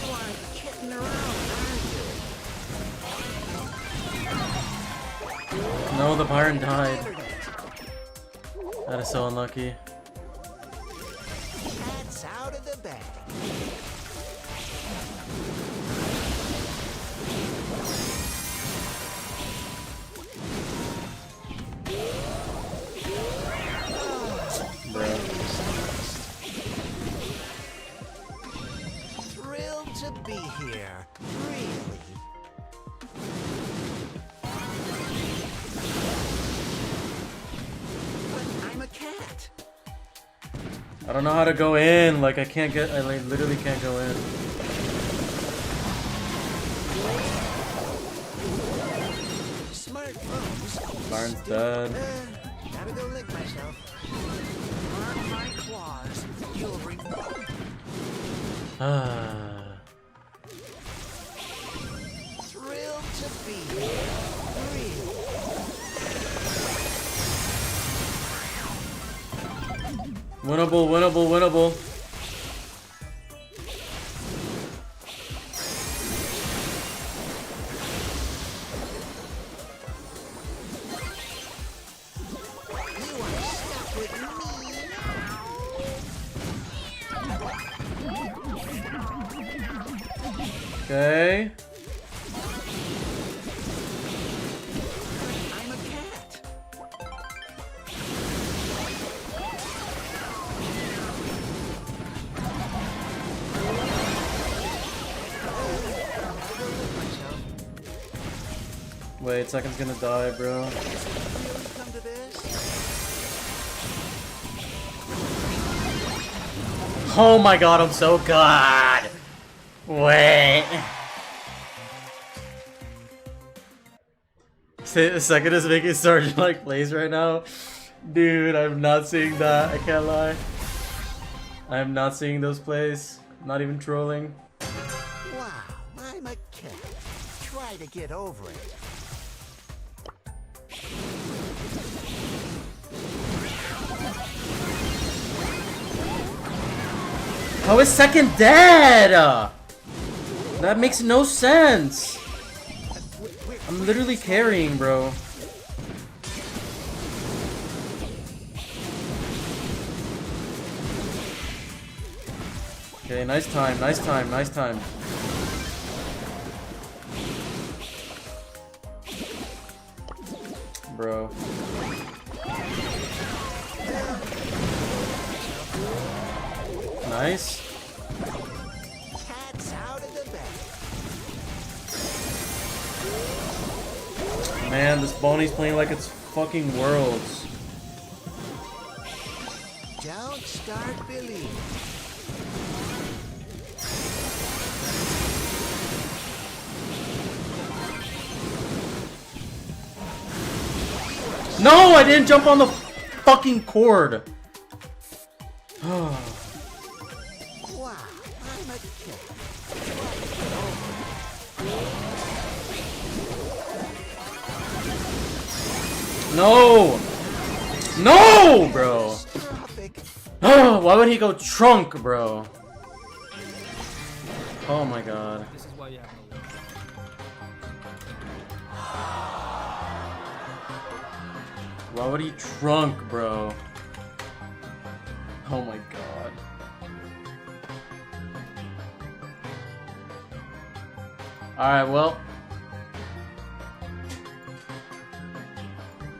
aren't kidding around, are you? No, the Byron died. That is so unlucky. Cat's out of the bag. Bro. Thrilled to be here. Really. But I'm a cat. I don't know how to go in. Like, I can't get. I like, literally can't go in. Smartphones. Byron's dead. Gotta go lick myself. Mark my claws. You'll remember. Ah. Thrilled to be here. Really. Winnable, winnable, winnable. You are stuck with me. Okay. Wait, second's gonna die, bro. Oh my god, I'm so good! Wait. Second is making Sergeant like plays right now. Dude, I'm not seeing that. I can't lie. I'm not seeing those plays. I'm not even trolling. Wow, I'm a cat. Try to get over it. How is second dead? That makes no sense. I'm literally carrying, bro. Okay, nice time, nice time, nice time. Bro. Nice. Cat's out of the bag. Man, this Bonnie's playing like it's fucking Worlds. Don't start believing. No, I didn't jump on the fucking cord. Wow, I'm a cat. No! No, bro! Oh, why would he go trunk, bro? Oh my god. This is why you have no luck. Why would he trunk, bro? Oh my god. Alright, well.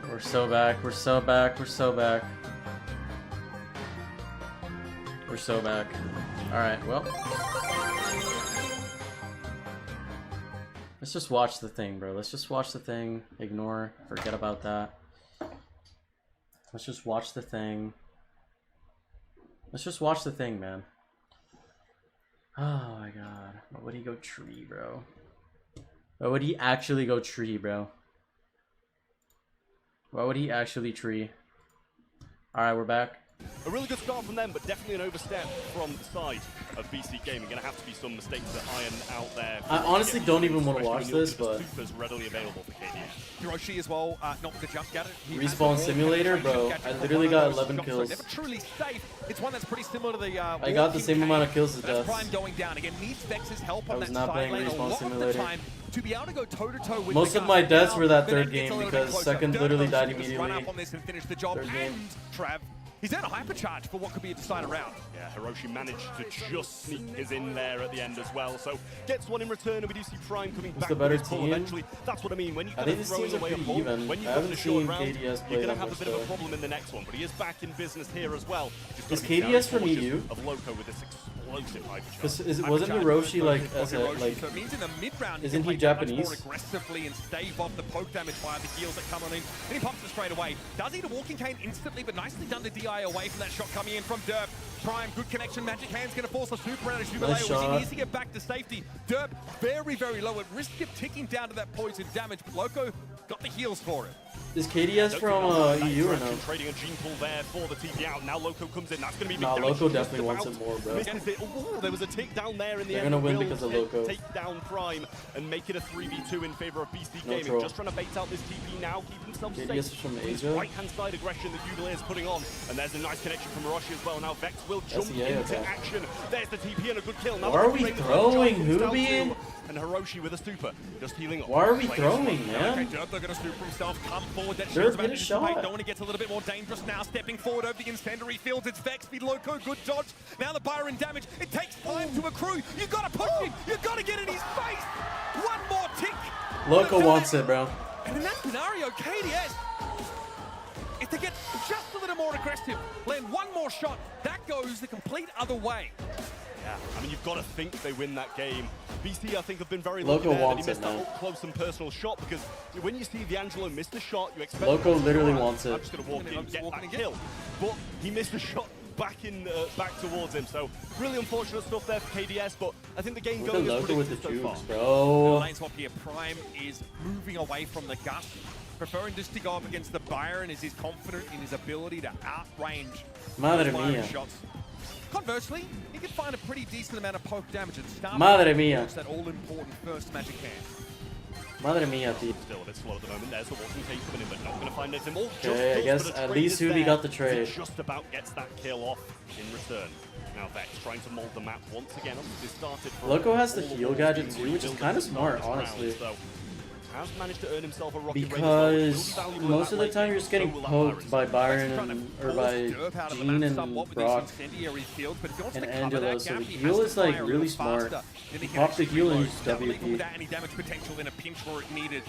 We're so back, we're so back, we're so back. We're so back. Alright, well. Let's just watch the thing, bro. Let's just watch the thing. Ignore. Forget about that. Let's just watch the thing. Let's just watch the thing, man. Oh my god. Why would he go tree, bro? Why would he actually go tree, bro? Why would he actually tree? Alright, we're back. A really good start from them, but definitely an overstep from the side of BC Gaming. Going to have to be some mistakes to iron out there. I honestly don't even want to watch this, but readily available for KDS. Hiroshi as well, not to just get it. Respawn Simulator, bro. I literally got 11 kills. Never truly safe. It's one that's pretty similar to the. I got the same amount of kills as That's deaths. Prime going down again. Needs Vex's help I on was that not side playing lane a Respawn lot of the Simulator. time. To be able to go toe to toe with Most the of my guys. deaths were that Now, third then it gets game a little because bit closer. second Dirk literally Motion died just immediately. Run up on this and finish the job. Third game. And Trav, he's in a hypercharge for what could be a decider round. Yeah, Hiroshi managed to just sneak his in there at the end as well. So gets one in return, and we do see Prime coming back the better with his pull team? eventually. That's what I mean. When you I think these teams are pretty even. when you I got haven't a short seen round, KDS play you're that gonna have a much bit of a though. problem in the next one. But he is back in business here as well. Just Is gotta be very KDS from cautious EU? Of Lcq with this explosive hypercharge. Because wasn't Hiroshi like as a like? So it means in the mid-round, Isn't you he can play much Japanese? more aggressively and stave off the poke damage via the heals that come on in. And he pumps it straight away. Does eat a walking cane instantly, but nicely done to DI away from that shot coming in from Derp. Prime, good connection. Magic Hand's going to force a super out of Jubilee, Nice which shot. he needs to get back to safety. Derp, very, very low at risk of ticking down to that poison damage, but Lcq got the heals for it. Is KDS from EU or no? Trading a gene pool there for the TP out. Now Lcq comes in. That's going to be big Nah, damage. Lcq definitely wants it more, bro. Misses it. Ooh, there was a tick down there in the They're end. gonna win Will because of Lcq. Take down Prime and make it a 3v2 in favor of BC No Gaming. troll. Just trying to bait out this TP now, keep himself KDS safe. is from This Asia? right-hand side aggression that Jubilee is putting on. And there's a nice connection from Hiroshi as well. Now Vex will jump SEA, into okay. action. There's the TP and a good kill. Now Why are the we frame that throwing comes down Hubi? to- And Hiroshi with a super, just healing up. Why are we Playing throwing, smart. man? Okay, Derp, they're going to scoop for himself, come forward. That Derp, shield's get about a to shot. dissipate. Don't want to get a little bit more dangerous now. Stepping forward over the incendiary fields. It's Vex, speed Lcq, good dodge. Now the Byron damage. It takes time to accrue. You got to push him. You got to get in his face. One more tick. Lcq wants it, bro. And in that scenario, KDS, if they get just a little more aggressive, land one more shot, that goes the complete other way. Yeah, I mean, you've got to think they win that game. BC, I think, have been very Lcq lucky there that he wants missed it, that man. up-close and personal shot, because when you see D'Angelo miss the shot, you expect... Lcq literally wants it. I'm just going to walk in and get that kill. But he missed the shot back towards him, so really unfortunate stuff there for KDS, but I think the game going is Lcq with the predicted so far. jukes, bro. Lane swap here. Prime is moving away from the Gus, preferring just to go up against the Byron as he's confident in his ability to outrange Madre those Byron mia. shots. Conversely, he could find a pretty decent amount of poke damage and start Madre mia. that all-important first magic hand. Madre mia, tío. Still a bit slow at the moment. There's the walking cage coming in, but not going to find anything more. Okay, I guess at least Hubie got the trade. Just about gets that kill off in return. Now Vex trying to mold the map once again. Obviously started for Lcq has the heal gadget too, which is kind of smart, honestly. So has managed to earn himself a rocket Because most of the time you're just getting poked by Byron or by Jean and Brock and Angelo, so the heal is like really smart. You pop the heal and use WP. Without any damage potential in a pinch where it needed.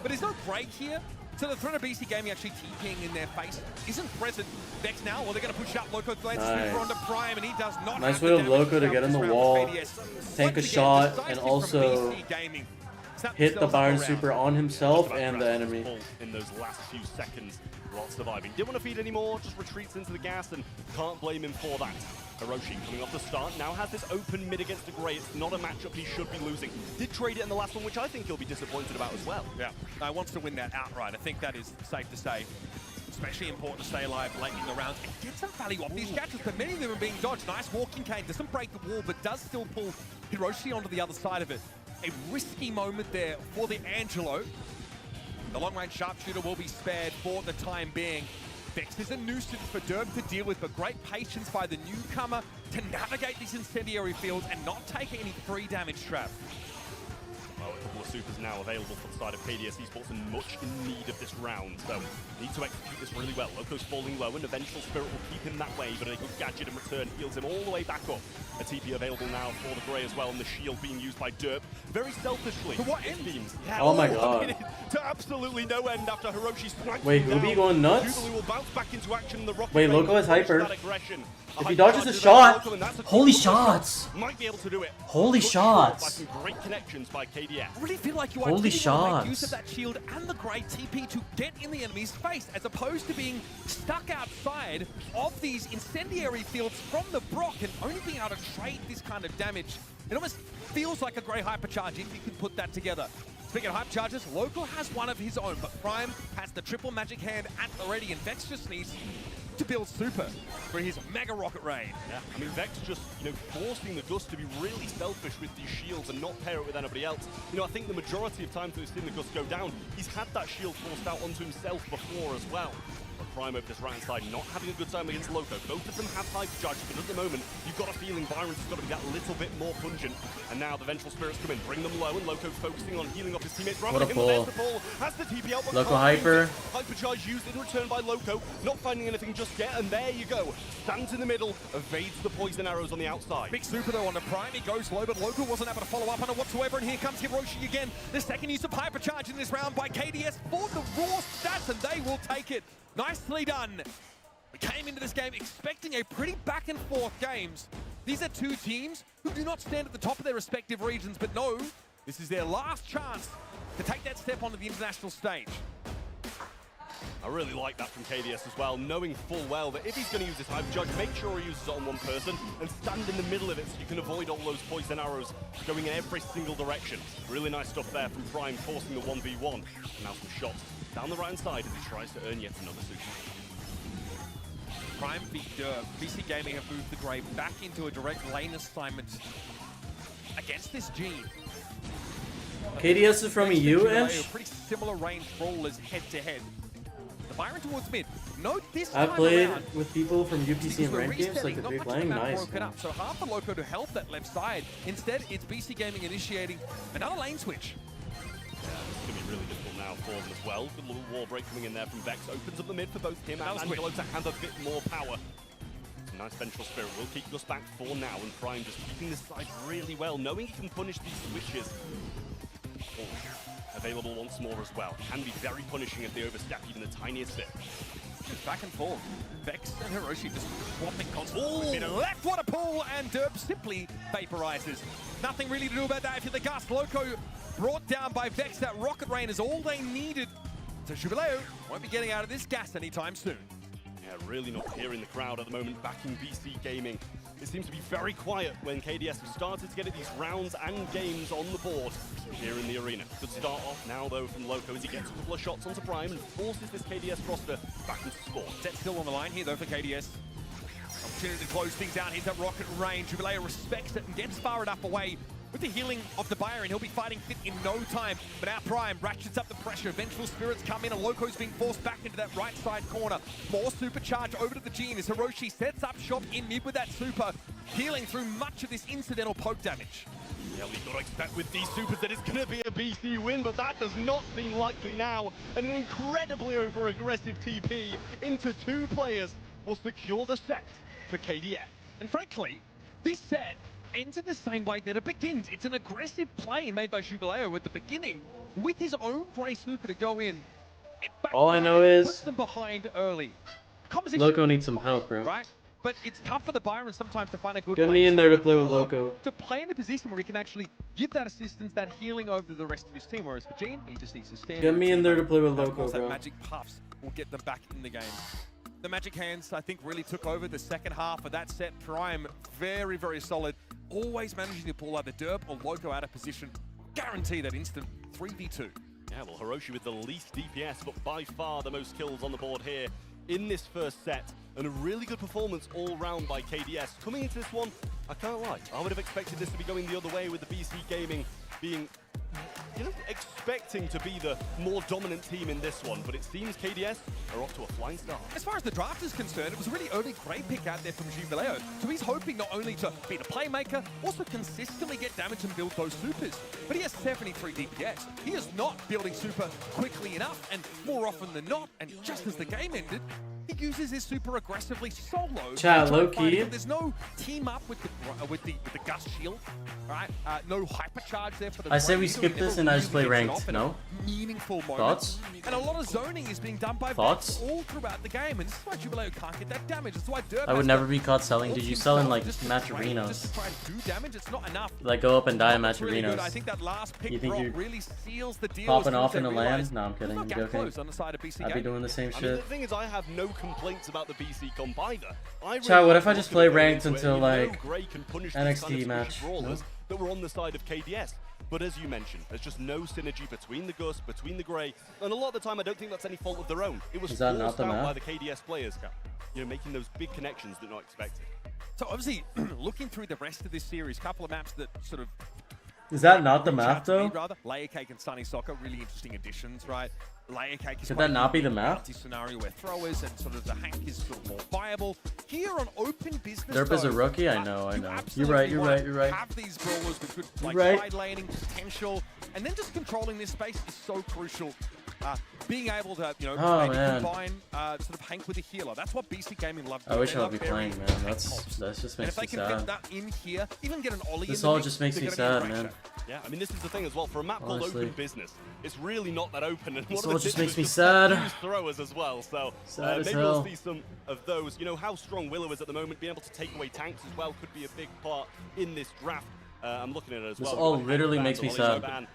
But there's no break here. So the threat of BC Gaming actually TPing in their face isn't present. Vex now, well, they're going to push up. Lcq lands super onto Prime, and he does not Nice have way the of Lcq to damage get in the this round wall, for KDS. tank a shot, and also hit the Byron super on himself and the enemy. In those last few seconds, while surviving. Didn't want to feed anymore, just retreats into the gas, and can't blame him for that. Hiroshi coming off the start, now has this open mid against the Grey. It's not a matchup he should be losing. Did trade it in the last one, which I think he'll be disappointed about as well. Yeah, wants to win that outright. I think that is safe to say. Especially important to stay alive late in the rounds and get some value off these gadgets, but many of them are being dodged. Nice walking cane, doesn't break the wall, but does still pull Hiroshi onto the other side of it. A risky moment there for the Angelo. The long-range sharpshooter will be spared for the time being. Vex is a nuisance for Derb to deal with, but great patience by the newcomer to navigate these incendiary fields and not take any free damage trap. Well, a couple of supers now available for the side of KDS Esports and much in need of this round, so need to execute this really well. Lcq's falling low, and Eventual Spirit will keep him that way, but a good gadget in return heals him all the way back up. A TP available now for the Grey as well, and the shield being used by Derp very selfishly. To what end? Oh my god. I mean, to absolutely no end after Hiroshi snipes Wait, him Hubie down. going nuts? Jubilee will bounce back into action. The rocket Wait, rain Lcq has hyper. that aggression. If he dodges a shot, holy shots! Might be able to do it. Holy Good shot shots! By some great connections by KDS. I really feel like you Holy are getting make use shots. of that shield and the Grey TP to get in the enemy's face, as opposed to being stuck outside of these incendiary fields from the Brock and only being able to trade this kind of damage. It almost feels like a Grey hypercharge if you can put that together. Speaking of hype charges, Lcq has one of his own, but Prime has the triple magic hand at the ready, and Vex just needs to build super for his mega rocket raid. Yeah, I mean, Vex just, forcing the Gus to be really selfish with these shields and not pair it with anybody else. I think the majority of times we've seen the Gus go down, he's had that shield forced out onto himself before as well. But Prime over this right-hand side, not having a good time against Lcq. Both of them have hyper charges, but at the moment, you've got a feeling Byron's has got to be that little bit more pungent. And now the Vengeful Spirits come in, bring them low, and Lcq focusing on healing off his teammates. What a pull. Has the TP out, Lcq hyper. Hypercharge used in return by Lcq, not finding anything just yet, and there you go. Stands in the middle, evades the poison arrows on the outside. Big super though on the Prime, he goes low, but Lcq wasn't able to follow up on it whatsoever, and here comes Hiroshi again. The second use of hypercharge in this round by KDS for the raw stats, and they will take it. Nicely done. We came into this game expecting a pretty back and forth games. These are two teams who do not stand at the top of their respective regions, but no, this is their last chance to take that step onto the international stage. I really like that from KDS as well, knowing full well that if he's going to use his hypercharge, make sure he uses it on one person and stand in the middle of it so you can avoid all those poison arrows going in every single direction. Really nice stuff there from Prime, forcing the 1v1. And now some shots down the right-hand side as he tries to earn yet another super. Prime beat Derb. BC Gaming have moved the Grey back into a direct lane assignment against this Gene. KDS is from EU, A pretty similar range brawlers head-to-head. The Byron towards mid. Note this time I've played around, with people from UPC and ranked games, like not they're much playing of the map nice. broken up, so hard for Lcq to help that left side. Instead, it's BC Gaming initiating another lane switch. Yeah, this is going to be really difficult now for them as well. Good little wall break coming in there from Vex. Opens up the mid for both him and Angelo to have a bit more power. Some nice Vengeful Spirit will keep Gus back for now, and Prime just keeping this side really well, knowing he can punish these switches. Available once more as well. Can be very punishing if they overstep even the tiniest bit. just back and forth. Vex and Hiroshi just swapping constantly. Bit of left, what a pull, and Derp simply vaporizes. Nothing really to do about that. If you're the Gus, Loco brought down by Vex. That Rocket Rain is all they needed. So Jubileo won't be getting out of this gas anytime soon. Yeah, really not hearing the crowd at the moment backing BC Gaming. It seems to be very quiet when KDS have started to get these rounds and games on the board here in the arena. Good start off now, though, from Lcq as he gets a couple of shots onto Prime and forces this KDS roster back into sport. Set still on the line here, though, for KDS. Opportunity to close things out. Here's that Rocket Rain. Jubileo respects it and gets far enough away. With the healing of the Byron, he'll be fighting fit in no time. But our Prime ratchets up the pressure. Vengeful Spirits come in, and Loco's being forced back into that right side corner. More supercharge over to the Gene as Hiroshi sets up shop in mid with that super, healing through much of this incidental poke damage. Yeah, we've got to expect with these supers that it's going to be a BC win, but that does not seem likely now. An incredibly over-aggressive TP into two players will secure the set for KDS. And frankly, this set ends in the same way that it begins. It's an aggressive play made by Jubileo at the beginning with his own Grey Super to go in. All I know is puts them behind early. Lcq needs some help, bro. Right? But it's tough for the Byron sometimes to find a good Get me in there to play with Lcq. To play in a position where he can actually give that assistance, that healing over to the rest of his team, whereas for Gene, he just needs to stand. Get me in there to play with Lcq, That bro. magic puffs will get them back in the game. The Magic Hands, I think, really took over the second half of that set. Prime, very, very solid. Always managing to pull either Derp or Lcq out of position. Guarantee that instant 3v2. Yeah, well, Hiroshi with the least DPS, but by far the most kills on the board here in this first set. And a really good performance all round by KDS. Coming into this one, I can't lie, I would have expected this to be going the other way with the BC Gaming being, you know, expecting to be the more dominant team in this one, but it seems KDS are off to a flying start. As far as the draft is concerned, it was a really early great pick out there from Jubileo. So he's hoping not only to be the playmaker, also consistently get damage and build those supers. But he has 73 DPS. He is not building super quickly enough, and more often than not, and just as the game ended, he uses his super aggressively solo. Chat, low-key. There's no team up with the Gus shield, right? No hypercharge there for the. I say we skip this and I just play ranked. No. Meaningful Thoughts? And a lot of zoning is being done by Thoughts? Vex all throughout the game, and this is why Jubileo can't get that damage. That's why Derp I would never be caught selling. Did you sell in like match arenas? Just try and do damage. It's not enough. Like go up and die in match Really arenas. good. I think that last pick You think drop you're really seals the deal. popping off in the land? No, I'm kidding. Not I'm gap joking. close on the side of BC I'd be game. doing the same I mean, shit. the thing is, I have no complaints about the BC comp either. I really Chat, what if I like just Lcq play going ranked into it, until and you know like Gray can punish these NXT kind of match? squishy brawlers that were on the side of KDS. But as you mentioned, there's just no synergy between the Gus, between the Grey, and a lot of the time I don't think that's any fault of their own. It was Is that forced not the out map? by the KDS players, you know, making those big connections that are not expected. So obviously, looking through the rest of this series, couple of maps that sort of. Is that not the map though? Lcq and Sunny Soccer, really interesting additions, right? Lcq is Could that not be the map? Scenario where throwers and sort of the Hank is sort of more viable. Here on open business, Derp is a though, rookie. I know. You're absolutely right. You're wanna right. You're right. Have these brawlers with good like Right. side laning potential, and then just controlling this space is so crucial. Being able to, you know, Oh, maybe man. combine sort of Hank with a healer. That's what BC Gaming love. I wish They I love would be pairing playing, man. Hank That comps. just And makes if they me can fit sad. that in here, even get an Ollie This in the all mix, just makes they're me gonna be in sad, great man. shape. Yeah, I mean, this is the thing as well. For a map called Honestly. Open Business, it's really not that open. And This one all of the just tips makes is me just sad. use throwers as well. So Sad as maybe hell. we'll see some of those. You know, how strong Willow is at the moment, being able to take away tanks as well could be a big part in this draft. I'm looking at it as This well. all We've got literally Hank makes me Van, sad. Van,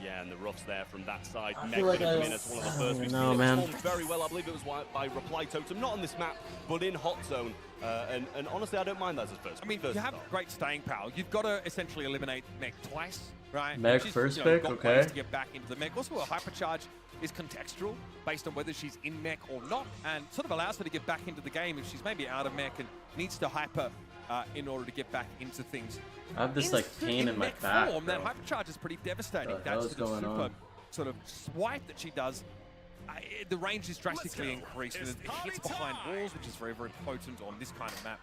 yeah, and the roughs there from that side. I Meg feel like gonna come I- in as one of the I first. don't We've know, seen it man. performed very well. I believe it was by Reply Totem, not on this map, but in Hot Zone. And honestly, I don't mind that as first. I mean, you have great staying power. You've got to essentially eliminate Meg twice, right? Meg Which is, first you know, pick, got okay. ways to get back into the Meg. Also, a hypercharge is contextual based on whether she's in mech or not, and sort of allows her to get back into the game if she's maybe out of mech and needs to hyper in order to get back into things. I have this like pain in my mech back. form, that bro. hypercharge is pretty devastating. What the hell That's is the going super on? sort of swipe that she does. The range is drastically increased, and it hits behind walls, which is very, very potent on this kind of map.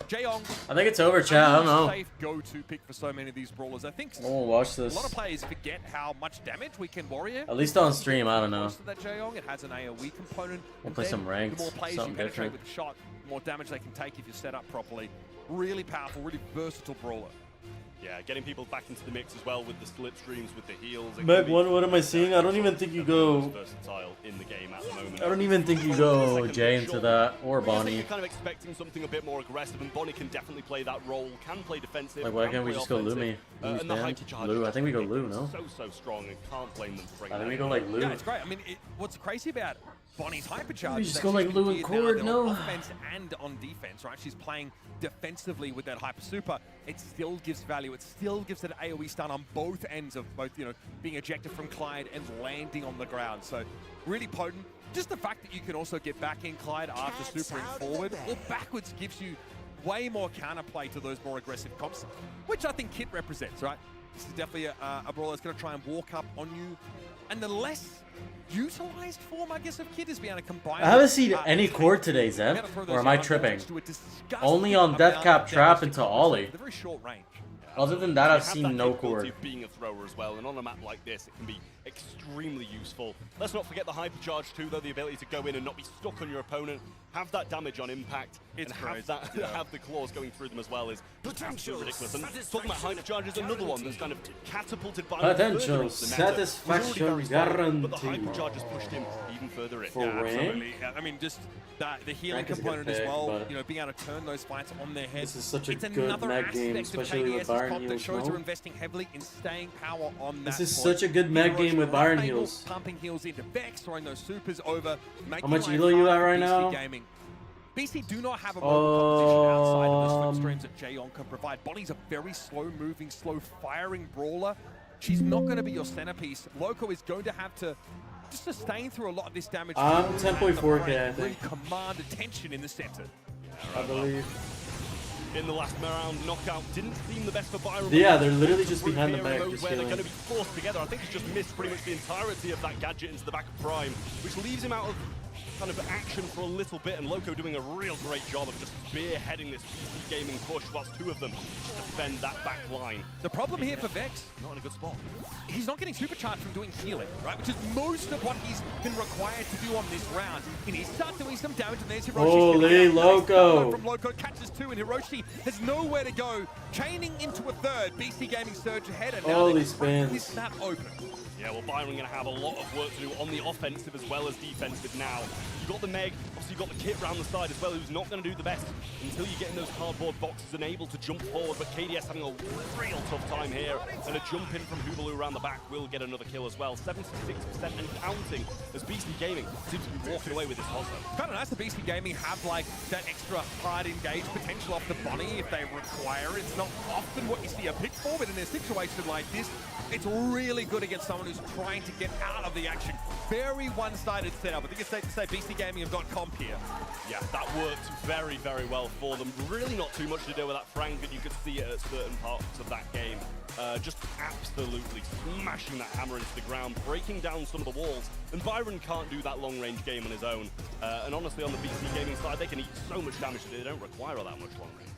Jaeyoung, I think it's over, chat. I don't know. safe go-to pick for so many of these brawlers. I think I won't watch this. a lot of players forget how much damage Weekend Warrior. At least on stream, I don't know. Most of that Jaeyoung, it has an AoE component. We'll and play then some ranked, The more players something you penetrate different. with the shot, the more damage they can take if you're set up properly. Really powerful, really versatile brawler. Yeah, getting people back into the mix as well with the slipstreams, with the heals. Meg 1, what am I seeing? I don't even think you go... Versatile in the game at the moment. I don't even think you go Jay into that, or Bonnie. You're kind of expecting something a bit more aggressive, and Bonnie can definitely play that role, can play defensive. Like, why can't we just go Lumi? And the hypercharge. Lou, I think we go Lou, no? So strong, and can't blame them for bringing I think we go like Lou. Yeah, it's great. I mean, what's crazy about Bonnie's hypercharge? We just go like Lou and Cord, no? On offense and on defense, right? She's playing defensively with that hyper super. It still gives value. It still gives an AoE stun on both ends of both, you know, being ejected from Clyde and landing on the ground. So really potent. Just the fact that you can also get back in Clyde after supering forward or backwards gives you way more counterplay to those more aggressive comps, which I think Kit represents, right? This is definitely a brawler that's going to try and walk up on you. And the less utilized form, I guess, of Kit is being able to combine. I haven't seen any cord today, Zeb. Or am I tripping? Only on Deathcap Trap into Ollie. Very short range. Other than that, I've seen no cord. Being a thrower as well, and on a map like this, it can be extremely useful. Let's not forget the hypercharge too, though, the ability to go in and not be stuck on your opponent, have that damage on impact, and have the claws going through them as well is absolutely ridiculous. And talking about hypercharge is another one that's kind of catapulted by potential satisfaction guarantee. But the hypercharge has pushed him even further in. For absolutely. I mean, just the healing component as well, you know, being able to turn those fights on their head. This is such a good Meg game, especially with Byron heals. That shows they're investing heavily in staying power on that. This is such a good Meg game with Byron heals. Pumping heals into Vex, throwing those supers over. How much elo you at right now? BC do not have a mobile composition outside of the swim streams that Jaeon can provide. Bonnie's a very slow-moving, slow-firing brawler. She's not going to be your centerpiece. Lcq is going to have to just sustain through a lot of this damage. 10.4k, I think. Really command attention in the center. I believe. In the last round, knockout didn't seem the best for Byron. Yeah, they're literally just behind the back. Where they're going to be forced together. I think he's just missed pretty much the entirety of that gadget into the back of Prime, which leaves him out of kind of action for a little bit, and Lcq doing a real great job of just spearheading this PC gaming push whilst two of them defend that back line. The problem here for Vex, not in a good spot. He's not getting supercharged from doing healing, right? Which is most of what he's been required to do on this round. And he starts doing some damage, and there's Hiroshi. Holy Lcq! From Lcq catches two, and Hiroshi has nowhere to go. Chaining into a third. BC Gaming surge ahead, and now holy spins. This map open. Yeah, well, Byron going to have a lot of work to do on the offensive as well as defensive now. You've got the Meg, obviously you've got the Kit around the side as well, who's not going to do the best until you get in those cardboard boxes and able to jump forward. But KDS having a real tough time here, and a jump in from Hubalu around the back will get another kill as well. 76% and counting as BC Gaming seems to be walking away with this also. Kind of nice that BC Gaming have like that extra hard engage potential off the Bonnie if they require it. It's not often what you see a pick for, but in a situation like this, it's really good against someone who's trying to get out of the action. Very one-sided setup. I think it's safe to say BC Gaming have got comp here. Yeah, that worked very, very well for them. Really not too much to do with that Frank, but you could see it at certain parts of that game. Just absolutely smashing that hammer into the ground, breaking down some of the walls. And Byron can't do that long-range game on his own. And honestly, on the BC Gaming side, they can eat so much damage that they don't require all that much long range.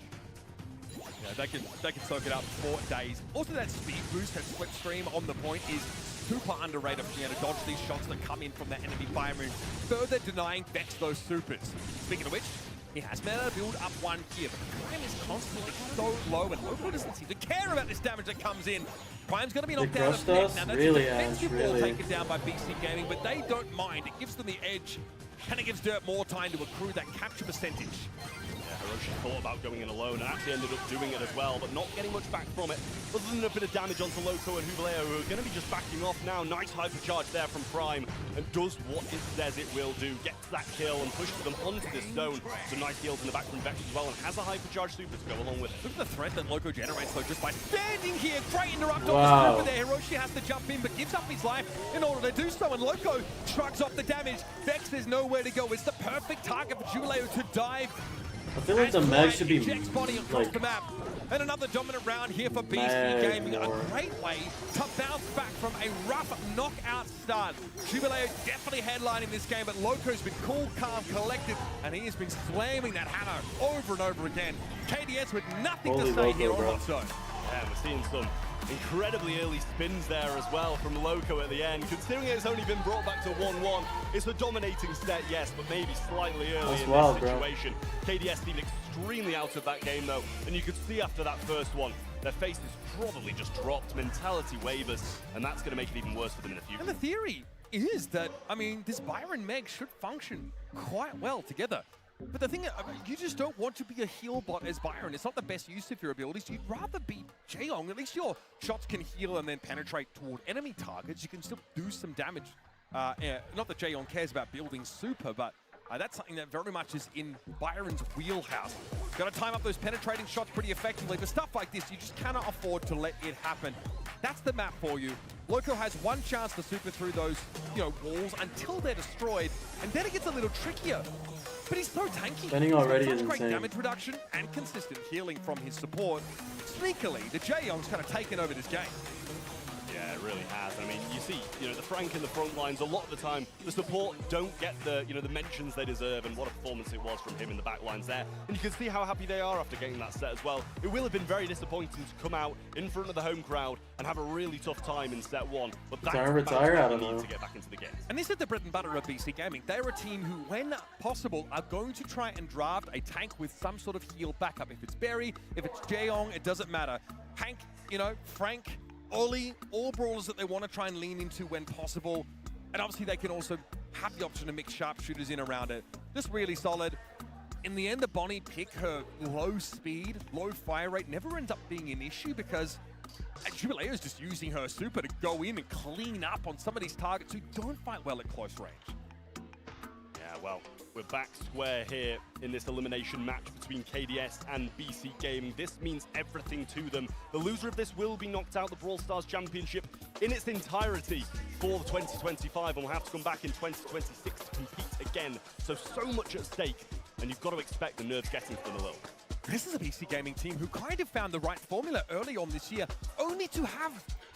Yeah, they can soak it up for days. Also, that speed boost, that slipstream on the point is super underrated for being able to dodge these shots that come in from that enemy fire moon, further denying Vex those supers. Speaking of which, he has been able to build up one here, but Prime is constantly so low, and Lcq doesn't seem to care about this damage that comes in. Prime's going to be knocked down. Now, that's really, a defensive ball taken down by BC Gaming, but they don't mind. It gives them the edge, and it gives Dirt more time to accrue that capture percentage. Hiroshi thought about going in alone and actually ended up doing it as well, but not getting much back from it. Other than a bit of damage onto Lcq and Hubaleo, who are going to be just backing off now. Nice hypercharge there from Prime, and does what it says it will do. Gets that kill and pushes them onto this zone. Some nice heals in the back from Vex as well, and has a hypercharge super to go along with it. Look at the threat that Lcq generates though, just by standing here. Great interrupt on the super there. Hiroshi has to jump in, but gives up his life in order to do so, and Lcq shrugs off the damage. Vex, there's nowhere to go. It's the perfect target for Hubaleo to dive. I feel like the Meg should be Body across the map. And another dominant round here for BC Gaming. A great way to bounce back from a rough knockout start. Hubaleo definitely headlining this game, but Lcq's been cool, calm, collected, and he has been slamming that hammer over and over again. KDS with nothing to say here on what's so. Yeah, we're seeing some incredibly early spins there as well from Lcq at the end. Considering it's only been brought back to 1-1, it's a dominating set, yes, but maybe slightly early in this situation. KDS seemed extremely out of that game though, and you could see after that first one, their face is probably just dropped, mentality wavers, and that's going to make it even worse for them in the future. And the theory is that, I mean, this Byron Meg should function quite well together. But the thing, you just don't want to be a heal bot as Byron. It's not the best use of your abilities. You'd rather be Jaeyoung. At least your shots can heal and then penetrate toward enemy targets. You can still do some damage. Not that Jaeyoung cares about building super, but that's something that very much is in Byron's wheelhouse. Got to time up those penetrating shots pretty effectively, but stuff like this, you just cannot afford to let it happen. That's the map for you. Lcq has one chance to super through those, walls until they're destroyed, and then it gets a little trickier. But he's so tanky. Spending already He's is got great insane. damage reduction and consistent healing from his support. Sneakily, the Jaeyoung's kind of taken over this game. Yeah, it really has. I mean, you see, the Frank in the front lines, a lot of the time, the support don't get the, the mentions they deserve, and what a performance it was from him in the back lines there. And you can see how happy they are after getting that set as well. It will have been very disappointing to come out in front of the home crowd and have a really tough time in set one, but that's Retire, I what don't they need know. to get back into the game. And this is the bread and butter of BC Gaming. They're a team who, when possible, are going to try and draft a tank with some sort of heal backup. If it's Berry, if it's Jaeyoung, it doesn't matter. Hank, Frank, Ollie, all brawlers that they want to try and lean into when possible. And obviously they can also have the option to mix sharpshooters in around it. Just really solid. In the end, the Bonnie pick, her low speed, low fire rate, never ends up being an issue because Jubilee is just using her super to go in and clean up on some of these targets who don't fight well at close range. Yeah, well, we're back square here in this elimination match between KDS and BC Gaming. This means everything to them. The loser of this will be knocked out the Brawl Stars Championship in its entirety for the 2025, and will have to come back in 2026 to compete again. So much at stake, and you've got to expect the nerves getting to them a little. This is a BC Gaming team who kind of found the right formula early on this year, only to have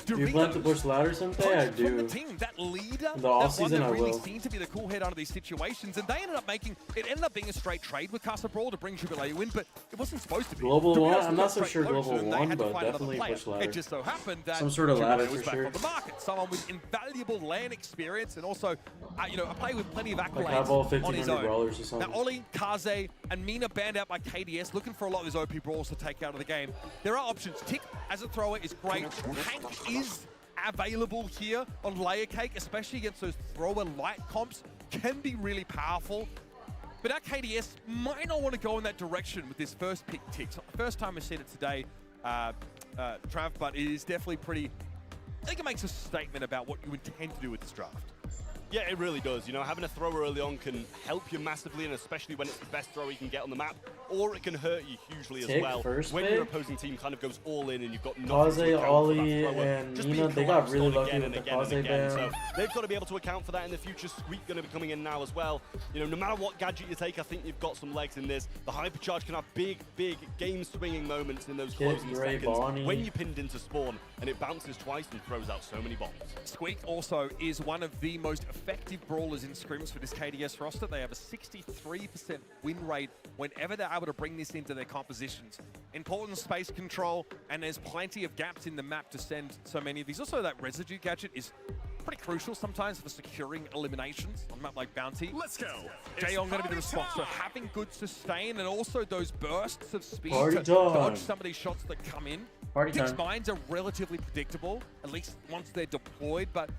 Do you plan to push ladder someday? I do. From the team, that leader, In the that off one season, that I really will. seemed to be the cool head out of these situations, and they ended up being a straight trade with Casa Brawl to bring Jubilee in, but it wasn't supposed to be. Global Jubilee one? was I'm not so straight sure closer, global and they one, had to but find another definitely player. push ladder. It just so happened that Some sort of Jubilee ladder was for back sure. on the market. Someone with invaluable LAN experience and also, a player with plenty of Like accolades have all on his 1,500 own. brawlers or something. Now, Ollie, Kaze, and Mina banned out by KDS, looking for a lot of those OP brawls to take out of the game. There are options. Tick as a thrower is great. Hank is available here on Layer Cake, especially against those thrower light comps, can be really powerful. But our KDS might not want to go in that direction with this first pick Tick. It's not the first time we've seen it today, Trav, but it is definitely pretty... I think it makes a statement about what you intend to do with this draft. Yeah, it really does. Having a thrower early on can help you massively, and especially when it's the best thrower you can get on the map, or it can hurt you hugely as well. When your opposing team kind of goes all in and you've got nothing to account Ollie, for that thrower, and just Nina, being they got collapsed really on lucky again with and the again and Kaze again. ban. So they've got to be able to account for that in the future. Squeak going to be coming in now as well. No matter what gadget you take, I think you've got some legs in this. The hypercharge can have big game-swinging moments in those closing seconds Bonnie. when you're pinned into spawn, and it bounces twice and throws out so many bombs. Squeak also is one of the most effective brawlers in scrims for this KDS roster. They have a 63% win rate whenever they're able to bring this into their compositions. Important space control, and there's plenty of gaps in the map to send so many of these. Also, that residue gadget is pretty crucial sometimes for securing eliminations on a map like Bounty. Let's go. Jaeyoung going to be the response. So having good sustain and also those bursts of speed Party to time. dodge some of these shots that come in. Party Tick's time. mines are relatively predictable, at least once they're deployed, but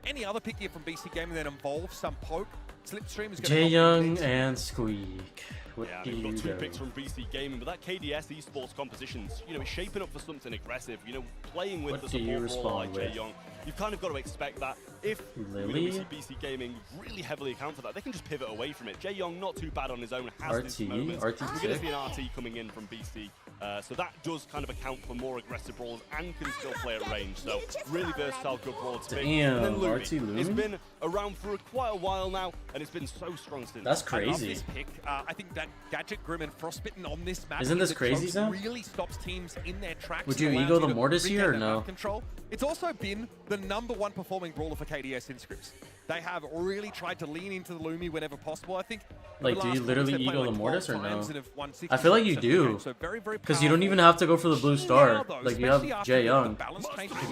any other pick here from BC Gaming that involves some poke, Slipstream is going to Jaeyoung and Squeak. What Yeah, do we've you got two do? picks from BC Gaming, but that KDS esports compositions, it's shaping up for something aggressive. Playing with What the do you support brawler like respond with? Jaeyoung, you've kind of got to expect that. If Lily? we see BC Gaming really heavily account for that, they can just pivot away from it. Jaeyoung not too bad on his own, has his RT? moments. RT We're going sick. to see an RT coming in from BC. So that does kind of account for more aggressive brawls and can still play at range. So really versatile, good brawler to pick. Damn, And then Lumi. RT Lumi? It's been around for quite a while now, and it's been so strong since. That's I love crazy. this pick. I think that Gadget, Grim, and Frostbitten on this map Isn't this that crazy, chokes Sam? really stops teams in their tracks. Would and you allows ego the to Mortis regain here or that no? map control. It's also been the #1 performing brawler for KDS in scripts. They have really tried to lean into the Lumi whenever possible. I think. Like, the do you last literally quarters, they've ego played the Mortis or 12 no? times and have won I feel like you 60% of the do. game, so very, very Because you don't powerful. even have to go for the blue star. Now, though, Like, you have especially after the Jaeyoung. balance change Grom?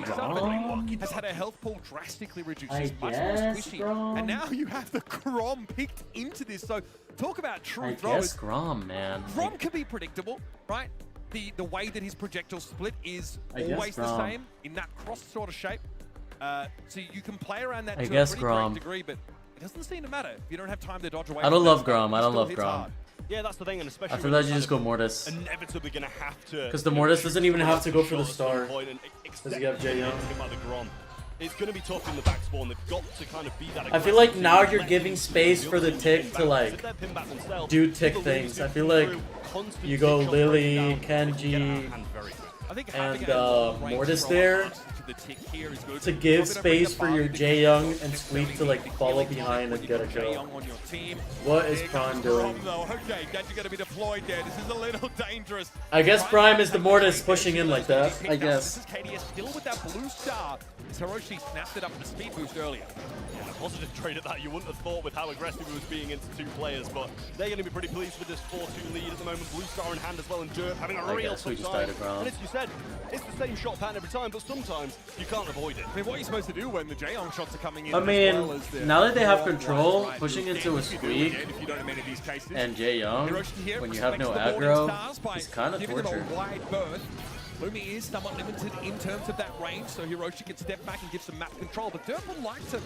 himself has had a health pool drastically reduced. I He's much more guess, squishy. Grom. And now you have the Grom picked into this. So talk about true I throwers. guess Grom, man. Grom can be predictable, right? the way that his projectile split is I guess always the Grom. same in that cross sort of shape. So you can play around that I to guess a pretty Grom. great degree, but it doesn't seem to matter if you don't have time to dodge away. I don't from love that Grom. stuff. I It don't still love hits Grom. hard. Yeah, that's the thing, and especially I feel like you just go Mortis. Inevitably gonna have to. Because the Mortis doesn't even have to go for the star. Because you have Jay Young. It's going to be tough in the back spawn. They've got to kind of be that. I feel like now you're giving space for the tick to like do tick things. I feel like you go Lily, Kenji, and Mortis there to give space for your Jay Young and Squeak to like follow behind and get a kill. What is Prime doing? Okay, Gadget going to be deployed there. This is a little dangerous. I guess Prime is the Mortis pushing in like that. I guess. This is KDS still with that blue star. Hiroshi snapped it up with the speed boost earlier. Yeah, positive trade at that. You wouldn't have thought with how aggressive he was being into two players, but they're going to be pretty pleased with this 4-2 lead at the moment. Blue star in hand as well, and Derp having a real tough time. And as you said, it's the same shot pattern every time, but sometimes you can't avoid it. I mean, what are you supposed to do when the Jaehyung shots are coming in? I mean, now that they have control, pushing into a Squeak and Jay Young when you have no aggro is kind of torture. Lumi is somewhat limited in terms of that range, so Hiroshi can step back and give some map control. But Derp would like to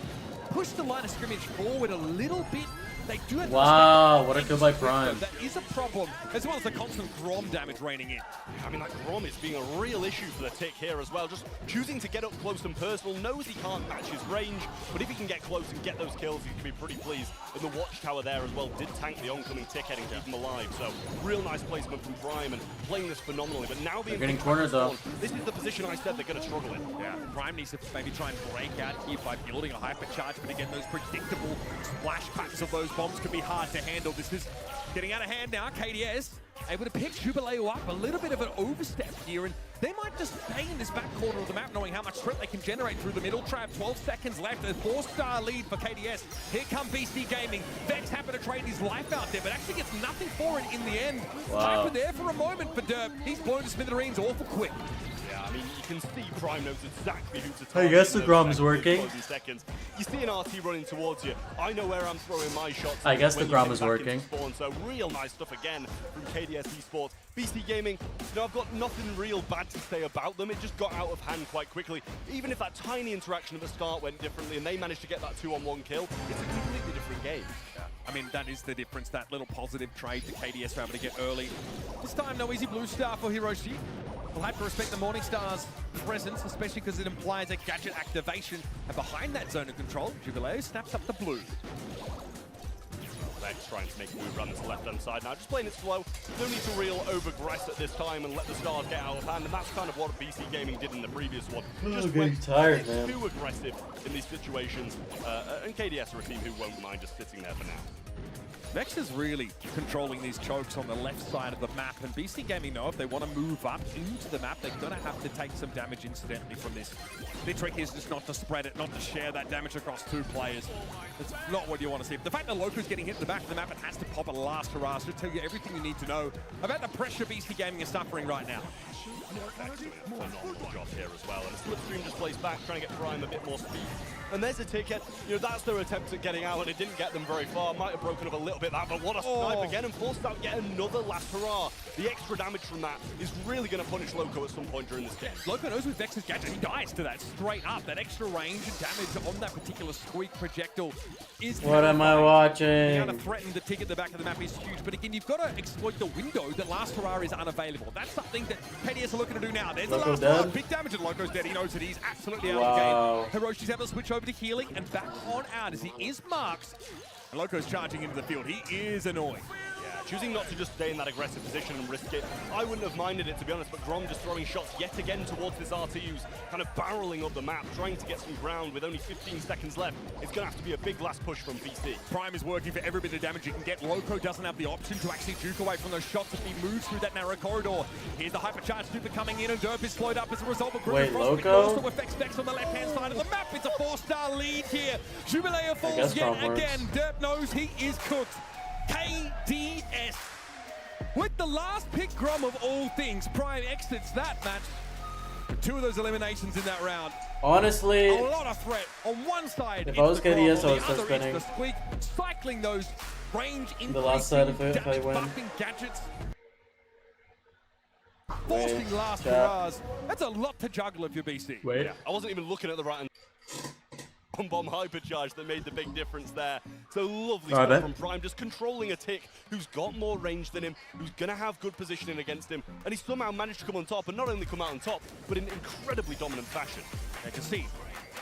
push the line of scrimmage forward a little bit. They do have wow, what a kill by Prime. That is a problem, as well as the constant Grom damage raining in. I mean, that Grom is being a real issue for the Tick here as well. Just choosing to get up close and personal, knows he can't match his range, but if he can get close and get those kills, he can be pretty pleased. And the Watchtower there as well did tank the oncoming Tick head and keep him alive. So, real nice placement from Prime and playing this phenomenally. But now being getting cornered though. This is the position I said they're going to struggle in. Yeah, Prime needs to maybe try and break out here by building a hypercharge, but again, those predictable splash packs of those bombs can be hard to handle. This is getting out of hand now. KDS able to pick Jubileo up, a little bit of an overstep here, and they might just stay in this back corner of the map knowing how much threat they can generate through the middle trap. 12 seconds left, a 4-star lead for KDS. Here come BC Gaming. Vex happened to trade his life out there, but actually gets nothing for it in the end. Wow. Hyper there for a moment for Derp. He's blown to smithereens awful quick. Yeah, I mean, you can see Prime knows exactly who to target. I guess the Grom is working. Seconds. You see an RT running towards you. I know where I'm throwing my shots. I guess the Grom is working. Spawn, so real nice stuff again from KDS Esports. BC Gaming, you know, I've got nothing real bad to say about them. It just got out of hand quite quickly. Even if that tiny interaction at the start went differently and they managed to get that 2-on-1 kill, it's a completely different game. Yeah. I mean, that is the difference, that little positive trade that KDS were able to get early. This time, no easy blue star for Hiroshi. We'll have to respect the Morningstar's presence, especially because it implies a gadget activation. And behind that zone of control, Jubileo snaps up the blue. Vex trying to make a move around this left-hand side now, just playing it slow. No need to real over-aggress at this time and let the stars get out of hand, and that's kind of what BC Gaming did in the previous one. Just getting tired, man. Too aggressive in these situations, and KDS are a team who won't mind just sitting there for now. Vex is really controlling these chokes on the left side of the map, and BC Gaming know if they want to move up into the map, they're going to have to take some damage incidentally from this. The trick is just not to spread it, not to share that damage across two players. It's not what you want to see. The fact that Lcq's getting hit in the back of the map and has to pop a last hurrah should tell you everything you need to know about the pressure BC Gaming is suffering right now. Vex doing a phenomenal job here as well, and Slipstream just plays back, trying to get Prime a bit more speed. And there's a ticket. You know, that's their attempt at getting out, and it didn't get them very far. Might have broken up a little bit that, but what a snipe again, and forced out yet another last hurrah. The extra damage from that is really going to punish Lcq at some point during this game. Lcq knows with Vex's gadget, he dies to that straight up. That extra range and damage on that particular Squeak projectile is what am I watching? Being able to threaten the tick at the back of the map is huge, but again, you've got to exploit the window that last hurrah is unavailable. That's something that KDS are looking to do now. There's the last hurrah. Big damage, and Lcq's dead. He knows that he's absolutely out of the game. Hiroshi's able to switch over to healing and back on out as he is marked. And Lcq's charging into the field. He is annoying. Choosing not to just stay in that aggressive position and risk it. I wouldn't have minded it, to be honest, but Grom just throwing shots yet again towards this RTU's, kind of barreling up the map, trying to get some ground with only 15 seconds left. It's going to have to be a big last push from BC. Prime is working for every bit of damage he can get. Lcq doesn't have the option to actually juke away from those shots if he moves through that narrow corridor. Here's the hypercharge super coming in, and Derp is slowed up as a result of Wait, Frost, Lcq? also affects Vex on the left-hand side of the map. It's a 4-star lead here. Jubileo falls yet again. Derp knows he is cooked. KDS. With the last pick Grom of all things, Prime exits that match. Two of those eliminations in that round. Honestly, a lot of threat on one side. If I was KDS, I would start spinning. Squeak, cycling those range the last side of it if I win. gadgets. forcing last hurrahs. That's a lot to juggle if you're BC. Wait. Yeah, I wasn't even looking at the right bomb hypercharge that made the big difference there. So lovely stuff from Prime, just controlling a Tick who's got more range than him, who's going to have good positioning against him, and he somehow managed to come on top, and not only come out on top, but in incredibly dominant fashion. You can see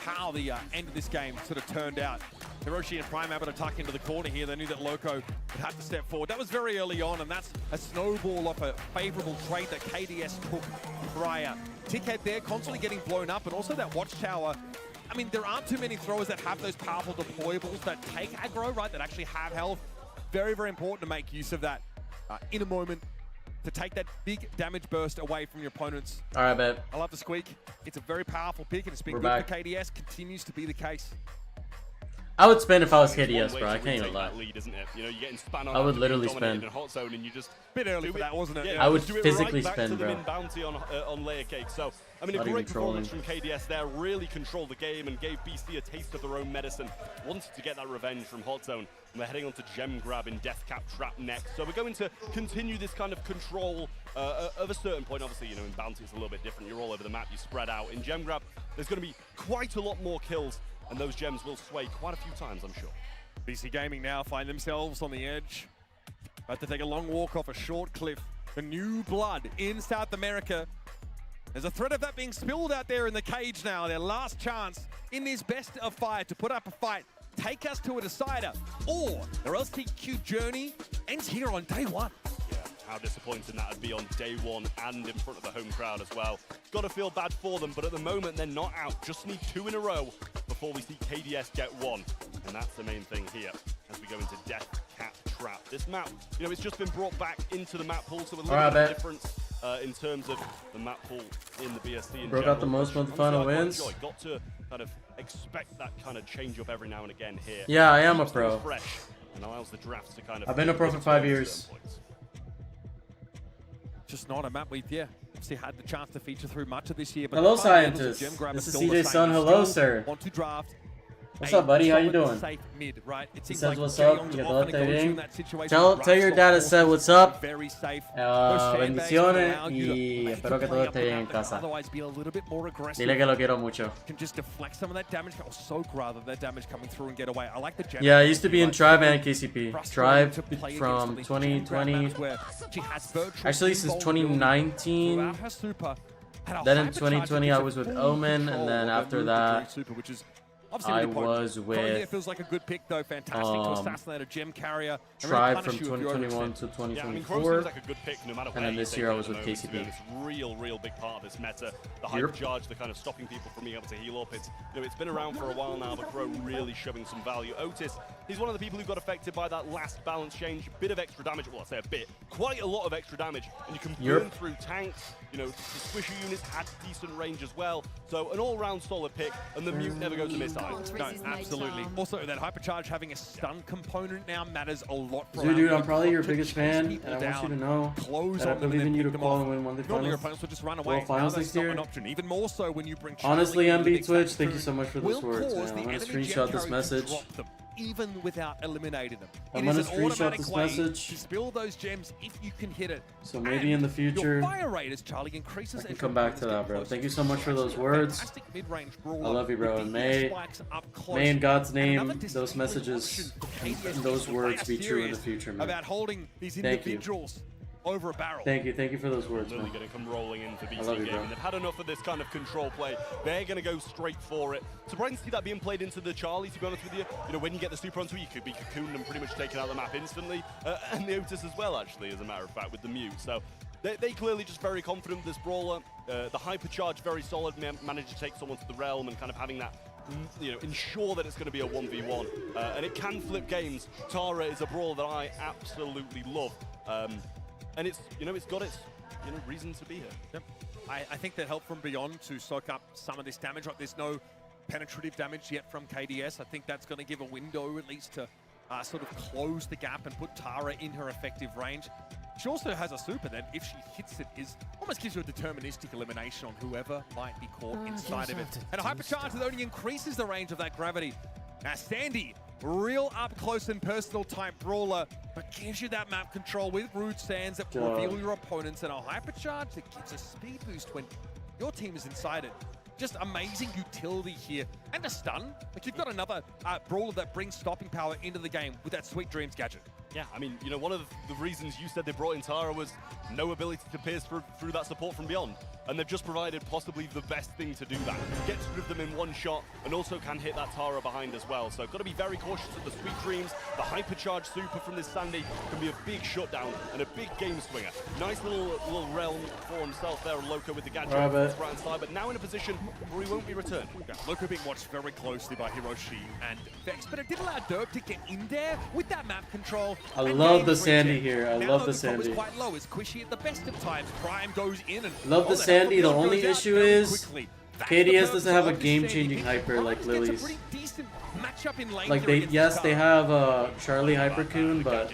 how the end of this game sort of turned out. Hiroshi and Prime able to tuck into the corner here. They knew that Lcq would have to step forward. That was very early on, and that's a snowball off a favorable trade that KDS took prior. Tickhead there constantly getting blown up, and also that watchtower. I mean, there aren't too many throwers that have those powerful deployables that take aggro, right, that actually have health. Very, very important to make use of that in a moment to take that big damage burst away from your opponents. All right, man. I love the squeak. It's a very powerful pick, and it's been good for KDS. Continues to be the case. I would spin if I was KDS, bro. I can't even lie. Lead, isn't it? You know, you're getting spun on. I would literally spin. In a hot zone, and you just bit early for that, wasn't it? Yeah, I would do it physically right back spin, to bro. The bounty on Lcq. So, I mean, Not a even great performance trolling. from KDS there. Really controlled the game and gave BC a taste of their own medicine. Wanted to get that revenge from hot zone. And we're heading on to gem grab in death cap trap next. So we're going to continue this kind of control of a certain point. Obviously, you know, in bounty it's a little bit different. You're all over the map. You spread out. In gem grab, there's going to be quite a lot more kills, and those gems will sway quite a few times, I'm sure. BC Gaming now find themselves on the edge. About to take a long walk off a short cliff. The new blood in South America. There's a threat of that being spilled out there in the cage now. Their last chance in this best of 5 to put up a fight, take us to a decider, or their Lcq journey ends here on day 1. Yeah, how disappointing that would be on day 1 and in front of the home crowd as well. Got to feel bad for them, but at the moment they're not out. Just need 2 in a row before we see KDS get 1. And that's the main thing here as we go into Death Cap Trap. This map, you know, it's just been brought back into the map pool, so a little bit of difference in terms of the map pool in the BSC. Broke out the most month final wins. Got to kind of expect that kind of change up every now and again here. Yeah, I am a pro. Fresh and allows the drafts to kind of. I've been a pro for 5 years. Just not a map we've obviously had the chance to feature through much of this year. But Hello, scientists. This is CJ's son. Hello, sir. Want to draft. What's up, buddy? How you doing? Mid, right? He says what's up. Tell your dad I said what's up. Bendiciones y espero que todo esté bien en casa. Dile que lo quiero mucho. Can just deflect some of that damage, or soak rather that damage coming through and get away. I like the gem. Yeah, I used to be in Tribe and KCP. Tribe from 2020. Actually, since 2019. Then in 2020 I was with Omen, and then after that I was with feels like a good pick though. Fantastic to assassinate a gem carrier. Tribe from 2021 to 2024. Like a good pick no matter and then this year I was with KCP. It's real big part of this meta. The hypercharge, the kind of stopping people from being able to heal up. It's been around for a while now, but Crow really showing some value. Otis, he's one of the people who got affected by that last balance change. Bit of extra damage. Well, I say a bit. Quite a lot of extra damage, and you can burn through tanks. You know, the squishy units had decent range as well. So an all-round solid pick, and the mute never goes amiss either. No, absolutely. Also, that hypercharge having a stun component now matters a lot for Dude, I'm probably your biggest fan, and I want you to know that I believe in you to call and win one of the finals. World Finals next year. Even more so when you bring honestly, MB Twitch, thank you so much for those words, man. I'm gonna screenshot this message. Even without eliminating them. I'm gonna screenshot this message. To spill those gems if you can hit it. So maybe in the future, your fire rate as Charlie increases. I can come back to that, bro. Thank you so much for those words. I love you, bro. And may in God's name, those messages and those words be true in the future, man. About holding these individuals over a barrel. Thank you for those words, Literally man. going to come rolling in for BC love you, game, bro. and they've had enough of this kind of control play. They're going to go straight for it. Surprising to see that being played into the Charlie, to be honest with you. You know, when you get the super onto it, you could be cocooned and pretty much taken out of the map instantly. And the Otis as well, actually, as a matter of fact, with the mute. So they clearly just very confident with this brawler. The hypercharge very solid, managed to take someone to the realm and kind of having that, you know, ensure that it's going to be a 1v1. And it can flip games. Tara is a brawler that I absolutely love. And it's, you know, it's got its, you know, reason to be here. Yep. I think that helped from beyond to soak up some of this damage. Right? There's no penetrative damage yet from KDS. I think that's going to give a window at least to sort of close the gap and put Tara in her effective range. She also has a super that, if she hits it, almost gives you a deterministic elimination on whoever might be caught inside of it. And a hypercharge that only increases the range of that gravity. Now Sandy real up close and personal type brawler, but gives you that map control with root stands that reveal your opponents and a hypercharge that gives a speed boost when your team is inside it. Just amazing utility here. And a stun. Like, you've got another brawler that brings stopping power into the game with that Sweet Dreams gadget. Yeah, I mean, you know, one of the reasons you said they brought in Tara was no ability to pierce through that support from beyond. And they've just provided possibly the best thing to do that. Gets rid of them in one shot and also can hit that Tara behind as well. So got to be very cautious of the Sweet Dreams. The hypercharged super from this Sandy can be a big shutdown and a big game swinger. Nice little realm for himself there, Lcq with the gadget on the right side, but now in a position where he won't be returned. Yeah, Lcq being watched very closely by Hiroshi and Vex, but it did allow Derp to get in there with that map control. I love the Sandy here. I love the Sandy. Sandy. Quite low. Is Quishy at the best of times. Prime goes in and love the Sandy. The only issue is KDS doesn't have a game-changing hyper like Lily's. Like they have Charlie Hypercoon, but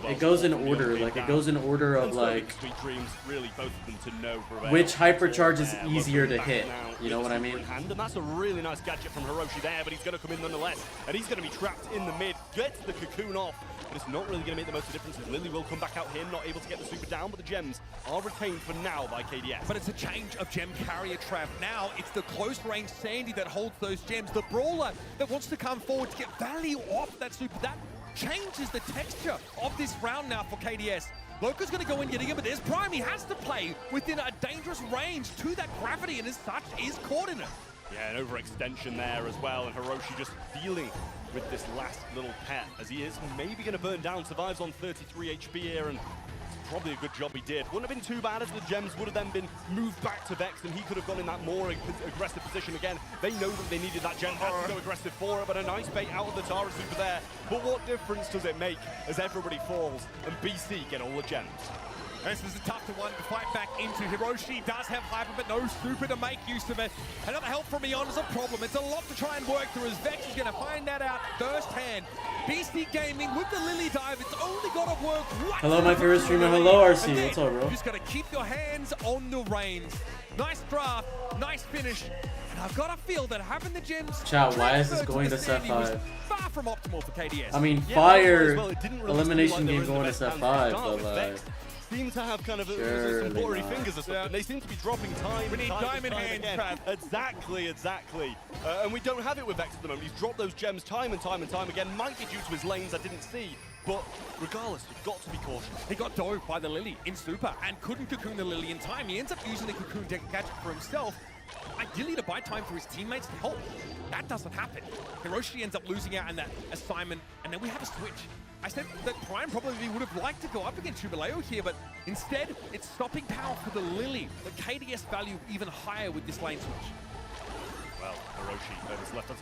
it goes in order. Like it goes in order of like which hypercharge is easier to hit. You know what I mean? And that's a really nice gadget from Hiroshi there, but he's going to come in nonetheless, and he's going to be trapped in the mid. Gets the cocoon off, but it's not really going to make the most difference. Lily will come back out here, not able to get the super down, but the gems are retained for now by KDS. But it's a change of gem carrier trap. Now it's the close range Sandy that holds those gems. The brawler that wants to come forward to get value off that super. That changes the texture of this round now for KDS. Lcq's going to go in yet again, but there's Prime. He has to play within a dangerous range to that gravity, and as such, is caught in it. Yeah, an overextension there as well, and Hiroshi just dealing with this last little pet, as he is maybe going to burn down. Survives on 33 HP here, and probably a good job he did. Wouldn't have been too bad as the gems would have then been moved back to Vex, and he could have gone in that more aggressive position again. They know that they needed that gem, had to go aggressive for it, but a nice bait out of the Tara super there. But what difference does it make as everybody falls and BC get all the gems? This is a tough one to fight back into. Hiroshi does have hyper, but no super to make use of it. Another help from beyond is a problem. It's a lot to try and work through as Vex is going to find that out firsthand. BC Gaming with the Lily dive. It's only got to work. Hello, my favorite streamer. Hello, RC. What's up, bro? You just got to keep your hands on the reins. Nice draft, nice finish. And I've got to feel that having the gems. Chat, why is this going to set 5? Far from optimal for KDS. I mean, Fire elimination game going to set 5, but like. Seem to have kind of some blurry fingers or something. Yeah. They seem to be dropping time. We need diamond hands, Trav. Exactly. And we don't have it with Vex at the moment. He's dropped those gems time and time again. Might be due to his lanes I didn't see. But regardless, you've got to be cautious. He got dove by the Lily in super and couldn't cocoon the Lily in time. He ends up using the cocoon gadget for himself. Ideally to buy time for his teammates to help. That doesn't happen. Hiroshi ends up losing out on that assignment, and then we have a switch. I said that Prime probably would have liked to go up against Jubileo here, but instead, it's stopping power for the Lily. The KDS value even higher with this lane switch. Well, Hiroshi has left us.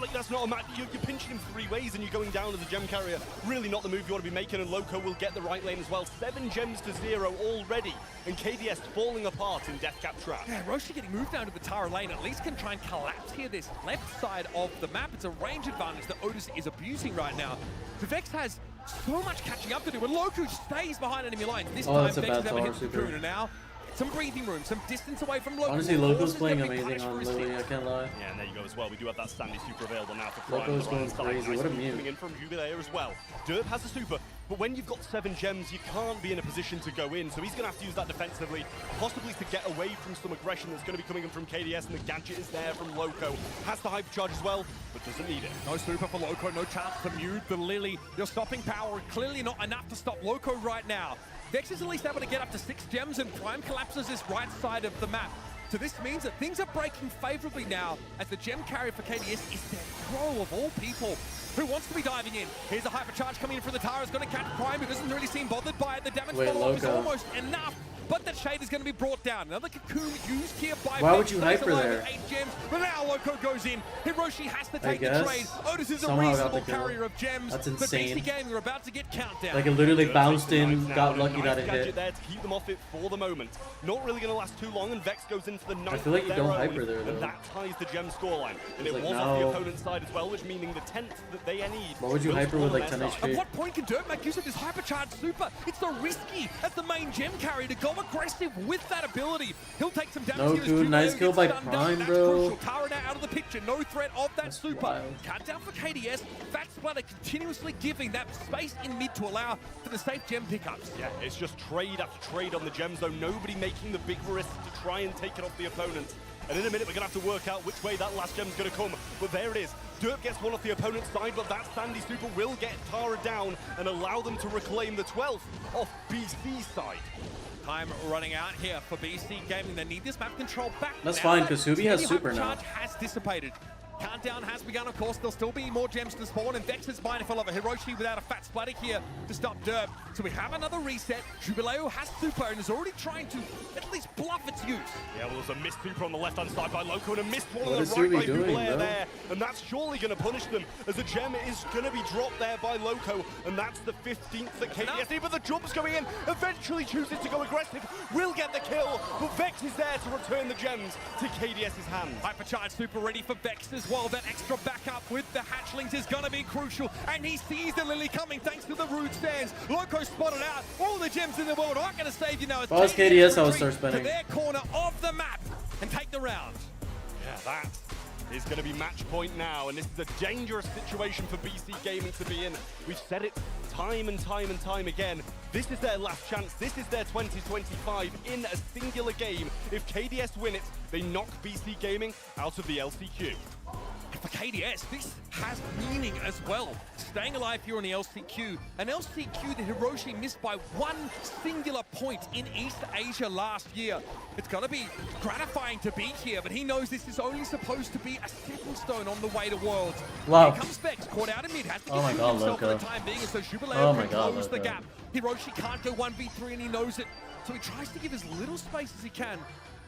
Like, that's not a match. You're pinching him 3 ways and you're going down as a gem carrier. Really not the move you want to be making, and Lcq will get the right lane as well. 7 gems to 0 already, and KDS falling apart in Deathcap Trap. Yeah, Roshi getting moved down to the Tara lane at least can try and collapse here this left side of the map. It's a range advantage that Otis is abusing right now. The Vex has so much catching up to do, and Lcq stays behind enemy lines. This time, Vex has never hit the Cocoon, and now some breathing room, some distance away from Lcq. Honestly, Lcq's playing amazing on Lily, I can't lie. Yeah, and there you go as well. We do have that Sandy super available now for Prime. Lcq's going crazy, what a mute. Coming in from Jubilator as well. Derp has a super, but when you've got 7 gems, you can't be in a position to go in, so he's going to have to use that defensively, possibly to get away from some aggression that's going to be coming in from KDS, and the gadget is there from Lcq. Has the hypercharge as well, but doesn't need it. No super for Lcq, no chance to mute the Lily. Your stopping power clearly not enough to stop Lcq right now. Vex is at least able to get up to 6 gems, and Prime collapses this right side of the map. So this means that things are breaking favorably now, as the gem carrier for KDS is their Crow of all people, who wants to be diving in. Here's a hypercharge coming in from the Tara. It's going to catch Prime, who doesn't really seem bothered by it. The damage follow-up is almost enough, but the shade is going to be brought down. Another cocoon used here by Why would you hyper there? 8 gems, but now Lcq goes in. Hiroshi has to take the trade. Otis is a reasonable carrier of gems. That's insane. But BC Gaming are about to get countdown. Like it literally bounced in, got lucky that it hit. There to keep them off it for the moment. Not really going to last too long, and Vex goes in for the 9th. I feel like you don't hyper there, though. And that ties the gem scoreline. And it like, was off the opponent's side as well, which meaning the 10th that they need. Why would you hyper with like 10 HP? At what point can Derp make use of this hypercharged super? It's so risky as the main gem carrier to go aggressive with that ability. He'll take some damage. No, here as dude, nice Jubileo kill gets by stunned up. Prime, That's bro. crucial. Tara now out of the picture. No threat of that super. wild. Countdown for KDS. Fat Splatter continuously giving that space in mid to allow for the safe gem pickups. Yeah, it's just trade after trade on the gems, though. Nobody making the big risk to try and take it off the opponent. And in a minute, we're going to have to work out which way that last gem's going to come. But there it is. Derp gets one off the opponent's side, but that Sandy Super will get Tara down and allow them to reclaim the 12th off BC's side. Time running out here for BC Gaming. They need this map control back. That's now. fine, because Subi has Heavy super hypercharge now. has dissipated. Countdown has begun, of course. There'll still be more gems to spawn, and Vex is mindful of a Hiroshi without a fat splatter here to stop Derp. So we have another reset. Jubileo has super and is already trying to at least bluff its use. Yeah, well, there's a missed super on the left-hand side by Lcq and a missed one What on the is right Subi by doing, Jubileo bro? there. And that's surely going to punish them, as the gem is going to be dropped there by Lcq. And that's the 15th that KDS need, but the jump's going in. Eventually chooses to go aggressive. Will get the kill, but Vex is there to return the gems to KDS's hands. Hypercharge super ready for Vex as well. That extra backup with the hatchlings is going to be crucial. And he sees the Lily coming thanks to the rude stands. Lcq spotted out. All the gems in the world aren't going to save you now. If I was KDS, I would start to spinning. their corner of the map and take the round. Yeah, that is going to be match point now, and this is a dangerous situation for BC Gaming to be in. We've said it time and time and time again. This is their last chance. This is their 2025 in a singular game. If KDS win it, they knock BC Gaming out of the LCQ. For KDS, this has meaning as well. Staying alive here on the LCQ. An LCQ that Hiroshi missed by one singular point in East Asia last year. It's going to be gratifying to be here, but he knows this is only supposed to be a stepping stone on the way to Worlds. Wow. Here comes Vex, caught out in mid, has to Oh my get God, himself for Lcq. the time being, and so Jubileo Oh my can God, close the Lcq. gap. Hiroshi can't go 1v3 and he knows it, so he tries to give as little space as he can,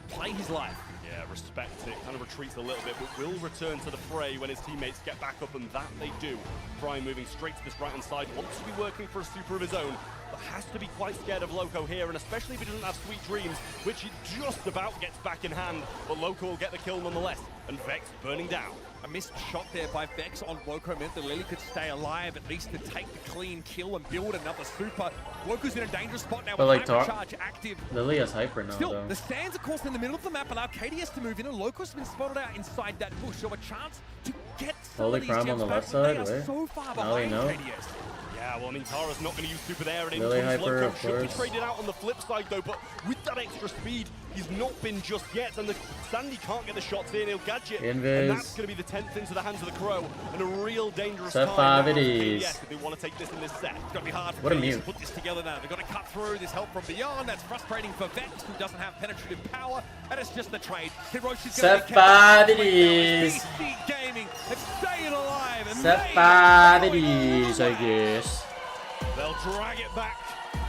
play his life. Yeah, respect it. Kind of retreats a little bit, but will return to the fray when his teammates get back up, and that they do. Prime moving straight to this right-hand side, wants to be working for a super of his own, but has to be quite scared of Lcq here, and especially if he doesn't have Sweet Dreams, which he just about gets back in hand, but Lcq will get the kill nonetheless, and Vex burning down. A missed shot there by Vex on Lcq meant that Lily could stay alive, at least to take the clean kill and build another super. Lcq's in a dangerous spot now But with like hypercharge active. Lily has hyper now, Still, though. the stands, of course, in the middle of the map allow KDS to move in, and Lcq's been spotted out inside that bush, so a chance to get some Holy of these Prime on gems the back, left but they side, are right? so far Now they behind know. KDS. Yeah, well, I mean, Tara's not going to use super there, and in Really comes hyper, Lcq. of Should be course. traded out on the flip side, though, but with that extra speed, he's not been just yet, and the Sandy can't get the shots in, he'll gadget, Invis. and that's going to be the 10th into the hands of the Crow, and a real dangerous Set time 5 now it for is. KDS if they want to take this in this set. It's going to be hard for What a KDS mute. to put this together now. They've got to cut through this help from beyond. That's frustrating for Vex, who doesn't have penetrative power, and it's just the trade. Hiroshi's Set 5 it is. BC Gaming have stayed alive. And Set made 5 it it is, I guess. They'll drag it back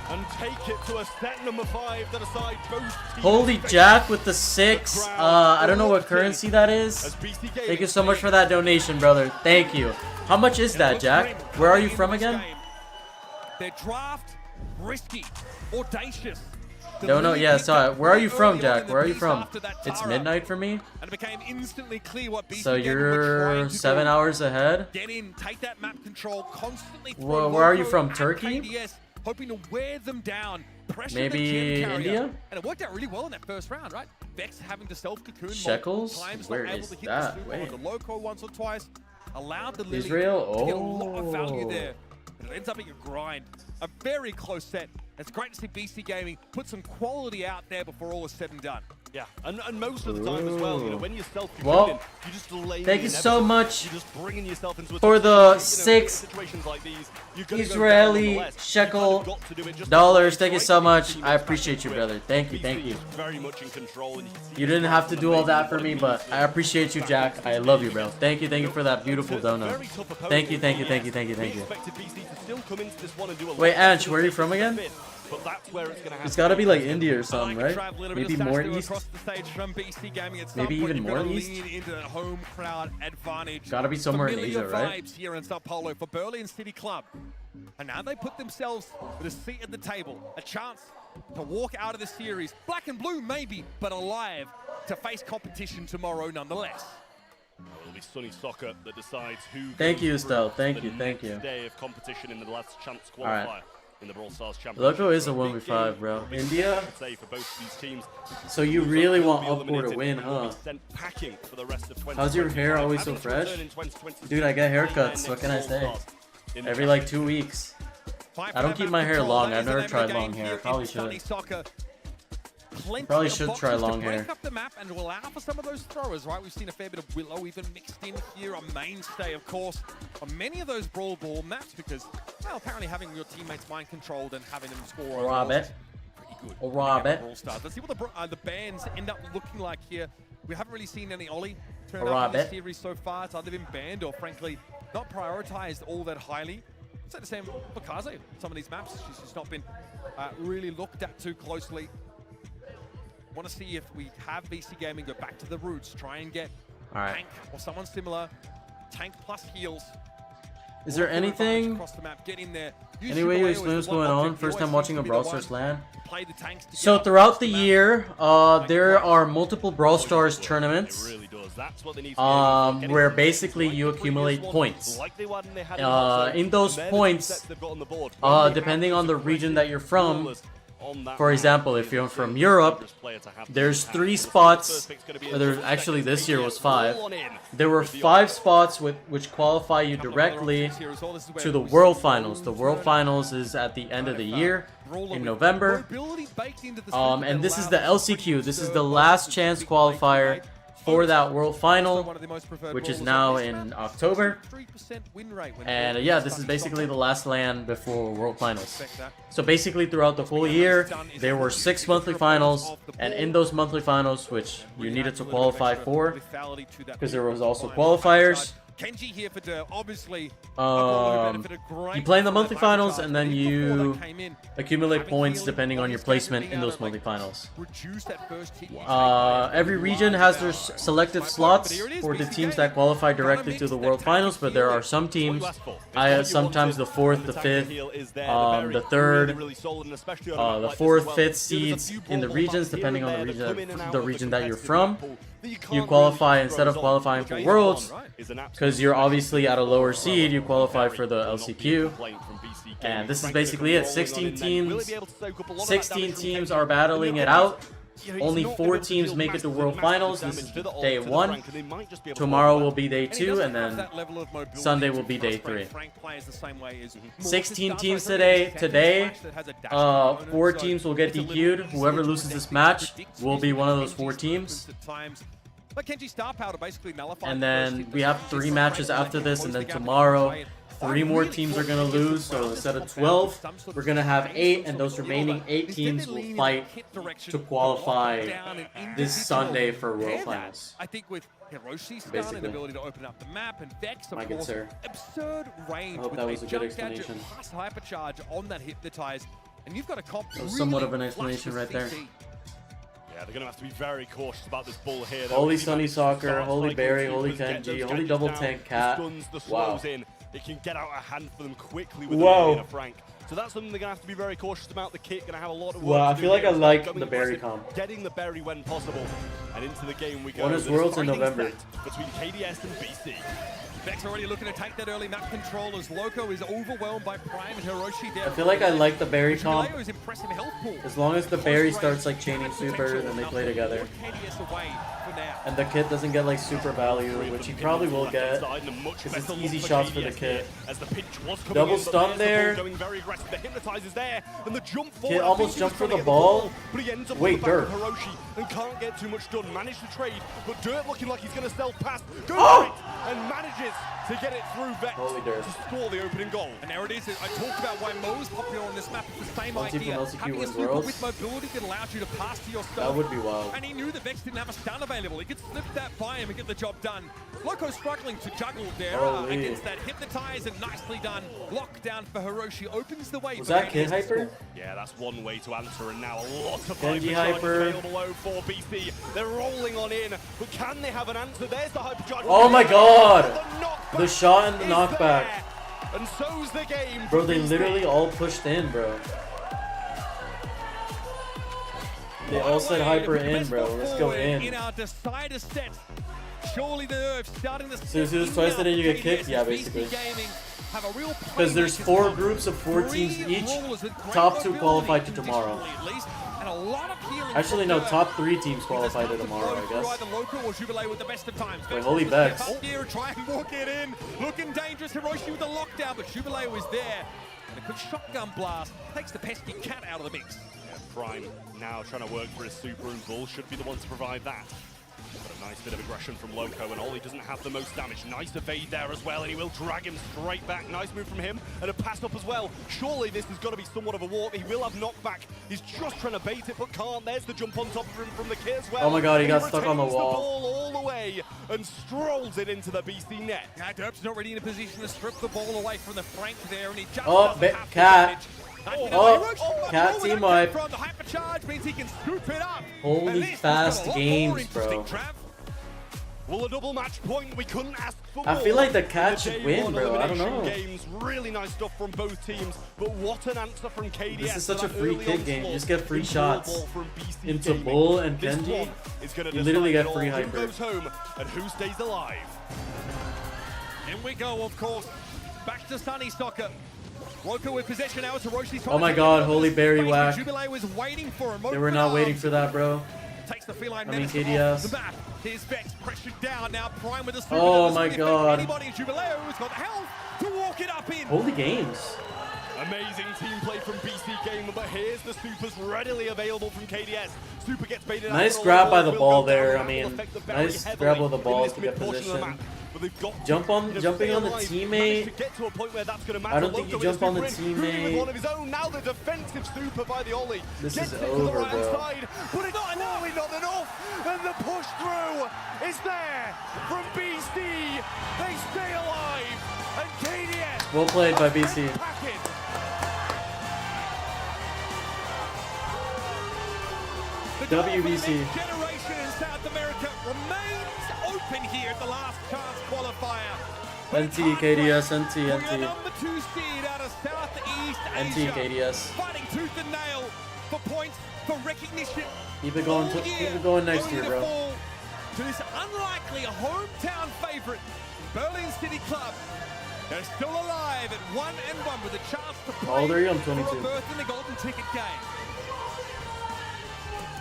and take it to a set number 5 that aside both teams. Holy Jack with the 6. I don't know what currency that is. Thank you so much for that donation, brother. Thank you. How much is that, Jack? Where are you from again? Their draft, risky, audacious. No, yeah, saw it. Where are you from, Jack? Where are you from? It's midnight for me. And it became instantly clear what BC So Gaming were you're trying to 7 do. hours ahead? Get in, take that map control, constantly Where are you Lcq from, at Turkey? KDS, hoping to wear them down, pressure Maybe the gem carrier. India? And it worked out really well in that first round, right? Vex having to self-cocoon Shekels? multiple times, Where not able is to hit that? the super Wait. on the Lcq once or twice, allowed the Lily Israel? to get a lot of value Oh. there. And it ends up being a grind, a very close set. It's great to see BC Gaming put some quality out there before all is said and done. Yeah, and most of the time as well, you know, when you're Well, self-cocooning, you just delay thank you so much You're just bringing yourself into a for situation, the you know, 6 situations like these, you're gonna go down Israeli nonetheless. shekel You've got to do it just dollars. Thank you so right much. to I appreciate you, brother. Thank you, thank BC you. is very much in control, and you can see You didn't have to do all that for me, but I appreciate you, Jack. I love you, bro. Thank you for that beautiful donut. very tough opponent. Thank you. We expected BC to still come into this one and do a Wait, lot Ange, better where are you than from they again? did, but that's where it's gonna happen. It's gotta be like India or something, right? Maybe more Maybe east. across the stage from BC Gaming at some Maybe point, even you've gotta more east? lean into that home crowd advantage. Gotta be somewhere in Familiar Asia, right? vibes here in Sao Paulo for Berlin City Club. And now they put themselves with a seat at the table, a chance to walk out of the series, black and blue maybe, but alive to face competition tomorrow nonetheless. It'll be Sunny Soccer that decides who. Thank goes you, through Estelle. Thank the you, thank next you. Day of competition in the last chance All right. qualifier. in the Brawl Stars Lcq Championship. is a 1v5, bro. India? I'd say for both of these teams. So you really want Upcore to win, huh? Packing for the rest of How's your hair always so fresh? Dude, I get haircuts. What can I say? Every like 2 weeks. I don't keep my hair long. I've never tried long hair. Probably should. Probably should try long hair. Break up the map and allow for some of those throwers, right? We've seen a fair bit of Willow even mixed in here, a mainstay, of course, on many of those Brawl Ball maps because, well, apparently having your teammates mind controlled and having them score. Rabbit. Rabbit. Let's see what the bands end up looking like here. We haven't really seen any Ollie turn up in Rabbit. this series so far. It's either been banned or, frankly, not prioritized all that highly. Say the same for Kaze. Some of these maps, she's just not been really looked at too closely. Want to see if we have BC Gaming go back to the roots, try and get Tank or someone similar. Tank plus heals. Is there anything? Across the map, get in there. Any way you explain what's going on? First time watching a Brawl Stars LAN. So throughout the year, there are multiple Brawl Stars tournaments where basically you accumulate points. In those points, depending on the region that you're from, for example, if you're from Europe, there's 3 spots. Actually, this year was 5. There were 5 spots which qualify you directly to the World Finals. The World Finals is at the end of the year in November. And this is the LCQ. This is the last chance qualifier for that World Final, which is now in October. And yeah, this is basically the last LAN before World Finals. So basically throughout the whole year, there were 6 monthly finals, and in those monthly finals, which you needed to qualify for, because there was also qualifiers, Kenji here for obviously you play in the monthly finals, and then you accumulate points depending on your placement in those monthly finals. Every region has their selected slots for the teams that qualify directly to the World Finals, but there are some teams, sometimes the 4th, the 5th, the 3rd, the 4th, 5th seeds in the regions, depending on the region that you're from. You qualify instead of qualifying for Worlds, because you're obviously at a lower seed, you qualify for the LCQ. And this is basically it. 16 teams. 16 teams are battling it out. Only 4 teams make it to World Finals. This is day 1. Tomorrow will be day 2, and then Sunday will be day 3. 16 teams today. Today, 4 teams will get DQ'd. Whoever loses this match will be one of those 4 teams. And then we have 3 matches after this, and then tomorrow 3 more teams are going to lose. So instead of 12, we're going to have 8, and those remaining 8 teams will fight to qualify this Sunday for World Finals. I think with Hiroshi's stun and ability to open up the map, and Vex, of course, absurd range. I hope that was a good explanation. Plus hypercharge on that Hypnotize, and you've got a comp. That was somewhat of an explanation right there. Yeah, they're going to have to be very cautious about this bull here. Holy Sunny Soccer, Holy Berry, Holy Kenji, Holy Double Tank Cat. Wow. It can get out of hand for them quickly with the Frank. So that's something they're going to have to be very cautious about. The kit going to have a lot of work. Well, I feel like I like the berry comp. Getting the berry when possible. And into the game we go. When is Worlds in November? Between KDS and BC. Vex already looking to take that early map control as Lcq is overwhelmed by Prime and Hiroshi there. I feel like I like the berry comp. Impressive health pool. As long as the berry starts like chaining super, then they play together. And the kit doesn't get like super value, which he probably will get, because it's easy shots for the kit. Double stun there. Kit almost jumped for the ball. Wait, Dirt. And can't get too much done. Managed to trade, but Dirt looking like he's going to sell past. And manages to get it through Vex to score the opening goal. And there it is. I talked about why Mo's popular on this map. It's the same idea. LCQ Having a super with mobility that allows you to pass to yourself. That would be wild. And he knew that Vex didn't have a stun available. He could slip that by him and get the job done. Lcq struggling to juggle there against that Hypnotize, and nicely done. Lockdown for Hiroshi opens the way. Was that Kid Hyper? Yeah, that's one way to answer, and now a lot of Kenji Hyper available for BC. They're rolling on in, but can they have an answer? There's the hypercharge. Oh my god! The shot and the knockback. And so's the game. Bro, they literally all pushed in, bro. They all said hyper in, bro. Let's go in. In our decider set, surely the nerves starting to So you lose twice and then you get kicked? Yeah, basically. Because there's 4 groups of 4 teams each. Top 2 qualify to tomorrow. Actually, no, top 3 teams qualify to tomorrow, I guess. Wait, holy Bex. Try and walk it in. Looking dangerous. Hiroshi with the lockdown, but Jubilee was there. And a good shotgun blast takes the pesky cat out of the mix. Yeah, Prime now trying to work for his super, and Bull should be the one to provide that. But a nice bit of aggression from Lcq, and Ollie doesn't have the most damage. Nice evade there as well, and he will drag him straight back. Nice move from him, and a pass up as well. Surely this has got to be somewhat of a warp. He will have knockback. He's just trying to bait it, but can't. There's the jump on top of him from the kid as well. Oh my god, he got retains stuck on the wall. Ball all the way and strolls it into the BC net. Yeah, Derp's not really in a position to strip the ball away from the Frank there, and he just Oh, Cat. Oh, Cat team wipe. The hypercharge means he can scoop it up. Holy fast games, bro. Well, a double match point. We couldn't ask for more. I feel like the Cat should win, bro. I don't know. Games, really nice stuff from both teams, but what an answer from KDS. This is such a free kick game. You just get free shots into Bull and Kenji. You literally get free hyper. Who goes home and who stays alive? In we go, of course. Back to Sunny Soccer. Lcq with possession now. Oh my god, holy berry whack. Jubilee was waiting for him. They were not waiting for that, bro. Takes the feline I mean, KDS. KDS. The map. Here's Vex pressured down now. Prime with the super. Oh my god. Anybody in Jubilee who's got the health to walk it up in. Holy games. Amazing team play from BC Gamer, but here's the supers readily available from KDS. Super gets baited out. Nice grab by the ball there. I mean, nice grab of the ball to get position. Jumping on the teammate. I don't think you jump on the teammate. One of his own. Now the defensive super by the Ollie. This is over, bro. But it's not enough. And the push through is there from BC. They stay alive. And KDS. Well played by BC. WBC. Generation in South America remains open here at the last chance qualifier. NT, KDS, NT, NT. Number 2 seed out of Southeast NT, Asia. KDS. Fighting tooth and nail for points, for recognition. Keep it going next year, bro. To this unlikely hometown favorite, Berlin City Club. They're still alive at 1-1 with a chance to play How old are you? I'm for 22. a berth in the golden ticket game.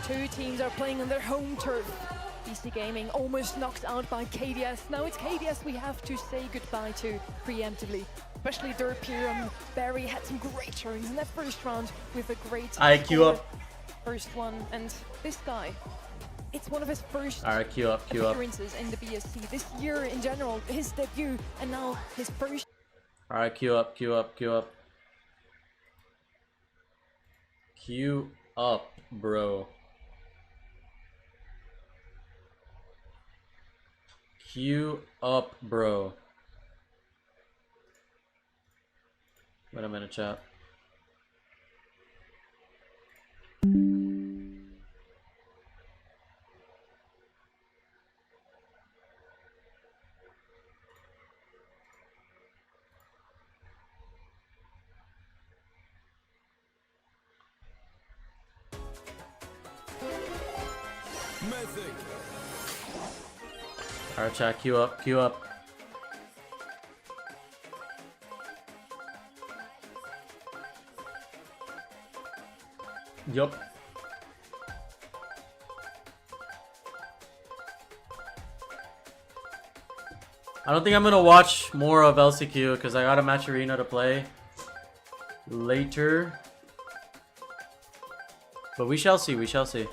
2 teams are playing on their home turf. BC Gaming almost knocked out by KDS. Now it's KDS we have to say goodbye to preemptively. Especially Derp here. Barry had some great turns in that first round with a great IQ up. First one. And this guy, it's one of his first Alright, queue up, queue up. appearances in the BSC. This year in general, his debut, and now his first. Alright, queue up, queue up, queue up. Queue up, bro. Queue up, bro. Wait a minute, chat. Alright, chat, queue up, queue up. Yup. I don't think I'm gonna watch more of Lcq because I got a match arena to play later. But we shall see, we shall see.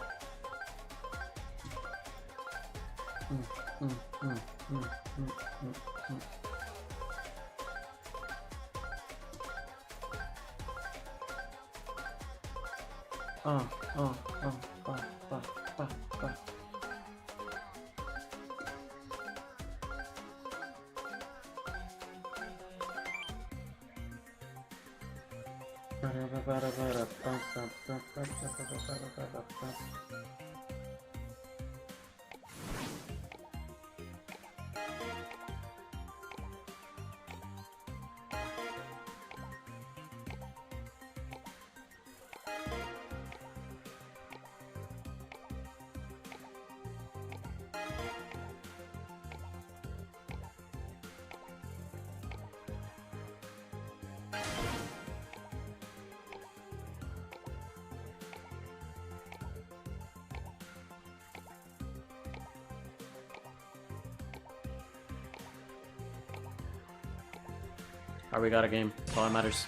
Alright, we got a game. That's all that matters.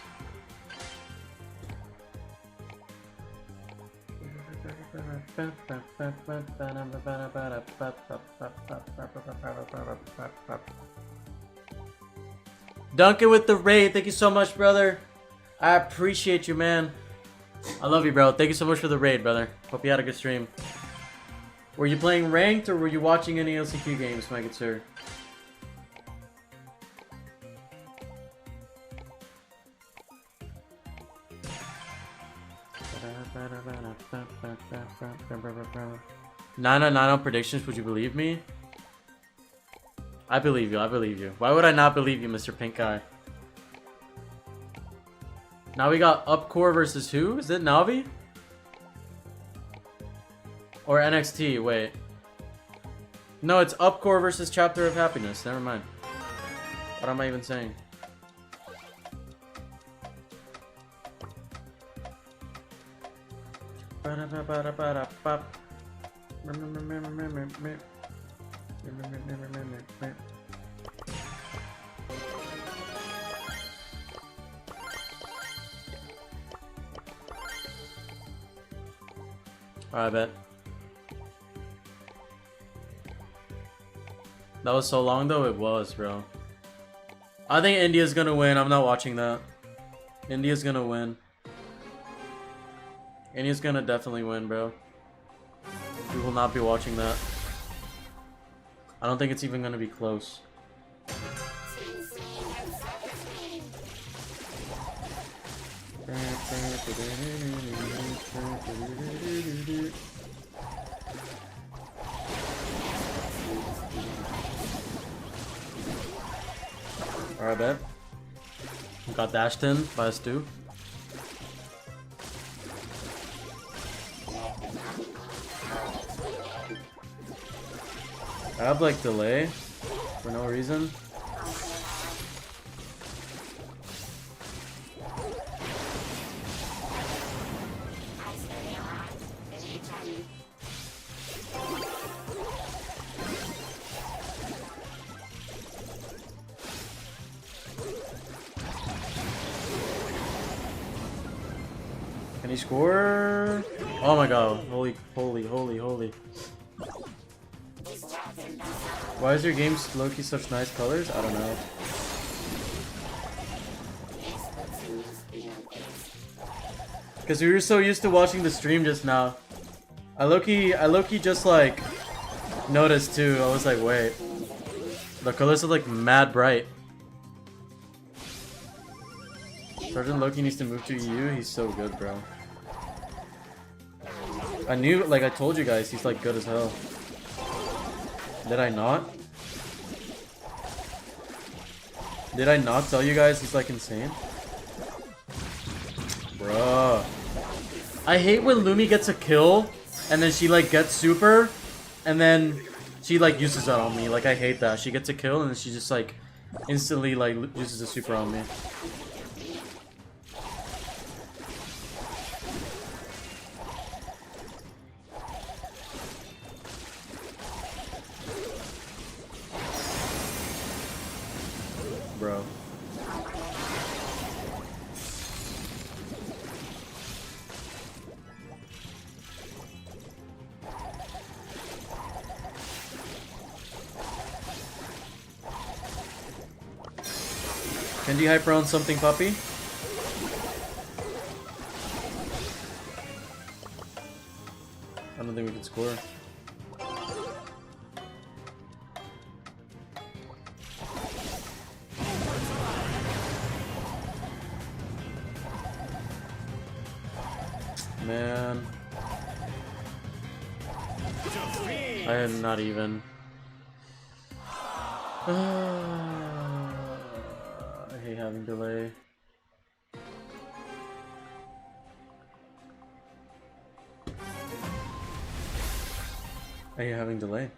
Duncan with the raid. Thank you so much, brother. I appreciate you, man. I love you, bro. Thank you so much for the raid, brother. Hope you had a good stream. Were you playing ranked or were you watching any LCQ games, my good sir? Nine on predictions. Would you believe me? I believe you. I believe you. Why would I not believe you, Mr. Pink Eye? Now we got Upcore versus who? Is it Navi? Or NXT? Wait. No, it's Upcore versus Chapter of Happiness. Never mind. What am I even saying? I bet. That was so long though, it was, bro. I think India's gonna win. I'm not watching that. India's gonna win. India's gonna definitely win, bro. We will not be watching that. I don't think it's even gonna be close. Alright, bet. Got dashed in by a stew. I have like delay for no reason. Can he score? Oh my god. Holy. Why is your game low-key such nice colors? I don't know. Because we were so used to watching the stream just now. I low-key just like noticed too. I was like, wait. The colors are like mad bright. Sergeant Loki needs to move to EU. He's so good, bro. I knew, like I told you guys, he's like good as hell. Did I not? Did I not tell you guys he's like insane? Bruh. I hate when Lumi gets a kill and then she like gets super and then she like uses that on me. Like I hate that. She gets a kill and then she just like instantly like uses a super on me. Bro. Can you hyper on something, puppy? I don't think we can score. Man. I am not even. I hate having delay. I hate having delay.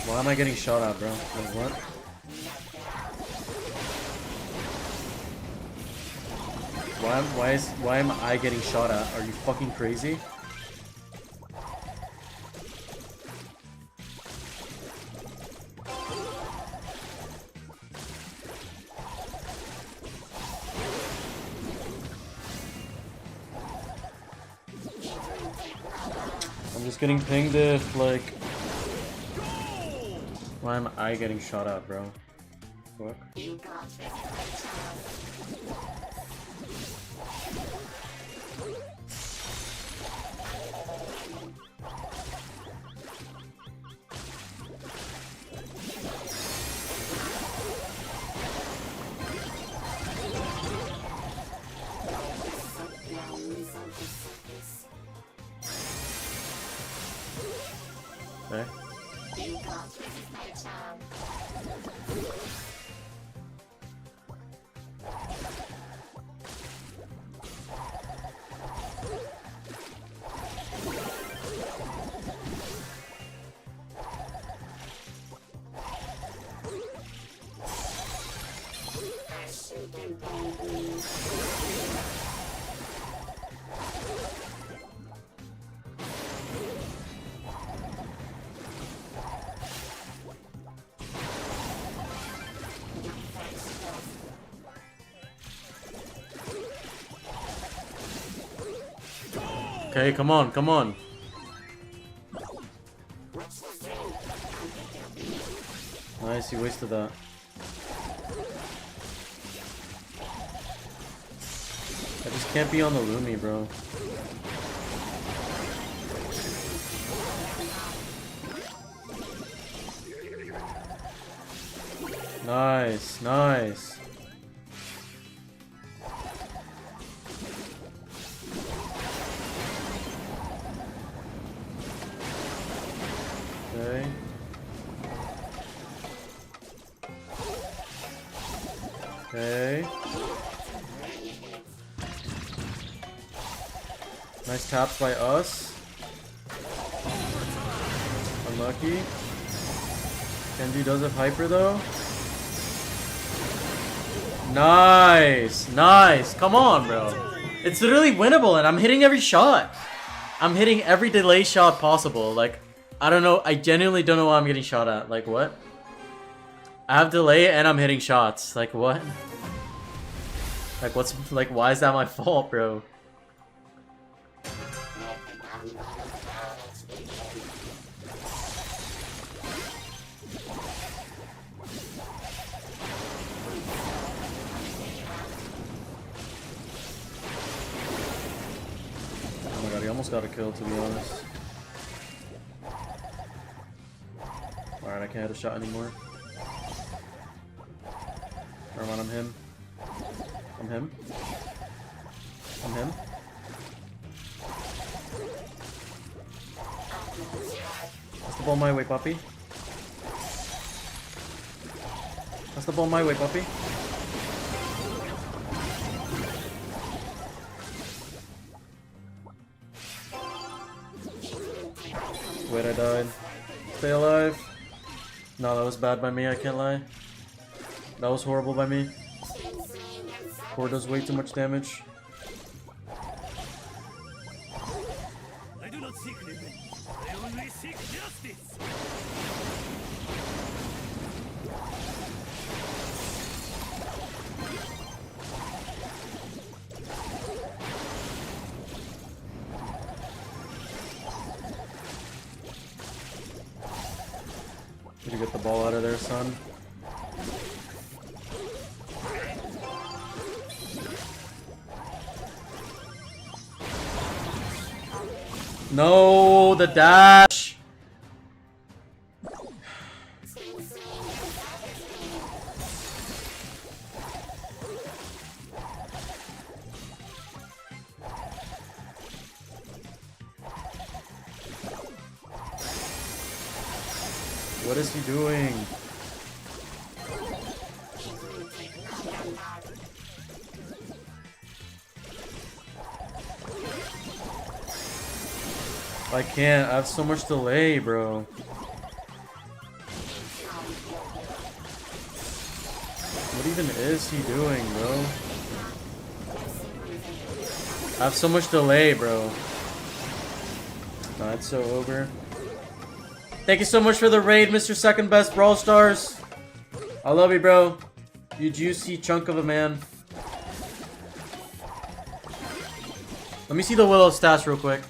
Why am I getting shot at, bro? Like, what? Why am I getting shot at? Are you fucking crazy? just getting pinged if, like... Why am I getting shot at, bro? Fuck. Okay. Okay, come on, come on. Nice, you wasted that. I just can't be on the Lumi, bro. Nice, nice. Okay. Okay. Nice taps by us. Unlucky. Kenji does have hyper though. Nice! Nice! Come on, bro. It's literally winnable and I'm hitting every shot. I'm hitting every delay shot possible. Like, I don't know. I genuinely don't know why I'm getting shot at. Like, what? I have delay and I'm hitting shots. Like, what? Like, what's... Like, why is that my fault, bro? Oh my god, he almost got a kill, to be honest. Alright, I can't hit a shot anymore. Never mind, I'm him. I'm him. I'm him. That's the ball my way, puppy. That's the ball my way, puppy. Wait, I died. Stay alive. No, that was bad by me, I can't lie. That was horrible by me. Core does way too much damage. I do not seek revenge. I only seek justice. Need to get the ball out of there, son. No, the dash. What is he doing? I can't. I have so much delay, bro. What even is he doing, bro? I have so much delay, bro. Nah, it's so over. Thank you so much for the raid, Mr. Second Best Brawl Stars. I love you, bro. You juicy chunk of a man. Let me see the Willow stats real quick.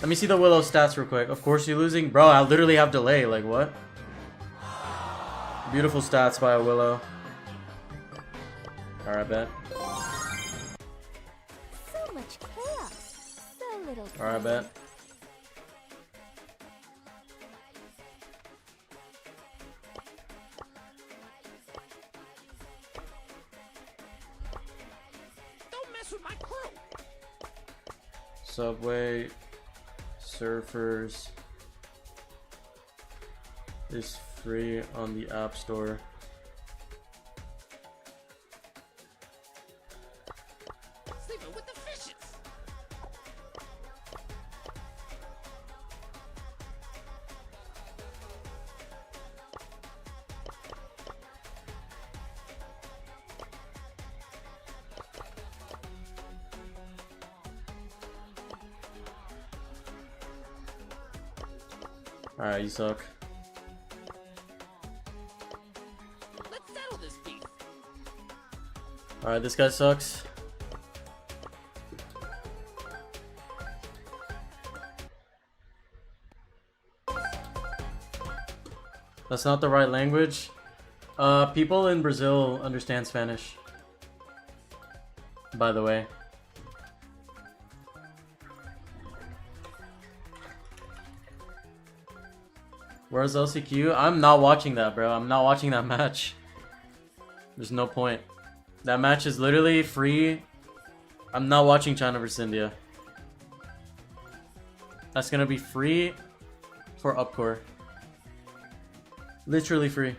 Let me see the Willow stats real quick. Of course you're losing. Bro, I literally have delay. Like, what? Beautiful stats by a Willow. Alright, bet. So much chaos. So little. Alright, bet. Don't mess with my crew. Subway Surfers is free on the App Store. Sleeping with the fishes. Alright, you suck. Let's settle this beef. Alright, this guy sucks. That's not the right language. People in Brazil understand Spanish. By the way. Where's LCQ? I'm not watching that, bro. I'm not watching that match. There's no point. That match is literally free. I'm not watching China vs India. That's gonna be free for Upcore. Literally free.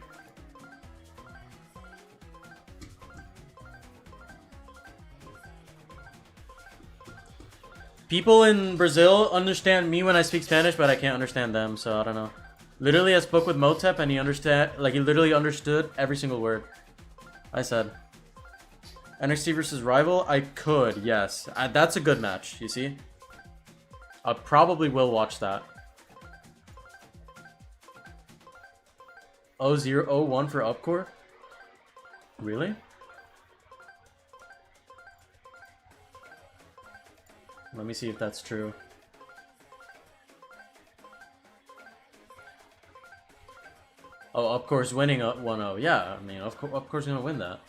People in Brazil understand me when I speak Spanish, but I can't understand them, so I don't know. Literally, I spoke with Motep and he literally understood every single word I said. NXT versus Rival? I could, yes. That's a good match, you see? I probably will watch that. 0-0-1 for Upcore? Really? Let me see if that's true. Oh, Upcore's winning 1-0. Yeah, I mean, Upcore's gonna win that.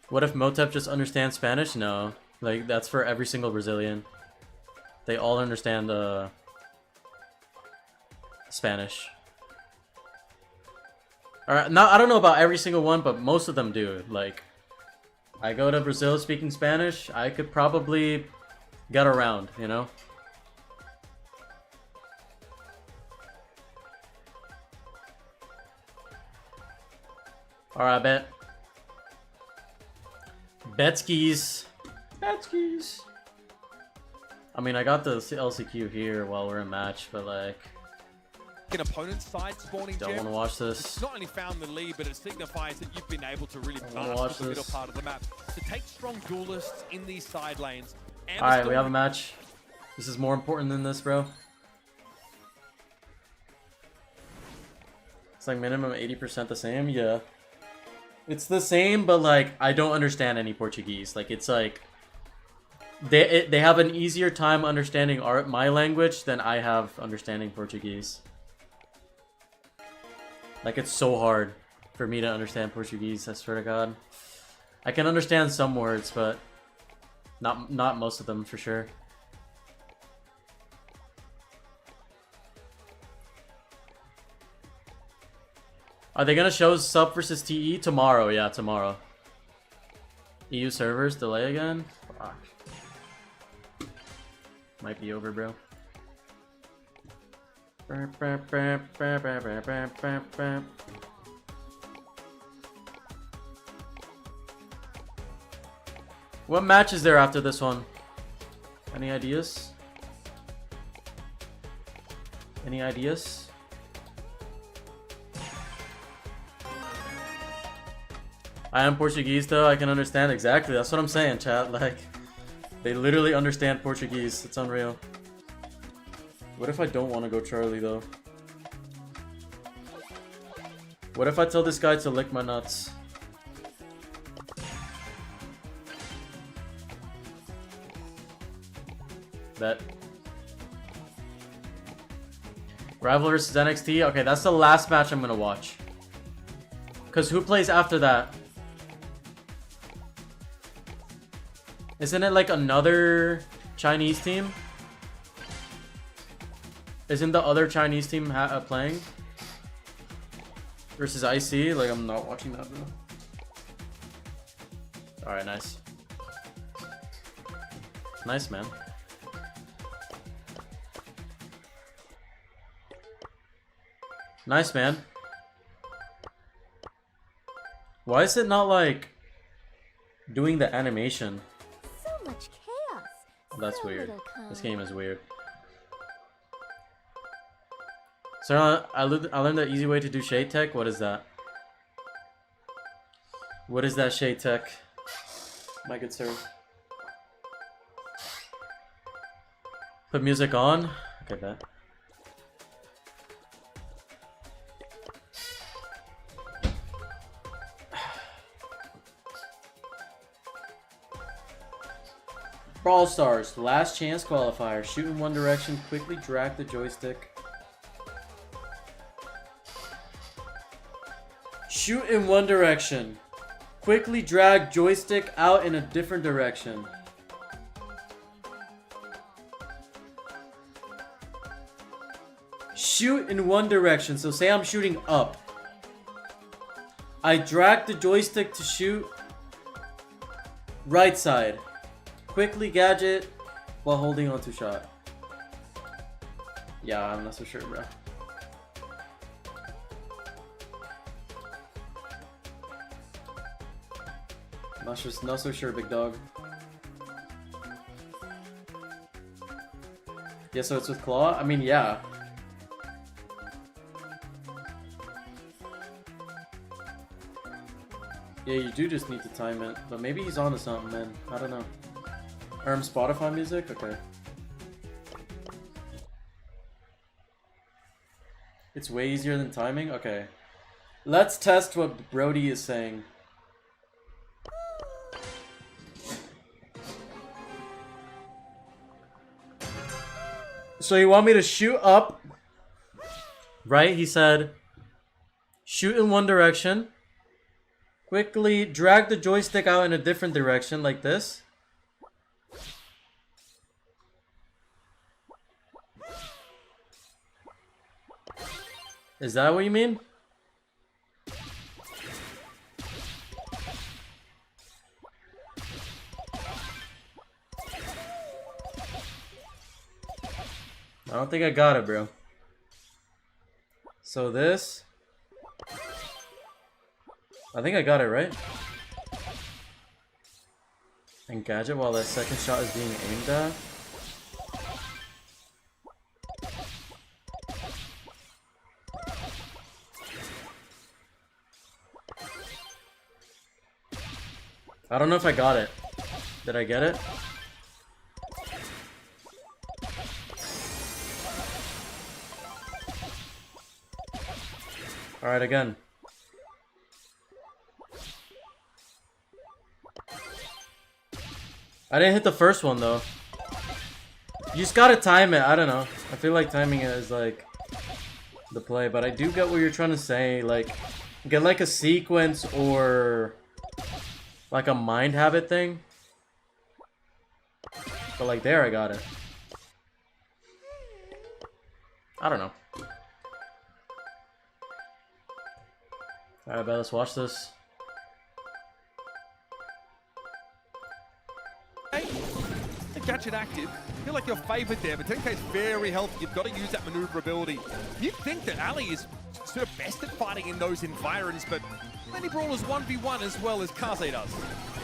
What if Motep just understands Spanish? No. Like, that's for every single Brazilian. They all understand Spanish. Alright, now I don't know about every single one, but most of them do. Like, I go to Brazil speaking Spanish, I could probably get around, you know? Alright, bet. Betskis. Betskis. I mean, I got the LCQ here while we're in match, but like... An opponent's side spawning don't gem. want to watch this. It's not only found the lead, but it signifies that you've been able to really watch master the middle this. part of the map. To take strong duelists in these side lanes. Alright, we have a match. This is more important than this, bro. It's like minimum 80% the same? Yeah. It's the same, but like, I don't understand any Portuguese. Like, it's like... They have an easier time understanding my language than I have understanding Portuguese. Like, it's so hard for me to understand Portuguese, I swear to God. I can understand some words, but not most of them for sure. Are they gonna show Sub versus TE tomorrow? Yeah, tomorrow. EU servers delay again? Fuck. Might be over, bro. What match is there after this one? Any ideas? Any ideas? I am Portuguese though, I can understand exactly. That's what I'm saying, chat. Like, they literally understand Portuguese. It's unreal. What if I don't want to go Charlie though? What if I tell this guy to lick my nuts? Bet. Rival versus NXT. Okay, that's the last match I'm gonna watch. Cause who plays after that? Isn't it like another Chinese team? Isn't the other Chinese team playing? Versus IC? Like, I'm not watching that, bro. Alright, nice. Nice, man. Nice, man. Why is it not, like, doing the animation? So much chaos. That's so weird. little calm. This game is weird. So I learned the easy way to do shade tech. What is that? What is that shade tech? My good sir. Put music on. Okay, bet. Brawl Stars, last chance qualifier. Shoot in one direction, quickly drag the joystick. Shoot in one direction. Quickly drag joystick out in a different direction. Shoot in one direction. So say I'm shooting up. I drag the joystick to shoot right side. Quickly gadget while holding on to shot. Yeah, I'm not so sure, bro. Not so sure, big dog. Yeah, so it's with claw? I mean, yeah. Yeah, you do just need to time it. But maybe he's on to something, man. I don't know. Spotify music? Okay. It's way easier than timing? Okay. Let's test what Brody is saying. So you want me to shoot up, right? He said, shoot in one direction. Quickly drag the joystick out in a different direction like this. Is that what you mean? I don't think I got it, bro. So this... I think I got it right. And gadget while that second shot is being aimed at. I don't know if I got it. Did I get it? Alright, again. I didn't hit the first one though. You just gotta time it. I don't know. I feel like timing it is like the play, but I do get what you're trying to say. Like, get like a sequence or like a mind habit thing. But like there, I got it. I don't know. Alright, bet, let's watch this. Gadget active. I feel like you're favored there, but 10K is very healthy. You've got to use that maneuverability. You'd think that Ali is sort of best at fighting in those environs, but many brawlers 1v1 as well as Kaze does.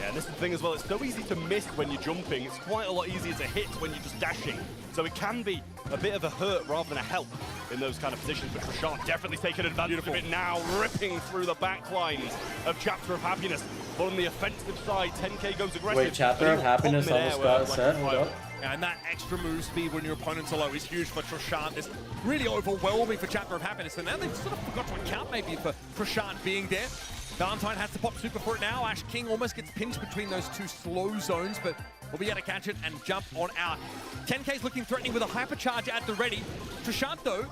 Yeah, and this is the thing as well. It's so easy to miss when you're jumping. It's quite a lot easier to hit when you're just dashing. So it can be a bit of a hurt rather than a help in those kind of positions. But Trishant definitely taking advantage of it now, ripping through the back lines of Chapter of Happiness. But on the offensive side, 10K goes aggressive. Wait, Chapter of Happiness almost got set. Hold up. And that extra move speed when your opponents are low is huge for Trishant. It's really overwhelming for Chapter of Happiness. And now they've sort of forgot to account maybe for Trishant being there. Valentine has to pop super for it now. Ash King almost gets pinched between those two slow zones, but will be able to catch it and jump on out. 10K's looking threatening with a hypercharge at the ready. Trishant, though,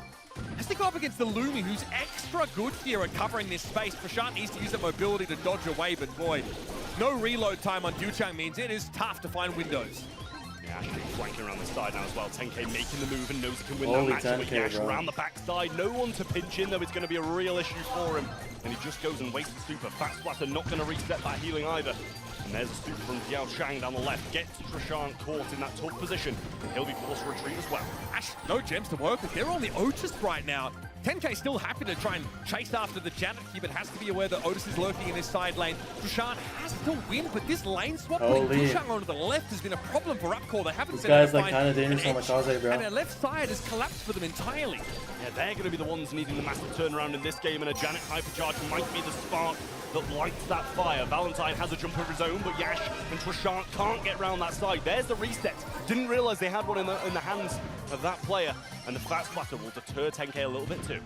has to go up against the Lumi, who's extra good here at covering this space. Trishant needs to use that mobility to dodge away, but boy, no reload time on Duchang means it is tough to find windows. Yeah, Ash flanking around the side now as well. 10K making the move and knows he can win Holy that match. 10K, But Yash bro. around the backside, no one to pinch in though. It's going to be a real issue for him. And he just goes and wastes the super. Fat Splatter not going to reset that healing either. And there's a super from Xiao Shang down the left. Gets Trishant caught in that tough position. And he'll be forced to retreat as well. Ash, no gems to work with. They're on the Otis right now. 10K still happy to try and chase after the Janet here, but has to be aware that Otis is lurking in his side lane. Trishant has to win, but this lane swap putting Duchang onto the left has been a problem for Upcore. They haven't been able to find kind of dangerous on the Kaze, bro. and their left side has collapsed for them entirely. Yeah, they're going to be the ones needing the massive turnaround in this game, and a Janet hypercharge might be the spark that lights that fire. Valentine has a jump of his own, but Yash and Trishant can't get around that side. There's the reset. Didn't realize they had one in the hands of that player, and the Fat Splatter will deter 10K a little bit too.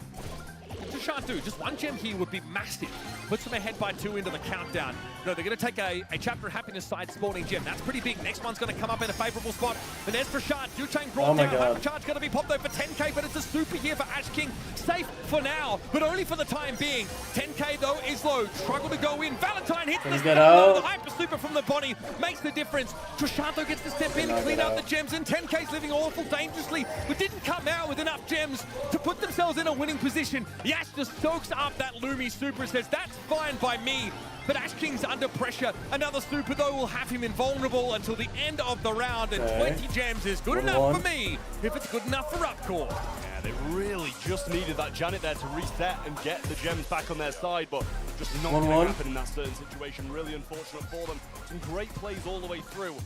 Trishant, just one gem here would be massive. Puts them ahead by 2 into the countdown. No, they're going to take a Chapter of Happiness side spawning gem. That's pretty big. Next one's going to come up in a favorable spot. And there's Trishant. Duchang brought down. Hypercharge going to be popped over 10K, but it's a super here for Ash King. Safe for now, but only for the time being. 10K, though, is low. Struggle to go in. Valentine hits the stun. The hyper super from the Bonnie makes the difference. Trishant, though, gets to step in and clean out the gems, and 10K's living awful dangerously, but didn't come out with enough gems to put themselves in a winning position. Yash just soaks up that Lumi super, says, that's fine by me. But Ash King's under pressure. Another super, though, will have him invulnerable until the end of the round. And 20 gems is good enough for me, if it's good enough for Upcore. Yeah, they really just needed that Janet there to reset and get the gems back on their side, but just not going to happen in that certain situation. Really unfortunate for them. Some great plays all the way through.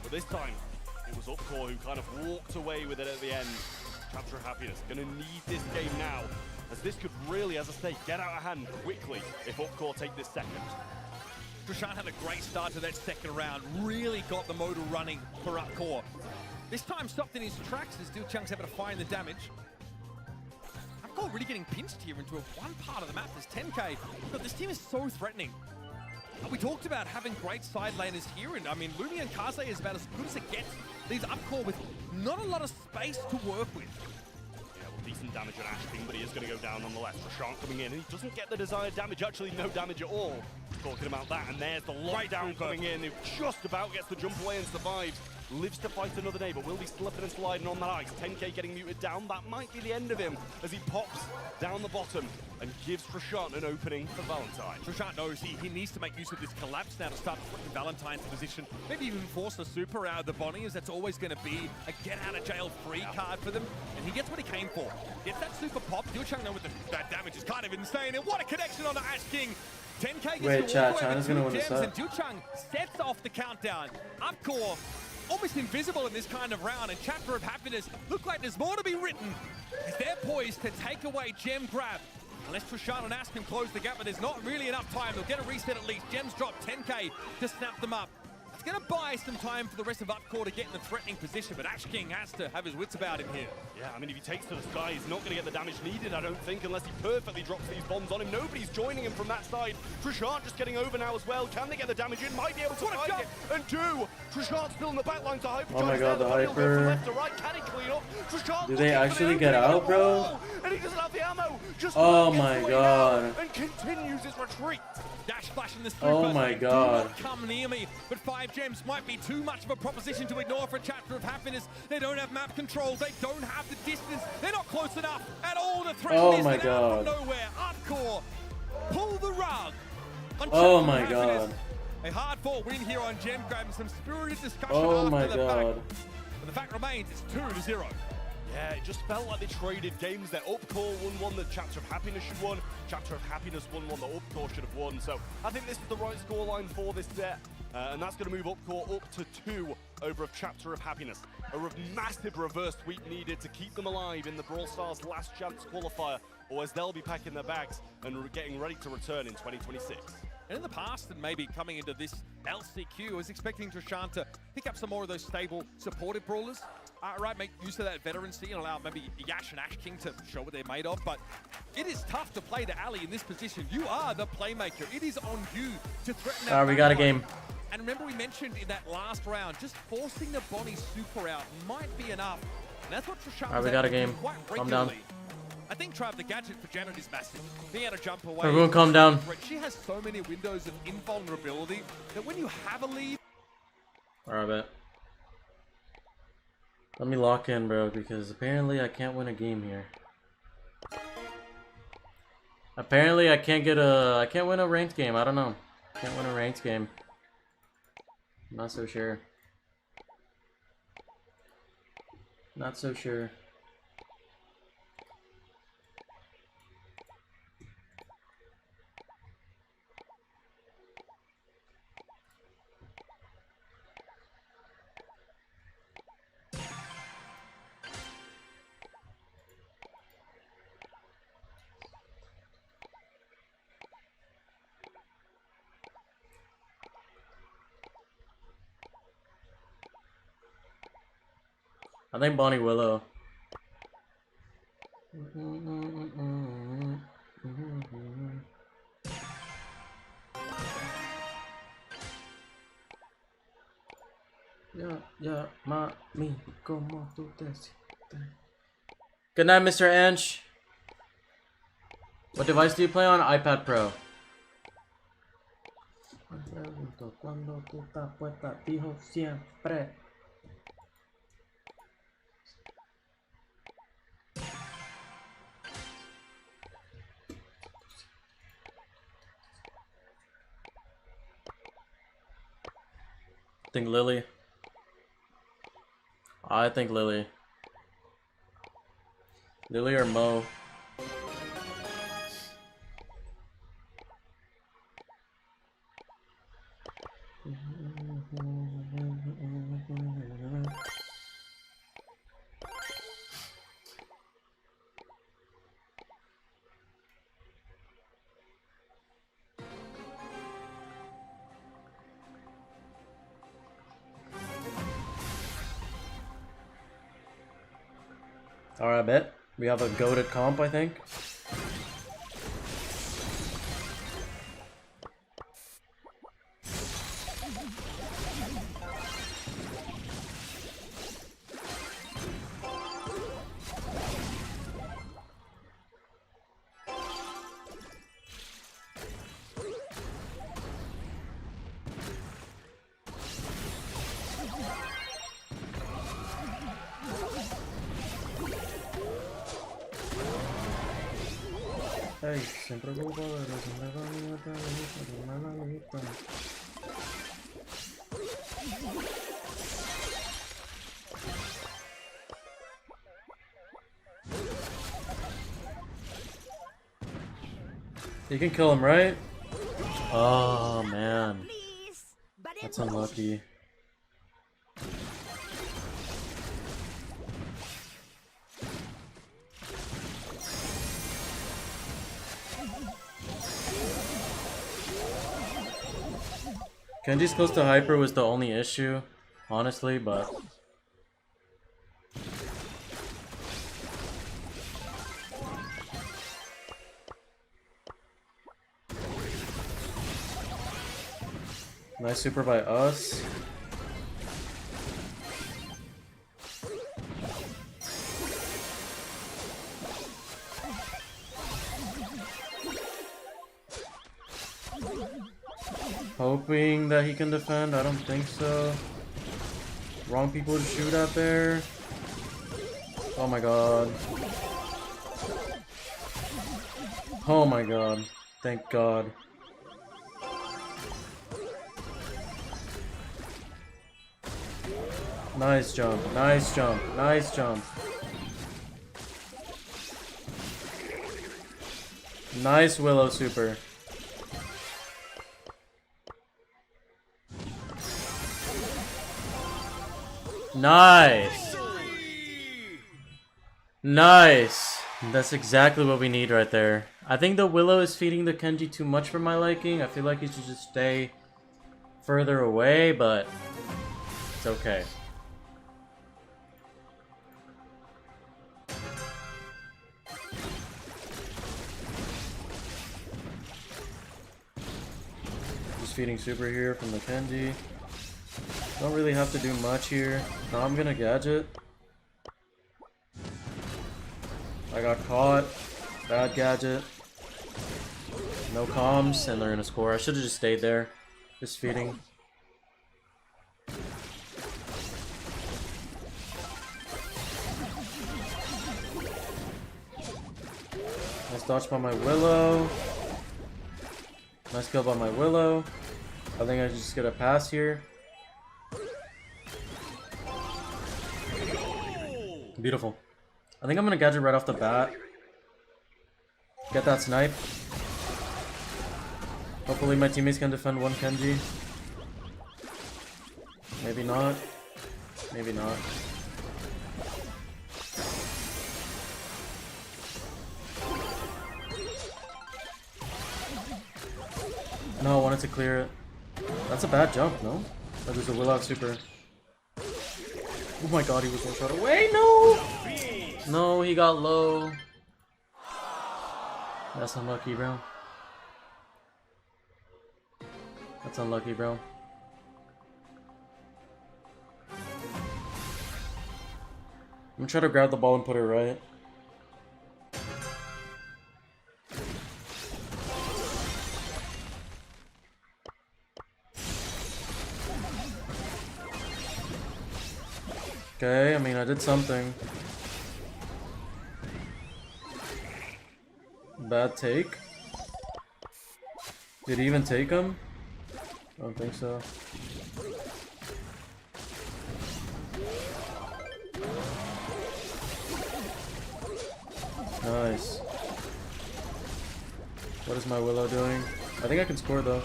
But this time, it was Upcore who kind of walked away with it at the end. Chapter of Happiness going to need this game now, as this could really, as I say, get out of hand quickly if Upcore take this second. Trishant had a great start to that second round, really got the motor running for Upcore. This time stopped in his tracks as Duchang's able to find the damage. Upcore really getting pinched here into one part of the map. There's 10K, but this team is so threatening. We talked about having great side laners here, and I mean, Lumi and Kaze is about as good as it gets. Leaves Upcore with not a lot of space to work with. Decent damage on Ash King, but he is going to go down on the left. Trishant coming in, and he doesn't get the desired damage. Actually, no damage at all. Talking about that, and there's the lockdown coming in, who just about gets the jump away and survives. Lives to fight another day, but will be slipping and sliding on that ice. 10K getting muted down. That might be the end of him as he pops down the bottom and gives Trishant an opening for Valentine. Trishant knows he needs to make use of this collapse now to start putting Valentine's position. Maybe even force the super out of the Bonnie, as that's always going to be a get-out-of-jail-free card for them. And he gets what he came for. Gets that super pop. Duchang, though, with that damage is kind of insane. And what a connection on the Ash King. 10K gets to walk away with 2 gems, and Duchang sets off the countdown. Upcore almost invisible in this kind of round, and Chapter of Happiness look like there's more to be written as they're poised to take away gem grab. Unless Trishant and Ash can close the gap, but there's not really enough time. They'll get a reset at least. Gems drop 10K to snap them up. It's going to buy some time for the rest of Upcore to get in the threatening position, but Ash King has to have his wits about him here. Yeah, I mean, if he takes to the sky, he's not going to get the damage needed, I don't think, unless he perfectly drops these bombs on him. Nobody's joining him from that side. Trishant just getting over now as well. Can they get the damage in? Might be able to find it. And do. Trishant still in the back line to hyper. Oh my god, the hyper. Left to right. Can he clean up? Trishant do they actually get out, bro? And he doesn't have the ammo. Just oh my god. And continues his retreat. Dash flashing this through. Oh my god. Do not come near me, but 5 gems might be too much of a proposition to ignore for a Chapter of Happiness. They don't have map control. They don't have the distance. They're not close enough at all to threaten this. My god. From nowhere. Upcore pull the rug on oh my god. A hard-fought win here on gem grab and some spirited discussion after the fact. But the fact remains, it's 2-0. Yeah, it just felt like they traded games there. Upcore won one that Chapter of Happiness should have won. Chapter of Happiness won one that Upcore should have won. So I think this is the right scoreline for this set. And that's going to move Upcore up to 2 over a Chapter of Happiness. A massive reverse sweep needed to keep them alive in the Brawl Stars Last Chance qualifier, or as they'll be packing their bags and getting ready to return in 2026. And in the past, and maybe coming into this LCQ, I was expecting Trishant to pick up some more of those stable, supportive brawlers. Right, make use of that veterancy and allow maybe Yash and Ash King to show what they're made of. But it is tough to play to Ali in this position. You are the playmaker. It is on you to threaten that. We got a game. And remember we mentioned in that last round, just forcing the Bonnie super out might be enough. And that's what Trisham Alright, we got a game. Calm down. I think Trav, the gadget for Janet is massive. Being able to jump away. Everyone calm down. She has so many windows of invulnerability that when you have a lead. Alright, bet. Let me lock in, bro, because apparently I can't win a game here. Apparently I can't win a ranked game. I don't know. Can't win a ranked game. I'm not so sure. Not so sure. I think Bonnie Willow. Yeah, mami, como tú te sientes. Good night, Mr. Anch. What device do you play on? iPad Pro. Cuando tú estás puesta, dijo siempre. I think Lily. I think Lily. Lily or Mo. Alright, I bet. We have a goated comp, I think. Hey, siempre ocupo de los You can kill him, right? Oh man, that's unlucky. Kenji's close to hyper was the only issue, honestly, but nice super by us. Hoping that he can defend. I don't think so. Wrong people to shoot at there. Oh my god. Oh my god. Thank god. Nice jump. Nice jump. Nice jump. Nice Willow super. Nice. Nice. That's exactly what we need right there. I think the Willow is feeding the Kenji too much for my liking. I feel like he should just stay further away, but it's okay. feeding super here from the Kenji. Don't really have to do much here. Now I'm gonna gadget. I got caught. Bad gadget. No comms, and they're gonna score. I should have just stayed there. Just feeding. Nice dodge by my Willow. Nice kill by my Willow. I think I just get a pass here. Beautiful. I think I'm gonna gadget right off the bat. Get that snipe. Hopefully my teammates can defend one Kenji. Maybe not. Maybe not. No, I wanted to clear it. That's a bad jump, no? Oh, there's a Willow super. Oh my god, he was one shot away. No! No, he got low. That's unlucky, bro. That's unlucky, bro. I'm gonna try to grab the ball and put it right. Okay, I mean, I did something. Bad take. Did he even take him? I don't think so. Nice. What is my Willow doing? I think I can score though.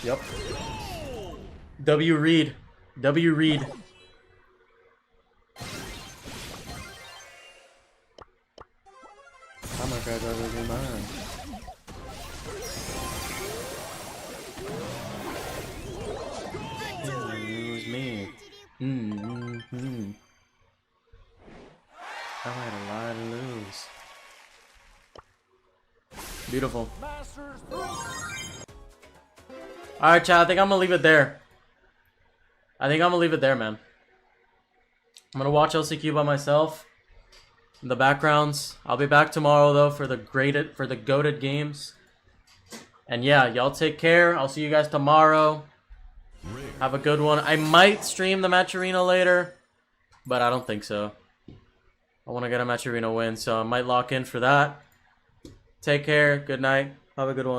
Yep. W read. W read. Oh my god, that was mine. It was me. I had a lot to lose. Beautiful. Alright, chat, I think I'm gonna leave it there. I think I'm gonna leave it there, man. I'm gonna watch Lcq by myself. In the backgrounds. I'll be back tomorrow though for the GOATed games. And yeah, y'all take care. I'll see you guys tomorrow. Have a good one. I might stream the match arena later, but I don't think so. I want to get a match arena win, so I might lock in for that. Take care. Good night. Have a good one.